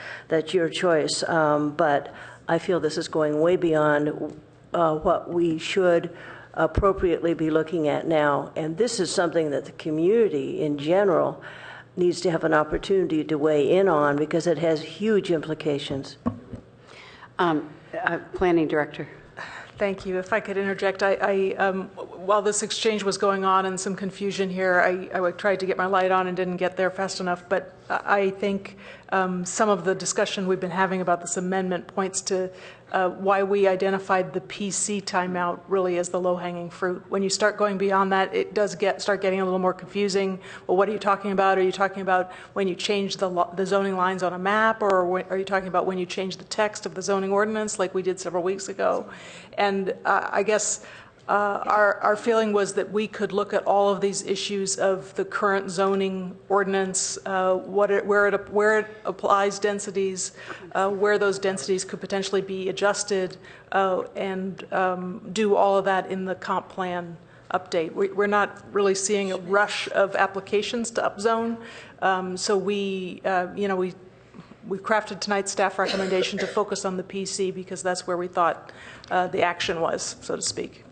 your choice. But I feel this is going way beyond what we should appropriately be looking at now, and this is something that the community in general needs to have an opportunity to weigh in on, because it has huge implications. Planning Director. Thank you. If I could interject, while this exchange was going on and some confusion here, I tried to get my light on and didn't get there fast enough. But I think some of the discussion we've been having about this amendment points to why we identified the PC timeout really as the low-hanging fruit. When you start going beyond that, it does start getting a little more confusing. Well, what are you talking about? Are you talking about when you change the zoning lines on a map, or are you talking about when you change the text of the zoning ordinance like we did several weeks ago? And I guess our feeling was that we could look at all of these issues of the current zoning ordinance, where it applies densities, where those densities could potentially be adjusted, and do all of that in the comp plan update. We're not really seeing a rush of applications to upzone, so we've crafted tonight's staff recommendation to focus on the PC, because that's where we thought the action was, so to speak.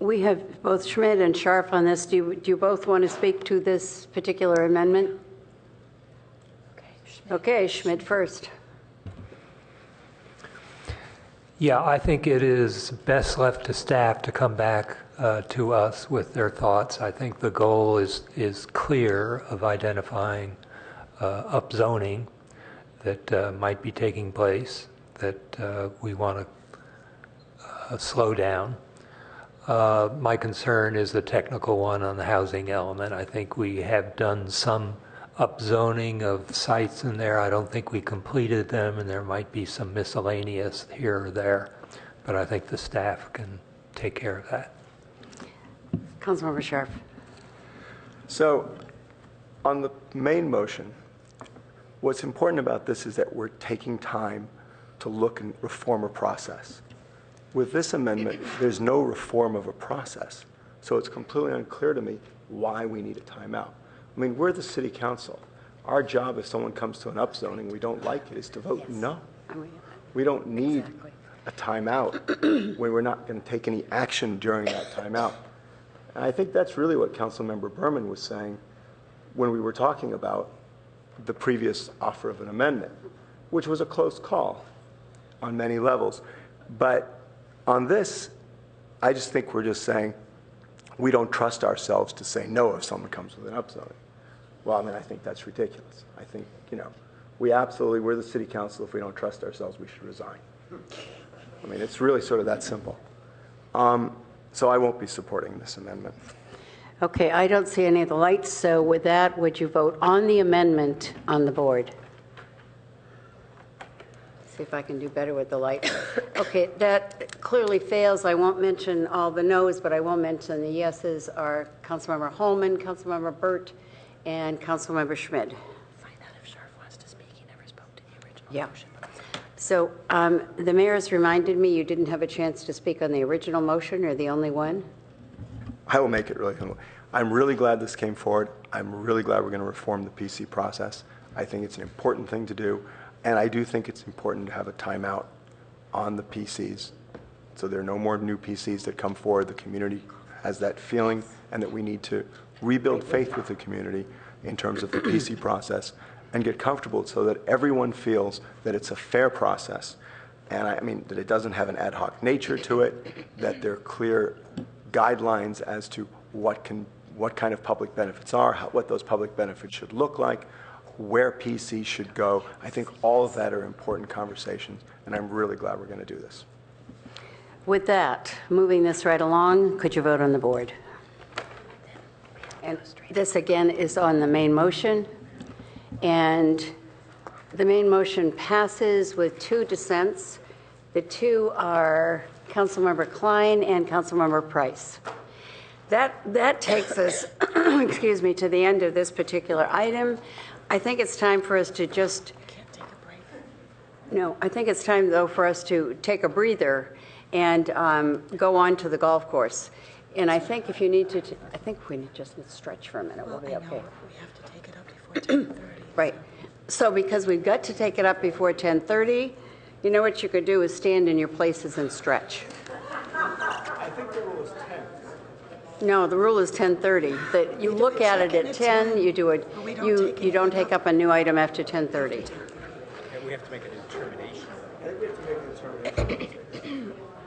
We have both Schmidt and Scharf on this. Do you both want to speak to this particular amendment? Okay, Schmidt first. Yeah, I think it is best left to staff to come back to us with their thoughts. I think the goal is clear of identifying upzoning that might be taking place, that we want to slow down. My concern is the technical one on the housing element. I think we have done some upzoning of sites in there. I don't think we completed them, and there might be some miscellaneous here or there, but I think the staff can take care of that. Councilmember Scharf. So on the main motion, what's important about this is that we're taking time to look and reform a process. With this amendment, there's no reform of a process. So it's completely unclear to me why we need a timeout. I mean, we're the city council. Our job, if someone comes to an upzoning we don't like it, is to vote no. We don't need a timeout when we're not going to take any action during that timeout. And I think that's really what Councilmember Berman was saying when we were talking about the previous offer of an amendment, which was a close call on many levels. But on this, I just think we're just saying we don't trust ourselves to say no if someone comes with an upzoning. Well, I mean, I think that's ridiculous. I think, we're the city council. If we don't trust ourselves, we should resign. I mean, it's really sort of that simple. So I won't be supporting this amendment. Okay, I don't see any of the lights, so with that, would you vote on the amendment on the board? See if I can do better with the light. Okay, that clearly fails. I won't mention all the no's, but I will mention the yeses are Councilmember Holman, Councilmember Burt, and Councilmember Schmidt. Find out if Scharf wants to speak. He never spoke to the original motion. So the mayor has reminded me you didn't have a chance to speak on the original motion, or the only one? I will make it really simple. I'm really glad this came forward. I'm really glad we're going to reform the PC process. I think it's an important thing to do. And I do think it's important to have a timeout on the PCs, so there are no more new PCs that come forward. The community has that feeling, and that we need to rebuild faith with the community in terms of the PC process and get comfortable so that everyone feels that it's a fair process. And I mean, that it doesn't have an ad hoc nature to it, that there are clear guidelines as to what kind of public benefits are, what those public benefits should look like, where PC should go. I think all of that are important conversations, and I'm really glad we're going to do this. With that, moving this right along, could you vote on the board? And this again is on the main motion. And the main motion passes with 2 dissents. The 2 are Councilmember Klein and Councilmember Price. That takes us, excuse me, to the end of this particular item. I think it's time for us to just. No, I think it's time though for us to take a breather and go on to the golf course. And I think if you need to, I think we just need to stretch for a minute. We'll be okay. We have to take it up before 10:30. Right. So because we've got to take it up before 10:30, you know what you could do is stand in your places and stretch. I think the rule is 10. No, the rule is 10:30. That you look at it at 10, you do it. You don't take up a new item after 10:30. And we have to make a determination.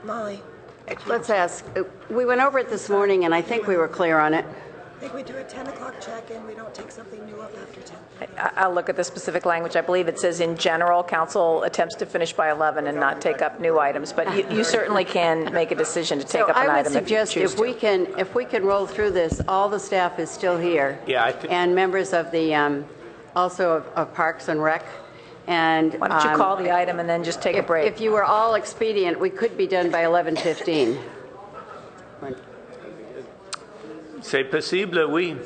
Molly, Let's ask. We went over it this morning, and I think we were clear on it. I think we do a 10 o'clock check-in. We don't take something new up after 10. I'll look at the specific language. I believe it says in general, council attempts to finish by 11 and not take up new items, but you certainly can make a decision to take up an item if you choose to. I would suggest if we can roll through this, all the staff is still here. Yeah, and members of the, also of Parks and Rec. And why don't you call the item and then just take a break? If you were all expedient, we could be done by 11:15. C'est possible, oui.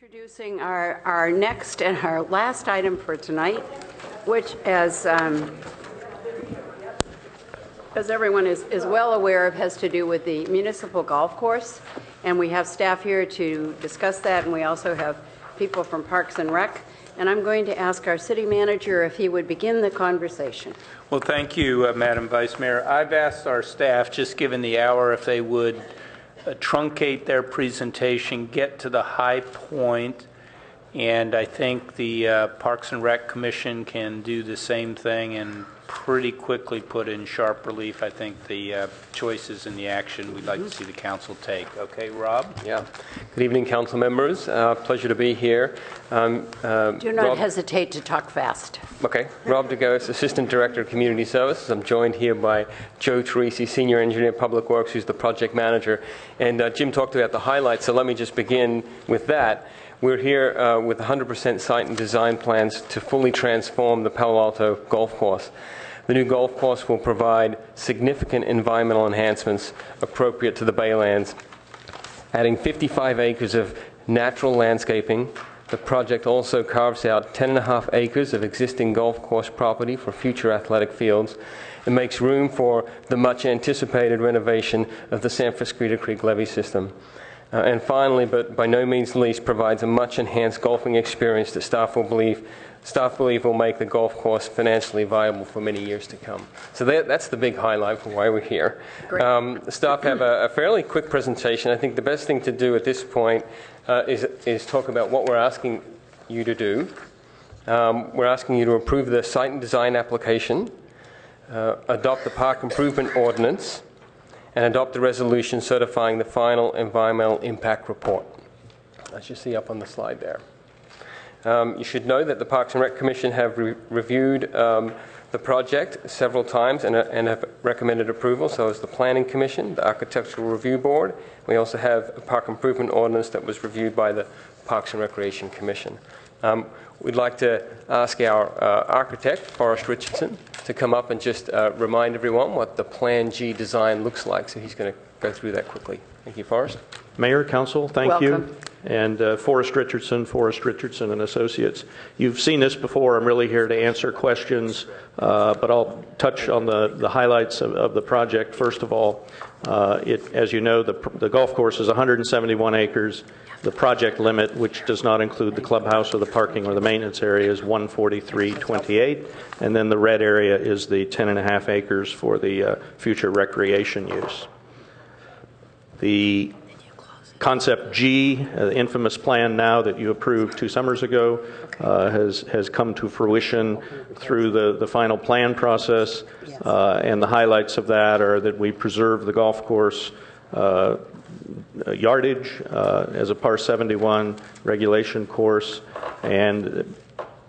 Introducing our next and our last item for tonight, which as everyone is well aware of, has to do with the municipal golf course. And we have staff here to discuss that, and we also have people from Parks and Rec. And I'm going to ask our city manager if he would begin the conversation. Well, thank you, Madam Vice Mayor. I've asked our staff, just given the hour, if they would truncate their presentation, get to the high point, and I think the Parks and Rec Commission can do the same thing and pretty quickly put in sharp relief, I think, the choices and the action we'd like to see the council take. Okay, Rob? Yeah. Good evening, council members. Pleasure to be here. Do not hesitate to talk fast. Okay. Rob DeGoes, Assistant Director of Community Services. I'm joined here by Joe Teresi, Senior Engineer of Public Works, who's the project manager. And Jim talked about the highlights, so let me just begin with that. We're here with 100% site and design plans to fully transform the Palo Alto golf course. The new golf course will provide significant environmental enhancements appropriate to the Baylands, adding 55 acres of natural landscaping. The project also carves out 10.5 acres of existing golf course property for future athletic fields and makes room for the much anticipated renovation of the San Francisco Creek levee system. And finally, but by no means least, provides a much enhanced golfing experience that staff believe will make the golf course financially viable for many years to come. So that's the big highlight for why we're here. Staff have a fairly quick presentation. I think the best thing to do at this point is talk about what we're asking you to do. We're asking you to approve the site and design application, adopt the park improvement ordinance, and adopt the resolution certifying the final environmental impact report. As you see up on the slide there. You should know that the Parks and Rec Commission have reviewed the project several times and have recommended approval. So has the Planning Commission, the Architectural Review Board. We also have a park improvement ordinance that was reviewed by the Parks and Recreation Commission. We'd like to ask our architect, Forrest Richardson, to come up and just remind everyone what the Plan G design looks like. So he's going to go through that quickly. Thank you, Forrest. Mayor, Council, thank you. Welcome. And Forrest Richardson and Associates. You've seen this before. I'm really here to answer questions, but I'll touch on the highlights of the project. First of all, as you know, the golf course is 171 acres. The project limit, which does not include the clubhouse or the parking or the maintenance area, is 143.28, and then the red area is the 10.5 acres for the future recreation use. The Concept G, the infamous plan now that you approved 2 summers ago, has come to fruition through the final plan process, and the highlights of that are that we preserve the golf course yardage as a Par 71 regulation course, and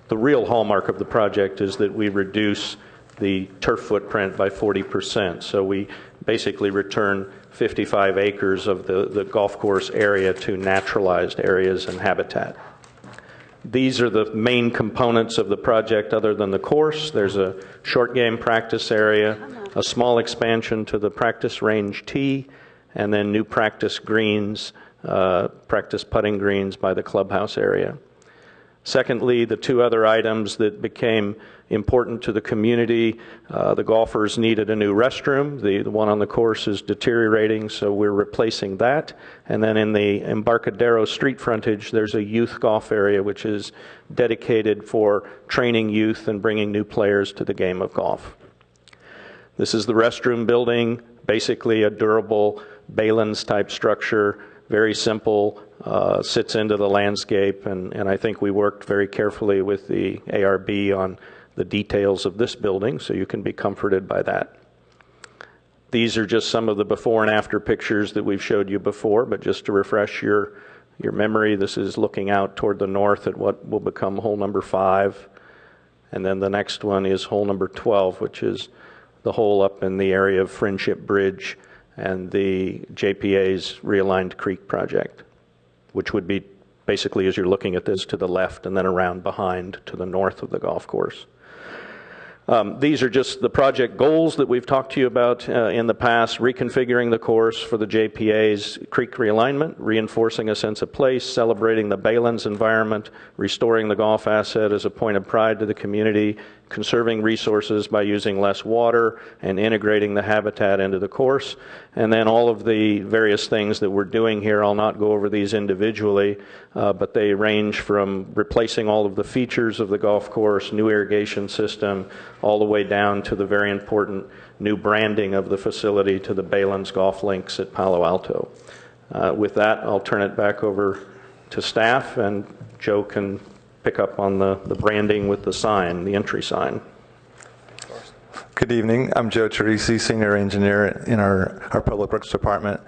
the real hallmark of the project is that we reduce the turf footprint by 40%. So we basically return 55 acres of the golf course area to naturalized areas and habitat. These are the main components of the project other than the course. There's a short game practice area, a small expansion to the practice range tee, and then new practice greens, practice putting greens by the clubhouse area. Secondly, the 2 other items that became important to the community, the golfers needed a new restroom. The one on the course is deteriorating, so we're replacing that. And then in the Embarcadero street frontage, there's a youth golf area which is dedicated for training youth and bringing new players to the game of golf. This is the restroom building, basically a durable Baylands type structure, very simple, sits into the landscape, and I think we worked very carefully with the ARB on the details of this building, so you can be comforted by that. These are just some of the before and after pictures that we've showed you before, but just to refresh your memory, this is looking out toward the north at what will become hole number 5, and then the next one is hole number 12, which is the hole up in the area of Friendship Bridge and the JPA's Realigned Creek project, which would be basically, as you're looking at this, to the left and then around behind to the north of the golf course. These are just the project goals that we've talked to you about in the past: reconfiguring the course for the JPA's creek realignment, reinforcing a sense of place, celebrating the Baylands environment, restoring the golf asset as a point of pride to the community, conserving resources by using less water, and integrating the habitat into the course. And then all of the various things that we're doing here, I'll not go over these individually, but they range from replacing all of the features of the golf course, new irrigation system, all the way down to the very important new branding of the facility to the Baylands Golf Links at Palo Alto. With that, I'll turn it back over to staff, and Joe can pick up on the branding with the sign, the entry sign. Good evening. I'm Joe Teresi, Senior Engineer in our Public Works Department.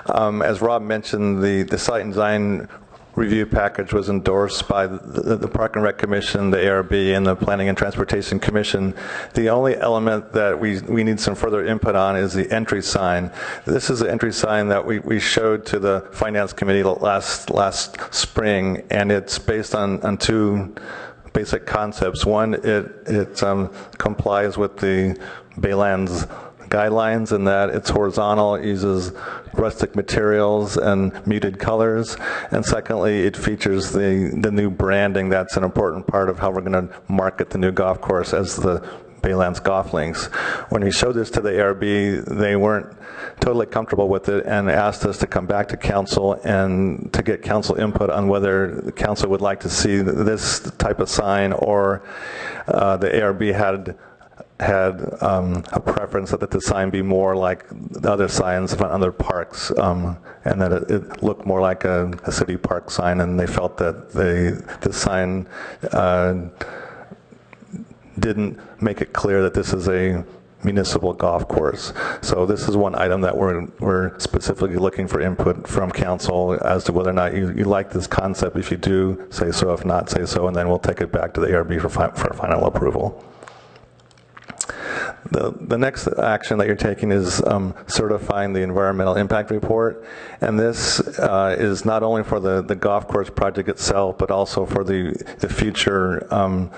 As Rob mentioned, the site and design review package was endorsed by the Park and Rec Commission, the ARB, and the Planning and Transportation Commission. The only element that we need some further input on is the entry sign. This is the entry sign that we showed to the Finance Committee last spring, and it's based on two basic concepts. One, it complies with the Baylands guidelines in that it's horizontal, it uses rustic materials and muted colors, and secondly, it features the new branding that's an important part of how we're going to market the new golf course as the Baylands Golf Links. When we showed this to the ARB, they weren't totally comfortable with it and asked us to come back to council and to get council input on whether the council would like to see this type of sign, or the ARB had a preference that the sign be more like the other signs of other parks, and that it looked more like a city park sign, and they felt that the sign didn't make it clear that this is a municipal golf course. So this is one item that we're specifically looking for input from council as to whether or not you like this concept. If you do, say so. If not, say so, and then we'll take it back to the ARB for final approval. The next action that you're taking is certifying the environmental impact report, and this is not only for the golf course project itself, but also for the future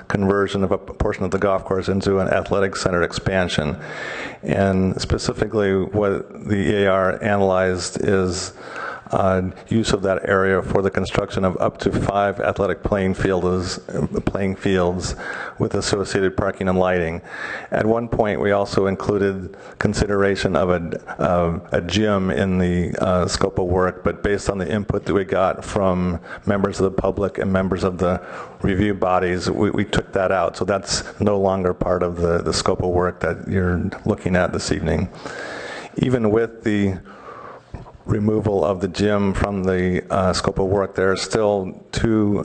conversion of a portion of the golf course into an athletic center expansion. And specifically, what the EAR analyzed is use of that area for the construction of up to 5 athletic playing fields with associated parking and lighting. At one point, we also included consideration of a gym in the scope of work, but based on the input that we got from members of the public and members of the review bodies, we took that out. So that's no longer part of the scope of work that you're looking at this evening. Even with the removal of the gym from the scope of work, there are still two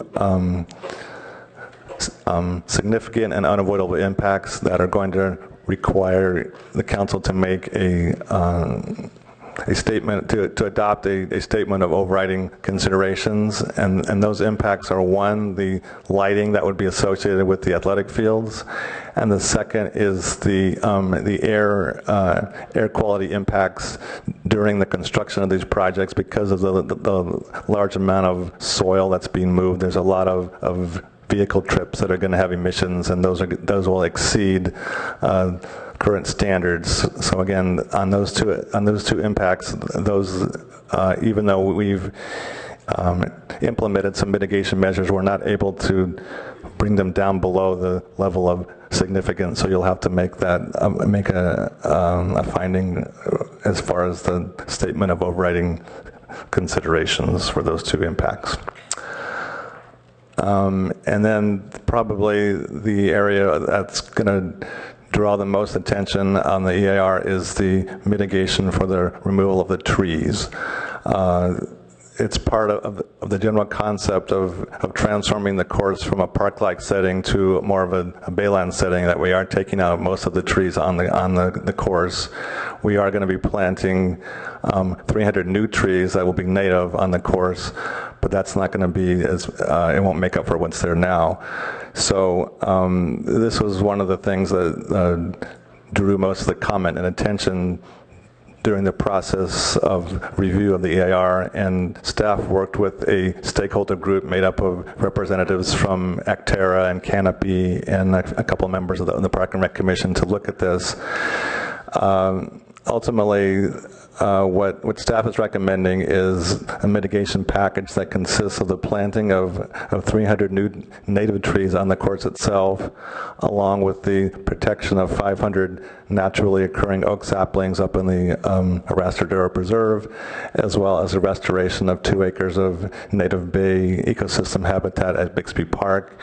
significant and unavoidable impacts that are going to require the council to make a statement, to adopt a statement of overriding considerations, and those impacts are: one, the lighting that would be associated with the athletic fields, and the second is the air quality impacts during the construction of these projects because of the large amount of soil that's being moved. There's a lot of vehicle trips that are going to have emissions, and those will exceed current standards. So again, on those two impacts, even though we've implemented some mitigation measures, we're not able to bring them down below the level of significance. So you'll have to make a finding as far as the statement of overriding considerations for those two impacts. And then probably the area that's going to draw the most attention on the EAR is the mitigation for the removal of the trees. It's part of the general concept of transforming the course from a park-like setting to more of a bayland setting, that we are taking out most of the trees on the course. We are going to be planting 300 new trees that will be native on the course, but that's not going to be it won't make up for what's there now. So this was one of the things that drew most of the comment and attention during the process of review of the EIR, and staff worked with a stakeholder group made up of representatives from Actera and Canopy and a couple of members of the Park and Rec Commission to look at this. Ultimately, what staff is recommending is a mitigation package that consists of the planting of 300 new native trees on the course itself, along with the protection of 500 naturally occurring oak saplings up in the Arastradero Preserve, as well as the restoration of 2 acres of native bay ecosystem habitat at Bixby Park,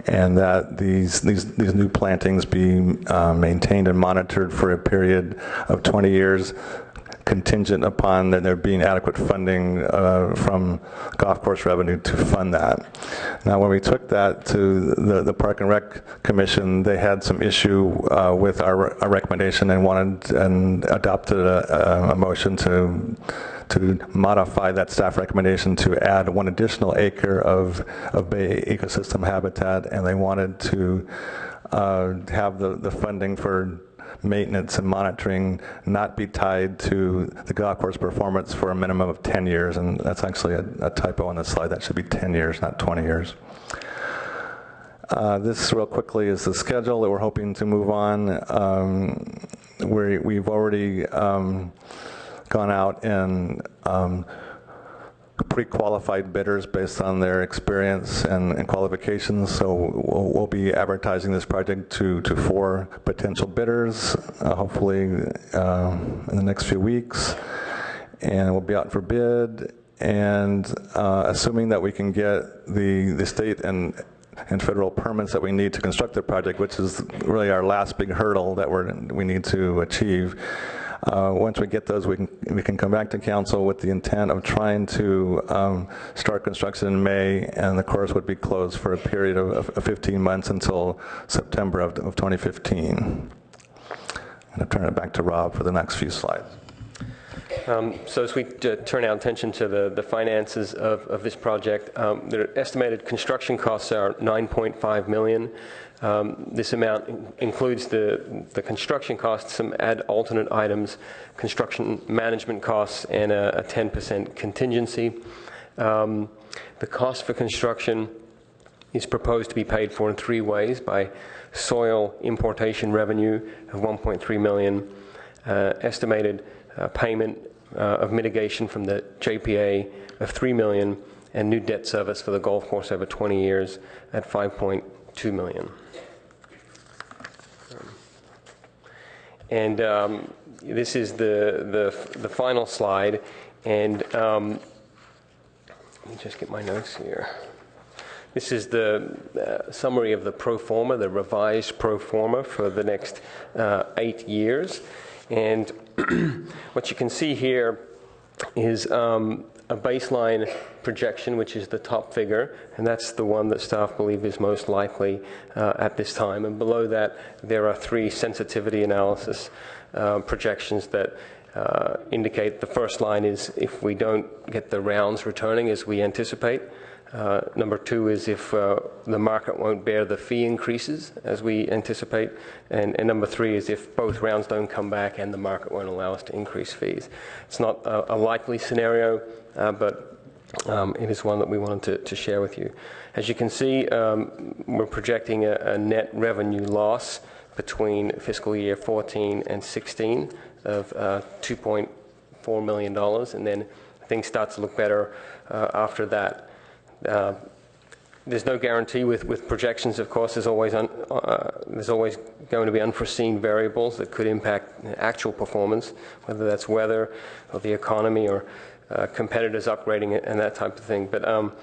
and that these new plantings be maintained and monitored for a period of 20 years, contingent upon there being adequate funding from golf course revenue to fund that. Now, when we took that to the Park and Rec Commission, they had some issue with our recommendation and wanted and adopted a motion to modify that staff recommendation to add 1 additional acre of bay ecosystem habitat, and they wanted to have the funding for maintenance and monitoring not be tied to the golf course performance for a minimum of 10 years, and that's actually a typo on the slide. That should be 10 years, not 20 years. This, real quickly, is the schedule that we're hoping to move on. We've already gone out and pre-qualified bidders based on their experience and qualifications. So we'll be advertising this project to 4 potential bidders, hopefully in the next few weeks, and we'll be out for bid. And assuming that we can get the state and federal permits that we need to construct the project, which is really our last big hurdle that we need to achieve. Once we get those, we can come back to council with the intent of trying to start construction in May, and the course would be closed for a period of 15 months until September of 2015. I'm going to turn it back to Rob for the next few slides. So as we turn our attention to the finances of this project, the estimated construction costs are $9.5 million. This amount includes the construction costs, some alternate items, construction management costs, and a 10% contingency. The cost for construction is proposed to be paid for in 3 ways: by soil importation revenue of $1.3 million, estimated payment of mitigation from the JPA of $3 million, and new debt service for the golf course over 20 years at $5.2 million. And this is the final slide, and let me just get my notes here. This is the summary of the pro forma, the revised pro forma for the next 8 years. And what you can see here is a baseline projection, which is the top figure, and that's the one that staff believe is most likely at this time. And below that, there are 3 sensitivity analysis projections that indicate the first line is if we don't get the rounds returning as we anticipate. Number 2 is if the market won't bear the fee increases as we anticipate. And number 3 is if both rounds don't come back and the market won't allow us to increase fees. It's not a likely scenario, but it is one that we wanted to share with you. As you can see, we're projecting a net revenue loss between fiscal year 14 and 16 of $2.4 million, and then things start to look better after that. There's no guarantee with projections, of course. There's always going to be unforeseen variables that could impact actual performance, whether that's weather or the economy or competitors upgrading it and that type of thing. But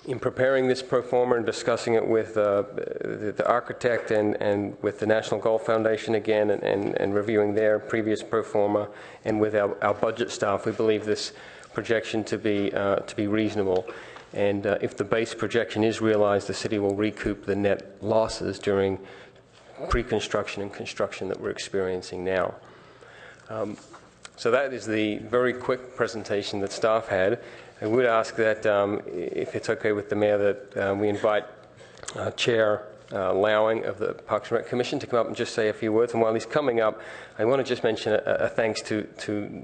in preparing this pro forma and discussing it with the architect and with the National Golf Foundation again and reviewing their previous pro forma and with our budget staff, we believe this projection to be reasonable. And if the base projection is realized, the city will recoup the net losses during pre-construction and construction that we're experiencing now. So that is the very quick presentation that staff had. I would ask that, if it's okay with the mayor, that we invite Chair allowing of the Parks and Rec Commission to come up and just say a few words. And while he's coming up, I want to just mention a thanks to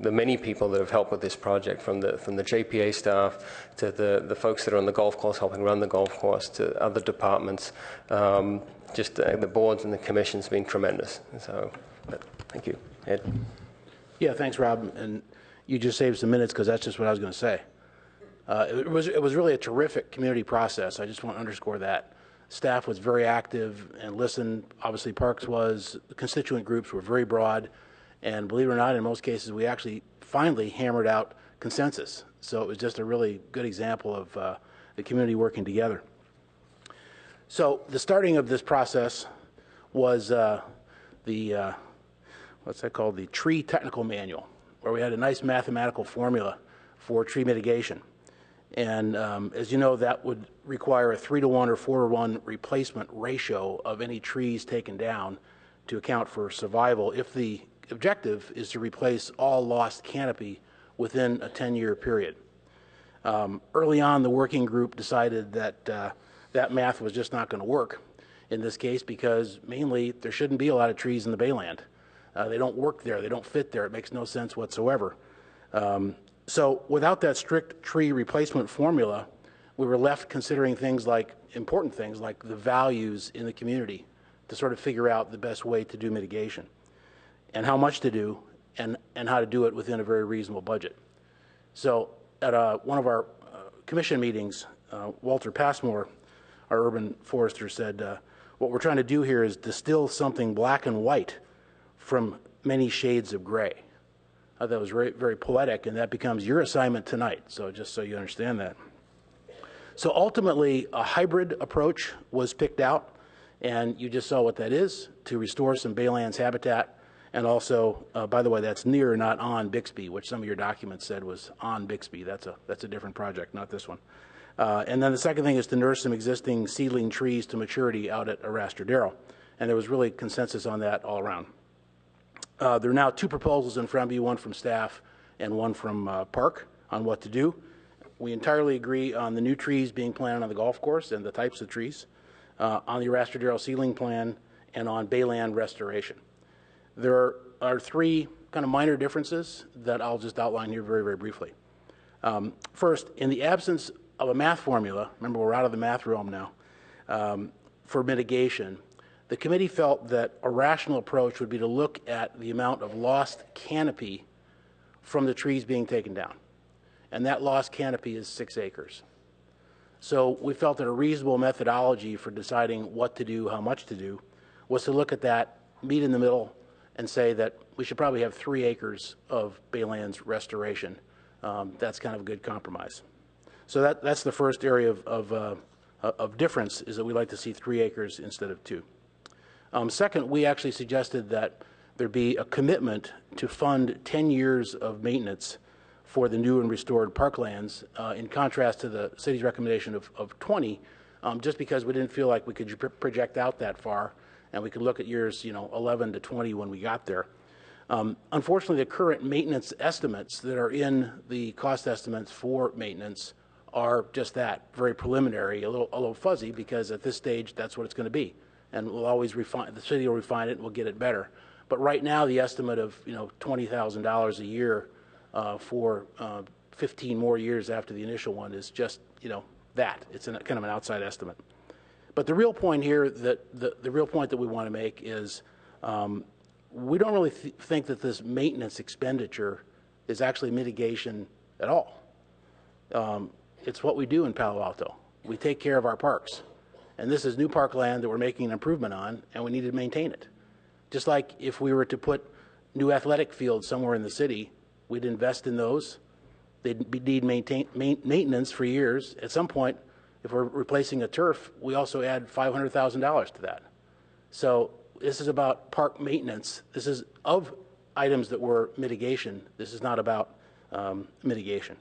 the many people that have helped with this project, from the JPA staff to the folks that are on the golf course helping run the golf course, to other departments. The boards and the commissions have been tremendous. So, thank you. Ed? Yeah, thanks, Rob. And you just saved some minutes, because that's just what I was going to say. It was really a terrific community process. I just want to underscore that. Staff was very active and listened. Obviously, Parks was. The constituent groups were very broad. And believe it or not, in most cases, we actually finally hammered out consensus. So it was just a really good example of the community working together. So the starting of this process was what's that called? The Tree Technical Manual, where we had a nice mathematical formula for tree mitigation. And as you know, that would require a 3-to-1 or 4-to-1 replacement ratio of any trees taken down to account for survival, if the objective is to replace all lost canopy within a 10-year period. Early on, the working group decided that that math was just not going to work in this case, because mainly there shouldn't be a lot of trees in the Bayland. They don't work there. They don't fit there. It makes no sense whatsoever. So without that strict tree replacement formula, we were left considering important things like the values in the community to sort of figure out the best way to do mitigation and how much to do and how to do it within a very reasonable budget. So at one of our commission meetings, Walter Passmore, our urban forester, said, what we're trying to do here is distill something black and white from many shades of gray. I thought that was very, very poetic, and that becomes your assignment tonight, so just so you understand that. So ultimately, a hybrid approach was picked out, and you just saw what that is, to restore some Baylands habitat, and also, by the way, that's near, not on Bixby, which some of your documents said was on Bixby. That's a different project, not this one. And then the second thing is to nurse some existing seedling trees to maturity out at Arastradero, and there was really consensus on that all around. There are now 2 proposals in front of you, one from staff and one from Park, on what to do. We entirely agree on the new trees being planted on the golf course and the types of trees, on the Arastradero seedling plan, and on Bayland restoration. There are 3 kind of minor differences that I'll just outline here very, very briefly. First, in the absence of a math formula, remember we're out of the math realm now, for mitigation, the committee felt that a rational approach would be to look at the amount of lost canopy from the trees being taken down. And that lost canopy is 6 acres. So we felt that a reasonable methodology for deciding what to do, how much to do, was to look at that, meet in the middle, and say that we should probably have 3 acres of Baylands restoration. That's kind of a good compromise. So that's the first area of difference, is that we like to see 3 acres instead of 2. Second, we actually suggested that there be a commitment to fund 10 years of maintenance for the new and restored parklands, in contrast to the city's recommendation of 20, just because we didn't feel like we could project out that far, and we could look at years 11 to 20 when we got there. Unfortunately, the current maintenance estimates that are in the cost estimates for maintenance are just that, very preliminary, a little fuzzy, because at this stage that's what it's going to be. And we'll always refine, the city will refine it and we'll get it better. But right now, the estimate of $20,000 a year for 15 more years after the initial one is just that. It's kind of an outside estimate. But the real point here, the real point that we want to make is we don't really think that this maintenance expenditure is actually mitigation at all. It's what we do in Palo Alto. We take care of our parks. And this is new parkland that we're making an improvement on, and we need to maintain it. Just like if we were to put new athletic fields somewhere in the city, we'd invest in those. They'd need maintenance for years. At some point, if we're replacing a turf, we also add $500,000 to that. So this is about park maintenance. This is of items that were mitigation. This is not about mitigation.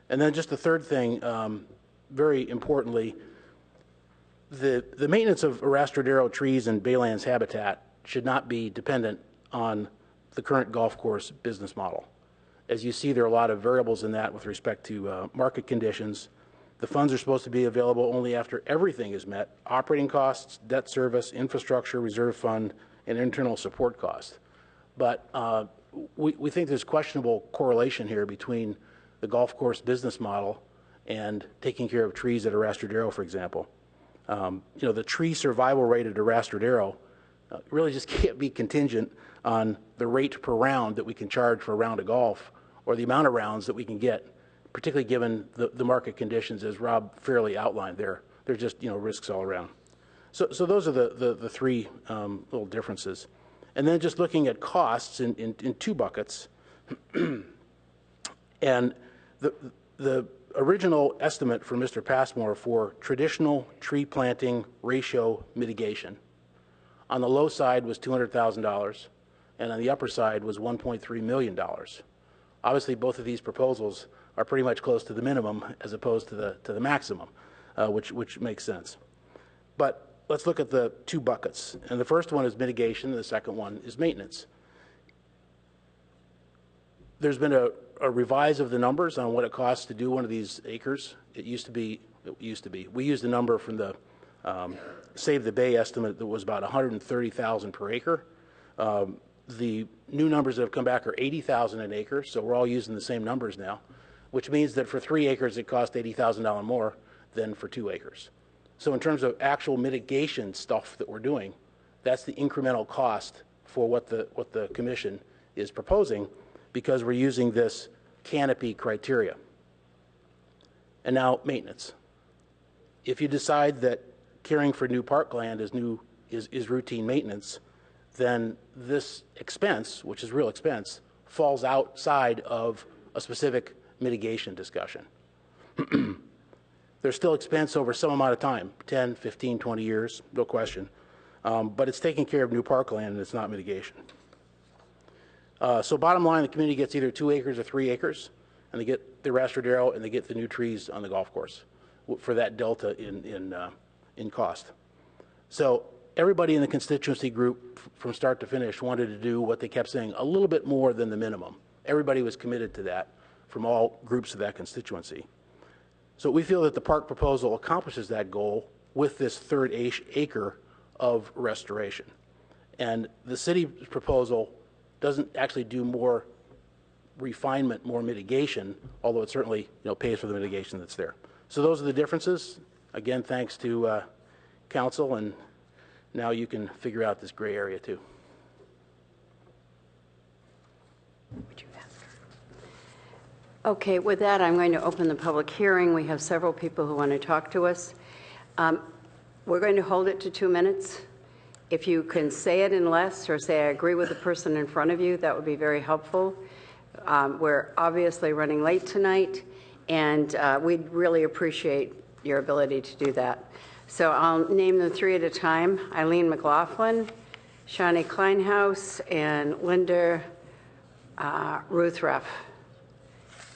And then just the third thing, very importantly, the maintenance of Arastradero trees and Baylands habitat should not be dependent on the current golf course business model. As you see, there are a lot of variables in that with respect to market conditions, The funds are supposed to be available only after everything is met: operating costs, debt service, infrastructure, reserve fund, and internal support costs. But we think there's questionable correlation here between the golf course business model and taking care of trees at Arrastradero, for example. The tree survival rate at Arrastradero really just can't be contingent on the rate per round that we can charge for a round of golf, or the amount of rounds that we can get, particularly given the market conditions as Rob fairly outlined there. They're just risks all around. So those are the three little differences. And then just looking at costs in two buckets. And the original estimate for Mr. Passmore for traditional tree planting ratio mitigation on the low side was $200,000, and on the upper side was $1.3 million. Obviously, both of these proposals are pretty much close to the minimum as opposed to the maximum, which makes sense. But let's look at the two buckets. And the first one is mitigation, and the second one is maintenance. There's been a revise of the numbers on what it costs to do one of these acres. We used a number from the Save the Bay estimate that was about $130,000 per acre. The new numbers that have come back are $80,000 an acre, so we're all using the same numbers now, which means that for 3 acres it costs $80,000 more than for 2 acres. So in terms of actual mitigation stuff that we're doing, that's the incremental cost for what the commission is proposing, because we're using this canopy criteria. And now maintenance. If you decide that caring for new parkland is routine maintenance, then this expense, which is real expense, falls outside of a specific mitigation discussion. There's still expense over some amount of time, 10, 15, 20 years, no question. But it's taking care of new parkland and it's not mitigation. So bottom line, the community gets either 2 acres or 3 acres, and they get the Arrastradero and they get the new trees on the golf course for that delta in cost. So everybody in the constituency group from start to finish wanted to do what they kept saying, a little bit more than the minimum. Everybody was committed to that from all groups of that constituency. So we feel that the park proposal accomplishes that goal with this third acre of restoration. And the city's proposal doesn't actually do more refinement, more mitigation, although it certainly pays for the mitigation that's there. So those are the differences. Again, thanks to council, and now you can figure out this gray area too. Okay, with that, I'm going to open the public hearing. We have several people who want to talk to us. We're going to hold it to 2 minutes. If you can say it in less, or say I agree with the person in front of you, that would be very helpful. We're obviously running late tonight, and we'd really appreciate your ability to do that. So I'll name them 3 at a time: Eileen McLaughlin, Shawnee Kleinhaus, and Linda Ruthreff.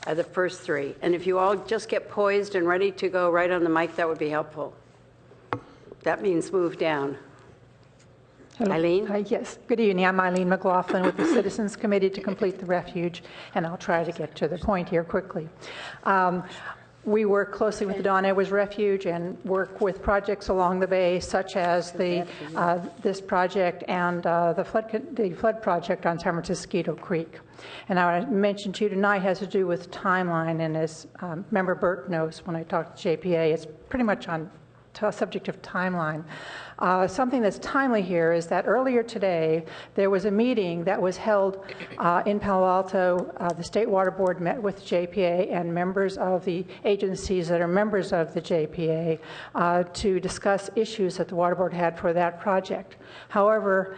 The first 3. And if you all just get poised and ready to go right on the mic, that would be helpful. That means move down. Hello. Eileen? Hi, yes. Good evening. I'm Eileen McLaughlin with the Citizens Committee to Complete the Refuge, and I'll try to get to the point here quickly. We work closely with the Don Edwards Refuge and work with projects along the bay, such as this project and the flood project on San Francisco Creek. And I mentioned to you tonight has to do with timeline, and as Member Burt knows, when I talk to JPA, it's pretty much on subject of timeline. Something that's timely here is that earlier today there was a meeting that was held in Palo Alto. The State Water Board met with JPA and members of the agencies that are members of the JPA to discuss issues that the Water Board had for that project. However,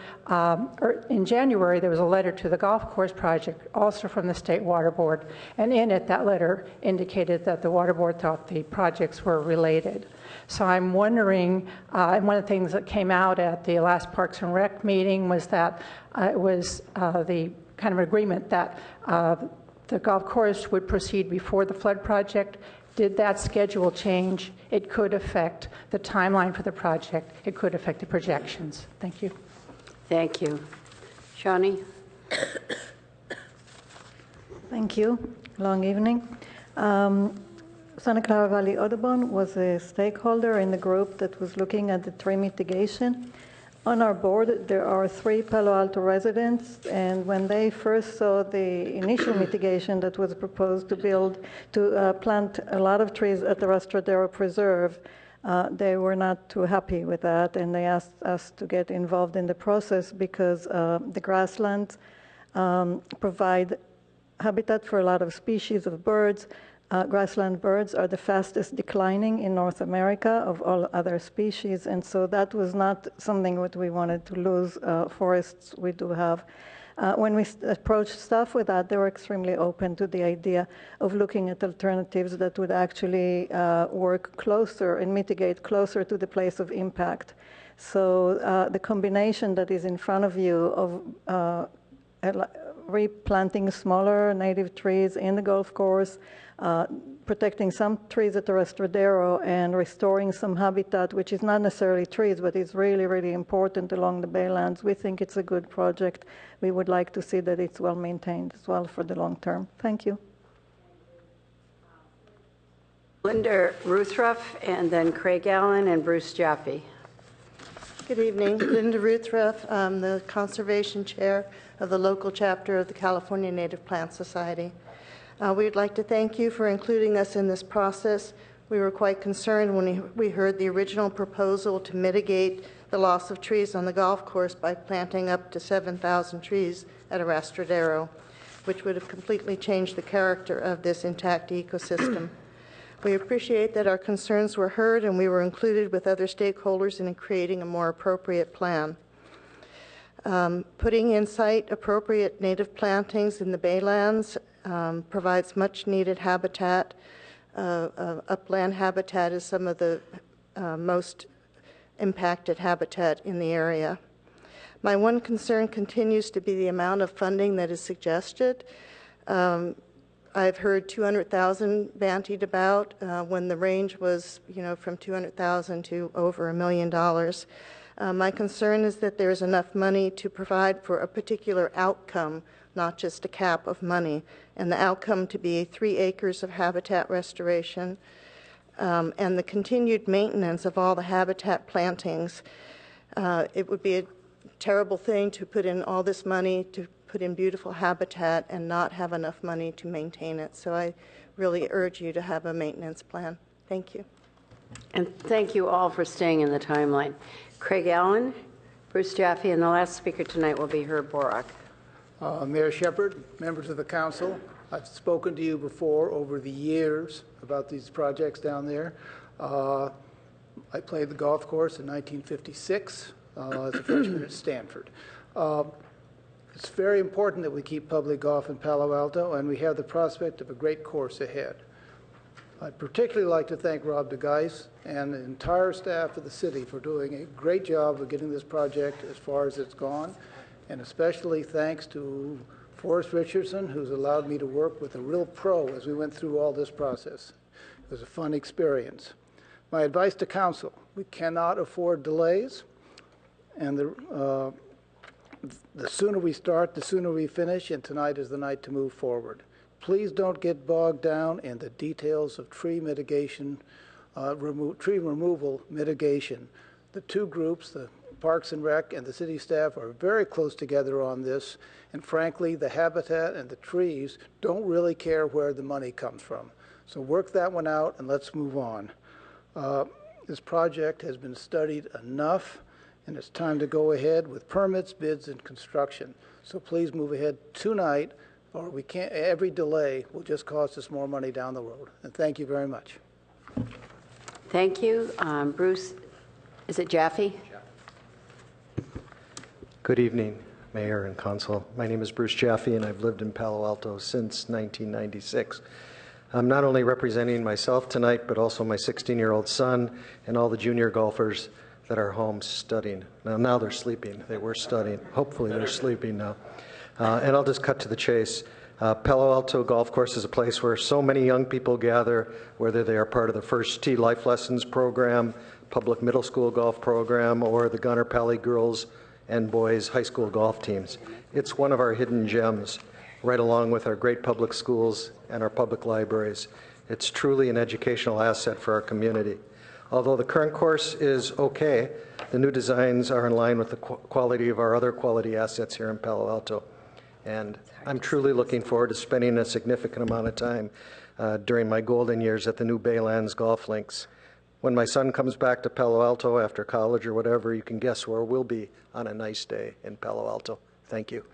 in January there was a letter to the golf course project, also from the State Water Board, and in it that letter indicated that the Water Board thought the projects were related. So I'm wondering, and one of the things that came out at the last Parks and Rec meeting was that it was the kind of agreement that the golf course would proceed before the flood project. Did that schedule change? It could affect the timeline for the project. It could affect the projections. Thank you. Thank you. Shawnee? Thank you. Long evening. Santa Clara Valley Audubon was a stakeholder in the group that was looking at the tree mitigation. On our board, there are 3 Palo Alto residents, and when they first saw the initial mitigation that was proposed to plant a lot of trees at the Rastradero Preserve, they were not too happy with that, and they asked us to get involved in the process because the grasslands provide habitat for a lot of species of birds. Grassland birds are the fastest declining in North America of all other species, and so that was not something that we wanted to lose. Forests we do have. When we approached staff with that, they were extremely open to the idea of looking at alternatives that would actually work closer and mitigate closer to the place of impact. So the combination that is in front of you of replanting smaller native trees in the golf course, protecting some trees at the Rastradero, and restoring some habitat, which is not necessarily trees, but is really, really important along the baylands. We think it's a good project. We would like to see that it's well maintained as well for the long term. Thank you. Linda Ruthruff, and then Craig Allen and Bruce Jaffe. Good evening. Linda Ruthruff, I'm the Conservation Chair of the local chapter of the California Native Plant Society. We'd like to thank you for including us in this process. We were quite concerned when we heard the original proposal to mitigate the loss of trees on the golf course by planting up to 7,000 trees at a Rastradero, which would have completely changed the character of this intact ecosystem. We appreciate that our concerns were heard, and we were included with other stakeholders in creating a more appropriate plan. Putting in site-appropriate native plantings in the baylands provides much-needed habitat. Upland habitat is some of the most impacted habitat in the area. My one concern continues to be the amount of funding that is suggested. I've heard 200,000 bantied about when the range was, from 200,000 to over $1 million. My concern is that there is enough money to provide for a particular outcome, not just a cap of money, and the outcome to be 3 acres of habitat restoration and the continued maintenance of all the habitat plantings. It would be a terrible thing to put in all this money to put in beautiful habitat and not have enough money to maintain it. So I really urge you to have a maintenance plan. Thank you. And thank you all for staying in the timeline. Craig Allen, Bruce Jaffe, and the last speaker tonight will be Herb Borak. Mayor Shepherd, members of the council, I've spoken to you before over the years about these projects down there. I played the golf course in 1956 as a freshman at Stanford. It's very important that we keep public golf in Palo Alto, and we have the prospect of a great course ahead. I'd particularly like to thank Rob DeGeis and the entire staff of the city for doing a great job of getting this project as far as it's gone, and especially thanks to Forrest Richardson, who's allowed me to work with a real pro as we went through all this process. It was a fun experience. My advice to council: we cannot afford delays, and the sooner we start, the sooner we finish, and tonight is the night to move forward. Please don't get bogged down in the details of tree mitigation, tree removal mitigation. The two groups, the Parks and Rec and the city staff, are very close together on this, and frankly, the habitat and the trees don't really care where the money comes from. So work that one out and let's move on. This project has been studied enough, and it's time to go ahead with permits, bids, and construction. So please move ahead tonight, or we can't. Every delay will just cost us more money down the road. And thank you very much. Thank you. Bruce, is it Jaffe? Good evening, Mayor and Council. My name is Bruce Jaffe, and I've lived in Palo Alto since 1996. I'm not only representing myself tonight, but also my 16-year-old son and all the junior golfers that are home studying. Now they're sleeping. They were studying. Hopefully they're sleeping now. And I'll just cut to the chase. Palo Alto Golf Course is a place where so many young people gather, whether they are part of the First Tee Life Lessons program, public middle school golf program, or the Gunner Pally girls and boys high school golf teams. It's one of our hidden gems, right along with our great public schools and our public libraries. It's truly an educational asset for our community. Although the current course is okay, the new designs are in line with the quality of our other quality assets here in Palo Alto. And I'm truly looking forward to spending a significant amount of time during my golden years at the new Baylands golf links. When my son comes back to Palo Alto after college or whatever, you can guess where we'll be on a nice day in Palo Alto. Thank you.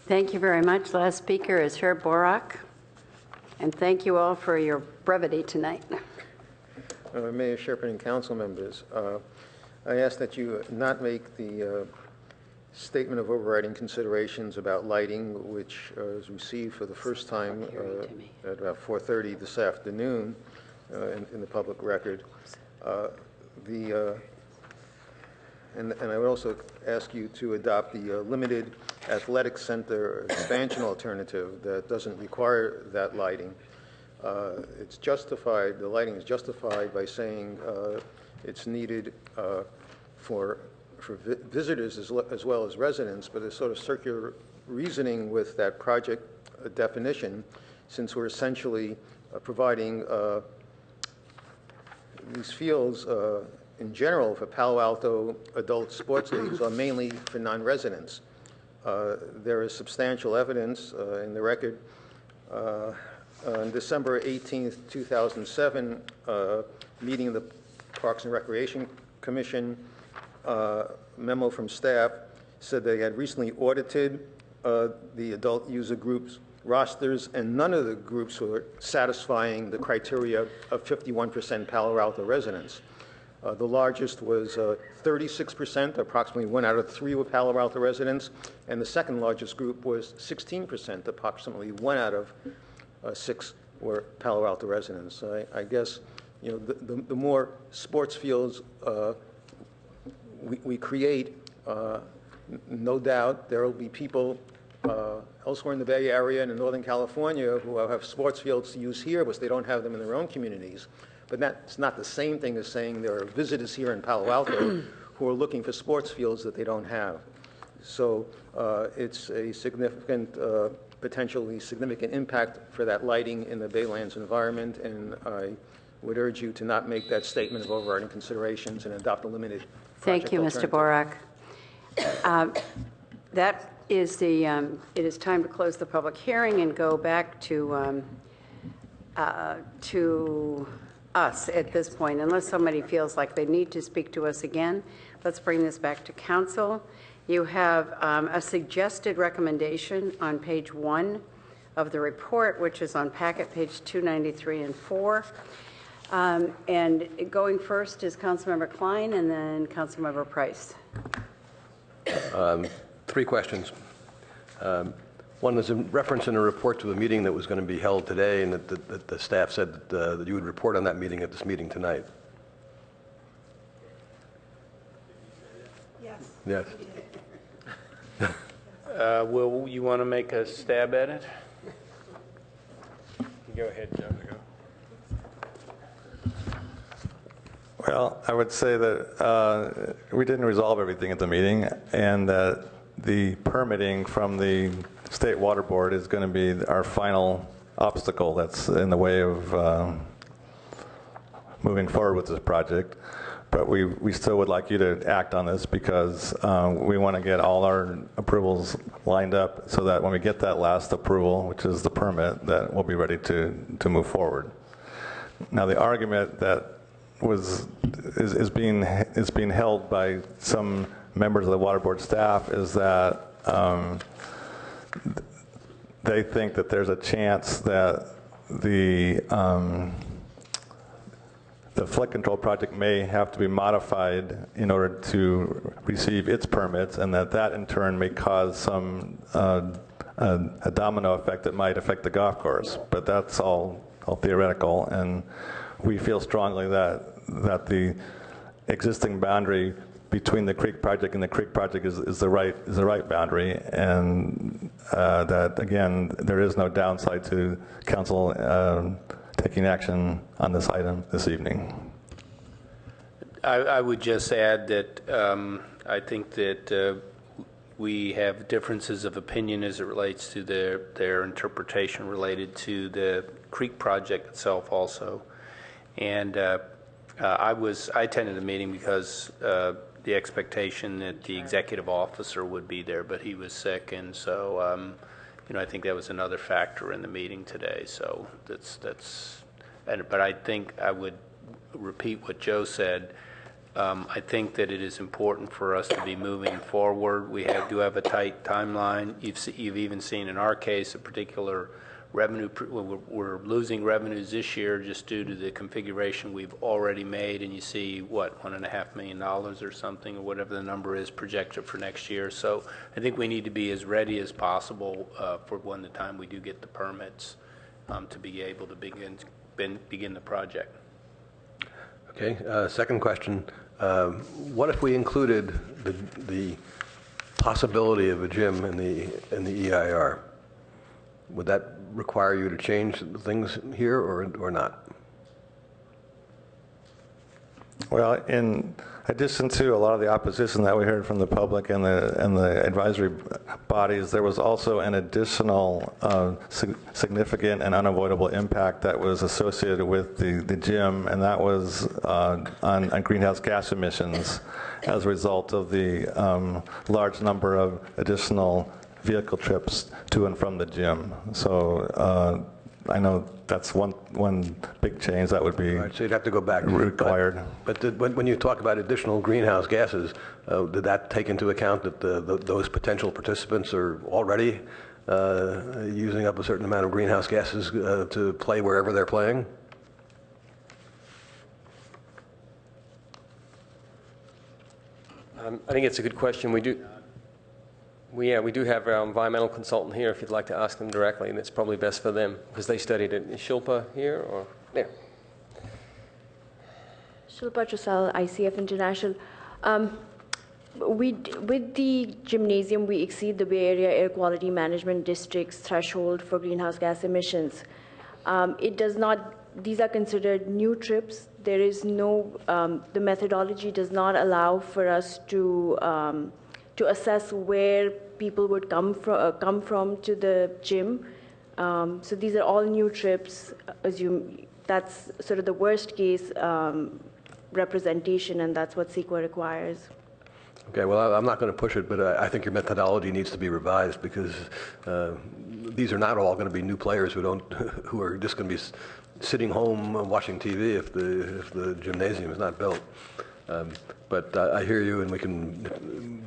Thank you very much. Last speaker is Herb Borak. And thank you all for your brevity tonight. Mayor Shepherd and council members, I ask that you not make the statement of overriding considerations about lighting, which was received for the first time at about 4:30 this afternoon in the public record. And I would also ask you to adopt the limited athletic center expansion alternative that doesn't require that lighting. It's justified, the lighting is justified by saying it's needed for visitors as well as residents, but it's sort of circular reasoning with that project definition, since we're essentially providing these fields in general for Palo Alto adult sports leagues are mainly for non-residents. There is substantial evidence in the record. On December 18th, 2007, meeting of the Parks and Recreation Commission, memo from staff said they had recently audited the adult user groups rosters, and none of the groups were satisfying the criteria of 51% Palo Alto residents. The largest was 36%, approximately 1 out of 3 were Palo Alto residents, and the second largest group was 16%, approximately 1 out of 6 were Palo Alto residents. I guess, you know, the more sports fields we create, no doubt there will be people elsewhere in the Bay Area and in Northern California who have sports fields to use here, but they don't have them in their own communities. But that's not the same thing as saying there are visitors here in Palo Alto who are looking for sports fields that they don't have. So it's a significant, potentially significant impact for that lighting in the Baylands environment, and I would urge you to not make that statement of overriding considerations and adopt a limited project Thank you, Mr. Borak. That is the, it is time to close the public hearing and go back to us at this point. Unless somebody feels like they need to speak to us again, let's bring this back to council. You have a suggested recommendation on page 1 of the report, which is on packet page 293 and 4. And going first is Councilmember Klein and then Councilmember Price. 3 questions. One is in reference in a report to a meeting that was going to be held today, and that the staff said that you would report on that meeting at this meeting tonight. Yes. Yes. Will you want to make a stab at it? Go ahead, John. Well, I would say that we didn't resolve everything at the meeting, and that the permitting from the State Water Board is going to be our final obstacle that's in the way of moving forward with this project. But we still would like you to act on this, because we want to get all our approvals lined up so that when we get that last approval, which is the permit, that we'll be ready to move forward. Now, the argument that is being held by some members of the Water Board staff is that they think that there's a chance that the flood control project may have to be modified in order to receive its permits, and that in turn may cause some a domino effect that might affect the golf course. But that's all theoretical, and we feel strongly that the existing boundary between the creek project and the creek project is the right boundary, and that again there is no downside to council taking action on this item this evening. I would just add that I think that we have differences of opinion as it relates to their interpretation related to the creek project itself also. And I attended the meeting because the expectation that the executive officer would be there, but he was sick, and so I think that was another factor in the meeting today. So but I think I would repeat what Joe said. I think that it is important for us to be moving forward. We do have a tight timeline. You've even seen in our case a particular revenue. We're losing revenues this year just due to the configuration we've already made, and you see what, $1.5 million or something, or whatever the number is projected for next year. So I think we need to be as ready as possible for when the time we do get the permits to be able to begin the project. Okay. Second question. What if we included the possibility of a gym in the EIR? Would that require you to change things here or not? Well, in addition to a lot of the opposition that we heard from the public and the advisory bodies, there was also an additional significant and unavoidable impact that was associated with the gym, and that was on greenhouse gas emissions as a result of the large number of additional vehicle trips to and from the gym. So I know that's one big change that would be so you'd have to go back required. But when you talk about additional greenhouse gases, did that take into account that those potential participants are already using up a certain amount of greenhouse gases to play wherever they're playing? I think it's a good question. We do have our environmental consultant here if you'd like to ask them directly, and it's probably best for them because they studied it. Is Shilpa here or there? Shilpa Trusal, ICF International. With the gymnasium, we exceed the Bay Area Air Quality Management District's threshold for greenhouse gas emissions. These are considered new trips. There is no, the methodology does not allow for us to assess where people would come from to the gym. So these are all new trips. That's sort of the worst case representation, and that's what CEQA requires. Okay, well, I'm not going to push it, but I think your methodology needs to be revised because these are not all going to be new players who are just going to be sitting home watching TV if the gymnasium is not built. But I hear you, and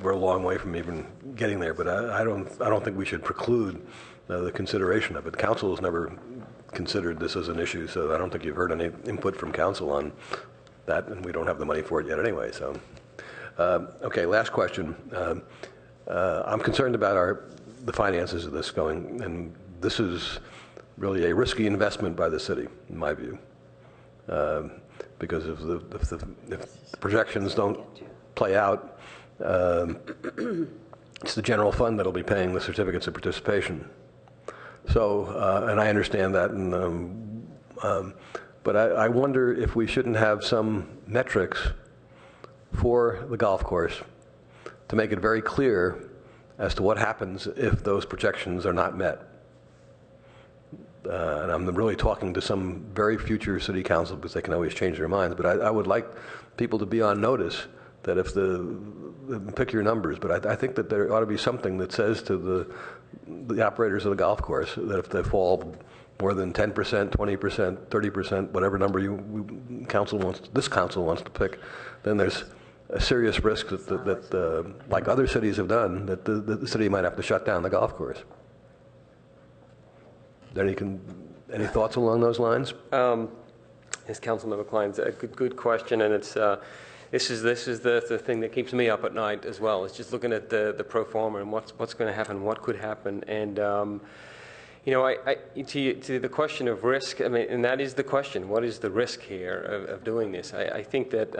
we're a long way from even getting there. But I don't think we should preclude the consideration of it. Council has never considered this as an issue, so I don't think you've heard any input from council on that, and we don't have the money for it yet anyway. So, okay, last question. I'm concerned about the finances of this going, and this is really a risky investment by the city, in my view. Because if the projections don't play out, it's the general fund that'll be paying the certificates of participation. So, and I understand that, but I wonder if we shouldn't have some metrics for the golf course to make it very clear as to what happens if those projections are not met. And I'm really talking to some very future city council because they can always change their minds, but I would like people to be on notice that if pick your numbers, but I think that there ought to be something that says to the operators of the golf course that if they fall more than 10%, 20%, 30%, whatever number this council wants to pick, then there's a serious risk that like other cities have done, that the city might have to shut down the golf course. Any thoughts along those lines? Yes, Councilmember Klein's a good question, and it's this is the thing that keeps me up at night as well. It's just looking at the pro forma and what's going to happen, what could happen, and to the question of risk. I mean, and that is the question: what is the risk here of doing this? I think that.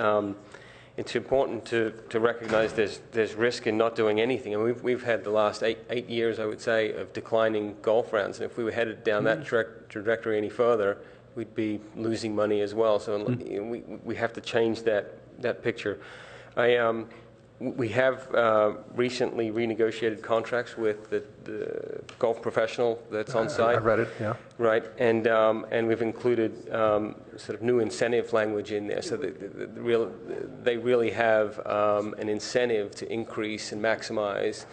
It's important to recognize there's risk in not doing anything. And we've had the last eight years, I would say, of declining golf rounds. And if we were headed down that trajectory any further, we'd be losing money as well. So we have to change that picture. We have recently renegotiated contracts with the golf professional that's on site. I read it, yeah. Right, and we've included sort of new incentive language in there, so that they really have an incentive to increase and maximize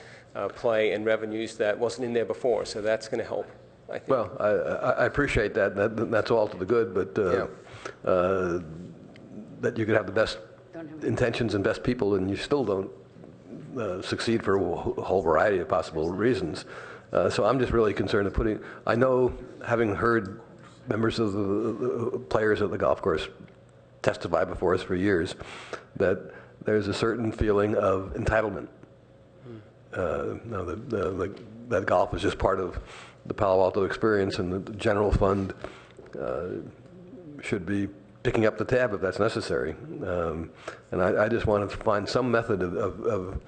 play and revenues that wasn't in there before. So that's going to help, I think. Well, I appreciate that. That's all to the good, but that you could have the best intentions and best people, and you still don't succeed for a whole variety of possible reasons. So I'm just really concerned of putting. I know, having heard members of the players at the golf course testify before us for years, that there's a certain feeling of entitlement. That golf is just part of the Palo Alto experience, and the general fund should be picking up the tab if that's necessary. And I just want to find some method of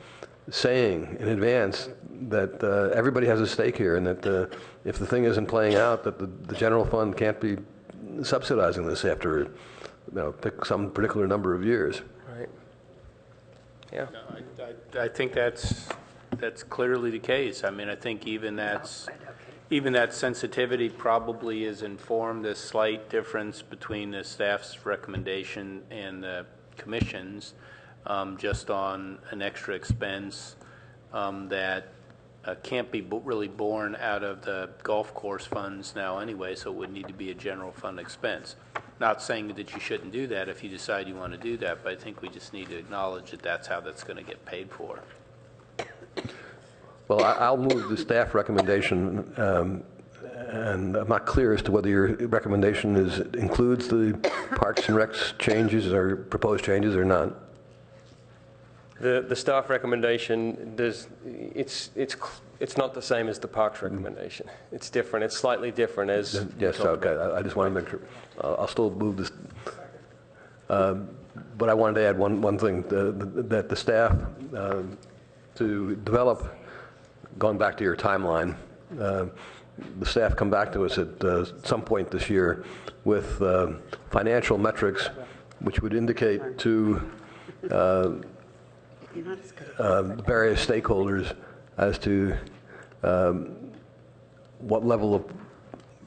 saying in advance that everybody has a stake here, and that if the thing isn't playing out, that the general fund can't be subsidizing this after pick some particular number of years. Right. Yeah. No, I think that's clearly the case. I mean, I think even that sensitivity probably is informed a slight difference between the staff's recommendation and the commission's, just on an extra expense that can't be really borne out of the golf course funds now anyway, so it would need to be a general fund expense. Not saying that you shouldn't do that if you decide you want to do that, but I think we just need to acknowledge that that's how that's going to get paid for. Well, I'll move the staff recommendation, and I'm not clear as to whether your recommendation includes the Parks and Recs changes or proposed changes or not. The staff recommendation it's not the same as the Parks recommendation. It's different. It's slightly different as. Yes, okay. I just want to make sure. I'll still move this. But I wanted to add one thing, that the staff to develop. Going back to your timeline, the staff come back to us at some point this year with financial metrics which would indicate to various stakeholders as to what level of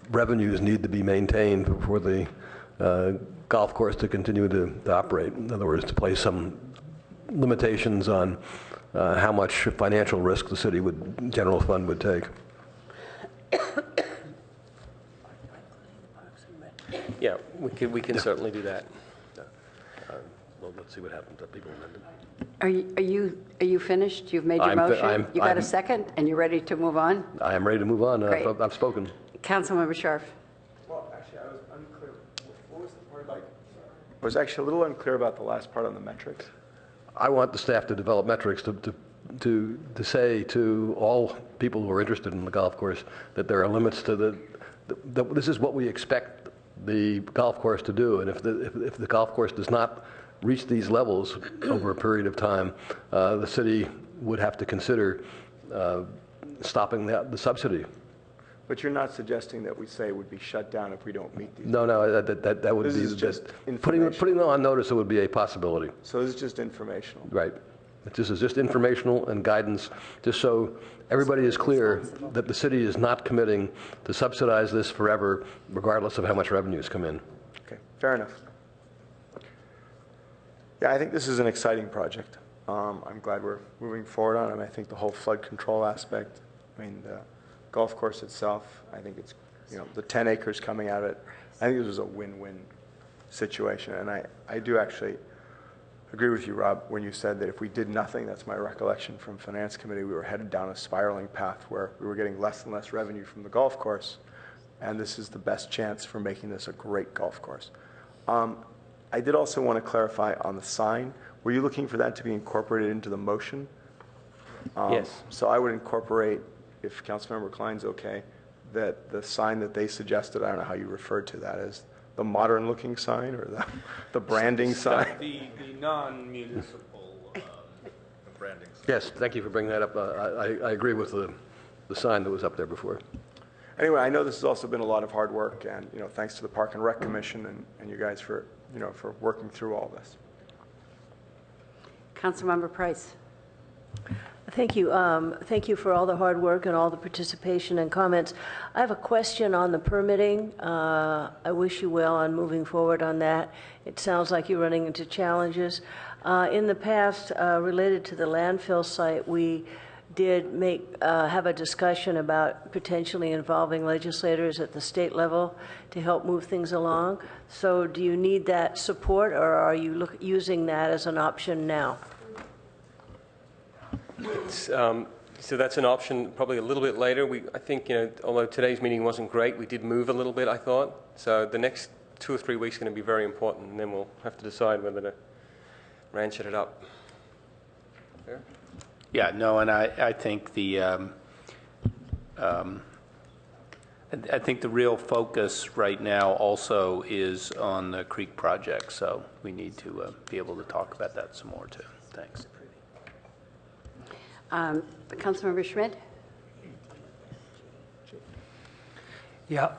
revenues need to be maintained for the golf course to continue to operate. In other words, to place some limitations on how much financial risk the city general fund would take. Yeah, we can certainly do that. Well, let's see what happens. People Are you finished? You've made your motion? You got a second, and you're ready to move on? I am ready to move on. Great. I've spoken. Councilmember Scharf. Well, actually, I was unclear. What was the part like? I was actually a little unclear about the last part on the metrics. I want the staff to develop metrics to say to all people who are interested in the golf course that there are limits to this is what we expect the golf course to do, and if the golf course does not reach these levels over a period of time, the city would have to consider stopping the subsidy. But you're not suggesting that we say it would be shut down if we don't meet these? No, that would be just putting them on notice. It would be a possibility. So this is just informational, right? This is just informational and guidance, just so everybody is clear that the city is not committing to subsidize this forever, regardless of how much revenues come in. Okay, fair enough. Yeah, I think this is an exciting project. I'm glad we're moving forward on it. I think the whole flood control aspect, I mean, the golf course itself, I think it's, the 10 acres coming out of it, I think this was a win-win situation. And I do actually agree with you, Rob, when you said that if we did nothing, that's my recollection from Finance Committee, we were headed down a spiraling path where we were getting less and less revenue from the golf course, and this is the best chance for making this a great golf course. I did also want to clarify on the sign. Were you looking for that to be incorporated into the motion? Yes. So I would incorporate, if Councilmember Klein's okay, that the sign that they suggested, I don't know how you referred to that as, the modern-looking sign or the branding sign? The non-municipal branding sign. Yes, thank you for bringing that up. I agree with the sign that was up there before. Anyway, I know this has also been a lot of hard work, and thanks to the Park and Rec Commission and you guys for for working through all this. Councilmember Price. Thank you. Thank you for all the hard work and all the participation and comments. I have a question on the permitting. I wish you well on moving forward on that. It sounds like you're running into challenges. In the past, related to the landfill site, we did have a discussion about potentially involving legislators at the state level to help move things along. So do you need that support, or are you using that as an option now? So that's an option probably a little bit later. I think, although today's meeting wasn't great, we did move a little bit, I thought. So the next 2 or 3 weeks are going to be very important, and then we'll have to decide whether to ratchet it up. Fair? Yeah, no, and I think I think the real focus right now also is on the Creek project, so we need to be able to talk about that some more too. Thanks. Councilmember Schmidt? Yeah,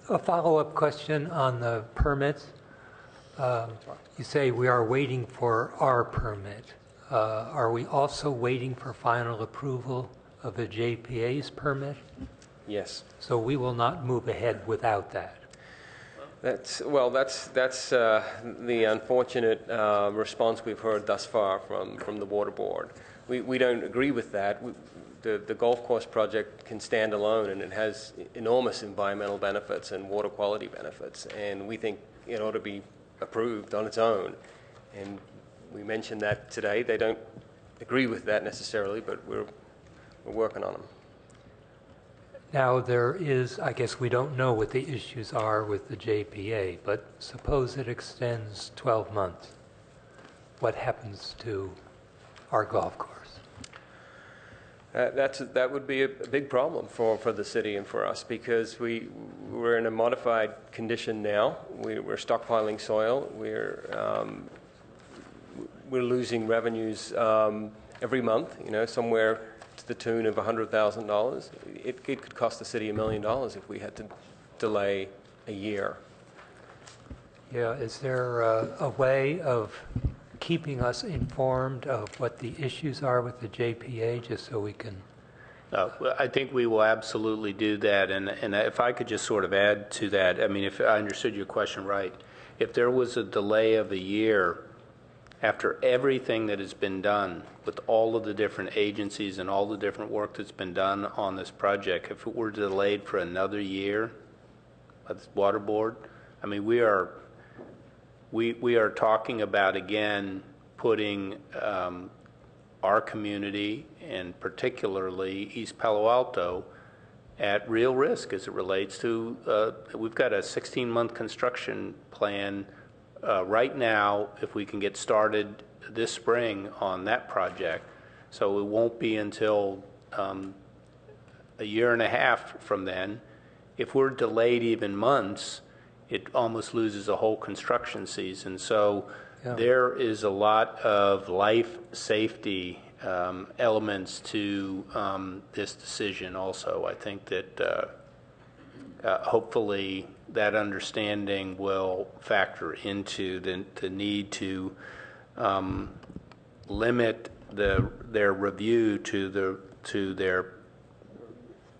a follow-up question on the permits. You say we are waiting for our permit. Are we also waiting for final approval of the JPA's permit? Yes. So we will not move ahead without that. That's the unfortunate response we've heard thus far from the Water Board. We don't agree with that. The golf course project can stand alone, and it has enormous environmental benefits and water quality benefits, and we think it ought to be approved on its own. And we mentioned that today. They don't agree with that necessarily, but we're working on them. Now there is, I guess we don't know what the issues are with the JPA, but suppose it extends 12 months. What happens to our golf course? That would be a big problem for the city and for us, because we're in a modified condition now. We're stockpiling soil. We're losing revenues every month, somewhere to the tune of $100,000. It could cost the city $1 million if we had to delay a year. Yeah, is there a way of keeping us informed of what the issues are with the JPA, just so we can... I think we will absolutely do that. And if I could just sort of add to that, I mean, if I understood your question right, if there was a delay of a year after everything that has been done with all of the different agencies and all the different work that's been done on this project, if it were delayed for another year by the Water Board, I mean, we are talking about, again, putting our community, and particularly East Palo Alto, at real risk as it relates to, we've got a 16-month construction plan right now, if we can get started this spring on that project. So it won't be until a year and a half from then. If we're delayed even months, it almost loses a whole construction season. So there is a lot of life safety elements to this decision also. I think that hopefully that understanding will factor into the need to limit their review to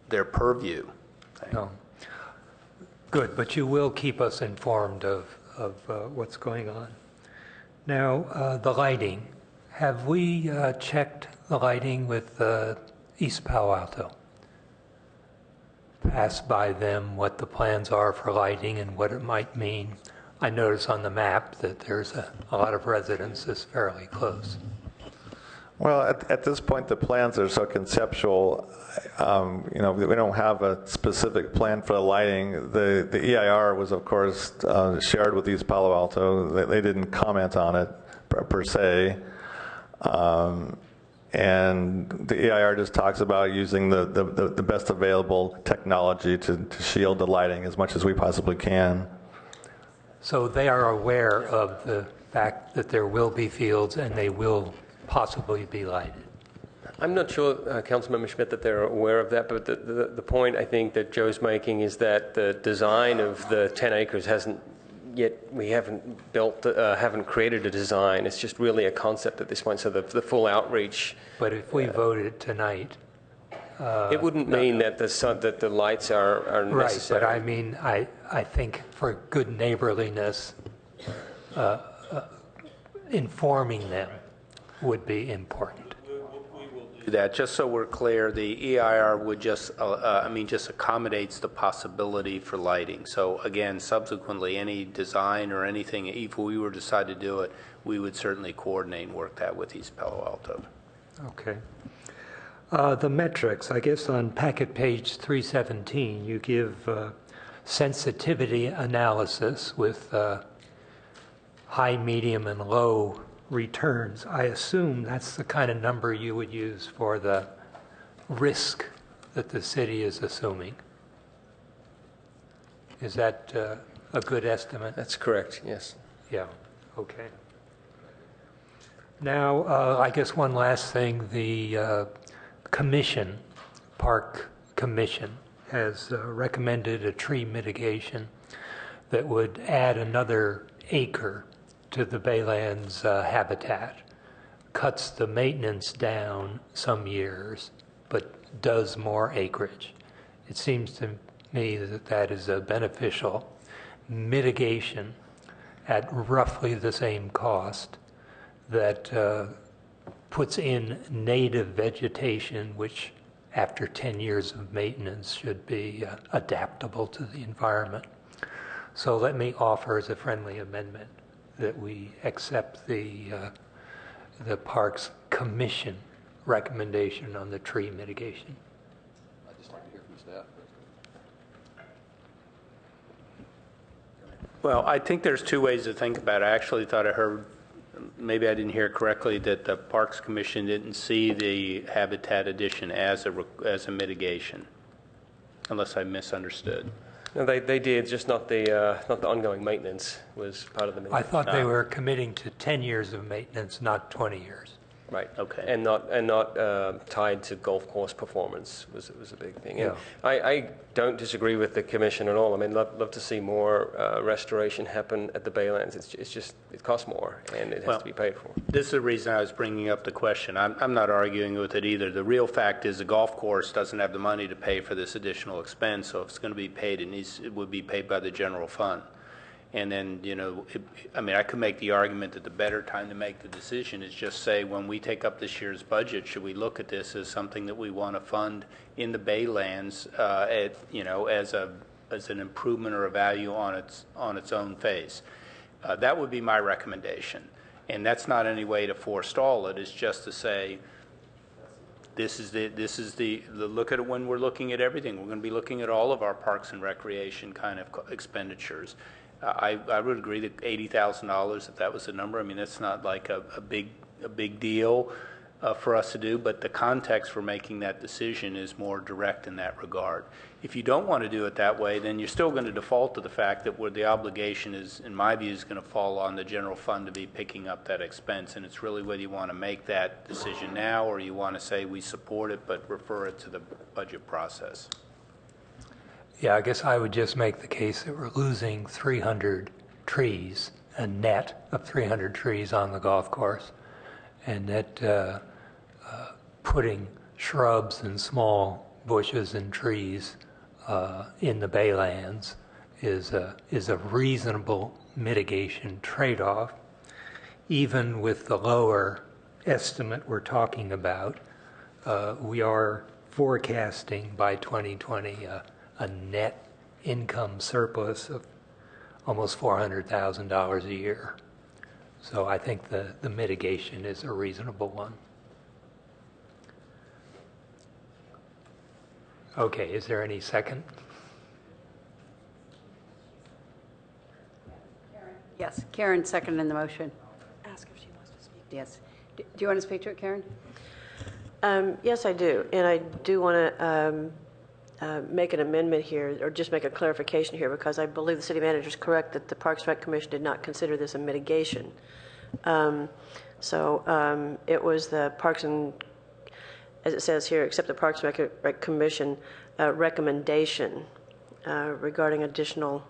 their purview. No. Good, but you will keep us informed of what's going on. Now, the lighting. Have we checked the lighting with East Palo Alto? Passed by them what the plans are for lighting and what it might mean. I notice on the map that there's a lot of residences fairly close. Well, at this point, the plans are so conceptual. We don't have a specific plan for the lighting. The EIR was, of course, shared with East Palo Alto. They didn't comment on it per se. And the EIR just talks about using the best available technology to shield the lighting as much as we possibly can. So they are aware of the fact that there will be fields and they will possibly be lighted. I'm not sure, Councilmember Schmidt, that they're aware of that, but the point I think that Joe's making is that the design of the 10 acres hasn't yet we haven't built, haven't created a design. It's just really a concept at this point. So the full outreach. But if we voted tonight, it wouldn't mean that the lights are necessary. Right, but I mean, I think for good neighborliness, informing them would be important. That, just so we're clear, the EIR would just, just accommodates the possibility for lighting. So again, subsequently, any design or anything, if we were to decide to do it, we would certainly coordinate and work that with East Palo Alto. Okay. The metrics, I guess on packet page 317, you give sensitivity analysis with high, medium, and low returns. I assume that's the kind of number you would use for the risk that the city is assuming. Is that a good estimate? That's correct, yes. Yeah, okay. Now, I guess one last thing, the commission, Park Commission, has recommended a tree mitigation that would add another acre to the Baylands habitat, cuts the maintenance down some years, but does more acreage. It seems to me that that is a beneficial mitigation at roughly the same cost that puts in native vegetation, which after 10 years of maintenance should be adaptable to the environment. So let me offer as a friendly amendment that we accept the Parks Commission recommendation on the tree mitigation. I'd just like to hear from staff. Well, I think there's two ways to think about it. I actually thought I heard, maybe I didn't hear correctly, that the Parks Commission didn't see the habitat addition as a mitigation, unless I misunderstood. No, they did, just not the ongoing maintenance was part of the mitigation. I thought they were committing to 10 years of maintenance, not 20 years. Right. Okay. And not tied to golf course performance was a big thing. Yeah. And I don't disagree with the commission at all. I mean, love to see more restoration happen at the Baylands. It's just it costs more and it has to be paid for. This is the reason I was bringing up the question. I'm not arguing with it either. The real fact is the golf course doesn't have the money to pay for this additional expense. So if it's going to be paid, it would be paid by the general fund. And then, I could make the argument that the better time to make the decision is just say, when we take up this year's budget, should we look at this as something that we want to fund in the Baylands, as an improvement or a value on its own face? That would be my recommendation. And that's not any way to forestall it. It's just to say, this is the look at it when we're looking at everything. We're going to be looking at all of our parks and recreation kind of expenditures. I would agree that $80,000, if that was the number, I mean, that's not like a big deal for us to do, but the context for making that decision is more direct in that regard. If you don't want to do it that way, then you're still going to default to the fact that where the obligation is, in my view, is going to fall on the general fund to be picking up that expense, and it's really whether you want to make that decision now or you want to say we support it but refer it to the budget process. Yeah, I guess I would just make the case that we're losing 300 trees, a net of 300 trees on the golf course, and that putting shrubs and small bushes and trees in the Baylands is a reasonable mitigation trade-off. Even with the lower estimate we're talking about, we are forecasting by 2020 a net income surplus of almost $400,000 a year. So I think the mitigation is a reasonable one. Okay, is there any second? Yes, Karen seconded the motion. Ask if she wants to speak. Yes. Do you want to speak to it, Karen? Yes, I do. And I do want to make an amendment here, or just make a clarification here, because I believe the city manager is correct that the Parks Rec Commission did not consider this a mitigation. It was the Parks and, as it says here, except the Parks Rec Commission recommendation regarding additional.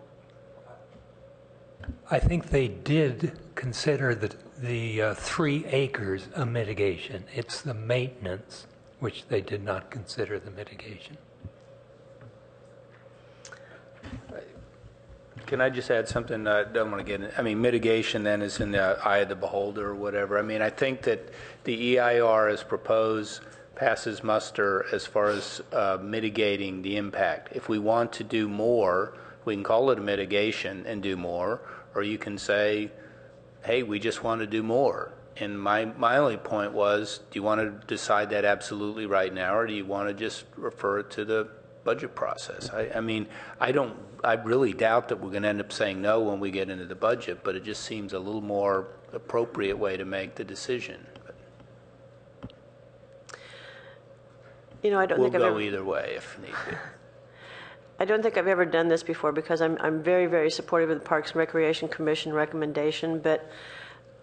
I think they did consider the 3 acres a mitigation. It's the maintenance, which they did not consider the mitigation. Can I just add something? I don't want to get in. I mean, mitigation then is in the eye of the beholder or whatever. I mean, I think that the EIR as proposed passes muster as far as mitigating the impact. If we want to do more, we can call it a mitigation and do more, or you can say, hey, we just want to do more. And my only point was, do you want to decide that absolutely right now, or do you want to just refer it to the budget process? I mean, I really doubt that we're going to end up saying no when we get into the budget, but it just seems a little more appropriate way to make the decision. You know, I don't We'll think I've go ever, either way if need be. I don't think I've ever done this before because I'm very, very supportive of the Parks and Recreation Commission recommendation, but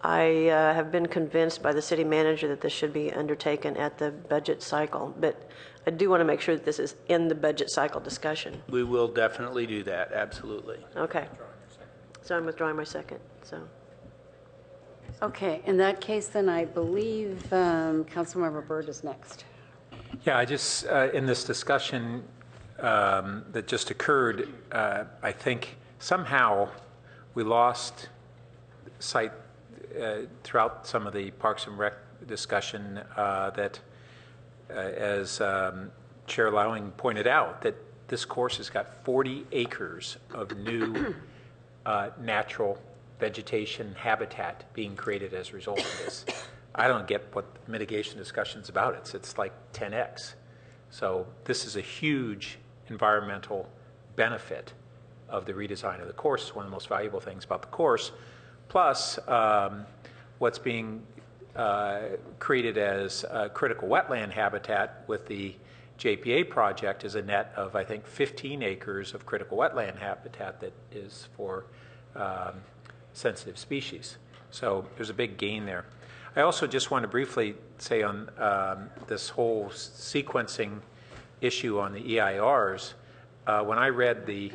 I have been convinced by the city manager that this should be undertaken at the budget cycle. But I do want to make sure that this is in the budget cycle discussion. We will definitely do that, absolutely. Okay. So I'm withdrawing my second. So. Okay, in that case, then I believe Councilmember Byrd is next. Yeah, I just, in this discussion that just occurred, I think somehow we lost sight throughout some of the Parks and Rec discussion that, as Chair Lowing pointed out, that this course has got 40 acres of new natural vegetation habitat being created as a result of this. I don't get what the mitigation discussion's about. It's like 10x. So this is a huge environmental benefit of the redesign of the course. It's one of the most valuable things about the course. Plus, what's being created as critical wetland habitat with the JPA project is a net of, I think, 15 acres of critical wetland habitat that is for sensitive species. So there's a big gain there. I also just want to briefly say on this whole sequencing issue on the EIRs, when I read the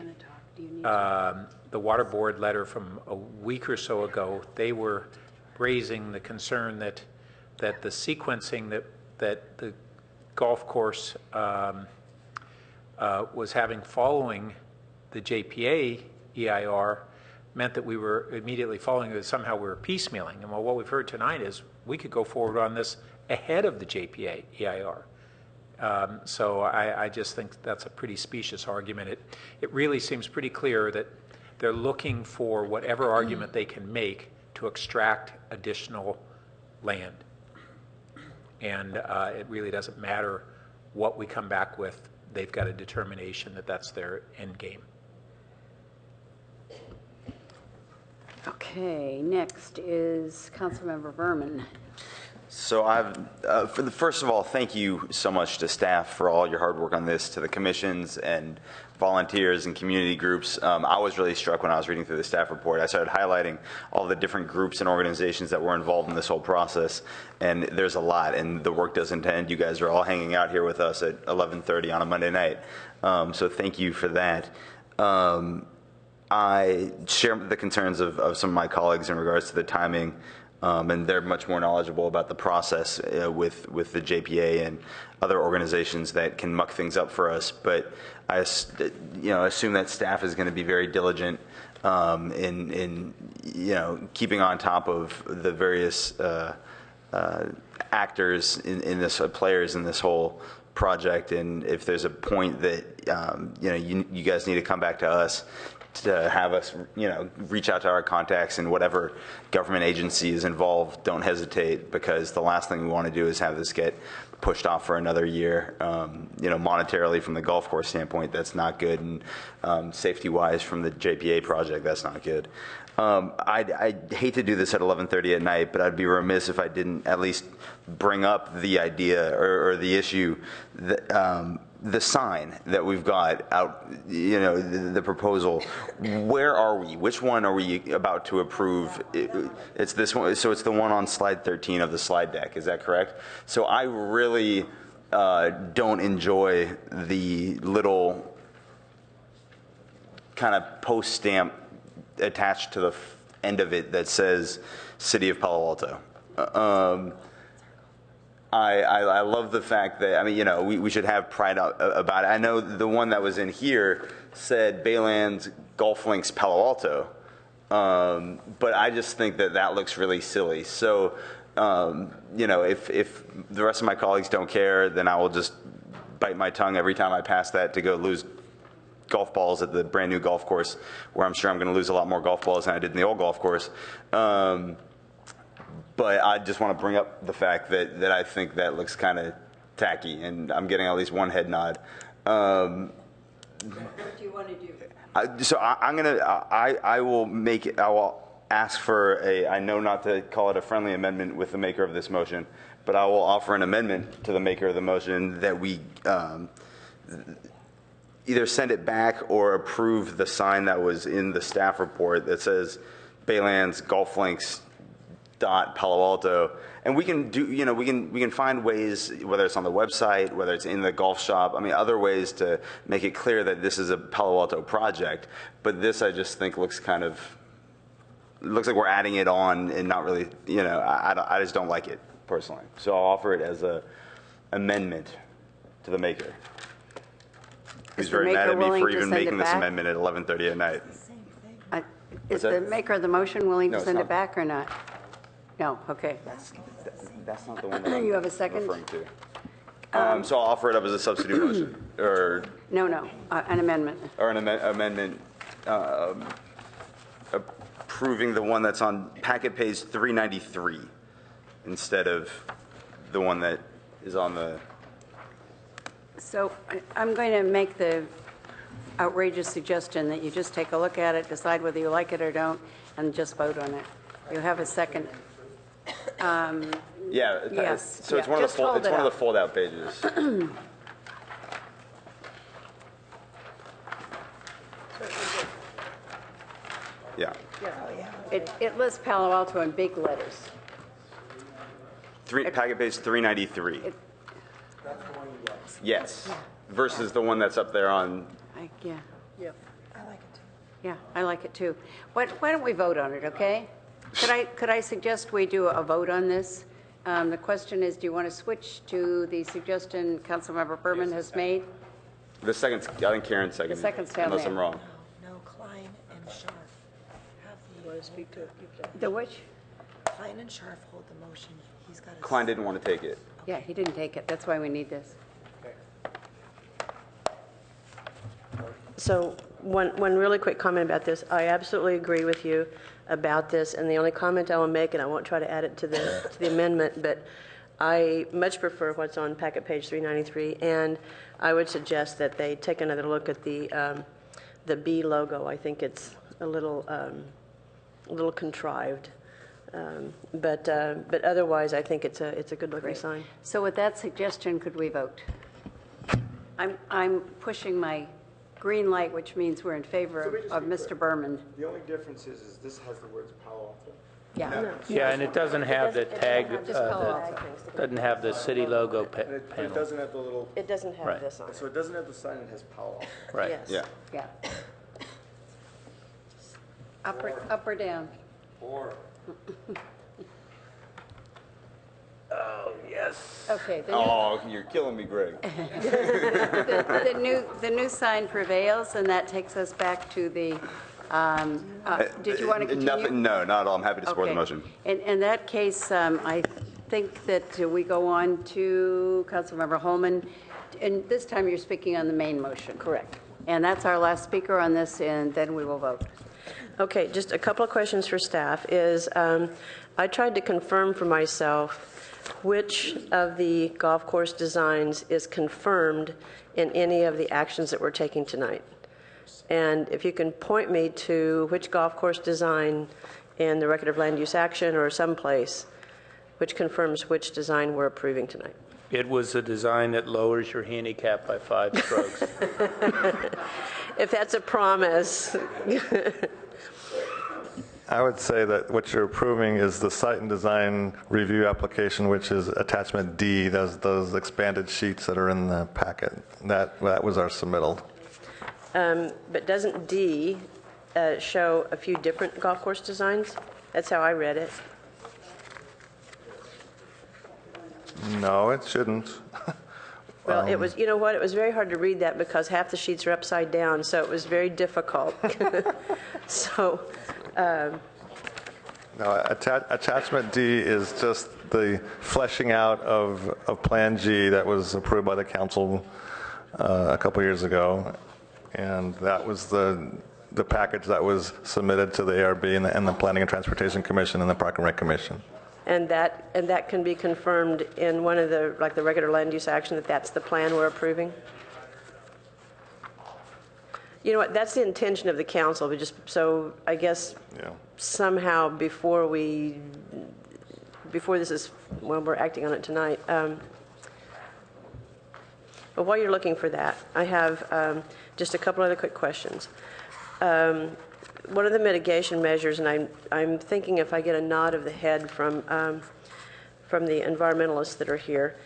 Water Board letter from a week or so ago, they were raising the concern that the sequencing that the golf course was having following the JPA EIR meant that we were immediately following it, somehow we were piecemealing. And what we've heard tonight is we could go forward on this ahead of the JPA EIR. So I just think that's a pretty specious argument. It really seems pretty clear that they're looking for whatever argument they can make to extract additional land. And it really doesn't matter what we come back with. They've got a determination that that's their end game. Okay, next is Councilmember Berman. So first of all, thank you so much to staff for all your hard work on this, to the commissions and volunteers and community groups. I was really struck when I was reading through the staff report. I started highlighting all the different groups and organizations that were involved in this whole process, and there's a lot, and the work doesn't end. You guys are all hanging out here with us at 11:30 on a Monday night, so thank you for that. I share the concerns of some of my colleagues in regards to the timing, and they're much more knowledgeable about the process with the JPA and other organizations that can muck things up for us. But I assume that staff is going to be very diligent in keeping on top of the various actors in this, players in this whole project. And if there's a point that you guys need to come back to us to have us, reach out to our contacts and whatever government agency is involved, don't hesitate, because the last thing we want to do is have this get pushed off for another year. Monetarily from the golf course standpoint, that's not good, and safety-wise from the JPA project, that's not good. I'd hate to do this at 11:30 at night, but I'd be remiss if I didn't at least bring up the idea or the issue that, the sign that we've got out, the proposal. Where are we? Which one are we about to approve? It's this one. So it's the one on slide 13 of the slide deck. Is that correct? So I really don't enjoy the little kind of post-stamp attached to the end of it that says City of Palo Alto. I love the fact that, I mean, you know, we should have pride about it. I know the one that was in here said Baylands Golf Links Palo Alto, but I just think that looks really silly. So, you know, if the rest of my colleagues don't care, then I will just bite my tongue every time I pass that to go lose golf balls at the brand new golf course, where I'm sure I'm going to lose a lot more golf balls than I did in the old golf course. But I just want to bring up the fact that I think that looks kind of tacky, and I'm getting at least one head nod. What do you want to do? So I will ask for I know not to call it a friendly amendment with the maker of this motion, but I will offer an amendment to the maker of the motion that we either send it back or approve the sign that was in the staff report that says Baylands Golf Links Palo Alto, and we can do, you know, we can find ways, whether it's on the website, whether it's in the golf shop, I mean, other ways to make it clear that this is a Palo Alto project. But this, I just think, looks kind of, it looks like we're adding it on and not really, you know, I just don't like it personally. So I'll offer it as a amendment to the maker. He's very mad at me for even making this amendment at 11:30 at night. Is the maker of the motion willing to send it back or not? No, okay. That's not the one that You have a second? referring to. So I'll offer it up as a substitute motion, or No, an amendment. or an amendment approving the one that's on packet page 393 instead of the one that is on the. So I'm going to make the outrageous suggestion that you just take a look at it, decide whether you like it or don't, and just vote on it. You have a second. Yeah. Yes. So it's one of the fold-out pages. Yeah. It lists Palo Alto in big letters. Packet page 393. Yes. Versus the one that's up there on. Yeah. Yeah, I like it too. Yeah, I like it too. Why don't we vote on it, okay? Could I suggest we do a vote on this? The question is, do you want to switch to the suggestion Councilmember Berman has made? The second, I think Karen seconded. The second's down unless there. I'm wrong. No, Klein and Scharf have the. You want to speak to it? The which? Klein and Scharf hold the motion. He's got. Klein didn't want to take it. Yeah, he didn't take it. That's why we need this. So one really quick comment about this. I absolutely agree with you about this, and the only comment I will make, and I won't try to add it to the amendment, but I much prefer what's on packet page 393, and I would suggest that they take another look at the B logo. I think it's a little contrived, but otherwise, I think it's a good looking sign. So with that suggestion, could we vote? I'm pushing my green light, which means we're in favor of Mr. Berman. The only difference is this has the words Palo Alto. Yeah. No. Yeah, and it doesn't have the tag, doesn't have the city logo But it panel. doesn't have the little. It doesn't have Right. this on it. So it doesn't have the sign that has Palo Alto. Right. Yes. Yeah. Yeah. Up or down? Or. Oh, yes. Okay. Oh, you're killing me, Greg. The new sign prevails, and that takes us back to the, did you want to continue? Nothing, no, not at all. I'm happy to support the Okay. motion. In that case, I think that we go on to Councilmember Holman, and this time you're speaking on the main motion. Correct. And that's our last speaker on this, and then we will vote. Okay, just a couple of questions for staff is I tried to confirm for myself which of the golf course designs is confirmed in any of the actions that we're taking tonight. And if you can point me to which golf course design in the record of land use action or someplace which confirms which design we're approving tonight. It was a design that lowers your handicap by 5 strokes. If that's a promise. I would say that what you're approving is the site and design review application, which is attachment D, those expanded sheets that are in the packet. That was our submittal. But doesn't D show a few different golf course designs? That's how I read it. No, it shouldn't. Well, it was, you know what, it was very hard to read that because half the sheets are upside down, so it was very difficult. So, No, attachment D is just the fleshing out of Plan G that was approved by the council a couple years ago, and that was the package that was submitted to the ARB and the Planning and Transportation Commission and the Park and Rec Commission. and that can be confirmed in one of the, like the regular land use action, that that's the plan we're approving? You know what, that's the intention of the council, but just, so I guess somehow before this is, well, we're acting on it tonight. But while you're looking for that, I have just a couple other quick questions. One of the mitigation measures, and I'm thinking if I get a nod of the head from the environmentalists that are here,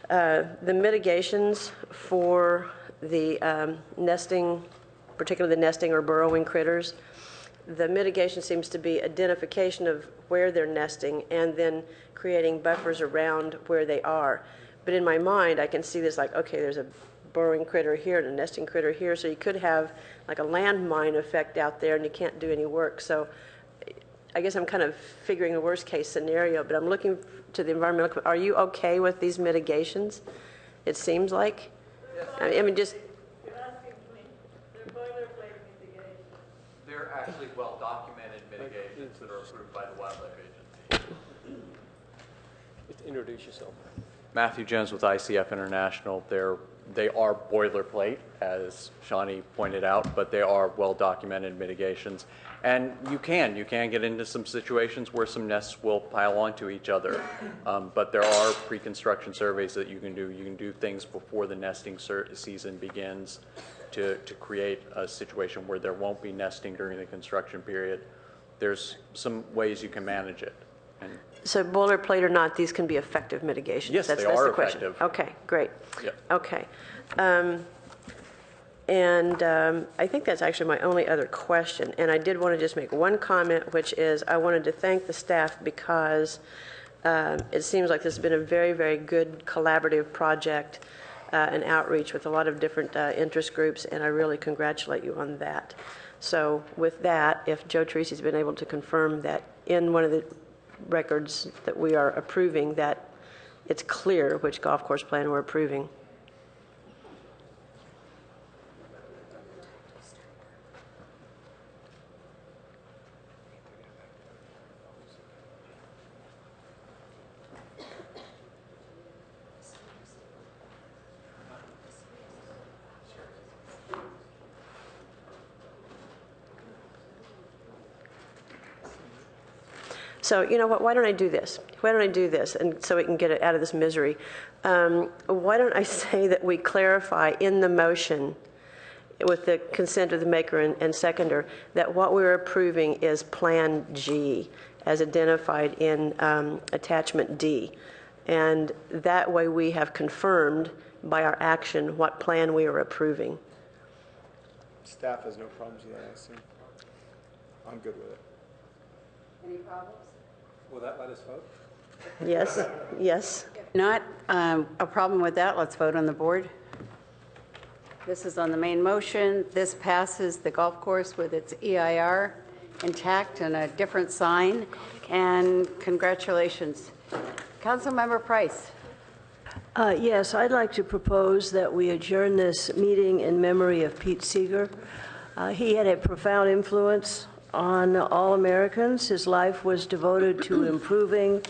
the mitigations for the nesting, particularly the nesting or burrowing critters, the mitigation seems to be identification of where they're nesting and then creating buffers around where they are. But in my mind, I can see this like, okay, there's a burrowing critter here and a nesting critter here, so you could have like a landmine effect out there and you can't do any work. So I guess I'm kind of figuring a worst case scenario, but I'm looking to the environmental, are you okay with these mitigations? It seems like? I mean, just... They're actually well-documented mitigations that are approved by the Wildlife Agency. Just introduce yourself. Matthew Jones with ICF International. They are boilerplate, as Shawnee pointed out, but they are well-documented mitigations. And you can get into some situations where some nests will pile onto each other. But there are pre-construction surveys that you can do. You can do things before the nesting season begins to create a situation where there won't be nesting during the construction period. There's some ways you can manage it. And so boilerplate or not, these can be effective mitigations. Yes, that's they are the question. effective. Okay, great. Yep. Okay. I think that's actually my only other question. And I did want to just make one comment, which is I wanted to thank the staff because it seems like this has been a very, very good collaborative project and outreach with a lot of different interest groups, and I really congratulate you on that. So with that, if Joe Tracy's been able to confirm that in one of the records that we are approving, that it's clear which golf course plan we're approving. So, you know what, why don't I do this? Why don't I do this, and so we can get it out of this misery? Why don't I say that we clarify in the motion, with the consent of the maker and seconder, that what we're approving is Plan G, as identified in Attachment D. And that way we have confirmed by our action what plan we are approving. Staff has no problems with that, I assume. I'm good with it. Any problems? Will that let us vote? Yes, yes. Not a problem with that. Let's vote on the board. This is on the main motion. This passes the golf course with its EIR intact and a different sign. And congratulations. Councilmember Price. Yes, I'd like to propose that we adjourn this meeting in memory of Pete Seeger. He had a profound influence on all Americans. His life was devoted to improving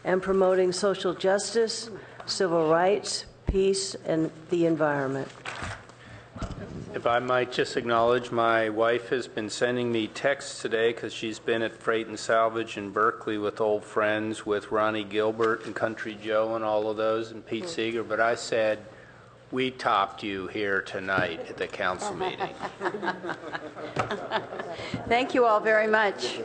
and promoting social justice, civil rights, peace, and the environment. If I might just acknowledge, my wife has been sending me texts today because she's been at Freight and Salvage in Berkeley with old friends, with Ronnie Gilbert and Country Joe and all of those, and Pete Seeger. But I said, we topped you here tonight at the council meeting. Thank you all very much.